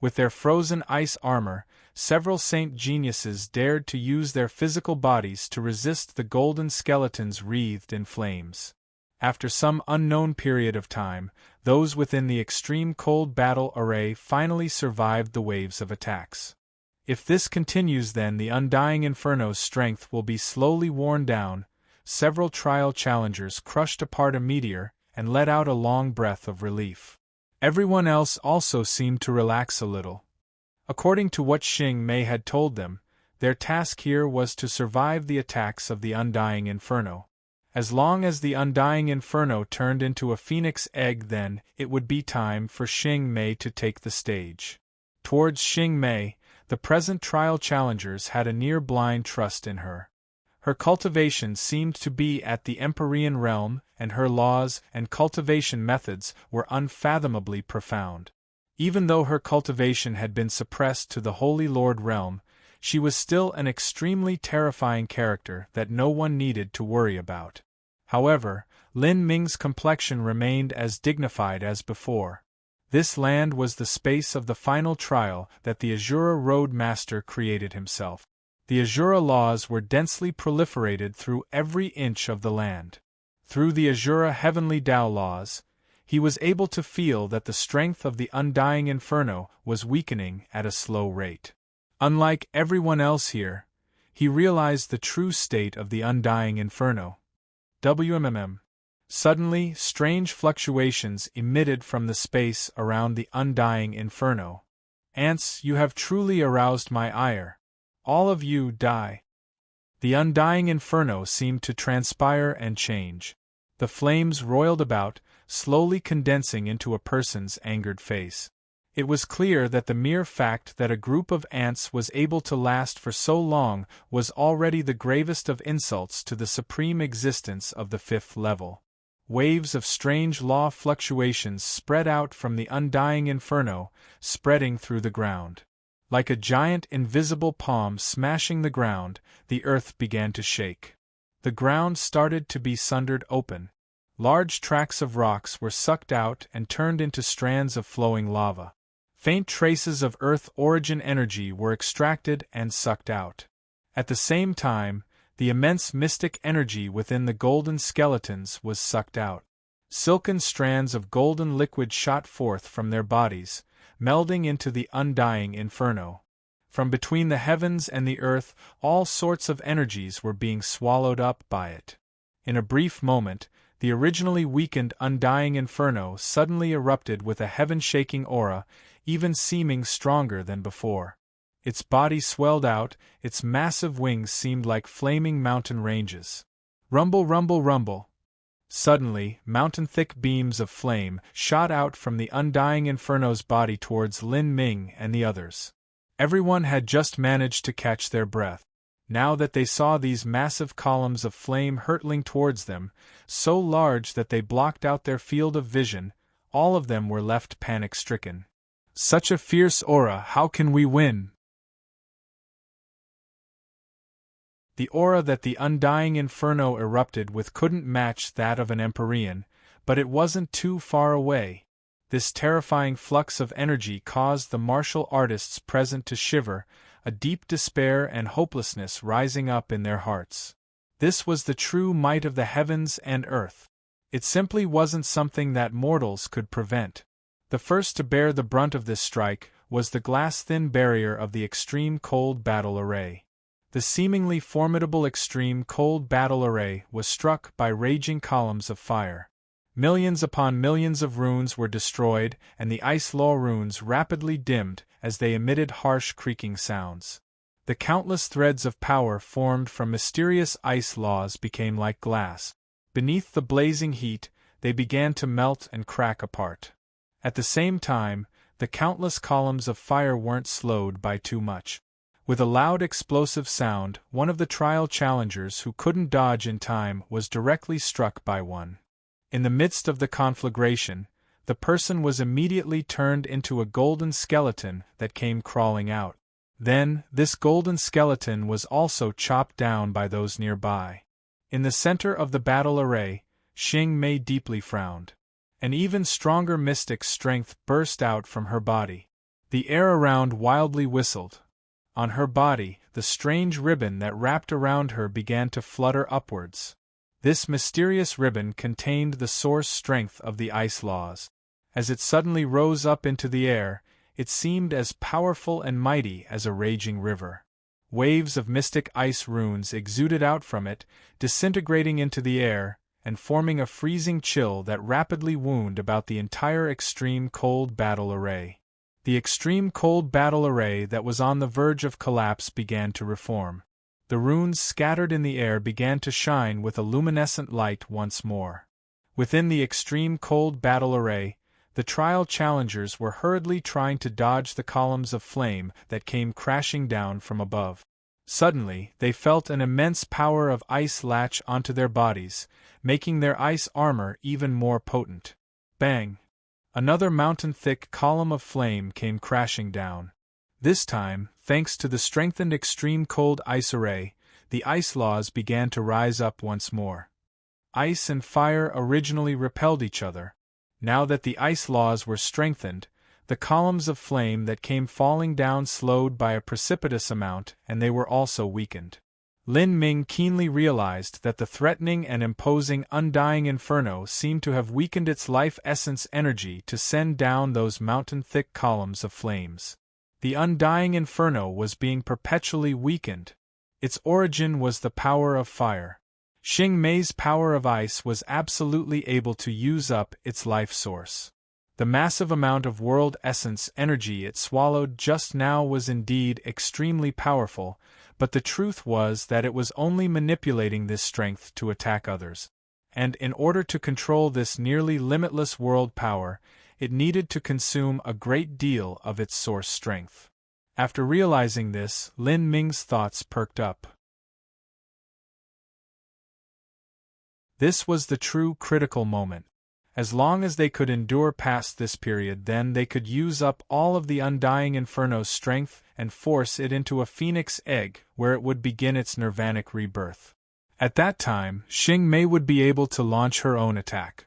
With their frozen ice armor, several saint geniuses dared to use their physical bodies to resist the golden skeletons wreathed in flames. After some unknown period of time, those within the extreme cold battle array finally survived the waves of attacks. If this continues, then the undying inferno's strength will be slowly worn down. Several trial challengers crushed apart a meteor and let out a long breath of relief. Everyone else also seemed to relax a little. According to what Xing Mei had told them, their task here was to survive the attacks of the undying inferno. As long as the undying inferno turned into a phoenix egg, then it would be time for Xing Mei to take the stage. Towards Xing Mei, the present trial challengers had a near-blind trust in her. Her cultivation seemed to be at the Empyrean realm, and her laws and cultivation methods were unfathomably profound. Even though her cultivation had been suppressed to the Holy Lord realm, she was still an extremely terrifying character that no one needed to worry about. However, Lin Ming's complexion remained as dignified as before. This land was the space of the final trial that the Azura Road Master created himself. The Azura laws were densely proliferated through every inch of the land. Through the Azura heavenly Tao laws, he was able to feel that the strength of the undying inferno was weakening at a slow rate. Unlike everyone else here, he realized the true state of the undying inferno. Suddenly, strange fluctuations emitted from the space around the undying inferno. Ants, you have truly aroused my ire. All of you die. The undying inferno seemed to transpire and change. The flames roiled about, slowly condensing into a person's angered face. It was clear that the mere fact that a group of ants was able to last for so long was already the gravest of insults to the supreme existence of the fifth level. Waves of strange law fluctuations spread out from the undying inferno, spreading through the ground. Like a giant invisible palm smashing the ground, the earth began to shake. The ground started to be sundered open. Large tracts of rocks were sucked out and turned into strands of flowing lava. Faint traces of Earth origin energy were extracted and sucked out. At the same time, the immense mystic energy within the golden skeletons was sucked out. Silken strands of golden liquid shot forth from their bodies, melding into the undying inferno. From between the heavens and the earth, all sorts of energies were being swallowed up by it. In a brief moment, the originally weakened undying inferno suddenly erupted with a heaven-shaking aura, even seeming stronger than before. Its body swelled out, its massive wings seemed like flaming mountain ranges. Rumble, rumble, rumble. Suddenly, mountain-thick beams of flame shot out from the undying inferno's body towards Lin Ming and the others. Everyone had just managed to catch their breath. Now that they saw these massive columns of flame hurtling towards them, so large that they blocked out their field of vision, all of them were left panic-stricken. Such a fierce aura, how can we win? The aura that the undying inferno erupted with couldn't match that of an Empyrean, but it wasn't too far away. This terrifying flux of energy caused the martial artists present to shiver, a deep despair and hopelessness rising up in their hearts. This was the true might of the heavens and earth. It simply wasn't something that mortals could prevent. The first to bear the brunt of this strike was the glass-thin barrier of the extreme cold battle array. The seemingly formidable extreme cold battle array was struck by raging columns of fire. Millions upon millions of runes were destroyed, and the ice law runes rapidly dimmed as they emitted harsh creaking sounds. The countless threads of power formed from mysterious ice laws became like glass. Beneath the blazing heat, they began to melt and crack apart. At the same time, the countless columns of fire weren't slowed by too much. With a loud explosive sound, one of the trial challengers who couldn't dodge in time was directly struck by one. In the midst of the conflagration, the person was immediately turned into a golden skeleton that came crawling out. Then, this golden skeleton was also chopped down by those nearby. In the center of the battle array, Xing Mei deeply frowned. An even stronger mystic strength burst out from her body. The air around wildly whistled. On her body, the strange ribbon that wrapped around her began to flutter upwards. This mysterious ribbon contained the source strength of the ice laws. As it suddenly rose up into the air, it seemed as powerful and mighty as a raging river. Waves of mystic ice runes exuded out from it, disintegrating into the air, and forming a freezing chill that rapidly wound about the entire extreme cold battle array. The extreme cold battle array that was on the verge of collapse began to reform. The runes scattered in the air began to shine with a luminescent light once more. Within the extreme cold battle array, the trial challengers were hurriedly trying to dodge the columns of flame that came crashing down from above. Suddenly, they felt an immense power of ice latch onto their bodies, making their ice armor even more potent. Bang! Another mountain-thick column of flame came crashing down. This time, thanks to the strengthened extreme cold ice array, the ice laws began to rise up once more. Ice and fire originally repelled each other. Now that the ice laws were strengthened, The columns of flame that came falling down slowed by a precipitous amount, and they were also weakened. Lin Ming keenly realized that the threatening and imposing undying inferno seemed to have weakened its life essence energy to send down those mountain-thick columns of flames. The undying inferno was being perpetually weakened. Its origin was the power of fire. Xing Mei's power of ice was absolutely able to use up its life source. The massive amount of world essence energy it swallowed just now was indeed extremely powerful, but the truth was that it was only manipulating this strength to attack others. And in order to control this nearly limitless world power, it needed to consume a great deal of its source strength. After realizing this, Lin Ming's thoughts perked up. This was the true critical moment. As long as they could endure past this period, then they could use up all of the undying inferno's strength and force it into a phoenix egg where it would begin its nirvanic rebirth. At that time, Xing Mei would be able to launch her own attack.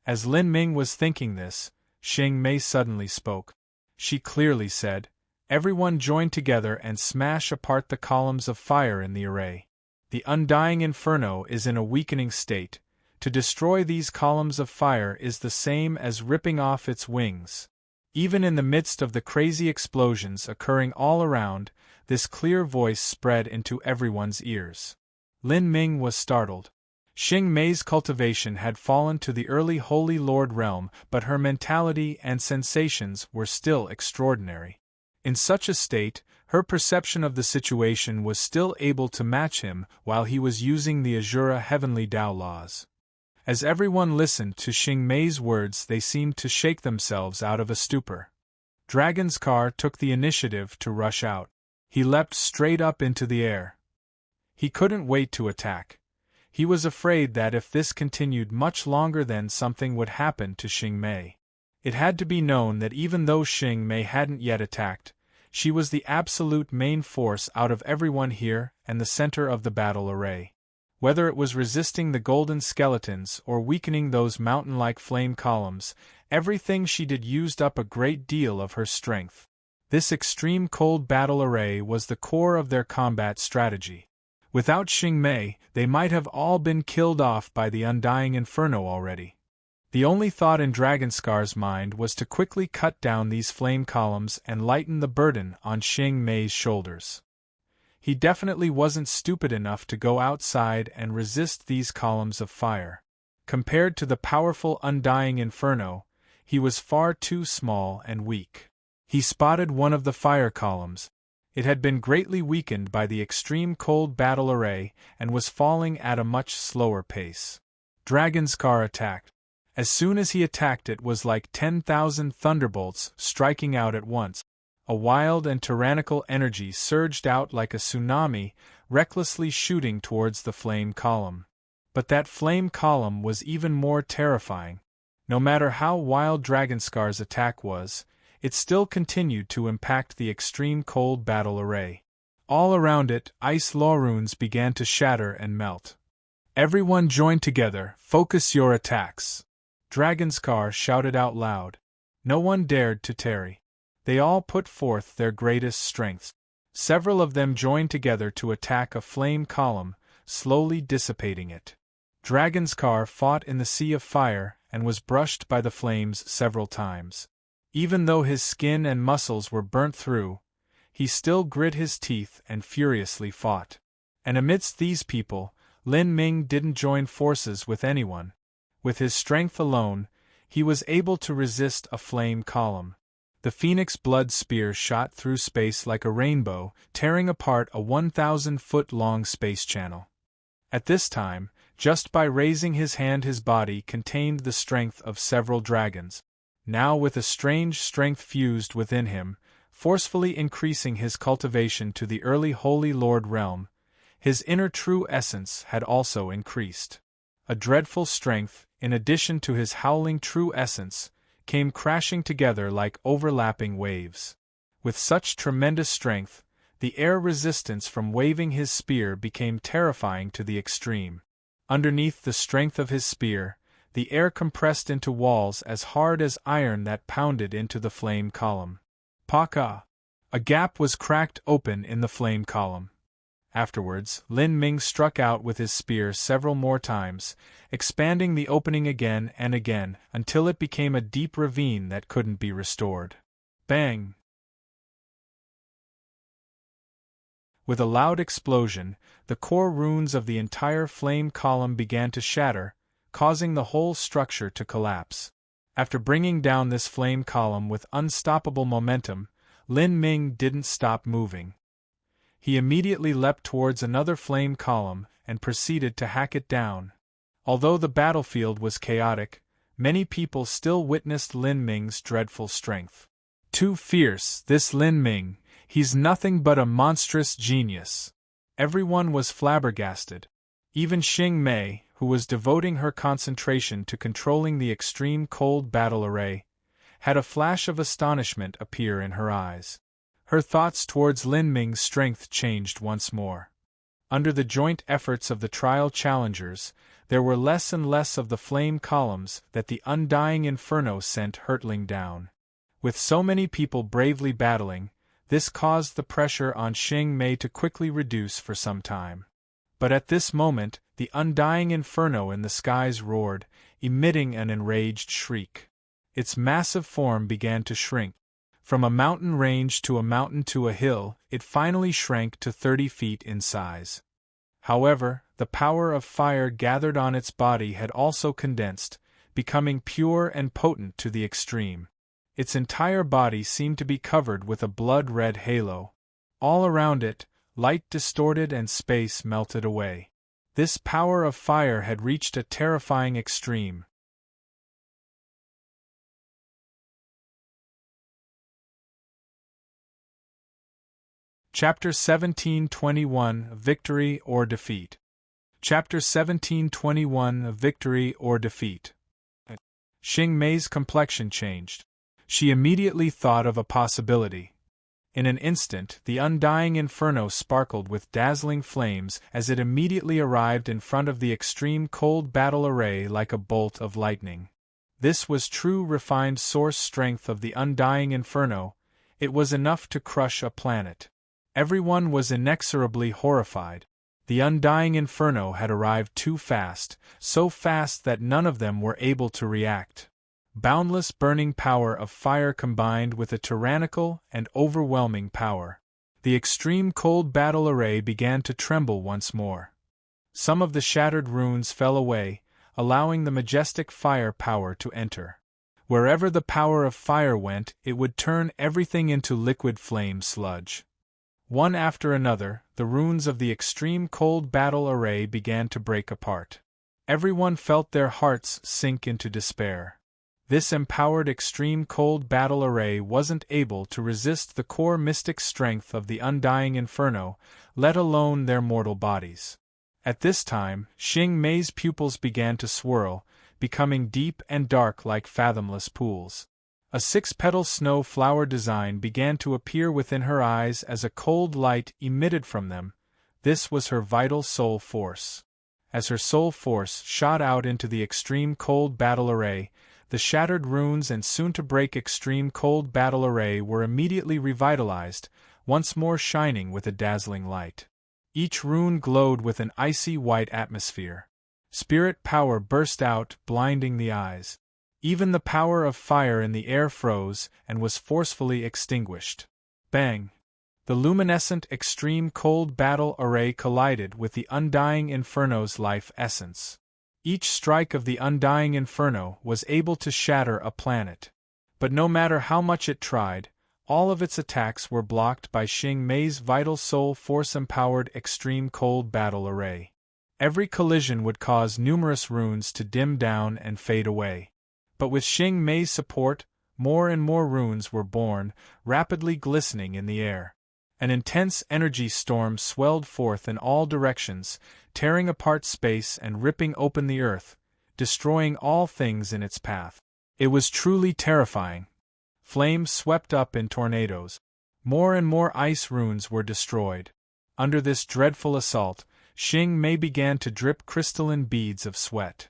As Lin Ming was thinking this, Xing Mei suddenly spoke. She clearly said, "Everyone join together and smash apart the columns of fire in the array. The undying inferno is in a weakening state. To destroy these columns of fire is the same as ripping off its wings." Even in the midst of the crazy explosions occurring all around, this clear voice spread into everyone's ears. Lin Ming was startled. Xing Mei's cultivation had fallen to the early Holy Lord realm, but her mentality and sensations were still extraordinary. In such a state, her perception of the situation was still able to match him while he was using the Azura heavenly Tao laws. As everyone listened to Xing Mei's words, they seemed to shake themselves out of a stupor. Dragon's car took the initiative to rush out. He leapt straight up into the air. He couldn't wait to attack. He was afraid that if this continued much longer, then something would happen to Xing Mei. It had to be known that even though Xing Mei hadn't yet attacked, she was the absolute main force out of everyone here and the center of the battle array. Whether it was resisting the golden skeletons or weakening those mountain-like flame columns, everything she did used up a great deal of her strength. This extreme cold battle array was the core of their combat strategy. Without Xing Mei, they might have all been killed off by the undying inferno already. The only thought in Dragonscar's mind was to quickly cut down these flame columns and lighten the burden on Xing Mei's shoulders. He definitely wasn't stupid enough to go outside and resist these columns of fire. Compared to the powerful undying inferno, he was far too small and weak. He spotted one of the fire columns. It had been greatly weakened by the extreme cold battle array and was falling at a much slower pace. Dragonscar attacked. As soon as he attacked, it was like 10,000 thunderbolts striking out at once. A wild and tyrannical energy surged out like a tsunami, recklessly shooting towards the flame column. But that flame column was even more terrifying. No matter how wild Dragonscar's attack was, it still continued to impact the extreme cold battle array. All around it, ice law runes began to shatter and melt. "Everyone join together, focus your attacks," Dragonscar shouted out loud. No one dared to tarry. They all put forth their greatest strengths. Several of them joined together to attack a flame column, slowly dissipating it. Dragonscar fought in the sea of fire and was brushed by the flames several times. Even though his skin and muscles were burnt through, he still grit his teeth and furiously fought. And amidst these people, Lin Ming didn't join forces with anyone. With his strength alone, he was able to resist a flame column. The Phoenix Blood Spear shot through space like a rainbow, tearing apart a 1,000-foot-long space channel. At this time, just by raising his hand, his body contained the strength of several dragons. Now, with a strange strength fused within him, forcefully increasing his cultivation to the early Holy Lord realm, his inner true essence had also increased. A dreadful strength, in addition to his howling true essence, came crashing together like overlapping waves. With such tremendous strength, the air resistance from waving his spear became terrifying to the extreme. Underneath the strength of his spear, the air compressed into walls as hard as iron that pounded into the flame column. Paka! A gap was cracked open in the flame column. Afterwards, Lin Ming struck out with his spear several more times, expanding the opening again and again until it became a deep ravine that couldn't be restored. Bang! With a loud explosion, the core runes of the entire flame column began to shatter, causing the whole structure to collapse. After bringing down this flame column with unstoppable momentum, Lin Ming didn't stop moving. He immediately leapt towards another flame column and proceeded to hack it down. Although the battlefield was chaotic, many people still witnessed Lin Ming's dreadful strength. Too fierce, this Lin Ming, he's nothing but a monstrous genius. Everyone was flabbergasted. Even Xing Mei, who was devoting her concentration to controlling the extreme cold battle array, had a flash of astonishment appear in her eyes. Her thoughts towards Lin Ming's strength changed once more. Under the joint efforts of the trial challengers, there were less and less of the flame columns that the undying inferno sent hurtling down. With so many people bravely battling, this caused the pressure on Xing Mei to quickly reduce for some time. But at this moment, the undying inferno in the skies roared, emitting an enraged shriek. Its massive form began to shrink. From a mountain range to a hill, it finally shrank to 30 feet in size. However, the power of fire gathered on its body had also condensed, becoming pure and potent to the extreme. Its entire body seemed to be covered with a blood-red halo. All around it, light distorted and space melted away. This power of fire had reached a terrifying extreme. Chapter 1721 Victory or Defeat. Chapter 1721 Victory or Defeat. Xing Mei's complexion changed. She immediately thought of a possibility. In an instant, the undying inferno sparkled with dazzling flames as it immediately arrived in front of the extreme cold battle array like a bolt of lightning. This was true refined source strength of the undying inferno. It was enough to crush a planet. Everyone was inexorably horrified. The undying inferno had arrived too fast, so fast that none of them were able to react. Boundless burning power of fire combined with a tyrannical and overwhelming power. The extreme cold battle array began to tremble once more. Some of the shattered runes fell away, allowing the majestic fire power to enter. Wherever the power of fire went, it would turn everything into liquid flame sludge. One after another, the runes of the extreme cold battle array began to break apart. Everyone felt their hearts sink into despair. This empowered extreme cold battle array wasn't able to resist the core mystic strength of the undying inferno, let alone their mortal bodies. At this time, Xing Mei's pupils began to swirl, becoming deep and dark like fathomless pools. A 6-petal snow flower design began to appear within her eyes as a cold light emitted from them. This was her vital soul force. As her soul force shot out into the extreme cold battle array, the shattered runes and soon-to-break extreme cold battle array were immediately revitalized, once more shining with a dazzling light. Each rune glowed with an icy white atmosphere. Spirit power burst out, blinding the eyes. Even the power of fire in the air froze and was forcefully extinguished. Bang! The luminescent extreme cold battle array collided with the undying inferno's life essence. Each strike of the undying inferno was able to shatter a planet. But no matter how much it tried, all of its attacks were blocked by Xing Mei's vital soul force-empowered extreme cold battle array. Every collision would cause numerous runes to dim down and fade away. But with Xing Mei's support, more and more runes were born, rapidly glistening in the air. An intense energy storm swelled forth in all directions, tearing apart space and ripping open the earth, destroying all things in its path. It was truly terrifying. Flames swept up in tornadoes. More and more ice runes were destroyed. Under this dreadful assault, Xing Mei began to drip crystalline beads of sweat.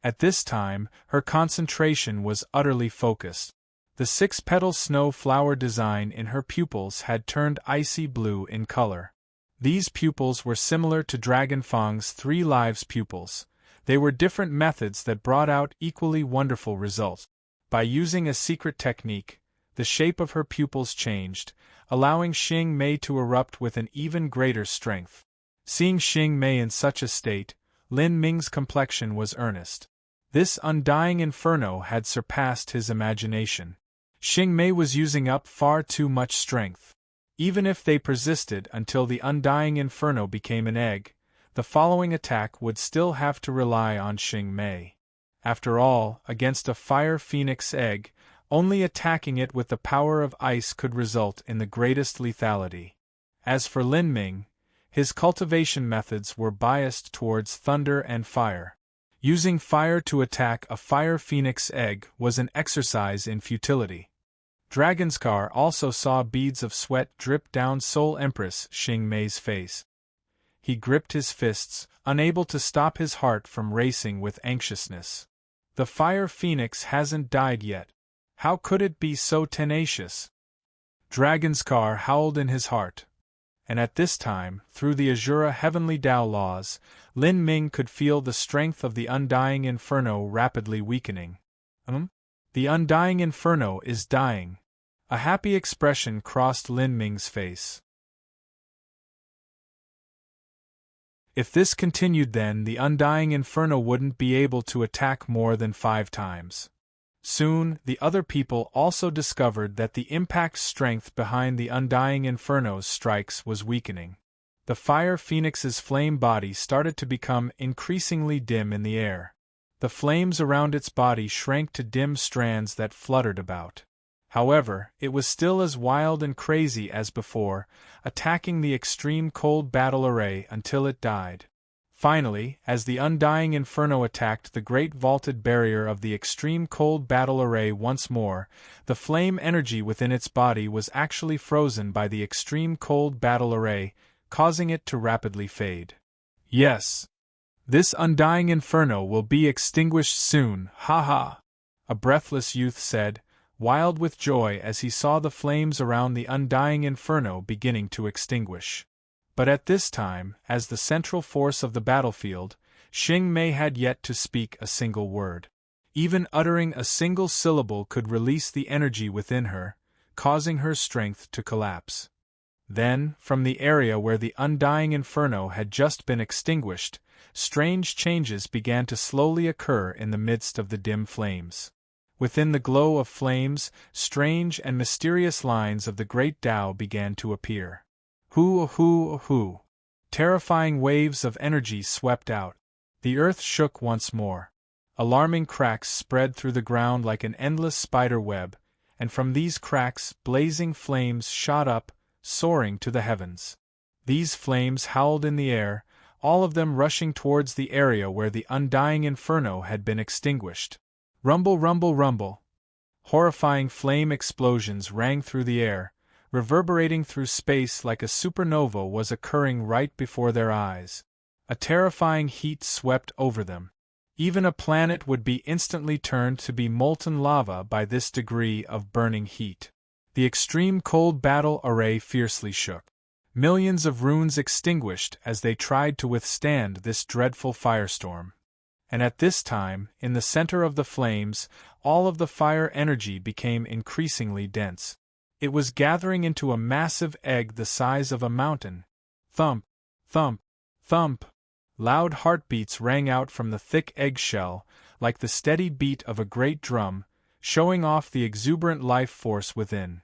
At this time, her concentration was utterly focused. The six-petal snow flower design in her pupils had turned icy blue in color. These pupils were similar to Dragonfang's 3 lives pupils. They were different methods that brought out equally wonderful results. By using a secret technique, the shape of her pupils changed, allowing Xing Mei to erupt with an even greater strength. Seeing Xing Mei in such a state, Lin Ming's complexion was earnest. This undying inferno had surpassed his imagination. Xing Mei was using up far too much strength. Even if they persisted until the undying inferno became an egg, the following attack would still have to rely on Xing Mei. After all, against a fire phoenix egg, only attacking it with the power of ice could result in the greatest lethality. As for Lin Ming, his cultivation methods were biased towards thunder and fire. Using fire to attack a fire phoenix egg was an exercise in futility. Dragonskar also saw beads of sweat drip down Soul Empress Xing Mei's face. He gripped his fists, unable to stop his heart from racing with anxiousness. The fire phoenix hasn't died yet. How could it be so tenacious? Dragonskar howled in his heart. And at this time, through the Azura heavenly Tao laws, Lin Ming could feel the strength of the undying inferno rapidly weakening. The undying inferno is dying. A happy expression crossed Lin Ming's face. If this continued, then the undying inferno wouldn't be able to attack more than 5 times. Soon, the other people also discovered that the impact strength behind the undying inferno's strikes was weakening. The fire phoenix's flame body started to become increasingly dim in the air. The flames around its body shrank to dim strands that fluttered about. However, it was still as wild and crazy as before, attacking the extreme cold battle array until it died. Finally, as the undying inferno attacked the great vaulted barrier of the extreme cold battle array once more, the flame energy within its body was actually frozen by the extreme cold battle array, causing it to rapidly fade. Yes! This undying inferno will be extinguished soon, ha ha! A breathless youth said, wild with joy as he saw the flames around the undying inferno beginning to extinguish. But at this time, as the central force of the battlefield, Xing Mei had yet to speak a single word. Even uttering a single syllable could release the energy within her, causing her strength to collapse. Then, from the area where the undying inferno had just been extinguished, strange changes began to slowly occur in the midst of the dim flames. Within the glow of flames, strange and mysterious lines of the great Tao began to appear. Hoo. Terrifying waves of energy swept out. The earth shook once more. Alarming cracks spread through the ground like an endless spider web, and from these cracks blazing flames shot up, soaring to the heavens. These flames howled in the air, all of them rushing towards the area where the undying inferno had been extinguished. Rumble. Horrifying flame explosions rang through the air, reverberating through space like a supernova was occurring right before their eyes. A terrifying heat swept over them. Even a planet would be instantly turned to be molten lava by this degree of burning heat. The extreme cold battle array fiercely shook. Millions of runes extinguished as they tried to withstand this dreadful firestorm. And at this time, in the center of the flames, all of the fire energy became increasingly dense. It was gathering into a massive egg the size of a mountain. Thump, thump, thump. Loud heartbeats rang out from the thick eggshell, like the steady beat of a great drum, showing off the exuberant life force within.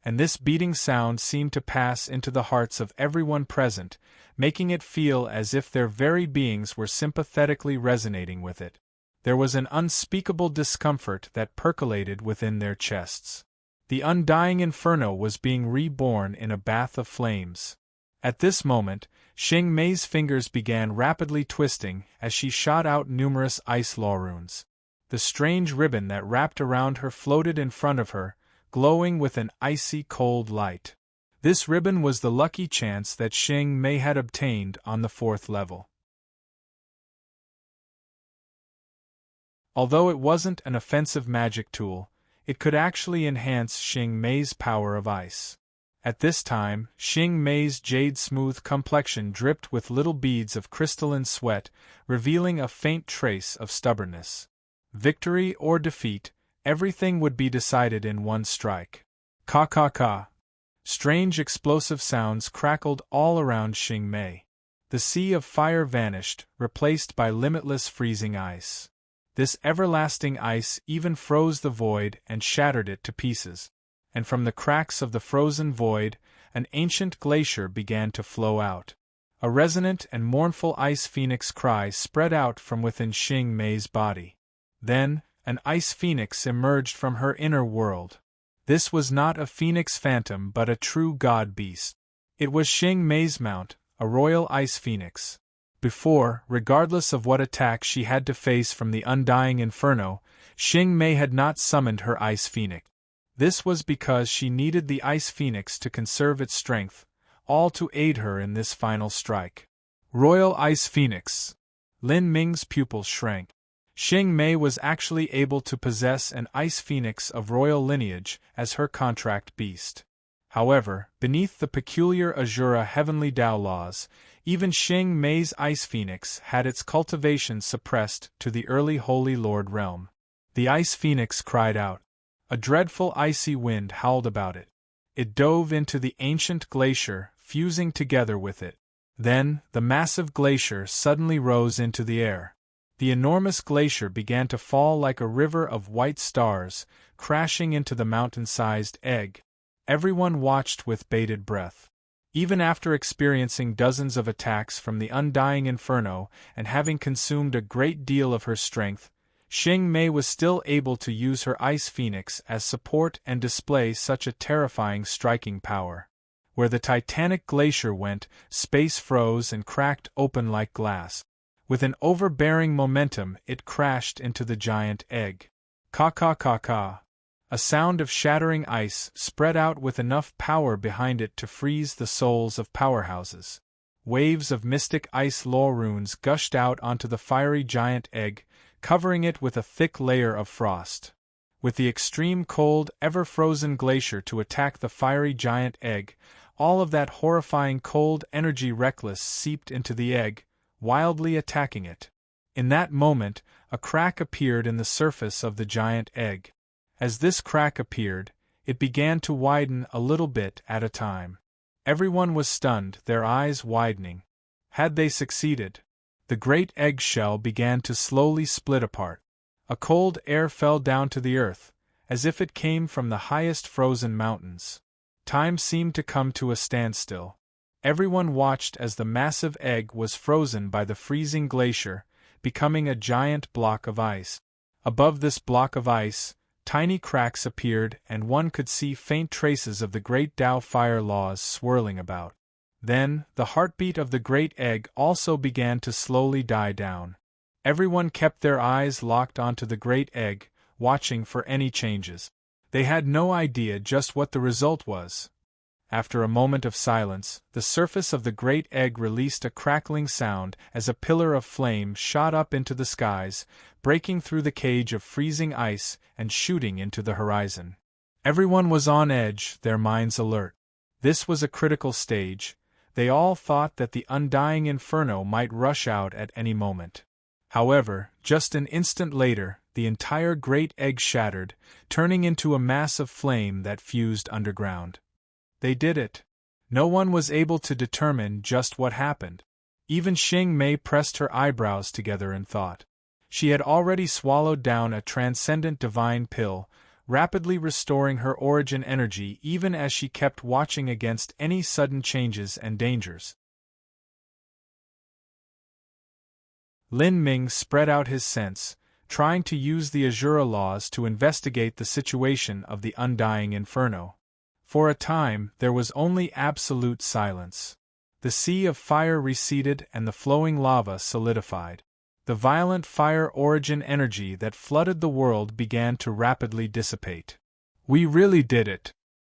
And this beating sound seemed to pass into the hearts of everyone present, making it feel as if their very beings were sympathetically resonating with it. There was an unspeakable discomfort that percolated within their chests. The undying inferno was being reborn in a bath of flames. At this moment, Xing Mei's fingers began rapidly twisting as she shot out numerous ice law runes. The strange ribbon that wrapped around her floated in front of her, glowing with an icy cold light. This ribbon was the lucky chance that Xing Mei had obtained on the 4th level. Although it wasn't an offensive magic tool, it could actually enhance Xing Mei's power of ice. At this time, Xing Mei's jade-smooth complexion dripped with little beads of crystalline sweat, revealing a faint trace of stubbornness. Victory or defeat, everything would be decided in one strike. Ka ka ka. Strange explosive sounds crackled all around Xing Mei. The sea of fire vanished, replaced by limitless freezing ice. This everlasting ice even froze the void and shattered it to pieces. And from the cracks of the frozen void, an ancient glacier began to flow out. A resonant and mournful ice phoenix cry spread out from within Xing Mei's body. Then, an ice phoenix emerged from her inner world. This was not a phoenix phantom but a true god beast. It was Xing Mei's mount, a royal ice phoenix. Before, regardless of what attack she had to face from the undying inferno, Xing Mei had not summoned her ice phoenix. This was because she needed the ice phoenix to conserve its strength, all to aid her in this final strike. Royal Ice Phoenix. Lin Ming's pupils shrank. Xing Mei was actually able to possess an ice phoenix of royal lineage as her contract beast. However, beneath the peculiar Azura heavenly Tao laws, even Xing Mei's ice phoenix had its cultivation suppressed to the early Holy Lord realm. The ice phoenix cried out. A dreadful icy wind howled about it. It dove into the ancient glacier, fusing together with it. Then, the massive glacier suddenly rose into the air. The enormous glacier began to fall like a river of white stars, crashing into the mountain-sized egg. Everyone watched with bated breath. Even after experiencing dozens of attacks from the undying inferno and having consumed a great deal of her strength, Xing Mei was still able to use her ice phoenix as support and display such a terrifying striking power. Where the titanic glacier went, space froze and cracked open like glass. With an overbearing momentum, it crashed into the giant egg. Ka ka ka ka. A sound of shattering ice spread out with enough power behind it to freeze the souls of powerhouses. Waves of mystic ice law runes gushed out onto the fiery giant egg, covering it with a thick layer of frost. With the extreme cold, ever-frozen glacier to attack the fiery giant egg, all of that horrifying cold energy reckless seeped into the egg, wildly attacking it. In that moment, a crack appeared in the surface of the giant egg. As this crack appeared, it began to widen a little bit at a time. Everyone was stunned, their eyes widening. Had they succeeded? The great eggshell began to slowly split apart. A cold air fell down to the earth, as if it came from the highest frozen mountains. Time seemed to come to a standstill. Everyone watched as the massive egg was frozen by the freezing glacier, becoming a giant block of ice. Above this block of ice, tiny cracks appeared and one could see faint traces of the great Tao fire laws swirling about. Then, the heartbeat of the great egg also began to slowly die down. Everyone kept their eyes locked onto the great egg, watching for any changes. They had no idea just what the result was. After a moment of silence, the surface of the great egg released a crackling sound as a pillar of flame shot up into the skies, breaking through the cage of freezing ice and shooting into the horizon. Everyone was on edge, their minds alert. This was a critical stage. They all thought that the undying inferno might rush out at any moment. However, just an instant later, the entire great egg shattered, turning into a mass of flame that fused underground. They did it. No one was able to determine just what happened. Even Xing Mei pressed her eyebrows together in thought. She had already swallowed down a transcendent divine pill, rapidly restoring her origin energy even as she kept watching against any sudden changes and dangers. Lin Ming spread out his sense, trying to use the Azura laws to investigate the situation of the undying inferno. For a time, there was only absolute silence. The sea of fire receded and the flowing lava solidified. The violent fire origin energy that flooded the world began to rapidly dissipate. We really did it.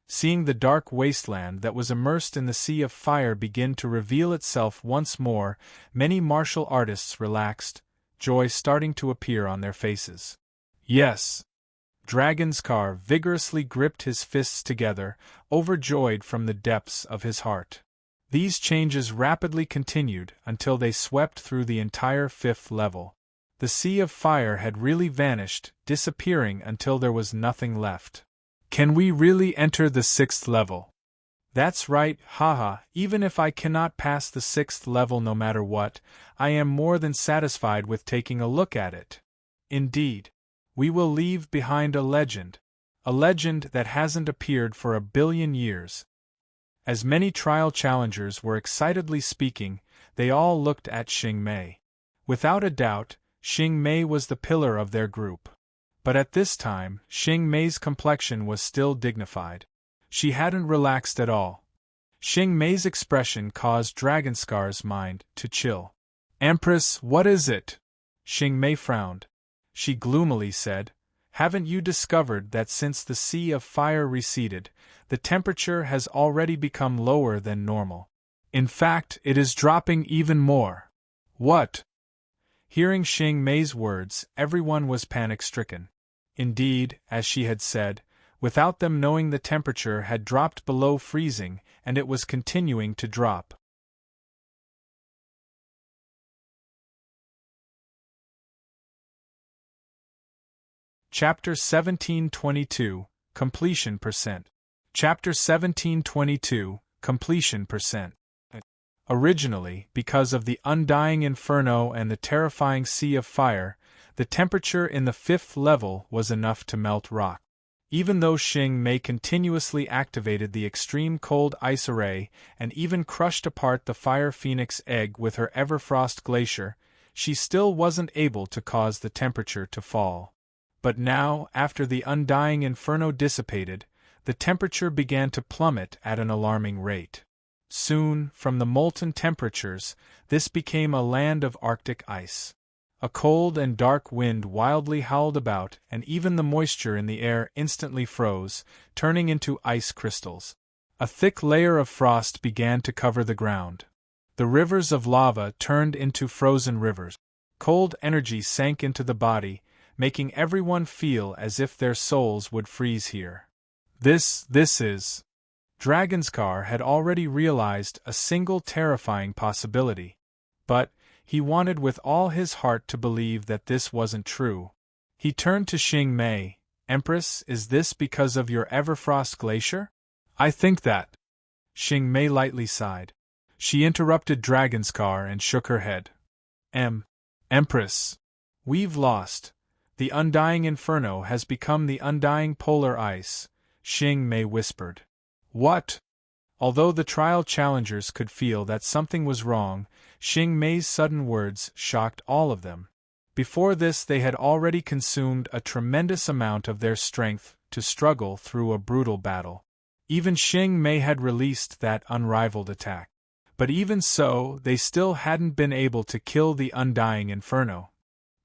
Seeing the dark wasteland that was immersed in the sea of fire begin to reveal itself once more, many martial artists relaxed, joy starting to appear on their faces. Yes! Dragonskar vigorously gripped his fists together, overjoyed from the depths of his heart. These changes rapidly continued until they swept through the entire 5th level. The sea of fire had really vanished, disappearing until there was nothing left. Can we really enter the 6th level? That's right, haha, even if I cannot pass the 6th level no matter what, I am more than satisfied with taking a look at it. Indeed. We will leave behind a legend that hasn't appeared for 1 billion years. As many trial challengers were excitedly speaking, they all looked at Xing Mei. Without a doubt, Xing Mei was the pillar of their group. But at this time, Xing Mei's complexion was still dignified. She hadn't relaxed at all. Xing Mei's expression caused Dragonskar's mind to chill. Empress, what is it? Xing Mei frowned. She gloomily said, haven't you discovered that since the sea of fire receded, the temperature has already become lower than normal? In fact, it is dropping even more. What? Hearing Xing Mei's words, everyone was panic-stricken. Indeed, as she had said, without them knowing the temperature had dropped below freezing, and it was continuing to drop. Chapter 1722, Completion Percent. Chapter 1722, Completion Percent. Originally, because of the undying inferno and the terrifying sea of fire, the temperature in the 5th level was enough to melt rock. Even though Xing Mei continuously activated the extreme cold ice array and even crushed apart the fire phoenix egg with her Everfrost glacier, she still wasn't able to cause the temperature to fall. But now, after the undying inferno dissipated, the temperature began to plummet at an alarming rate. Soon, from the molten temperatures, this became a land of Arctic ice. A cold and dark wind wildly howled about, and even the moisture in the air instantly froze, turning into ice crystals. A thick layer of frost began to cover the ground. The rivers of lava turned into frozen rivers. Cold energy sank into the body, making everyone feel as if their souls would freeze here. This is... Dragonskar had already realized a single terrifying possibility. But he wanted with all his heart to believe that this wasn't true. He turned to Xing Mei. Empress, is this because of your Everfrost glacier? I think that. Xing Mei lightly sighed. She interrupted Dragonskar and shook her head. Empress. We've lost. The undying inferno has become the undying polar ice, Xing Mei whispered. What? Although the trial challengers could feel that something was wrong, Xing Mei's sudden words shocked all of them. Before this they had already consumed a tremendous amount of their strength to struggle through a brutal battle. Even Xing Mei had released that unrivaled attack. But even so, they still hadn't been able to kill the undying inferno.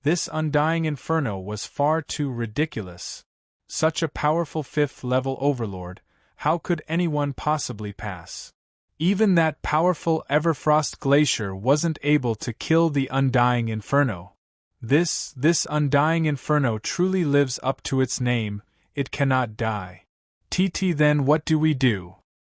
This undying inferno was far too ridiculous. Such a powerful 5th-level overlord, how could anyone possibly pass? Even that powerful Everfrost glacier wasn't able to kill the undying inferno. This undying inferno truly lives up to its name, it cannot die. Then what do we do?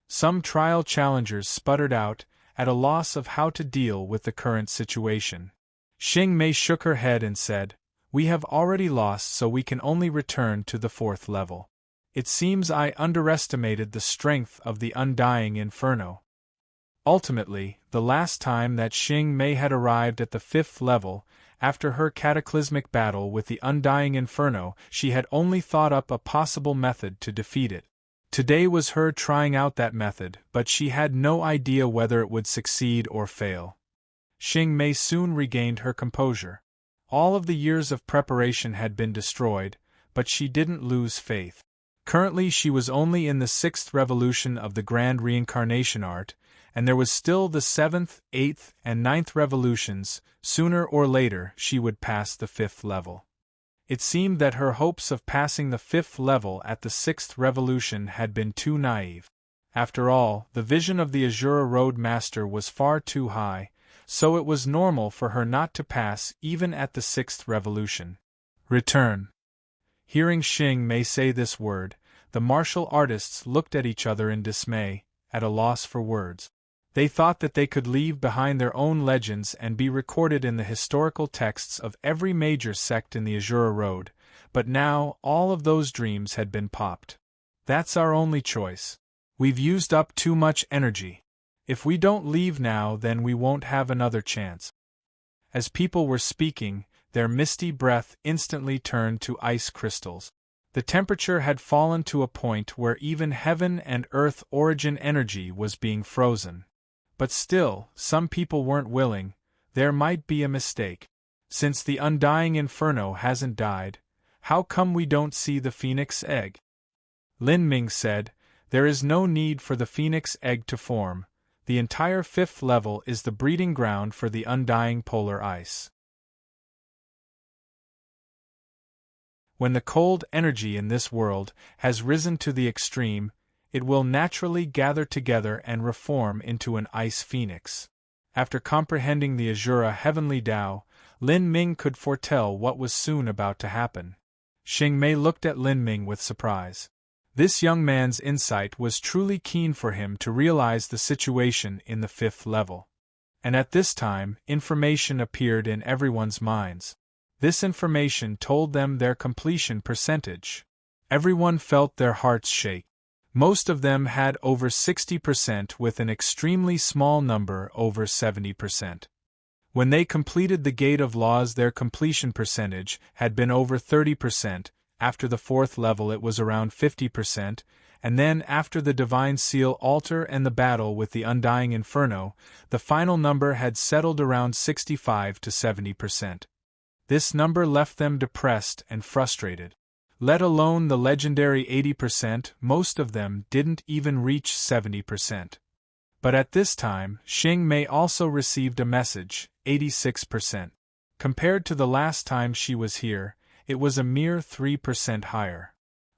Some trial challengers sputtered out, at a loss of how to deal with the current situation. Xing Mei shook her head and said, We have already lost, so we can only return to the 4th level. It seems I underestimated the strength of the undying inferno. Ultimately, the last time that Xing Mei had arrived at the 5th level, after her cataclysmic battle with the undying inferno, she had only thought up a possible method to defeat it. Today was her trying out that method, but she had no idea whether it would succeed or fail. Xing Mei soon regained her composure. All of the years of preparation had been destroyed, but she didn't lose faith. Currently she was only in the 6th revolution of the Grand Reincarnation Art, and there was still the 7th, 8th, and 9th revolutions. Sooner or later she would pass the 5th level. It seemed that her hopes of passing the 5th level at the 6th revolution had been too naive. After all, the vision of the Azura Road Master was far too high, so it was normal for her not to pass even at the 6th revolution. Return. Hearing Xing Mei say this word, the martial artists looked at each other in dismay, at a loss for words. They thought that they could leave behind their own legends and be recorded in the historical texts of every major sect in the Azura Road, but now all of those dreams had been popped. That's our only choice. We've used up too much energy. If we don't leave now, then we won't have another chance. As people were speaking, their misty breath instantly turned to ice crystals. The temperature had fallen to a point where even heaven and earth origin energy was being frozen. But still, some people weren't willing. There might be a mistake. Since the undying inferno hasn't died, how come we don't see the phoenix egg? Lin Ming said, there is no need for the phoenix egg to form. The entire 5th level is the breeding ground for the undying polar ice. When the cold energy in this world has risen to the extreme, it will naturally gather together and reform into an ice phoenix. After comprehending the Azura heavenly Tao, Lin Ming could foretell what was soon about to happen. Xing Mei looked at Lin Ming with surprise. This young man's insight was truly keen for him to realize the situation in the 5th level. And at this time, information appeared in everyone's minds. This information told them their completion percentage. Everyone felt their hearts shake. Most of them had over 60% with an extremely small number over 70%. When they completed the Gate of Laws, their completion percentage had been over 30%, after the 4th level it was around 50%, and then after the Divine Seal Altar and the battle with the Undying Inferno, the final number had settled around 65 to 70%. This number left them depressed and frustrated. Let alone the legendary 80%, most of them didn't even reach 70%. But at this time, Xing Mei also received a message, 86%. Compared to the last time she was here, it was a mere 3% higher.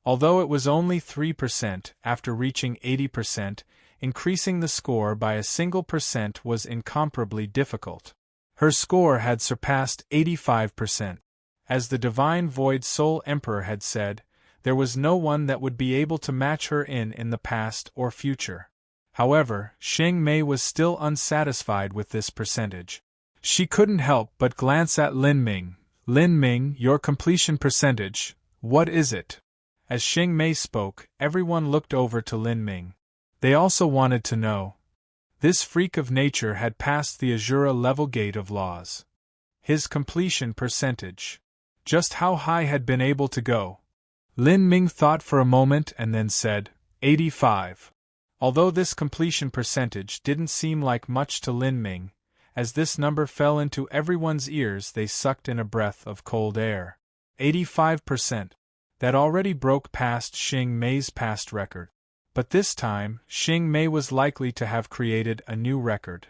Although it was only 3% after reaching 80%, increasing the score by a single percent was incomparably difficult. Her score had surpassed 85%. As the Divine Void Soul Emperor had said, there was no one that would be able to match her in the past or future. However, Xing Mei was still unsatisfied with this percentage. She couldn't help but glance at Lin Ming. Lin Ming, your completion percentage, what is it? As Xing Mei spoke, everyone looked over to Lin Ming. They also wanted to know. This freak of nature had passed the Azura level Gate of Laws. His completion percentage. Just how high had been able to go? Lin Ming thought for a moment and then said, 85. Although this completion percentage didn't seem like much to Lin Ming, as this number fell into everyone's ears, they sucked in a breath of cold air. 85%. That already broke past Xing Mei's past record. But this time, Xing Mei was likely to have created a new record.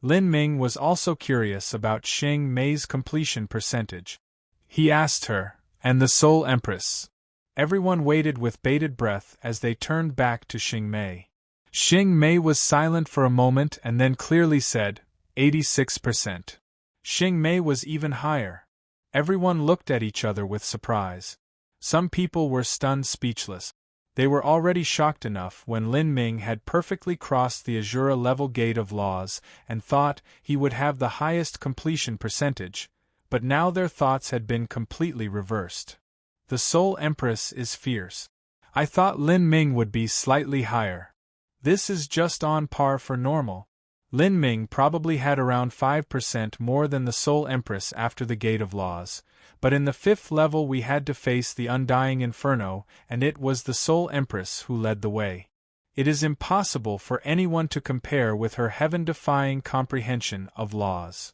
Lin Ming was also curious about Xing Mei's completion percentage. He asked her, and the Soul Empress. Everyone waited with bated breath as they turned back to Xing Mei. Xing Mei was silent for a moment and then clearly said, 86%. Xing Mei was even higher. Everyone looked at each other with surprise. Some people were stunned speechless. They were already shocked enough when Lin Ming had perfectly crossed the Azura level Gate of Laws and thought he would have the highest completion percentage, but now their thoughts had been completely reversed. The Soul Empress is fierce. I thought Lin Ming would be slightly higher. This is just on par for normal. Lin Ming probably had around 5% more than the Soul Empress after the Gate of Laws, but in the 5th level we had to face the Undying Inferno, and it was the Soul Empress who led the way. It is impossible for anyone to compare with her heaven-defying comprehension of laws.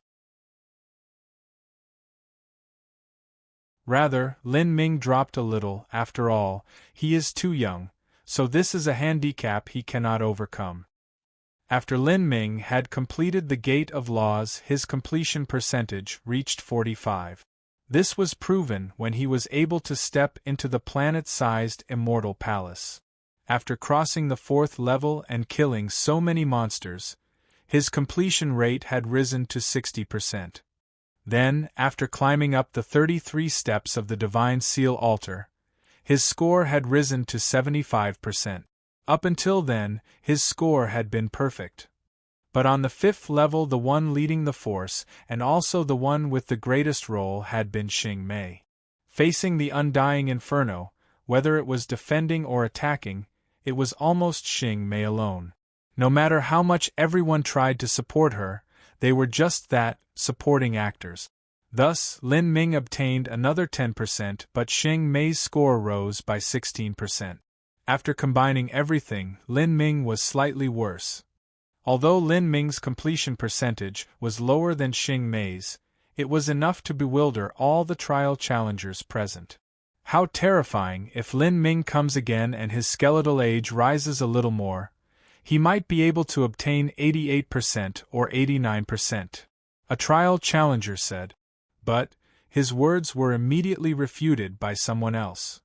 Rather, Lin Ming dropped a little. After all, he is too young, so this is a handicap he cannot overcome. After Lin Ming had completed the Gate of Laws, his completion percentage reached 45. This was proven when he was able to step into the planet-sized Immortal Palace. After crossing the 4th level and killing so many monsters, His completion rate had risen to 60%. Then, after climbing up the 33 steps of the Divine Seal altar, his score had risen to 75%. Up until then, his score had been perfect. But on the 5th level, the one leading the force, and also the one with the greatest role, had been Xing Mei. Facing the undying inferno, whether it was defending or attacking, it was almost Xing Mei alone. No matter how much everyone tried to support her, they were just that, supporting actors. Thus, Lin Ming obtained another 10%, but Xing Mei's score rose by 16%. After combining everything, Lin Ming was slightly worse. Although Lin Ming's completion percentage was lower than Xing Mei's, it was enough to bewilder all the trial challengers present. How terrifying if Lin Ming comes again and his skeletal age rises a little more. He might be able to obtain 88% or 89%. A trial challenger said. But his words were immediately refuted by someone else.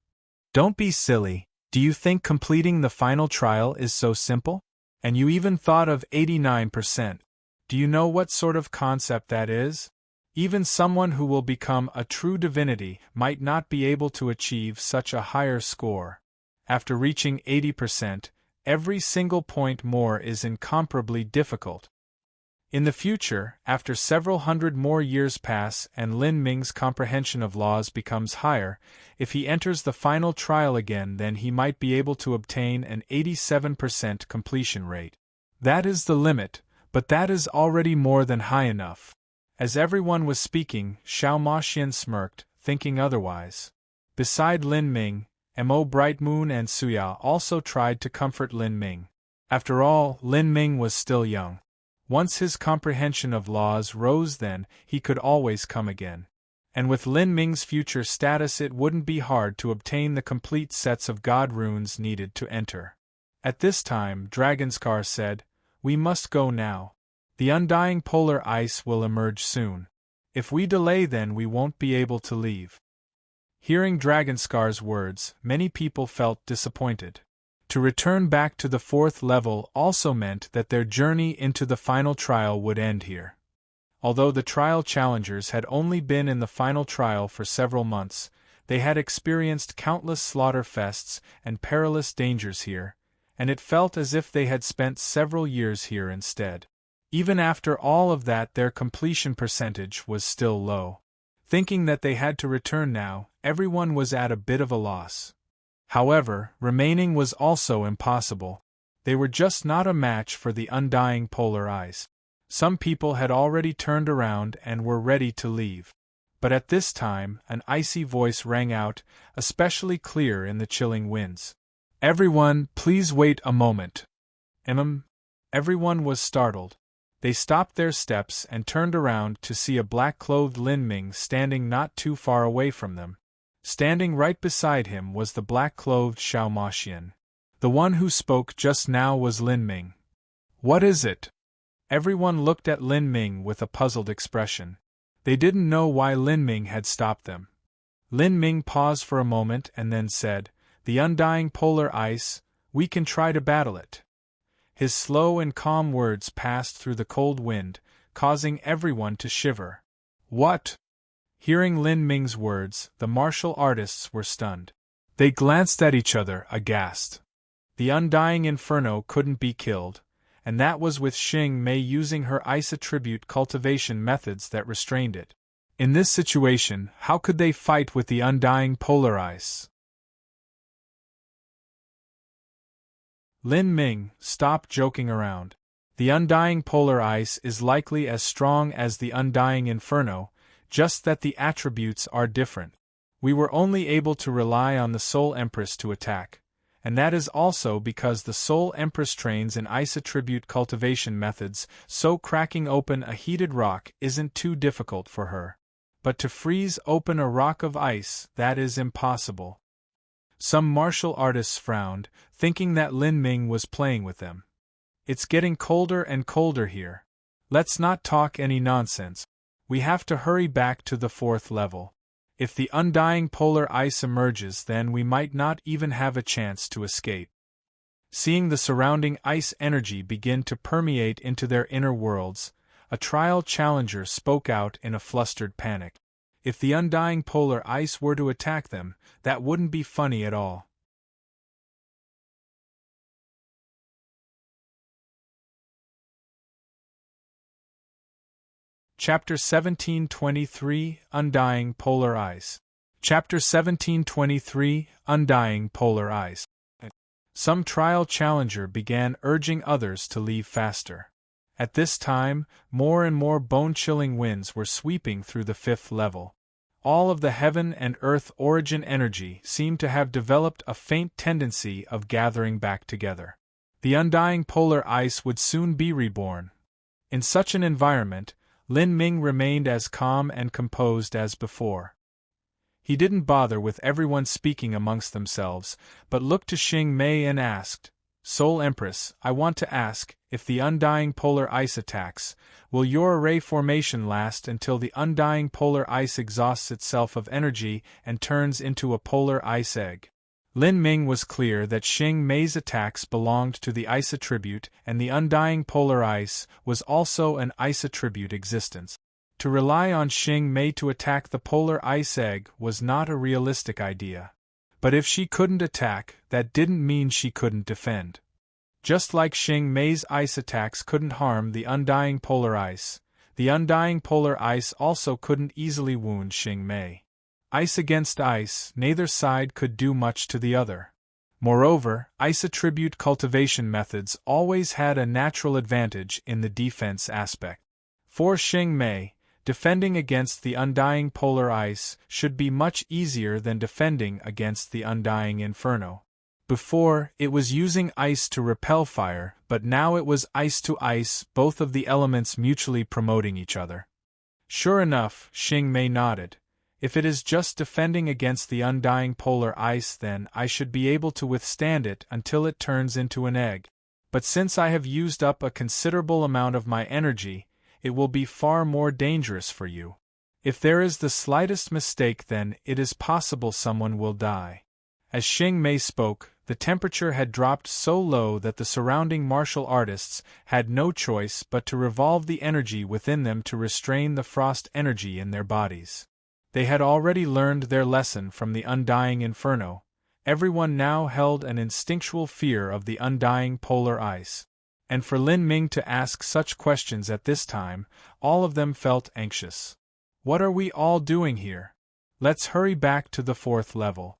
Don't be silly. Do you think completing the final trial is so simple? And you even thought of 89%. Do you know what sort of concept that is? Even someone who will become a true divinity might not be able to achieve such a higher score. After reaching 80%, every single point more is incomparably difficult. In the future, after several hundred more years pass and Lin Ming's comprehension of laws becomes higher, if he enters the final trial again, then he might be able to obtain an 87% completion rate. That is the limit, but that is already more than high enough. As everyone was speaking, Xiao Maxian smirked, thinking otherwise. Beside Lin Ming, Mo Bright Moon and Suya also tried to comfort Lin Ming. After all, Lin Ming was still young. Once his comprehension of laws rose, then he could always come again. And with Lin Ming's future status, it wouldn't be hard to obtain the complete sets of God runes needed to enter. At this time, Dragonskar said, "We must go now. The undying polar ice will emerge soon. If we delay, then we won't be able to leave." Hearing Dragonskar's words, many people felt disappointed. To return back to the 4th level also meant that their journey into the final trial would end here. Although the trial challengers had only been in the final trial for several months, they had experienced countless slaughter fests and perilous dangers here, and it felt as if they had spent several years here instead. Even after all of that, their completion percentage was still low. Thinking that they had to return now, everyone was at a bit of a loss. However, remaining was also impossible. They were just not a match for the undying polar ice. Some people had already turned around and were ready to leave. But at this time, an icy voice rang out, especially clear in the chilling winds. "Everyone, please wait a moment." Everyone was startled. They stopped their steps and turned around to see a black-clothed Lin Ming standing not too far away from them. Standing right beside him was the black-clothed Xiao Maxian. The one who spoke just now was Lin Ming. "What is it?" Everyone looked at Lin Ming with a puzzled expression. They didn't know why Lin Ming had stopped them. Lin Ming paused for a moment and then said, "The undying polar ice, we can try to battle it." His slow and calm words passed through the cold wind, causing everyone to shiver. "What?" Hearing Lin Ming's words, the martial artists were stunned. They glanced at each other, aghast. The undying inferno couldn't be killed, and that was with Xing Mei using her ice attribute cultivation methods that restrained it. In this situation, how could they fight with the undying polar ice? Lin Ming, stop joking around. The undying polar ice is likely as strong as the undying inferno, just that the attributes are different. We were only able to rely on the Soul Empress to attack, and that is also because the Soul Empress trains in ice attribute cultivation methods, so cracking open a heated rock isn't too difficult for her. But to freeze open a rock of ice, that is impossible. Some martial artists frowned, thinking that Lin Ming was playing with them. "It's getting colder and colder here. Let's not talk any nonsense. We have to hurry back to the 4th level. If the undying polar ice emerges, then we might not even have a chance to escape." Seeing the surrounding ice energy begin to permeate into their inner worlds, a trial challenger spoke out in a flustered panic. If the undying polar ice were to attack them, that wouldn't be funny at all. Chapter 1723 Undying Polar Ice. Chapter 1723 Undying Polar Ice. Some trial challenger began urging others to leave faster. At this time, more and more bone-chilling winds were sweeping through the fifth level. All of the heaven and earth origin energy seemed to have developed a faint tendency of gathering back together. The undying polar ice would soon be reborn. In such an environment, Lin Ming remained as calm and composed as before. He didn't bother with everyone speaking amongst themselves, but looked to Xing Mei and asked, "Soul Empress, I want to ask, if the undying polar ice attacks, will your array formation last until the undying polar ice exhausts itself of energy and turns into a polar ice egg?" Lin Ming was clear that Xing Mei's attacks belonged to the ice attribute, and the undying polar ice was also an ice attribute existence. To rely on Xing Mei to attack the polar ice egg was not a realistic idea. But if she couldn't attack, that didn't mean she couldn't defend. Just like Xing Mei's ice attacks couldn't harm the undying polar ice, the undying polar ice also couldn't easily wound Xing Mei. Ice against ice, neither side could do much to the other. Moreover, ice attribute cultivation methods always had a natural advantage in the defense aspect. For Xing Mei, defending against the undying polar ice should be much easier than defending against the undying inferno. Before, it was using ice to repel fire, but now it was ice to ice, both of the elements mutually promoting each other. Sure enough, Xing Mei nodded. If it is just defending against the undying polar ice, then I should be able to withstand it until it turns into an egg. But since I have used up a considerable amount of my energy, it will be far more dangerous for you. If there is the slightest mistake, then it is possible someone will die. As Xing Mei spoke, the temperature had dropped so low that the surrounding martial artists had no choice but to revolve the energy within them to restrain the frost energy in their bodies. They had already learned their lesson from the undying inferno. Everyone now held an instinctual fear of the undying polar ice. And for Lin Ming to ask such questions at this time, all of them felt anxious. What are we all doing here? Let's hurry back to the fourth level.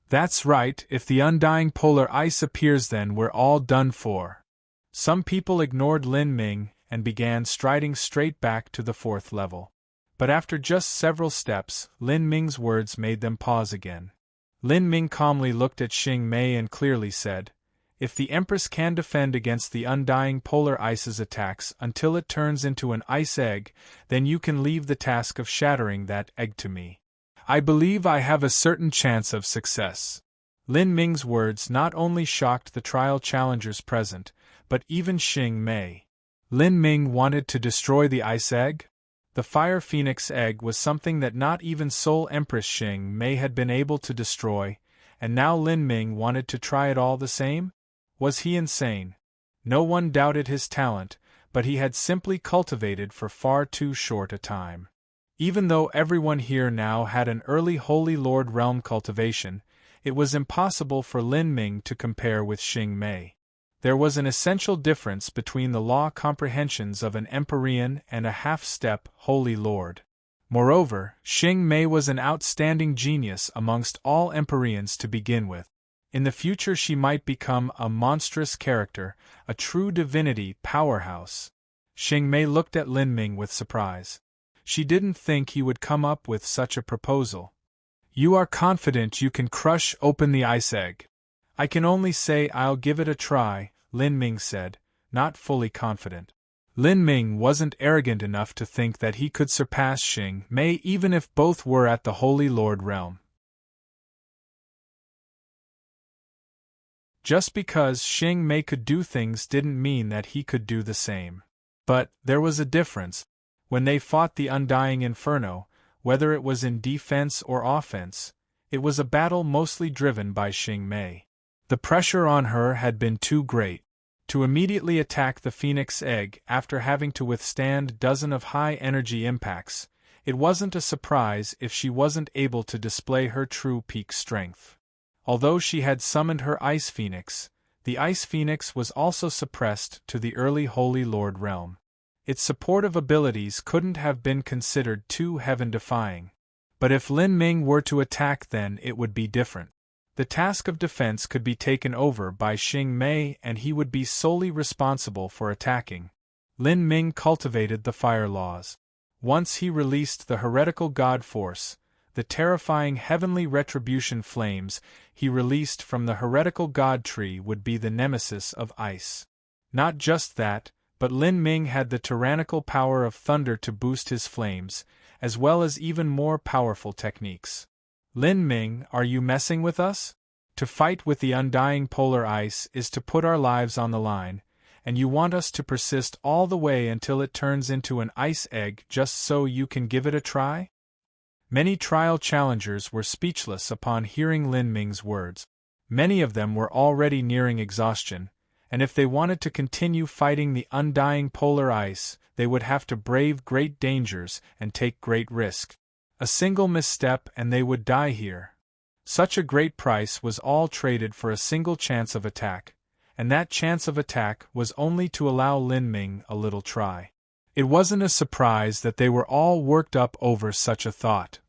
That's right, if the undying polar ice appears, then we're all done for. Some people ignored Lin Ming and began striding straight back to the fourth level. But after just several steps, Lin Ming's words made them pause again. Lin Ming calmly looked at Xing Mei and clearly said, "If the Empress can defend against the undying polar ice's attacks until it turns into an ice egg, then you can leave the task of shattering that egg to me. I believe I have a certain chance of success." Lin Ming's words not only shocked the trial challengers present, but even Xing Mei. Lin Ming wanted to destroy the ice egg? The Fire Phoenix egg was something that not even Soul Empress Xing Mei had been able to destroy, and now Lin Ming wanted to try it all the same? Was he insane? No one doubted his talent, but he had simply cultivated for far too short a time. Even though everyone here now had an early Holy Lord realm cultivation, it was impossible for Lin Ming to compare with Xing Mei. There was an essential difference between the law comprehensions of an Empyrean and a half-step Holy Lord. Moreover, Xing Mei was an outstanding genius amongst all Empyreans to begin with. In the future she might become a monstrous character, a true divinity powerhouse. Xing Mei looked at Lin Ming with surprise. She didn't think he would come up with such a proposal. "You are confident you can crush open the ice egg?" "I can only say I'll give it a try," Lin Ming said, not fully confident. Lin Ming wasn't arrogant enough to think that he could surpass Xing Mei even if both were at the Holy Lord realm. Just because Xing Mei could do things didn't mean that he could do the same. But there was a difference. When they fought the undying inferno, whether it was in defense or offense, it was a battle mostly driven by Xing Mei. The pressure on her had been too great. To immediately attack the Phoenix egg after having to withstand dozens of high-energy impacts, it wasn't a surprise if she wasn't able to display her true peak strength. Although she had summoned her Ice Phoenix, the Ice Phoenix was also suppressed to the early Holy Lord realm. Its supportive abilities couldn't have been considered too heaven-defying. But if Lin Ming were to attack, then it would be different. The task of defense could be taken over by Xing Mei and he would be solely responsible for attacking. Lin Ming cultivated the fire laws. Once he released the heretical god force, the terrifying heavenly retribution flames he released from the heretical god tree would be the nemesis of ice. Not just that, but Lin Ming had the tyrannical power of thunder to boost his flames, as well as even more powerful techniques. Lin Ming, are you messing with us? To fight with the undying polar ice is to put our lives on the line, and you want us to persist all the way until it turns into an ice egg just so you can give it a try? Many trial challengers were speechless upon hearing Lin Ming's words. Many of them were already nearing exhaustion, and if they wanted to continue fighting the undying polar ice, they would have to brave great dangers and take great risk. A single misstep and they would die here. Such a great price was all traded for a single chance of attack, and that chance of attack was only to allow Lin Ming a little try. It wasn't a surprise that they were all worked up over such a thought.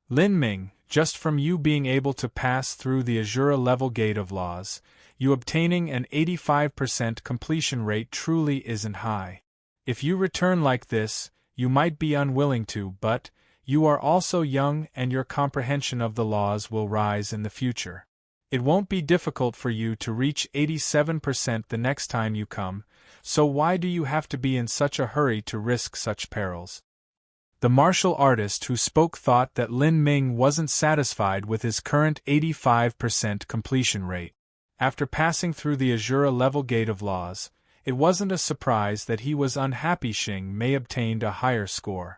Lin Ming, just from you being able to pass through the Azura level gate of laws, you obtaining an 85% completion rate truly isn't high. If you return like this, you might be unwilling to, but you are also young and your comprehension of the laws will rise in the future. It won't be difficult for you to reach 87% the next time you come, so why do you have to be in such a hurry to risk such perils? The martial artist who spoke thought that Lin Ming wasn't satisfied with his current 85% completion rate. After passing through the Azura level gate of laws, it wasn't a surprise that he was unhappy Xing Mei obtained a higher score.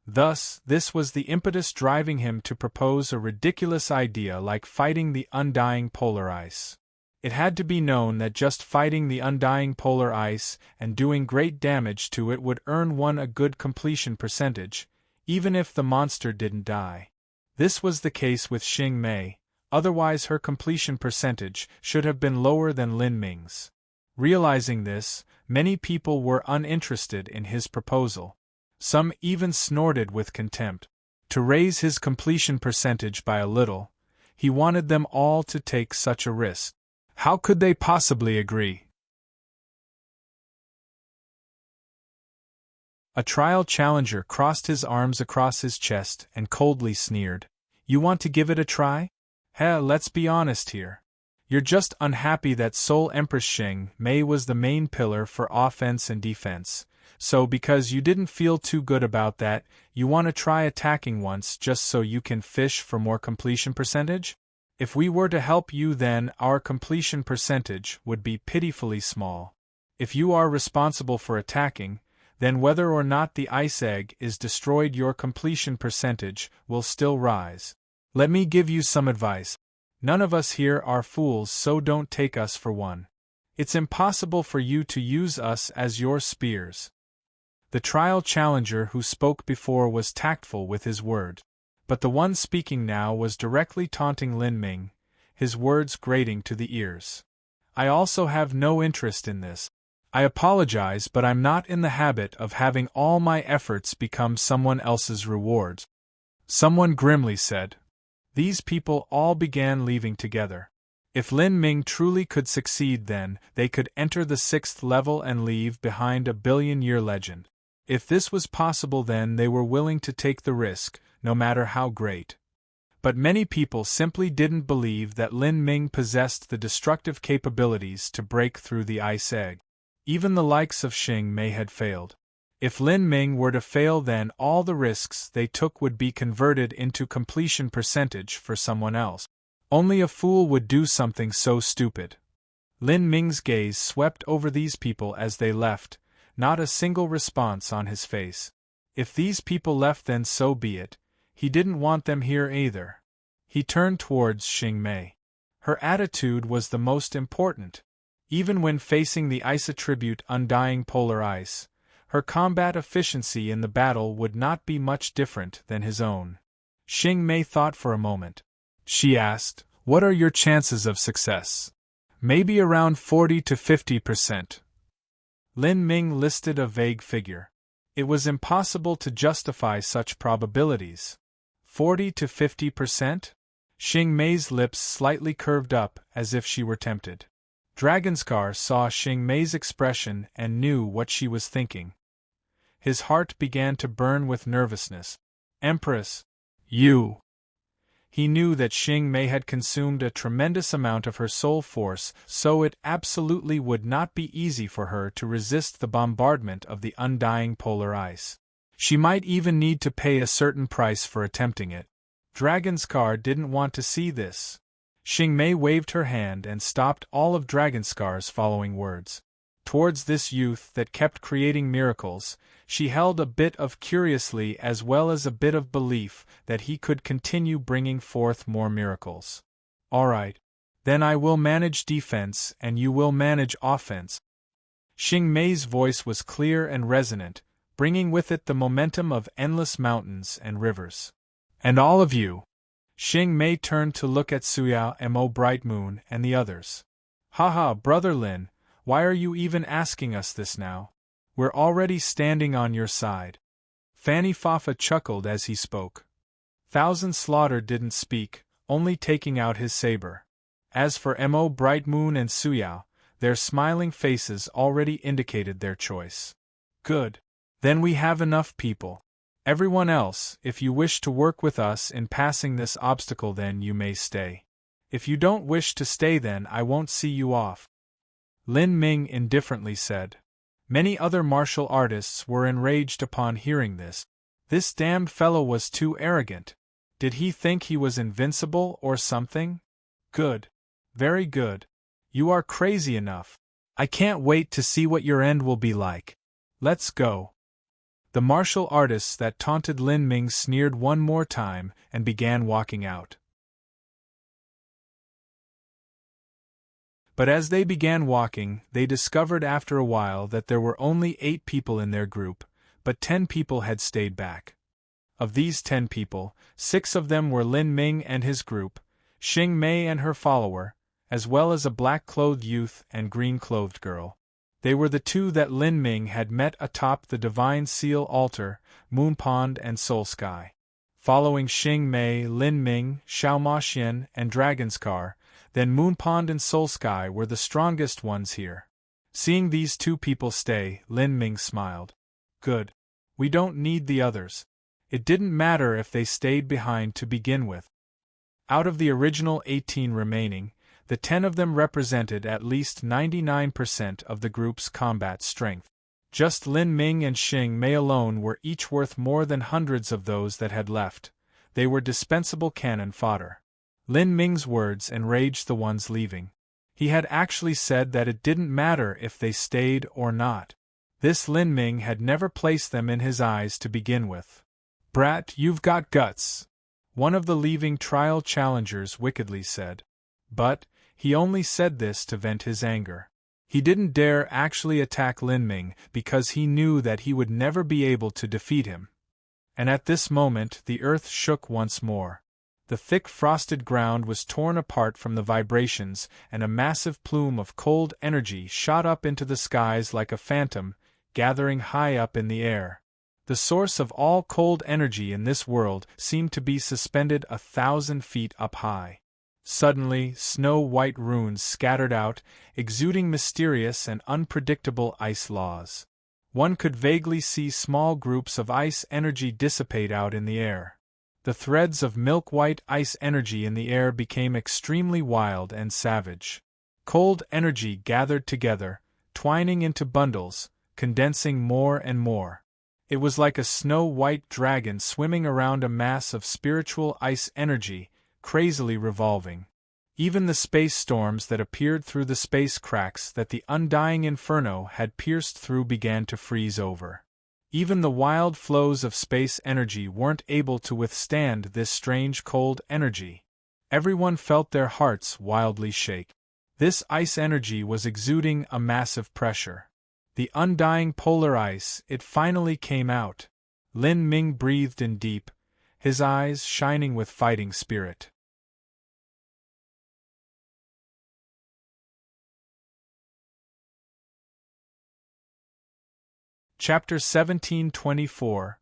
Thus, this was the impetus driving him to propose a ridiculous idea like fighting the undying polar ice. It had to be known that just fighting the undying polar ice and doing great damage to it would earn one a good completion percentage, even if the monster didn't die. This was the case with Xing Mei, otherwise her completion percentage should have been lower than Lin Ming's. Realizing this, many people were uninterested in his proposal. Some even snorted with contempt. To raise his completion percentage by a little, he wanted them all to take such a risk. How could they possibly agree? A trial challenger crossed his arms across his chest and coldly sneered. You want to give it a try? Let's be honest here. You're just unhappy that Soul Empress Xing Mei was the main pillar for offense and defense. So because you didn't feel too good about that, you want to try attacking once just so you can fish for more completion percentage? If we were to help you, then our completion percentage would be pitifully small. If you are responsible for attacking, then whether or not the ice egg is destroyed, your completion percentage will still rise. Let me give you some advice. None of us here are fools, so don't take us for one. It's impossible for you to use us as your spears. The trial challenger who spoke before was tactful with his word, but the one speaking now was directly taunting Lin Ming, his words grating to the ears. I also have no interest in this. I apologize, but I'm not in the habit of having all my efforts become someone else's reward. Someone grimly said. These people all began leaving together. If Lin Ming truly could succeed, then they could enter the 6th level and leave behind a billion-year legend. If this was possible, then they were willing to take the risk, no matter how great. But many people simply didn't believe that Lin Ming possessed the destructive capabilities to break through the ice egg. Even the likes of Xing Mei had failed. If Lin Ming were to fail, then all the risks they took would be converted into completion percentage for someone else. Only a fool would do something so stupid. Lin Ming's gaze swept over these people as they left, not a single response on his face. If these people left, then so be it. He didn't want them here either. He turned towards Xing Mei. Her attitude was the most important. Even when facing the ice attribute undying polar ice, her combat efficiency in the battle would not be much different than his own. Xing Mei thought for a moment. She asked, "What are your chances of success?" "Maybe around 40 to 50%. Lin Ming listed a vague figure. It was impossible to justify such probabilities. 40 to 50%? Xing Mei's lips slightly curved up as if she were tempted. Dragonscar saw Xing Mei's expression and knew what she was thinking. His heart began to burn with nervousness. "Empress, you!" He knew that Xing Mei had consumed a tremendous amount of her soul force, so it absolutely would not be easy for her to resist the bombardment of the undying polar ice. She might even need to pay a certain price for attempting it. Dragonscar didn't want to see this. Xing Mei waved her hand and stopped all of Dragonscar's following words. Towards this youth that kept creating miracles, she held a bit of curiosity as well as a bit of belief that he could continue bringing forth more miracles. "All right. Then I will manage defense and you will manage offense." Xing Mei's voice was clear and resonant, bringing with it the momentum of endless mountains and rivers. "And all of you." Xing Mei turned to look at Suyao, Mo Bright Moon, and the others. "Haha, Brother Lin, why are you even asking us this now? We're already standing on your side." Fanny Fafa chuckled as he spoke. Thousand Slaughter didn't speak, only taking out his saber. As for Mo Bright Moon and Suyao, their smiling faces already indicated their choice. "Good. Then we have enough people. Everyone else, if you wish to work with us in passing this obstacle, then you may stay. If you don't wish to stay, then I won't see you off." Lin Ming indifferently said. Many other martial artists were enraged upon hearing this. This damned fellow was too arrogant. Did he think he was invincible or something? Good. Very good. You are crazy enough. I can't wait to see what your end will be like. Let's go. The martial artists that taunted Lin Ming sneered one more time and began walking out. But as they began walking, they discovered after a while that there were only 8 people in their group, but 10 people had stayed back. Of these 10 people, 6 of them were Lin Ming and his group, Xing Mei and her follower, as well as a black-clothed youth and green-clothed girl. They were the 2 that Lin Ming had met atop the Divine Seal altar, Moon Pond and Soul Sky. Following Xing Mei, Lin Ming, Xiao Maxian, and Dragonscar, then Moon Pond and Soul Sky were the strongest ones here. Seeing these 2 people stay, Lin Ming smiled. Good. We don't need the others. It didn't matter if they stayed behind to begin with. Out of the original 18 remaining, the 10 of them represented at least 99% of the group's combat strength. Just Lin Ming and Xing Mei alone were each worth more than hundreds of those that had left. They were dispensable cannon fodder. Lin Ming's words enraged the ones leaving. He had actually said that it didn't matter if they stayed or not. This Lin Ming had never placed them in his eyes to begin with. "Brat, you've got guts," one of the leaving trial challengers wickedly said. But he only said this to vent his anger. He didn't dare actually attack Lin Ming because he knew that he would never be able to defeat him. And at this moment the earth shook once more. The thick frosted ground was torn apart from the vibrations, and a massive plume of cold energy shot up into the skies like a phantom, gathering high up in the air. The source of all cold energy in this world seemed to be suspended 1,000 feet up high. Suddenly, snow-white runes scattered out, exuding mysterious and unpredictable ice laws. One could vaguely see small groups of ice energy dissipate out in the air. The threads of milk-white ice energy in the air became extremely wild and savage. Cold energy gathered together, twining into bundles, condensing more and more. It was like a snow-white dragon swimming around a mass of spiritual ice energy, crazily revolving. Even the space storms that appeared through the space cracks that the undying inferno had pierced through began to freeze over. Even the wild flows of space energy weren't able to withstand this strange cold energy. Everyone felt their hearts wildly shake. This ice energy was exuding a massive pressure. The undying polar ice, it finally came out. Lin Ming breathed in deep, his eyes shining with fighting spirit. Chapter 1724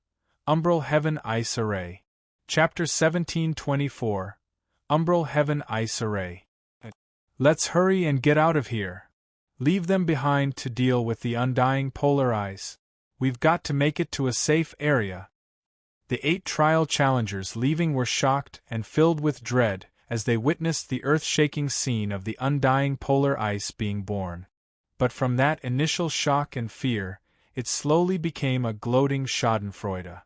Umbral Heaven Ice Array. Chapter 1724 Umbral Heaven Ice Array. Let's hurry and get out of here. Leave them behind to deal with the undying polar ice. We've got to make it to a safe area. The 8 trial challengers leaving were shocked and filled with dread as they witnessed the earth-shaking scene of the undying polar ice being born. But from that initial shock and fear, it slowly became a gloating schadenfreude.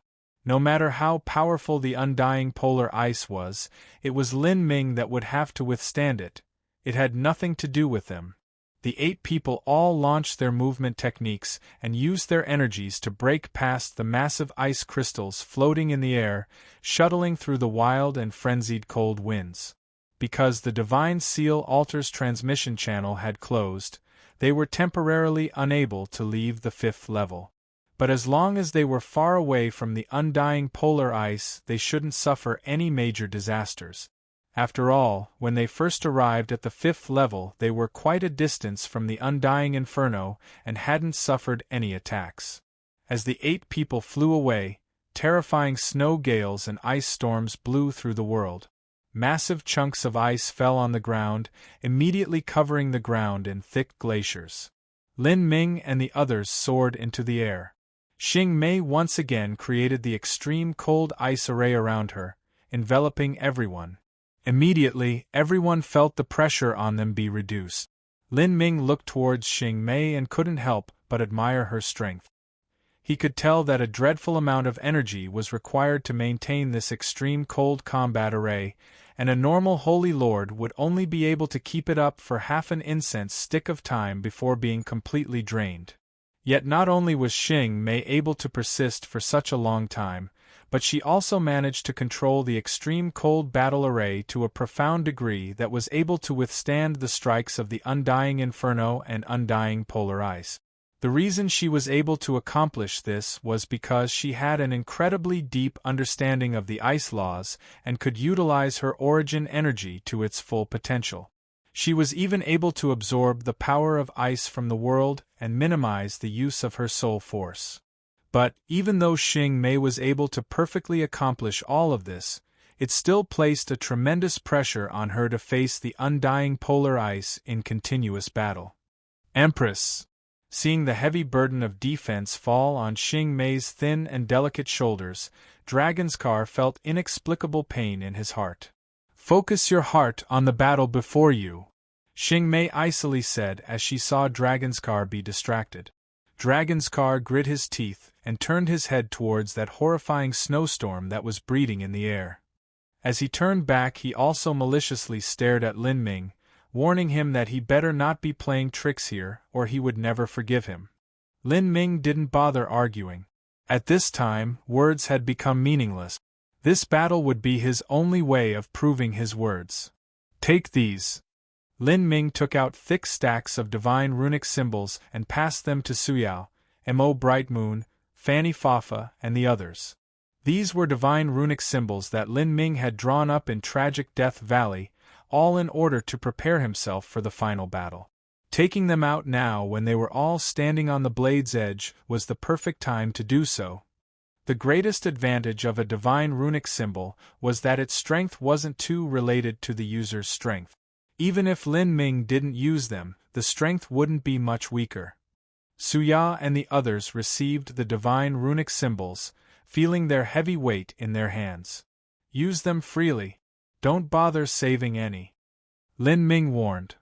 No matter how powerful the undying polar ice was, it was Lin Ming that would have to withstand it. It had nothing to do with them. The 8 people all launched their movement techniques and used their energies to break past the massive ice crystals floating in the air, shuttling through the wild and frenzied cold winds. Because the Divine Seal Altar's transmission channel had closed, they were temporarily unable to leave the 5th level. But as long as they were far away from the undying polar ice, they shouldn't suffer any major disasters. After all, when they first arrived at the 5th level, they were quite a distance from the undying inferno and hadn't suffered any attacks. As the 8 people flew away, terrifying snow gales and ice storms blew through the world. Massive chunks of ice fell on the ground, immediately covering the ground in thick glaciers. Lin Ming and the others soared into the air. Xing Mei once again created the extreme cold ice array around her, enveloping everyone. Immediately, everyone felt the pressure on them be reduced. Lin Ming looked towards Xing Mei and couldn't help but admire her strength. He could tell that a dreadful amount of energy was required to maintain this extreme cold combat array, and a normal holy lord would only be able to keep it up for half an incense stick of time before being completely drained. Yet not only was Xing Mei able to persist for such a long time, but she also managed to control the extreme cold battle array to a profound degree that was able to withstand the strikes of the undying inferno and undying polar ice. The reason she was able to accomplish this was because she had an incredibly deep understanding of the ice laws and could utilize her origin energy to its full potential. She was even able to absorb the power of ice from the world and minimize the use of her soul force. But, even though Xing Mei was able to perfectly accomplish all of this, it still placed a tremendous pressure on her to face the undying polar ice in continuous battle. Empress! Seeing the heavy burden of defense fall on Xing Mei's thin and delicate shoulders, Dragonscar felt inexplicable pain in his heart. Focus your heart on the battle before you, Xing Mei icily said as she saw Dragonscar be distracted. Dragonscar grit his teeth and turned his head towards that horrifying snowstorm that was breeding in the air. As he turned back, he also maliciously stared at Lin Ming, warning him that he better not be playing tricks here or he would never forgive him. Lin Ming didn't bother arguing. At this time, words had become meaningless. This battle would be his only way of proving his words. Take these. Lin Ming took out thick stacks of divine runic symbols and passed them to Suyao, Mo Bright Moon, Fanny Fafa, and the others. These were divine runic symbols that Lin Ming had drawn up in Tragic Death Valley, all in order to prepare himself for the final battle. Taking them out now when they were all standing on the blade's edge was the perfect time to do so. The greatest advantage of a divine runic symbol was that its strength wasn't too related to the user's strength. Even if Lin Ming didn't use them, the strength wouldn't be much weaker. Suya and the others received the divine runic symbols, feeling their heavy weight in their hands. Use them freely. Don't bother saving any. Lin Ming warned.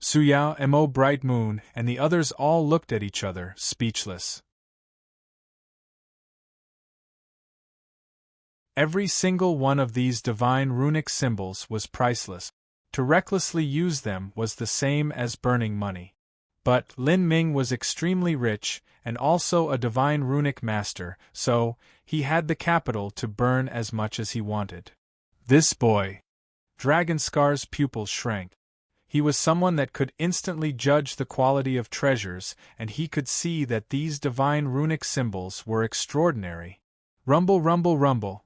Suya, Mo Bright Moon, and the others all looked at each other, speechless. Every single one of these divine runic symbols was priceless. To recklessly use them was the same as burning money. But Lin Ming was extremely rich and also a divine runic master, so he had the capital to burn as much as he wanted. This boy. Dragonscar's pupils shrank. He was someone that could instantly judge the quality of treasures, and he could see that these divine runic symbols were extraordinary. Rumble, rumble, rumble.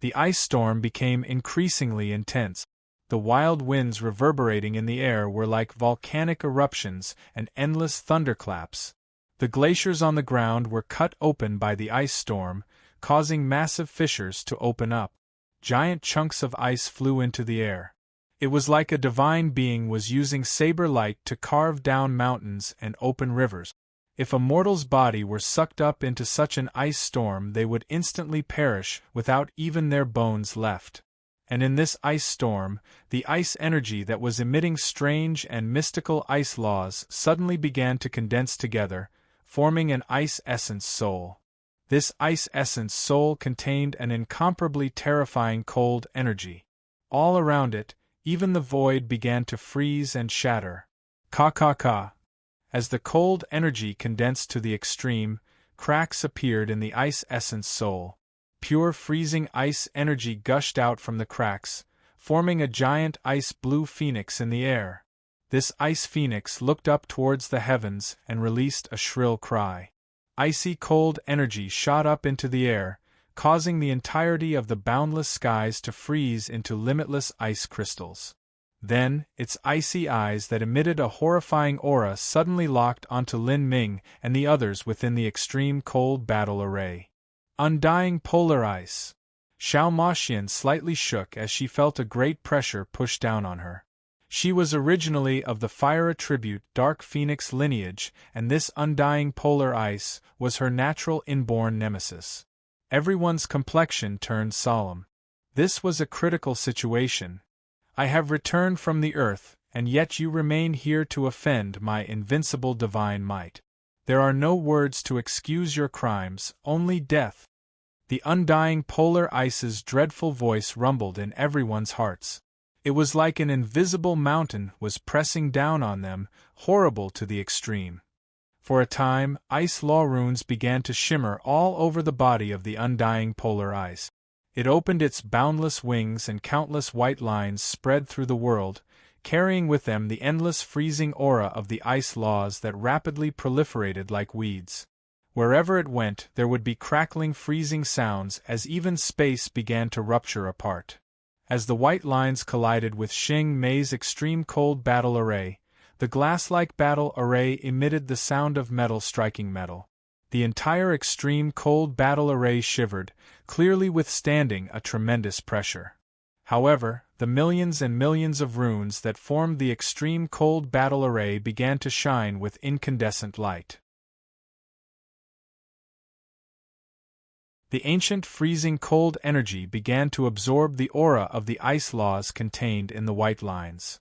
The ice storm became increasingly intense. The wild winds reverberating in the air were like volcanic eruptions and endless thunderclaps. The glaciers on the ground were cut open by the ice storm, causing massive fissures to open up. Giant chunks of ice flew into the air. It was like a divine being was using saber light to carve down mountains and open rivers. If a mortal's body were sucked up into such an ice storm, they would instantly perish without even their bones left. And in this ice storm, the ice energy that was emitting strange and mystical ice laws suddenly began to condense together, forming an ice essence soul. This ice essence soul contained an incomparably terrifying cold energy. All around it, even the void began to freeze and shatter. Ka. As the cold energy condensed to the extreme, cracks appeared in the ice essence soul. Pure freezing ice energy gushed out from the cracks, forming a giant ice blue phoenix in the air. This ice phoenix looked up towards the heavens and released a shrill cry. Icy cold energy shot up into the air, causing the entirety of the boundless skies to freeze into limitless ice crystals. Then, its icy eyes that emitted a horrifying aura suddenly locked onto Lin Ming and the others within the extreme cold battle array. Undying polar ice. Xiao Maxian slightly shook as she felt a great pressure push down on her. She was originally of the fire attribute Dark Phoenix lineage, and this undying polar ice was her natural inborn nemesis. Everyone's complexion turned solemn. This was a critical situation. I have returned from the earth, and yet you remain here to offend my invincible divine might. There are no words to excuse your crimes, only death. The undying polar ice's dreadful voice rumbled in everyone's hearts. It was like an invisible mountain was pressing down on them, horrible to the extreme. For a time, ice law runes began to shimmer all over the body of the undying polar ice. It opened its boundless wings and countless white lines spread through the world, carrying with them the endless freezing aura of the ice laws that rapidly proliferated like weeds. Wherever it went, there would be crackling freezing sounds as even space began to rupture apart. As the white lines collided with Xing Mei's extreme cold battle array, the glass-like battle array emitted the sound of metal striking metal. The entire extreme cold battle array shivered, clearly withstanding a tremendous pressure. However, the millions and millions of runes that formed the extreme cold battle array began to shine with incandescent light. The ancient freezing cold energy began to absorb the aura of the ice laws contained in the white lines.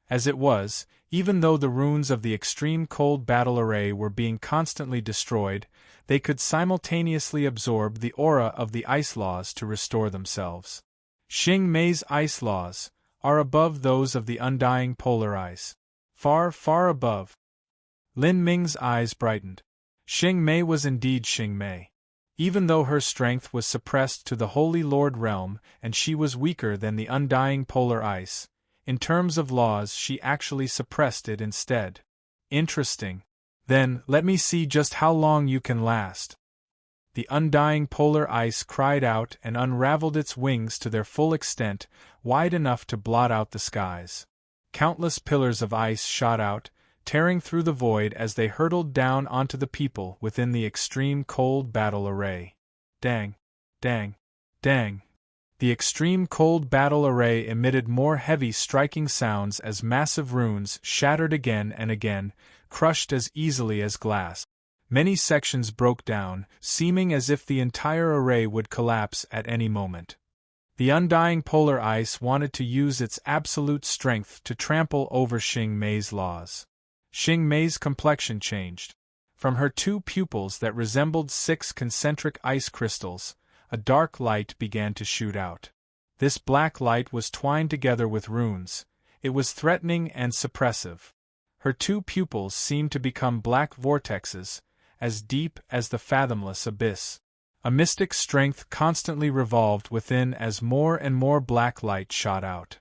As it was, even though the runes of the extreme cold battle array were being constantly destroyed, they could simultaneously absorb the aura of the ice laws to restore themselves. Xing Mei's ice laws are above those of the undying polar ice. Far, far above. Lin Ming's eyes brightened. Xing Mei was indeed Xing Mei. Even though her strength was suppressed to the Holy Lord realm and she was weaker than the undying polar ice, in terms of laws she actually suppressed it instead. Interesting. Then, let me see just how long you can last. The undying polar ice cried out and unraveled its wings to their full extent, wide enough to blot out the skies. Countless pillars of ice shot out, tearing through the void as they hurtled down onto the people within the extreme cold battle array. Dang, dang, dang. The extreme cold battle array emitted more heavy striking sounds as massive runes shattered again and again, crushed as easily as glass. Many sections broke down, seeming as if the entire array would collapse at any moment. The undying polar ice wanted to use its absolute strength to trample over Xing Mei's laws. Xing Mei's complexion changed. From her two pupils that resembled 6 concentric ice crystals, a dark light began to shoot out. This black light was twined together with runes. It was threatening and suppressive. Her two pupils seemed to become black vortexes, as deep as the fathomless abyss. A mystic strength constantly revolved within as more and more black light shot out.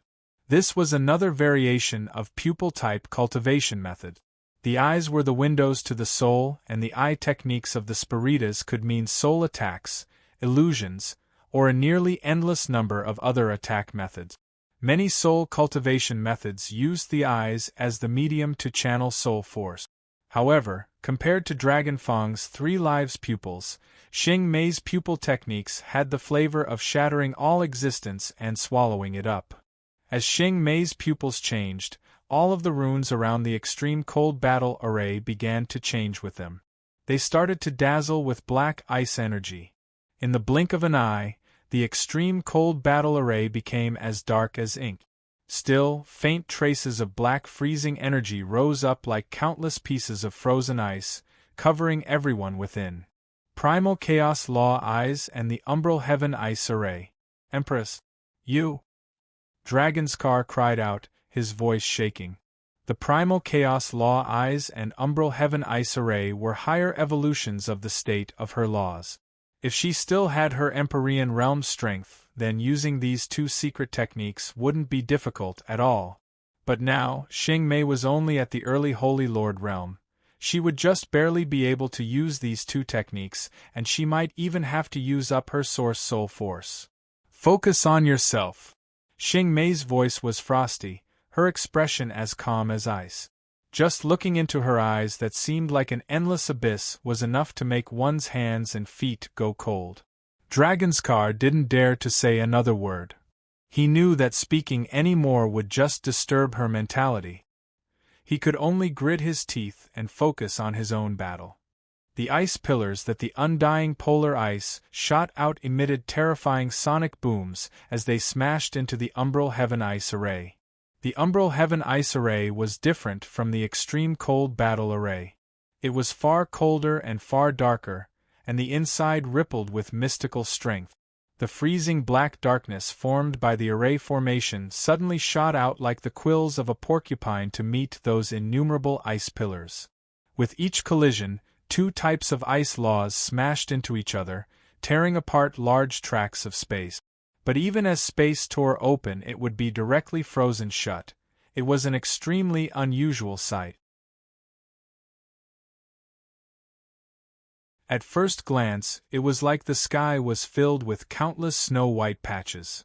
This was another variation of pupil-type cultivation method. The eyes were the windows to the soul, and the eye techniques of the Spiritas could mean soul attacks, illusions, or a nearly endless number of other attack methods. Many soul cultivation methods used the eyes as the medium to channel soul force. However, compared to Dragon Fang's 3 lives pupils, Xing Mei's pupil techniques had the flavor of shattering all existence and swallowing it up. As Xing Mei's pupils changed, all of the runes around the extreme cold battle array began to change with them. They started to dazzle with black ice energy. In the blink of an eye, the extreme cold battle array became as dark as ink. Still, faint traces of black freezing energy rose up like countless pieces of frozen ice, covering everyone within. Primal Chaos Law Eyes and the Umbral Heaven Ice Array. Empress, you! Dragonskar cried out, his voice shaking. The Primal Chaos Law Eyes and Umbral Heaven Ice Array were higher evolutions of the state of her laws. If she still had her Empyrean realm strength, then using these 2 secret techniques wouldn't be difficult at all. But now, Xing Mei was only at the early Holy Lord realm. She would just barely be able to use these 2 techniques, and she might even have to use up her source soul force. Focus on yourself. Xing Mei's voice was frosty, her expression as calm as ice. Just looking into her eyes that seemed like an endless abyss was enough to make one's hands and feet go cold. Dragonskar didn't dare to say another word. He knew that speaking any more would just disturb her mentality. He could only grit his teeth and focus on his own battle. The ice pillars that the undying polar ice shot out emitted terrifying sonic booms as they smashed into the Umbral Heaven Ice Array. The Umbral Heaven Ice Array was different from the extreme cold battle array. It was far colder and far darker, and the inside rippled with mystical strength. The freezing black darkness formed by the array formation suddenly shot out like the quills of a porcupine to meet those innumerable ice pillars. With each collision, 2 types of ice laws smashed into each other, tearing apart large tracts of space. But even as space tore open, it would be directly frozen shut. It was an extremely unusual sight. At first glance, it was like the sky was filled with countless snow-white patches.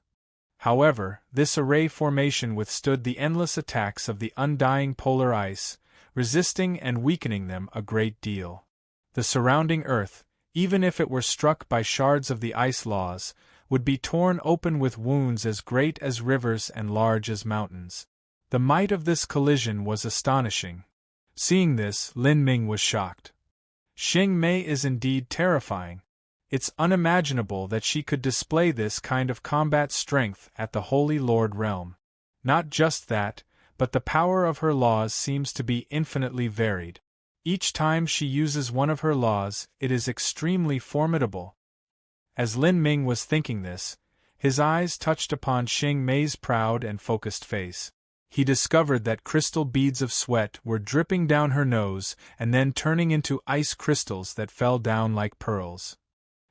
However, this array formation withstood the endless attacks of the undying polar ice, resisting and weakening them a great deal. The surrounding earth, even if it were struck by shards of the ice laws, would be torn open with wounds as great as rivers and large as mountains. The might of this collision was astonishing. Seeing this, Lin Ming was shocked. Xing Mei is indeed terrifying. It's unimaginable that she could display this kind of combat strength at the Holy Lord realm. Not just that, but the power of her laws seems to be infinitely varied. Each time she uses one of her laws, it is extremely formidable. As Lin Ming was thinking this, his eyes touched upon Xing Mei's proud and focused face. He discovered that crystal beads of sweat were dripping down her nose and then turning into ice crystals that fell down like pearls.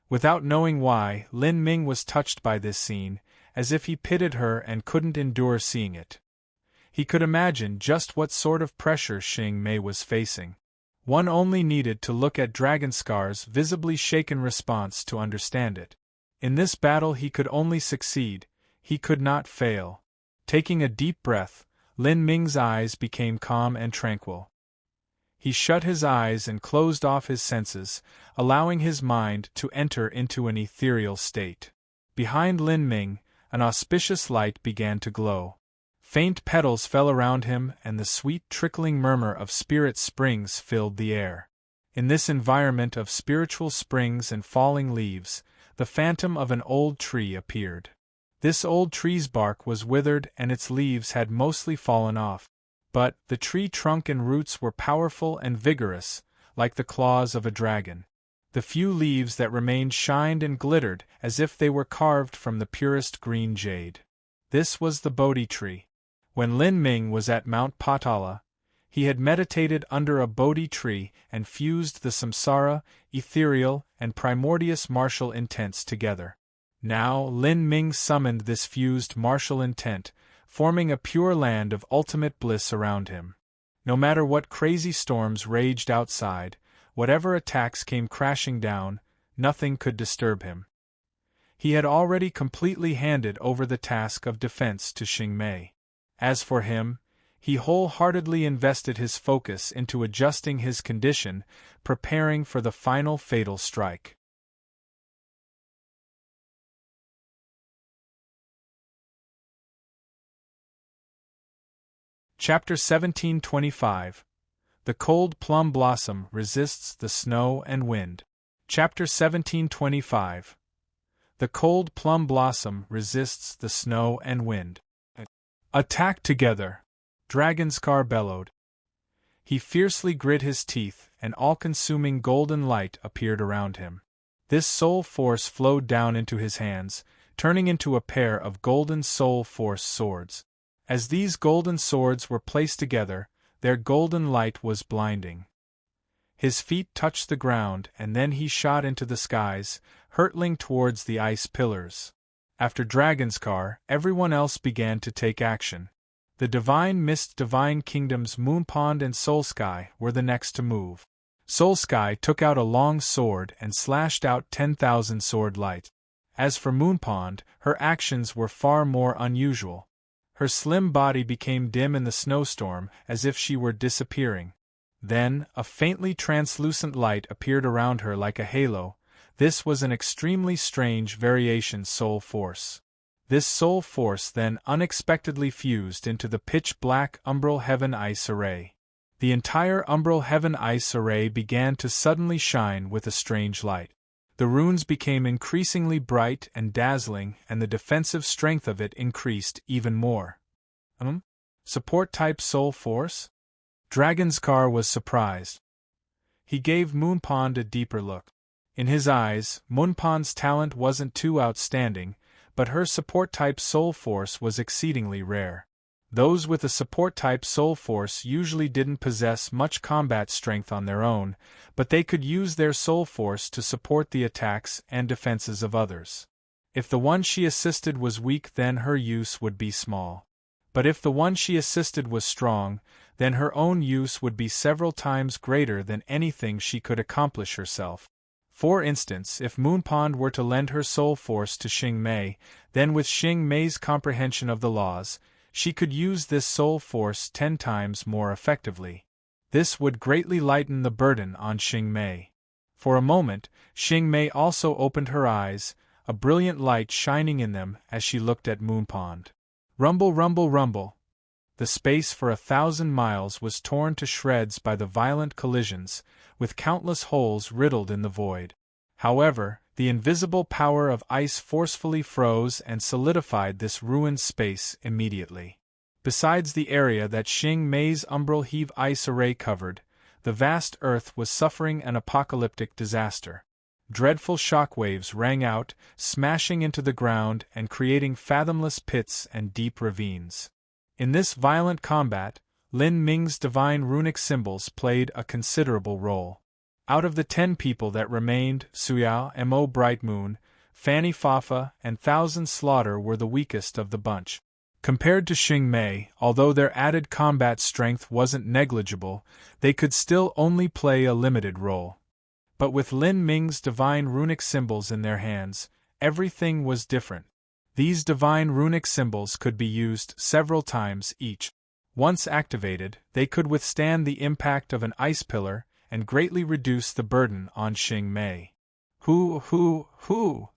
Without knowing why, Lin Ming was touched by this scene, as if he pitied her and couldn't endure seeing it. He could imagine just what sort of pressure Xing Mei was facing. One only needed to look at Dragonskar's visibly shaken response to understand it. In this battle he could only succeed, he could not fail. Taking a deep breath, Lin Ming's eyes became calm and tranquil. He shut his eyes and closed off his senses, allowing his mind to enter into an ethereal state. Behind Lin Ming, an auspicious light began to glow. Faint petals fell around him and the sweet trickling murmur of spirit springs filled the air. In this environment of spiritual springs and falling leaves, the phantom of an old tree appeared. This old tree's bark was withered and its leaves had mostly fallen off. But the tree trunk and roots were powerful and vigorous, like the claws of a dragon. The few leaves that remained shined and glittered as if they were carved from the purest green jade. This was the Bodhi tree. When Lin Ming was at Mount Patala, he had meditated under a Bodhi tree and fused the samsara, ethereal, and primordious martial intents together. Now Lin Ming summoned this fused martial intent, forming a pure land of ultimate bliss around him. No matter what crazy storms raged outside, whatever attacks came crashing down, nothing could disturb him. He had already completely handed over the task of defense to Xingmei. As for him, he wholeheartedly invested his focus into adjusting his condition, preparing for the final fatal strike. Chapter 1725. The cold plum blossom resists the snow and wind. Chapter 1725. The cold plum blossom resists the snow and wind. Attack together! Dragonskar bellowed. He fiercely grit his teeth, and all-consuming golden light appeared around him. This soul force flowed down into his hands, turning into a pair of golden soul force swords. As these golden swords were placed together, their golden light was blinding. His feet touched the ground, and then he shot into the skies, hurtling towards the ice pillars. After Dragonskar, everyone else began to take action. The Divine Mist Divine Kingdoms Moonpond and Soulsky were the next to move. Soulsky took out a long sword and slashed out 10,000 sword light. As for Moonpond, her actions were far more unusual. Her slim body became dim in the snowstorm, as if she were disappearing. Then, a faintly translucent light appeared around her like a halo. This was an extremely strange variation soul force. This soul force then unexpectedly fused into the pitch-black Umbral Heaven Ice Array. The entire Umbral Heaven Ice Array began to suddenly shine with a strange light. The runes became increasingly bright and dazzling, and the defensive strength of it increased even more. Support-type soul force? Dragonskar was surprised. He gave Moonpond a deeper look. In his eyes, Moonpond's talent wasn't too outstanding, but her support-type soul force was exceedingly rare. Those with a support-type soul force usually didn't possess much combat strength on their own, but they could use their soul force to support the attacks and defenses of others. If the one she assisted was weak, then her use would be small. But if the one she assisted was strong, then her own use would be several times greater than anything she could accomplish herself. For instance, if Moonpond were to lend her soul force to Xingmei, then with Xingmei's comprehension of the laws, she could use this soul force 10 times more effectively. This would greatly lighten the burden on Xingmei. For a moment, Xingmei also opened her eyes, a brilliant light shining in them as she looked at Moonpond. Rumble, rumble, rumble. The space for 1,000 miles was torn to shreds by the violent collisions, with countless holes riddled in the void. However, the invisible power of ice forcefully froze and solidified this ruined space immediately. Besides the area that Xingmei's Umbral Heave Ice Array covered, the vast Earth was suffering an apocalyptic disaster. Dreadful shockwaves rang out, smashing into the ground and creating fathomless pits and deep ravines. In this violent combat, Lin Ming's divine runic symbols played a considerable role. Out of the 10 people that remained, Suyao, Mo Bright Moon, Fanny Fafa, and Thousand Slaughter were the weakest of the bunch. Compared to Xingmei, although their added combat strength wasn't negligible, they could still only play a limited role. But with Lin Ming's divine runic symbols in their hands, everything was different. These divine runic symbols could be used several times each. Once activated, they could withstand the impact of an ice pillar and greatly reduce the burden on Xingmei. Hoo!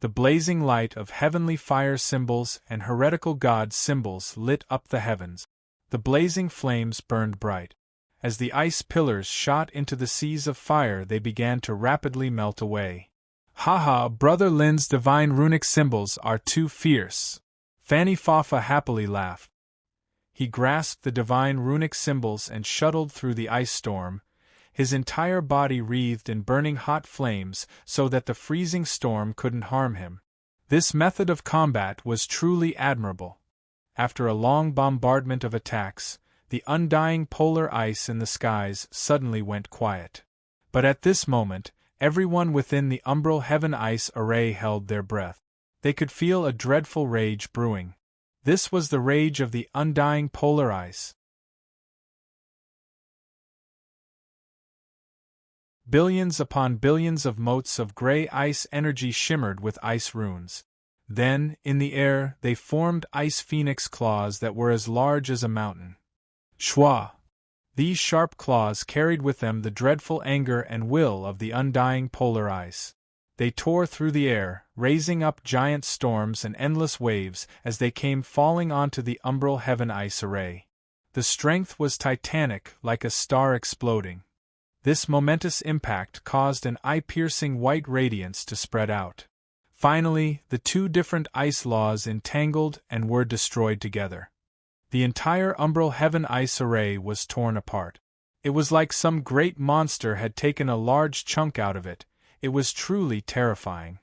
The blazing light of heavenly fire symbols and heretical god symbols lit up the heavens. The blazing flames burned bright. As the ice pillars shot into the seas of fire, they began to rapidly melt away. Haha, Brother Lin's divine runic symbols are too fierce. Fanny Fafa happily laughed. He grasped the divine runic symbols and shuttled through the ice storm, his entire body wreathed in burning hot flames so that the freezing storm couldn't harm him. This method of combat was truly admirable. After a long bombardment of attacks, the undying polar ice in the skies suddenly went quiet. But at this moment, everyone within the Umbral Heaven Ice Array held their breath. They could feel a dreadful rage brewing. This was the rage of the undying polar ice. Billions upon billions of motes of gray ice energy shimmered with ice runes. Then, in the air, they formed ice phoenix claws that were as large as a mountain. Schwa! These sharp claws carried with them the dreadful anger and will of the undying polar ice. They tore through the air, raising up giant storms and endless waves as they came falling onto the umbral heaven ice array. The strength was titanic, like a star exploding. This momentous impact caused an eye-piercing white radiance to spread out. Finally, the two different ice laws entangled and were destroyed together. The entire umbral heaven ice array was torn apart. It was like some great monster had taken a large chunk out of it. It was truly terrifying.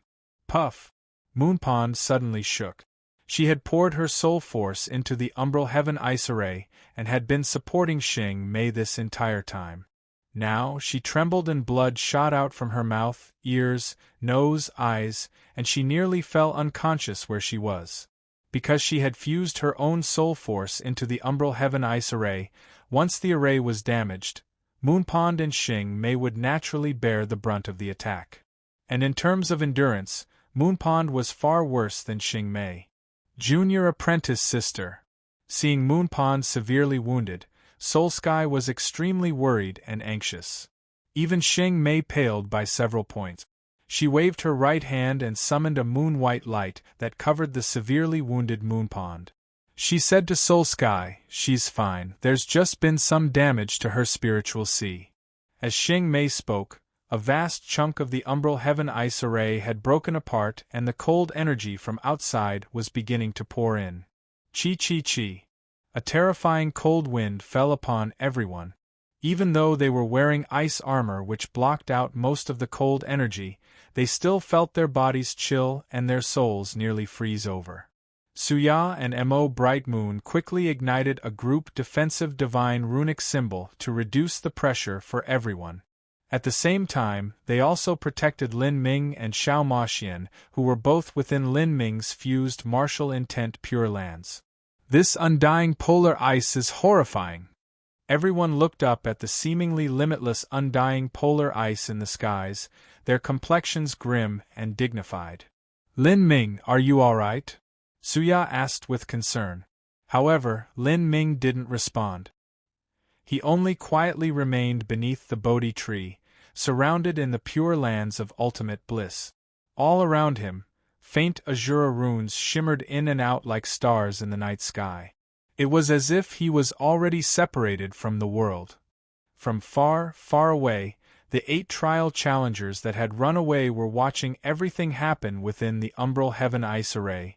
Puff! Moonpond suddenly shook. She had poured her soul force into the umbral heaven ice array and had been supporting Xing Mei this entire time. Now she trembled and blood shot out from her mouth, ears, nose, eyes, and she nearly fell unconscious where she was. Because she had fused her own soul force into the umbral heaven ice array, once the array was damaged, Moonpond and Xing Mei would naturally bear the brunt of the attack. And in terms of endurance, Moonpond was far worse than Xing Mei. Junior apprentice sister. Seeing Moonpond severely wounded, Soulsky was extremely worried and anxious. Even Xing Mei paled by several points. She waved her right hand and summoned a moon-white light that covered the severely wounded Moonpond. She said to Soulsky, "She's fine, there's just been some damage to her spiritual sea." As Xing Mei spoke, a vast chunk of the umbral heaven ice array had broken apart and the cold energy from outside was beginning to pour in. Chi. A terrifying cold wind fell upon everyone. Even though they were wearing ice armor which blocked out most of the cold energy, they still felt their bodies chill and their souls nearly freeze over. Suya and Mo Bright Moon quickly ignited a group defensive divine runic symbol to reduce the pressure for everyone. At the same time, they also protected Lin Ming and Xiao Maxian, who were both within Lin Ming's fused martial intent Pure Lands. This undying polar ice is horrifying. Everyone looked up at the seemingly limitless undying polar ice in the skies, their complexions grim and dignified. Lin Ming, are you all right? Suya asked with concern. However, Lin Ming didn't respond. He only quietly remained beneath the Bodhi tree, surrounded in the pure lands of ultimate bliss. All around him, faint azure runes shimmered in and out like stars in the night sky. It was as if he was already separated from the world. From far, far away, the 8 trial challengers that had run away were watching everything happen within the umbral heaven ice array.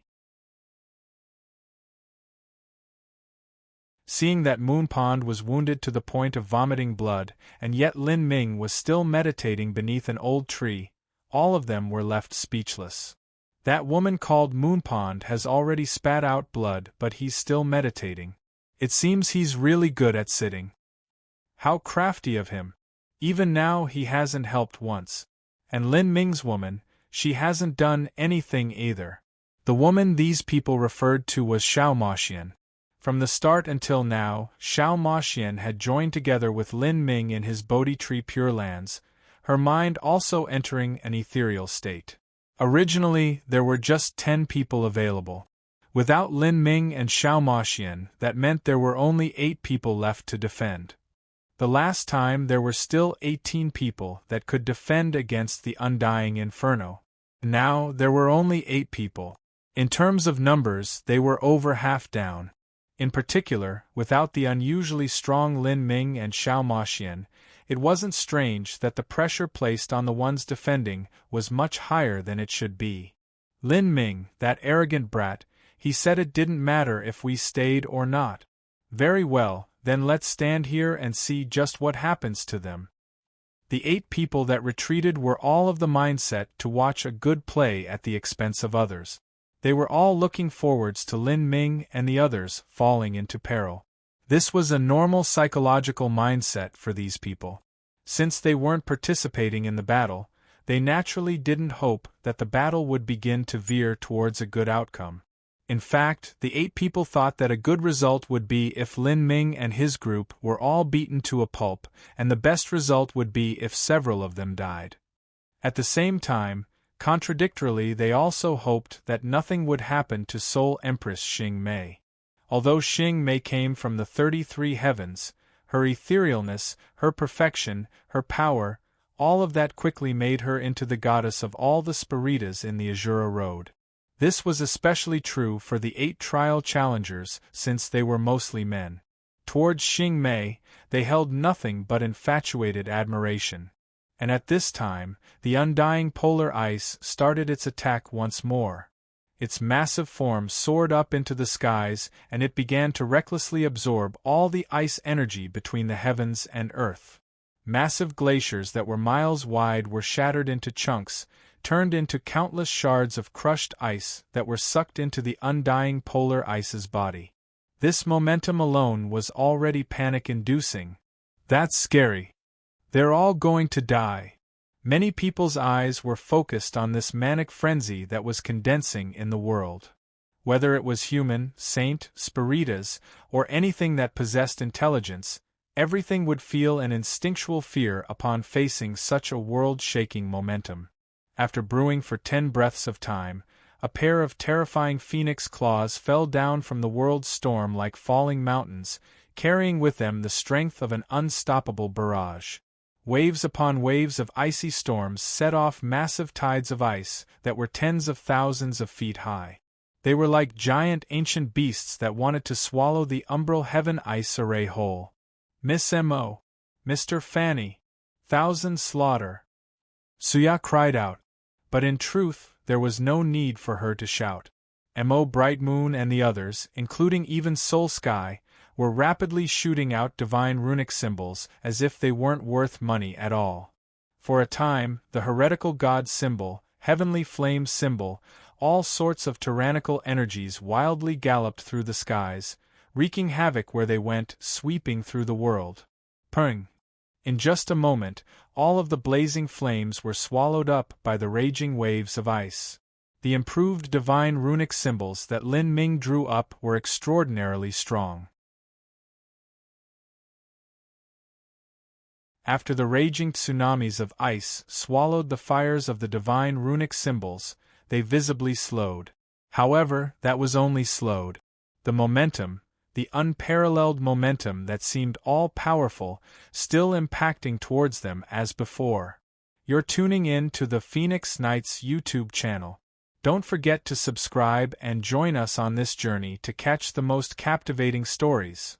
Seeing that Moonpond was wounded to the point of vomiting blood, and yet Lin Ming was still meditating beneath an old tree, all of them were left speechless. That woman called Moonpond has already spat out blood, but he's still meditating. It seems he's really good at sitting. How crafty of him. Even now he hasn't helped once. And Lin Ming's woman, she hasn't done anything either. The woman these people referred to was Xiao Maxian. From the start until now, Xiao Maxian had joined together with Lin Ming in his Bodhi Tree Pure Lands, her mind also entering an ethereal state. Originally, there were just 10 people available. Without Lin Ming and Xiao Maxian, that meant there were only 8 people left to defend. The last time there were still 18 people that could defend against the undying inferno. Now there were only 8 people. In terms of numbers, they were over half down. In particular, without the unusually strong Lin Ming and Xiao Maxian, it wasn't strange that the pressure placed on the ones defending was much higher than it should be. Lin Ming, that arrogant brat, he said it didn't matter if we stayed or not. Very well, then let's stand here and see just what happens to them. The 8 people that retreated were all of the mindset to watch a good play at the expense of others. They were all looking forwards to Lin Ming and the others falling into peril. This was a normal psychological mindset for these people. Since they weren't participating in the battle, they naturally didn't hope that the battle would begin to veer towards a good outcome. In fact, the 8 people thought that a good result would be if Lin Ming and his group were all beaten to a pulp, and the best result would be if several of them died. At the same time, contradictorily, they also hoped that nothing would happen to Soul Empress Xing Mei. Although Xing Mei came from the 33 heavens, her etherealness, her perfection, her power, all of that quickly made her into the goddess of all the Spiritas in the Azura Road. This was especially true for the 8 trial challengers, since they were mostly men. Towards Xing Mei, they held nothing but infatuated admiration. And at this time, the undying polar ice started its attack once more. Its massive form soared up into the skies, and it began to recklessly absorb all the ice energy between the heavens and earth. Massive glaciers that were miles wide were shattered into chunks, turned into countless shards of crushed ice that were sucked into the undying polar ice's body. This momentum alone was already panic-inducing. That's scary. They're all going to die. Many people's eyes were focused on this manic frenzy that was condensing in the world. Whether it was human, saint, spiritas, or anything that possessed intelligence, everything would feel an instinctual fear upon facing such a world-shaking momentum. After brewing for 10 breaths of time, a pair of terrifying phoenix claws fell down from the world's storm like falling mountains, carrying with them the strength of an unstoppable barrage. Waves upon waves of icy storms set off massive tides of ice that were tens of thousands of feet high. They were like giant ancient beasts that wanted to swallow the umbral heaven ice array whole. Miss M.O. Mr. Fanny. Thousand slaughter. Suya cried out. But in truth, there was no need for her to shout. M.O. Bright Moon and the others, including even Soul Sky, were rapidly shooting out divine runic symbols as if they weren't worth money at all. For a time, the heretical god symbol, heavenly flame symbol, all sorts of tyrannical energies wildly galloped through the skies, wreaking havoc where they went, sweeping through the world. Pung! In just a moment, all of the blazing flames were swallowed up by the raging waves of ice. The improved divine runic symbols that Lin Ming drew up were extraordinarily strong. After the raging tsunamis of ice swallowed the fires of the divine runic symbols, they visibly slowed. However, that was only slowed. The momentum, the unparalleled momentum that seemed all-powerful, still impacting towards them as before. You're tuning in to the Phoenix Knights YouTube channel. Don't forget to subscribe and join us on this journey to catch the most captivating stories.